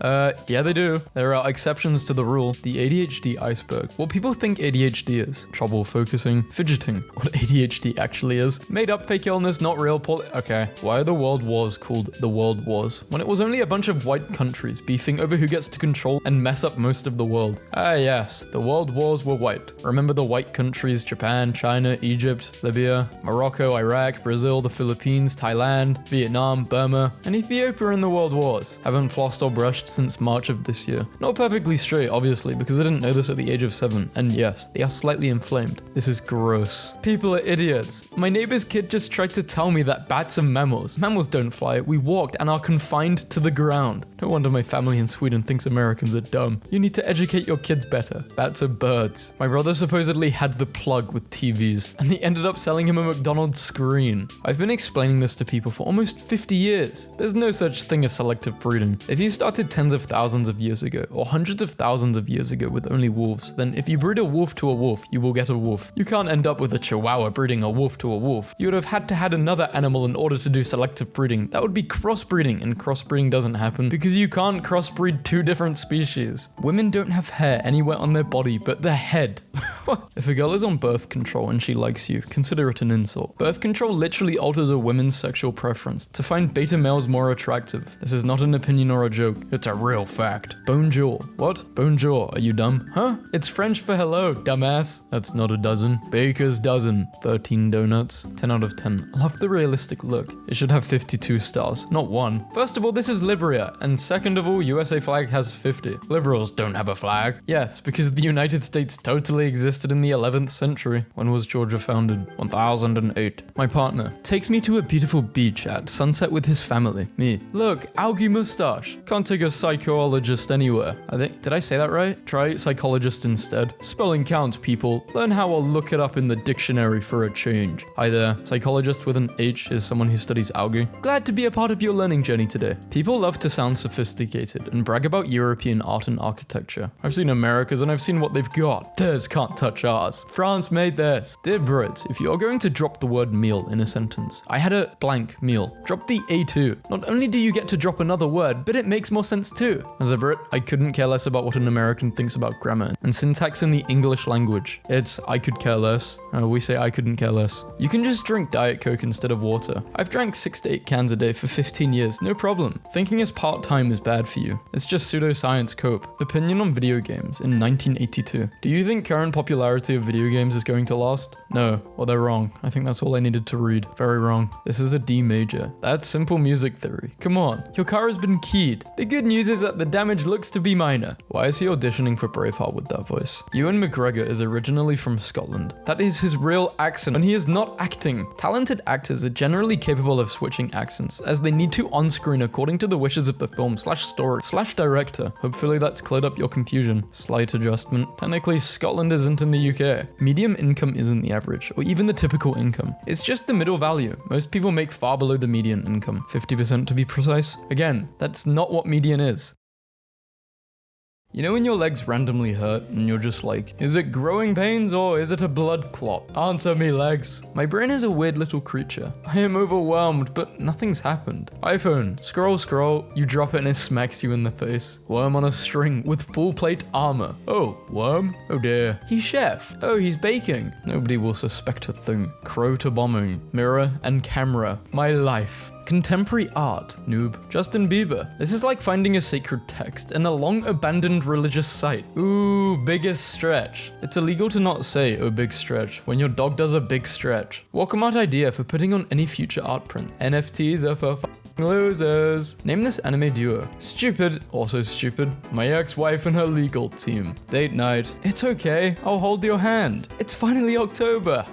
Yeah, they do. There are exceptions to the rule. The ADHD iceberg. What people think ADHD is. Trouble focusing, fidgeting. What ADHD actually is. Made up fake illness, not real Okay. Why are the world wars called the world wars? When it was only a bunch of white countries beefing over who gets to control and mess up most of the world. Ah yes, the world wars were white. Remember the white countries Japan, China, Egypt, Libya, Morocco, Iraq, Brazil, the Philippines, Thailand, Vietnam, Burma, and Ethiopia in the world wars. Haven't flossed or brushed since March of this year. Not perfectly straight, obviously, because I didn't know this at the age of 7. And yes, they are slightly inflamed. This is gross. People are idiots. My neighbor's kid just tried to tell me that bats are mammals. Mammals don't fly. We walked and are confined to the ground. No wonder my family in Sweden thinks Americans are dumb. You need to educate your kids better. Bats are birds. My brother supposedly had the plug with TVs, and they ended up selling him a McDonald's screen. I've been explaining this to people for almost 50 years. There's no such thing as selective breeding. If you started tens of thousands of years ago, or hundreds of thousands of years ago with only wolves, then if you breed a wolf to a wolf, you will get a wolf. You can't end up with a chihuahua breeding a wolf to a wolf. You would have had to had another animal in order to do selective breeding. That would be crossbreeding, and crossbreeding doesn't happen because you can't crossbreed 2 different species. Women don't have hair anywhere on their body but their head. If a girl is on birth control and she likes you, consider it an insult. Birth control literally alters a woman's sexual preference to find beta males more attractive. This is not an opinion or a joke, it's a real fact. Bonjour. What? Bonjour, are you dumb? Huh? It's French for hello, dumbass. That's not a dozen. Baker's dozen. 13 donuts. 10 out of 10. Love the realistic look. It should have 52 stars, not 1. First of all, this is Liberia, and second of all, USA flag has 50. Liberals don't have a flag. Yes, because the United States totally existed in the 11th century. When was Georgia founded? 1008. My partner takes me to a beautiful beach at sunset with his family. Me. Look, algae mustache. Can't take a psychologist anywhere. Did I say that right? Try psychologist instead. Spelling counts, people. Learn how I'll look it up in the dictionary for a change. Hi there. Psychologist with an H is someone who studies algae. Glad to be a part of your learning journey today. People love to sound sophisticated and brag about European art and architecture. I've seen America's and I've seen what they've got. Theirs can't touch ours. France made this. Dear Brits, if you're going to drop the word meal in a sentence, I had a blank meal. Drop the A2. Not only do you get to drop another word, but it makes more sense too. As a Brit, I couldn't care less about what an American thinks about grammar and syntax in the English language. It's I could care less. We say I couldn't care less. this. You can just drink Diet Coke instead of water. I've drank 6 to 8 cans a day for 15 years, no problem. Thinking as part-time is bad for you. It's just pseudoscience cope. Opinion on video games in 1982. Do you think current popularity of video games is going to last? No. Well, they're wrong. I think that's all I needed to read. Very wrong. This is a D major. That's simple music theory. Come on. Your car has been keyed. The good news is that the damage looks to be minor. Why is he auditioning for Braveheart with that voice? Ewan McGregor is originally from Scotland. That is his real accent, and he is not acting. Talented actors are generally capable of switching accents, as they need to on-screen according to the wishes of the film/story/director. Hopefully that's cleared up your confusion. Slight adjustment. Technically, Scotland isn't in the UK. Medium income isn't the average, or even the typical income. It's just the middle value. Most people make far below the median income, 50% to be precise. Again, that's not what median is. You know when your legs randomly hurt and you're just like, is it growing pains or is it a blood clot? Answer me, legs. My brain is a weird little creature. I am overwhelmed, but nothing's happened. iPhone, scroll, you drop it and it smacks you in the face. Worm on a string with full plate armor. Oh, worm? Oh dear. He's chef. Oh, he's baking. Nobody will suspect a thing. Crow to bombing. Mirror and camera. My life. Contemporary art, noob. Justin Bieber. This is like finding a sacred text in a long abandoned religious site. Ooh, biggest stretch. It's illegal to not say, oh big stretch, when your dog does a big stretch. Welcome art idea for putting on any future art print. NFTs are for losers. Name this anime duo. Stupid, also stupid. My ex-wife and her legal team. Date night. It's okay, I'll hold your hand. It's finally October.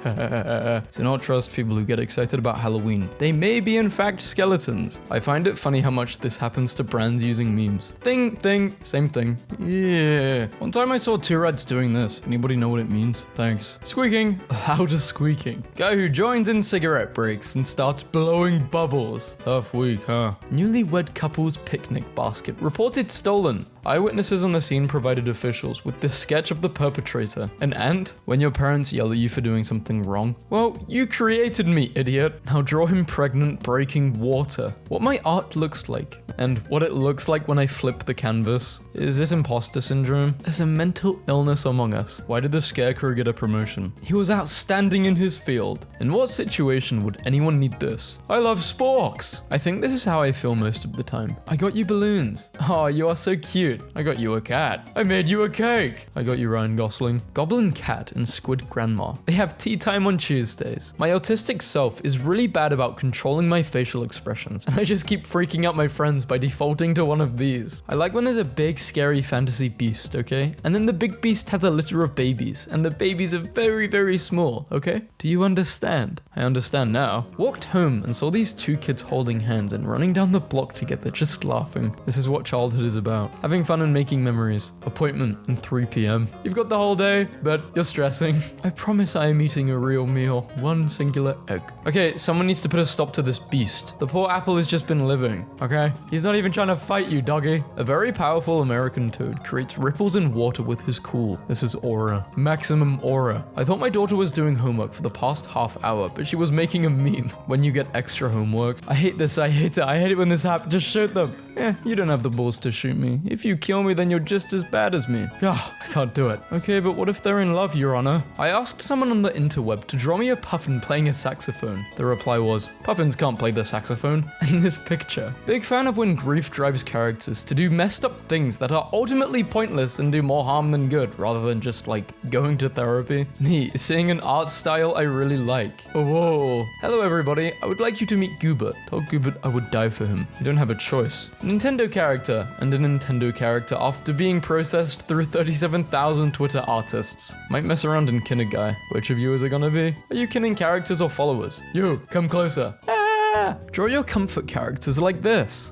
Do not trust people who get excited about Halloween. They may be in fact skeletons. I find it funny how much this happens to brands using memes. Thing, same thing. Yeah. One time I saw two rats doing this. Anybody know what it means? Thanks. Squeaking. Louder squeaking. Guy who joins in cigarette breaks and starts blowing bubbles. Tough week, huh? Newlywed couple's picnic basket reported stolen. Eyewitnesses on the scene provided officials with this sketch of the perpetrator. An ant? When your parents yell at you for doing something wrong? Well, you created me, idiot. Now draw him pregnant, breaking water. What my art looks like, and what it looks like when I flip the canvas. Is it imposter syndrome? There's a mental illness among us. Why did the scarecrow get a promotion? He was outstanding in his field. In what situation would anyone need this? I love sporks. I think this is how I feel most of the time. I got you balloons. Oh, you are so cute. I got you a cat. I made you a cake. I got you Ryan Gosling. Goblin cat and squid grandma. They have tea time on Tuesdays. My autistic self is really bad about controlling my facial expressions, and I just keep freaking out my friends by defaulting to one of these. I like when there's a big scary fantasy beast, okay? And then the big beast has a litter of babies, and the babies are very, very small, okay? Do you understand? I understand now. Walked home and saw these two kids holding hands and running down the block together, just laughing. This is what childhood is about. Having fun and making memories. Appointment in 3 p.m. You've got the whole day, but you're stressing. I promise I am eating a real meal. One singular egg. Okay, someone needs to put a stop to this beast. The poor apple has just been living, okay? He's not even trying to fight you, doggy. A very powerful American toad creates ripples in water with his cool. This is aura. Maximum aura. I thought my daughter was doing homework for the past half hour, but she was making a meme. When you get extra homework. I hate this, I hate it. I hate it when this happens. Just shoot them. You don't have the balls to shoot me. If you kill me, then you're just as bad as me. I can't do it. Okay, but what if they're in love, Your Honor? I asked someone on the interweb to draw me a puffin playing a saxophone. The reply was, puffins can't play the saxophone. In this picture. Big fan of when grief drives characters to do messed up things that are ultimately pointless and do more harm than good, rather than just like going to therapy. Me, seeing an art style I really like. Whoa. Hello everybody, I would like you to meet Goobert. Told Goobert I would die for him. You don't have a choice. Nintendo character and a Nintendo character after being processed through 37,000 Twitter artists. Might mess around and kin a guy. Which of you is it gonna be? Are you kinning characters or followers? You, come closer. Draw your comfort characters like this.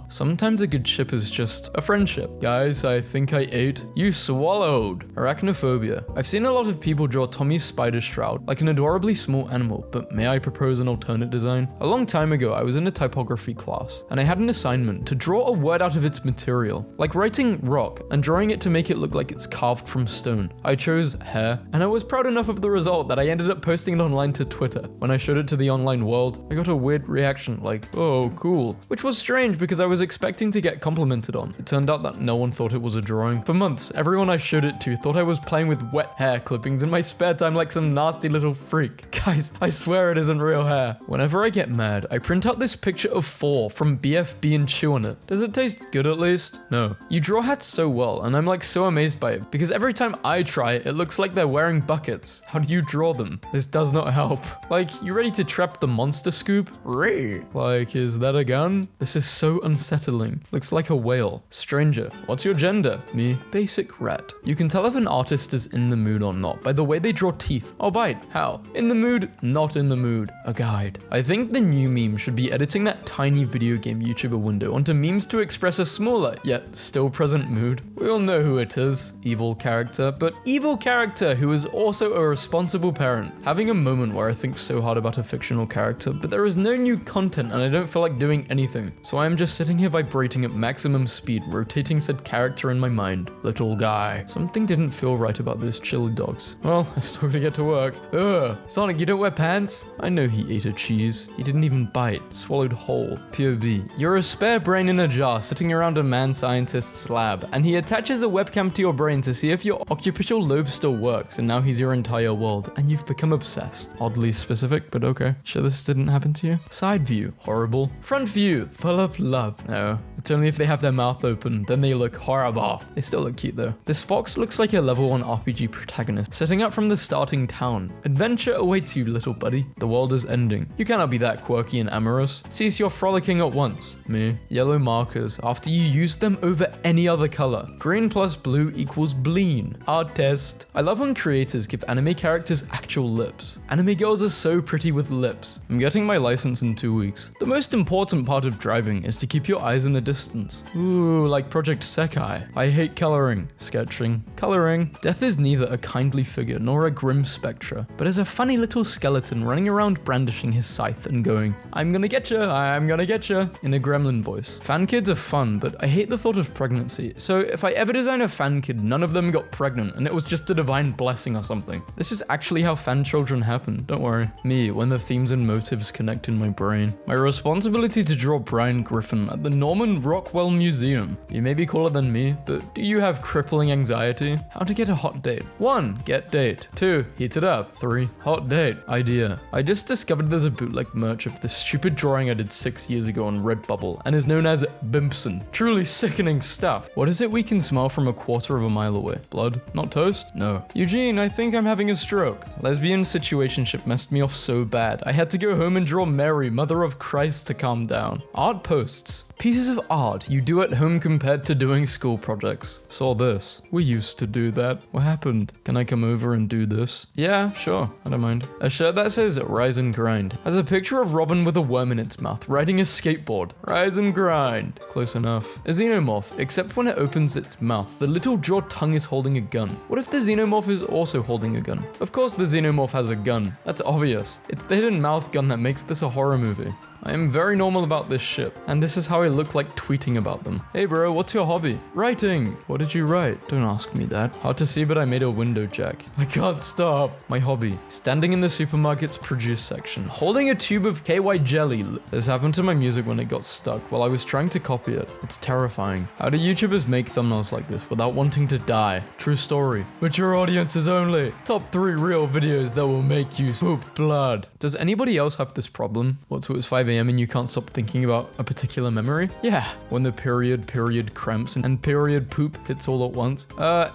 Sometimes a good ship is just a friendship. Guys, I think I ate. You swallowed. Arachnophobia. I've seen a lot of people draw Tommy's spider shroud like an adorably small animal, but may I propose an alternate design? A long time ago, I was in a typography class, and I had an assignment to draw a word out of its material, like writing rock and drawing it to make it look like it's carved from stone. I chose hair, and I was proud enough of the result that I ended up posting it online to Twitter. When I showed it to the online world, I got a weird weird reaction like, oh, cool. Which was strange because I was expecting to get complimented on. It turned out that no one thought it was a drawing. For months, everyone I showed it to thought I was playing with wet hair clippings in my spare time like some nasty little freak. Guys, I swear it isn't real hair. Whenever I get mad, I print out this picture of 4 from BFB and chew on it. Does it taste good at least? No. You draw hats so well, and I'm like so amazed by it because every time I try it, it looks like they're wearing buckets. How do you draw them? This does not help. Like, you ready to trap the monster scoop? Like, is that a gun? This is so unsettling. Looks like a whale. Stranger, what's your gender? Me, basic rat. You can tell if an artist is in the mood or not by the way they draw teeth. Oh, bite. How? In the mood, not in the mood. A guide. I think the new meme should be editing that tiny video game YouTuber window onto memes to express a smaller, yet still present mood. We all know who it is. Evil character, but evil character who is also a responsible parent. Having a moment where I think so hard about a fictional character, but there is no new content and I don't feel like doing anything. So I am just sitting here vibrating at maximum speed, rotating said character in my mind. Little guy. Something didn't feel right about those chili dogs. Well, I still gotta get to work. Ugh. Sonic, you don't wear pants? I know he ate a cheese. He didn't even bite. Swallowed whole. POV. You're a spare brain in a jar sitting around a man scientist's lab, and he attaches a webcam to your brain to see if your occipital lobe still works, and now he's your entire world, and you've become obsessed. Oddly specific, but okay. Sure this didn't happen to you? Side view. Horrible. Front view. Full of love. No. It's only if they have their mouth open, then they look horrible. They still look cute though. This fox looks like a level 1 RPG protagonist, setting out from the starting town. Adventure awaits you, little buddy. The world is ending. You cannot be that quirky and amorous. Cease your frolicking at once. Me. Yellow markers, after you use them over any other color. Green plus blue equals bleen. Art test. I love when creators give anime characters actual lips. Anime girls are so pretty with lips. I'm getting my license in 2 weeks. The most important part of driving is to keep your eyes in the distance. Ooh, like Project Sekai. I hate coloring. Sketching. Coloring. Death is neither a kindly figure nor a grim spectre, but is a funny little skeleton running around brandishing his scythe and going, I'm gonna get ya, I'm gonna get ya, in a gremlin voice. Fan kids are fun, but I hate the thought of pregnancy, so if I ever design a fan kid, none of them got pregnant, and it was just a divine blessing or something. This is actually how fan children happen, don't worry. Me, when the themes and motives connect in my brain. My responsibility to draw Brian Griffin at the Norman Rockwell Museum. You may be cooler than me, but do you have crippling anxiety? How to get a hot date? 1. Get date. 2. Heat it up. 3. Hot date. Idea. I just discovered there's a bootleg merch of this stupid drawing I did 6 years ago on Redbubble, and is known as Bimpson. Truly sickening stuff. What is it we can smell from a quarter of a mile away? Blood? Not toast? No. Eugene, I think I'm having a stroke. Lesbian situationship messed me off so bad. I had to go home and draw Mary, Mother of Christ, to calm down. Art posts. Pieces of art you do at home compared to doing school projects. Saw this. We used to do that. What happened? Can I come over and do this? Yeah, sure. I don't mind. A shirt that says Rise and Grind has a picture of Robin with a worm in its mouth riding a skateboard. Rise and grind. Close enough. A xenomorph, except when it opens its mouth, the little jaw tongue is holding a gun. What if the xenomorph is also holding a gun? Of course the xenomorph has a gun. That's obvious. It's the hidden mouth gun that makes this a horror movie. I am very normal about this shit, and this is how I look like tweeting about them. Hey bro, what's your hobby? Writing. What did you write? Don't ask me that. Hard to see, but I made a window jack. I can't stop. My hobby. Standing in the supermarket's produce section, holding a tube of KY jelly. This happened to my music when it got stuck while I was trying to copy it. It's terrifying. How do YouTubers make thumbnails like this without wanting to die? True story. Mature audiences only. Top 3 real videos that will make you poop blood. Does anybody else have this problem? What, so it's 5 a.m. and you can't stop thinking about a particular memory? Yeah, when the period cramps and period poop hits all at once.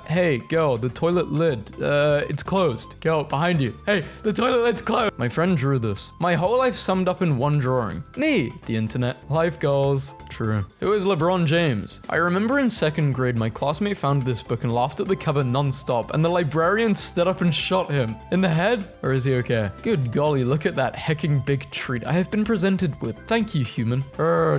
Hey, girl, the toilet lid, it's closed. Girl, behind you. Hey, the toilet lid's closed. My friend drew this. My whole life summed up in one drawing. Me, the internet, life goals. True. Who is LeBron James? I remember in 2nd grade, my classmate found this book and laughed at the cover non-stop, and the librarian stood up and shot him. In the head? Or is he okay? Good golly, look at that hecking big treat I have been presented with. Thank you, human.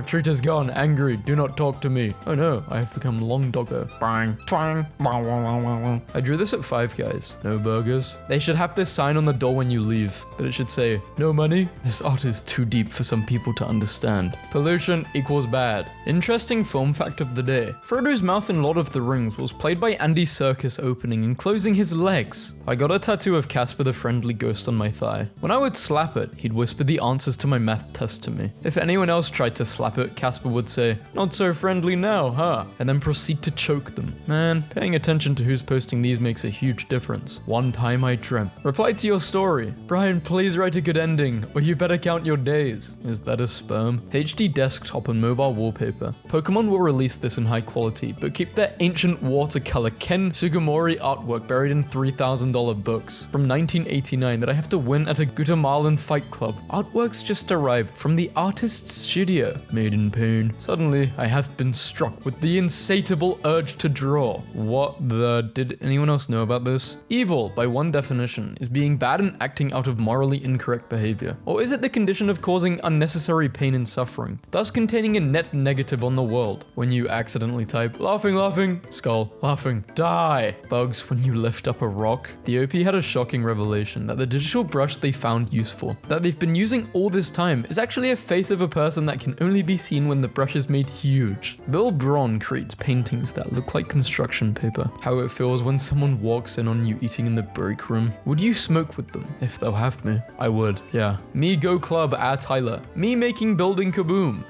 Treat is gone. Angry. Do not talk to me. Oh no, I have become long doggo. Bang. Twang. I drew this at Five Guys. No burgers. They should have this sign on the door when you leave, but it should say, no money. This art is too deep for some people to understand. Pollution equals bad. Interesting film fact of the day. Frodo's mouth in Lord of the Rings was played by Andy Serkis opening and closing his legs. I got a tattoo of Casper the Friendly Ghost on my thigh. When I would slap it, he'd whisper the answers to my math test this to me. If anyone else tried to slap it, Casper would say, "Not so friendly now, huh?" and then proceed to choke them. Man, paying attention to who's posting these makes a huge difference. One time I dreamt. Reply to your story. Brian, please write a good ending, or you better count your days. Is that a sperm? HD desktop and mobile wallpaper. Pokemon will release this in high quality, but keep their ancient watercolor Ken Sugimori artwork buried in $3,000 books from 1989 that I have to win at a Guatemalan fight club. Artworks just arrived from the artist's studio. Made in pain. Suddenly, I have been struck with the insatiable urge to draw. What the... Did anyone else know about this? Evil, by one definition, is being bad and acting out of morally incorrect behavior. Or is it the condition of causing unnecessary pain and suffering, thus containing a net negative on the world? When you accidentally type, laughing, laughing, skull, laughing, die, bugs when you lift up a rock. The OP had a shocking revelation that the digital brush they found useful, that they've been using all this time, is actually a face of a person that can only be seen when the brush is made huge. Bill Braun creates paintings that look like construction paper. How it feels when someone walks in on you eating in the break room. Would you smoke with them if they'll have me? I would, yeah. Me go club Tyler. Me making building kaboom.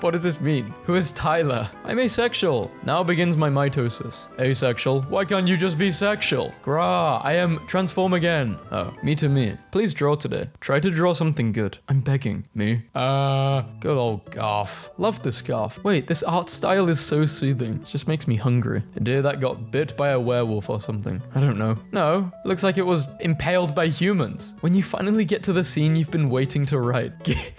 What does this mean? Who is Tyler? I'm asexual. Now begins my mitosis. Asexual? Why can't you just be sexual? Grah, I am transform again. Oh, me to me. Please draw today. Try to draw something good. I'm begging. Me? Good old Garth. Love this Garth. Wait, this art style is so soothing. It just makes me hungry. A deer that got bit by a werewolf or something. I don't know. No, looks like it was impaled by humans. When you finally get to the scene you've been waiting to write.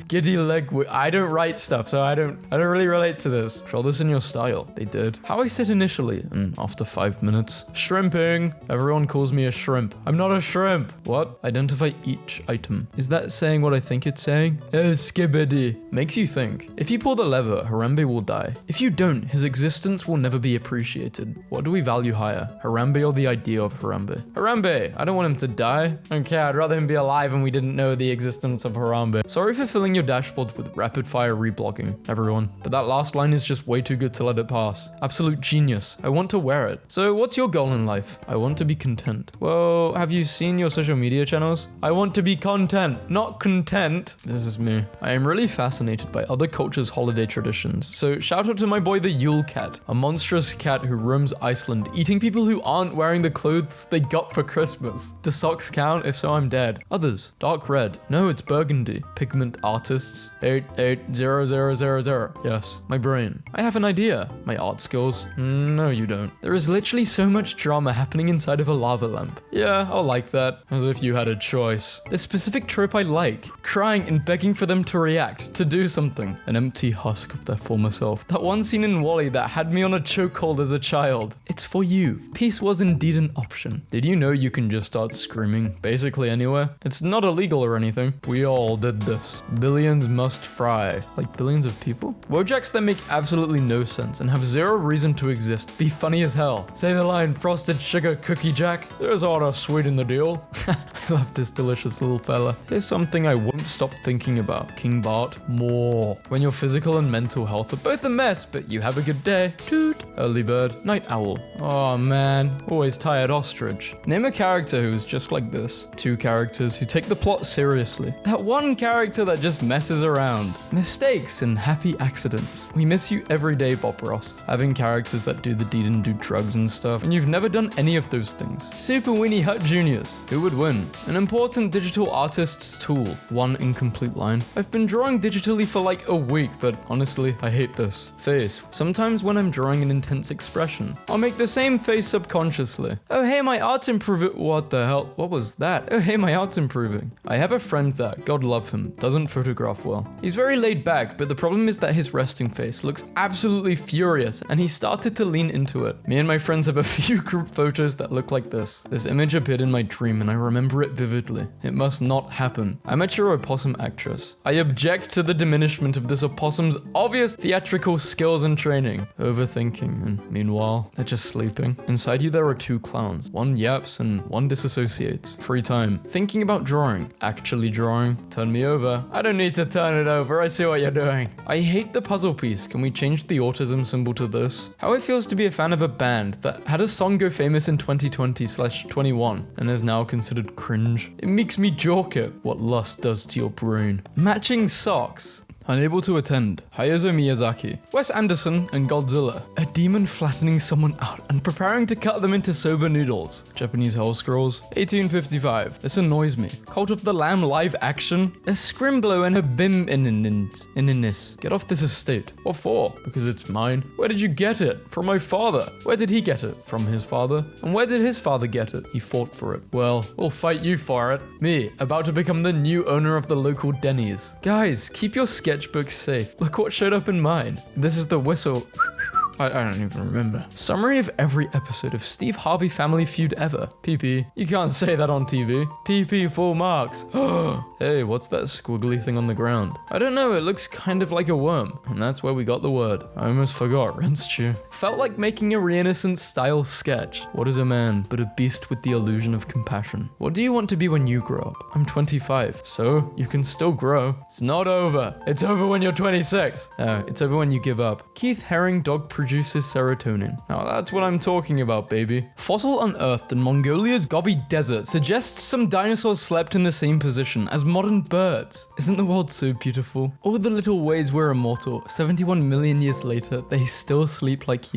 Giddy leg. I don't write stuff, so I don't really relate to this. Draw this in your style. They did. How I said initially, and after 5 minutes. Shrimping. Everyone calls me a shrimp. I'm not a shrimp. What? Identify each item. Is that saying what I think it's saying? Skibbity. Makes you think. If you pull the lever, Harambe will die. If you don't, his existence will never be appreciated. What do we value higher? Harambe or the idea of Harambe? Harambe! I don't want him to die. Okay, I'd rather him be alive and we didn't know the existence of Harambe. Sorry for filling your dashboard with rapid fire reblocking. Everyone. But that last line is just way too good to let it pass. Absolute genius. I want to wear it. So what's your goal in life? I want to be content. Well, have you seen your social media channels? I want to be content, not content. This is me. I am really fascinated by other cultures' holiday traditions. So shout out to my boy the Yule Cat, a monstrous cat who roams Iceland, eating people who aren't wearing the clothes they got for Christmas. Do socks count? If so, I'm dead. Others. Dark red. No, it's burgundy. Pigment artists. 880000. Yes, my brain. I have an idea. My art skills. No, you don't. There is literally so much drama happening inside of a lava lamp. Yeah, I'll like that. As if you had a choice. The specific trope I like. Crying and begging for them to react, to do something. An empty husk of their former self. That one scene in Wall-E that had me on a chokehold as a child. It's for you. Peace was indeed an option. Did you know you can just start screaming basically anywhere? It's not illegal or anything. We all did this. Billions must fry. Like billions of people? Wojaks that make absolutely no sense and have zero reason to exist be funny as hell. Say the line, frosted sugar cookie jack. There's all a sweet in the deal. I love this delicious little fella. Here's something I won't stop thinking about. King Bart, more. When your physical and mental health are both a mess, but you have a good day. Toot. Early bird, night owl. Oh man, always tired ostrich. Name a character who is just like this. 2 characters who take the plot seriously. That one character that just messes around. Mistakes and happy accidents. We miss you every day, Bob Ross. Having characters that do the deed and do drugs and stuff, and you've never done any of those things. Super Weenie Hut Juniors. Who would win? An important digital artist's tool. One incomplete line. I've been drawing digitally for like a week, but honestly, I hate this. Face. Sometimes when I'm drawing an intense expression, I'll make the same face subconsciously. Oh hey, my art's improving. What the hell? What was that? Oh hey, my art's improving. I have a friend that, God love him, doesn't photograph well. He's very laid back, but the problem is that his resting face looks absolutely furious, and he started to lean into it. Me and my friends have a few group photos that look like this. This image appeared in my dream and I remember it vividly. It must not happen. Amateur opossum actress. I object to the diminishment of this opossum's obvious theatrical skills and training. Overthinking, and meanwhile, they're just sleeping. Inside you there are 2 clowns. One yaps and one disassociates. Free time. Thinking about drawing. Actually drawing. Turn me over. I don't need to turn it over. I see what you're doing. I hate the puzzle piece. Can we change the autism symbol to this? How it feels to be a fan of a band that had a song go famous in 2020/21 and is now considered cringe. It makes me joke it. What lust does to your brain. Matching socks. Unable to attend. Hayao Miyazaki. Wes Anderson and Godzilla. A demon flattening someone out and preparing to cut them into soba noodles. Japanese Hell Scrolls. 1855. This annoys me. Cult of the Lamb live action. A scrimblow and a bim in. Get off this estate. What for? Because it's mine. Where did you get it? From my father. Where did he get it? From his father. And where did his father get it? He fought for it. Well, we'll fight you for it. Me, about to become the new owner of the local Denny's. Guys, keep your sketchbooks safe. Look what showed up in mine. This is the whistle. I don't even remember. Summary of every episode of Steve Harvey Family Feud ever. PP. You can't say that on TV. PP full marks. Hey, what's that squiggly thing on the ground? I don't know, it looks kind of like a worm. And that's where we got the word. I almost forgot, rinsed you. Felt like making a Renaissance style sketch. What is a man but a beast with the illusion of compassion? What do you want to be when you grow up? I'm 25, so you can still grow. It's not over. It's over when you're 26. It's over when you give up. Keith Haring dog produces serotonin. Now that's what I'm talking about, baby. Fossil unearthed in Mongolia's Gobi Desert suggests some dinosaurs slept in the same position as modern birds. Isn't the world so beautiful? All the little ways we're immortal. 71 million years later, they still sleep like you.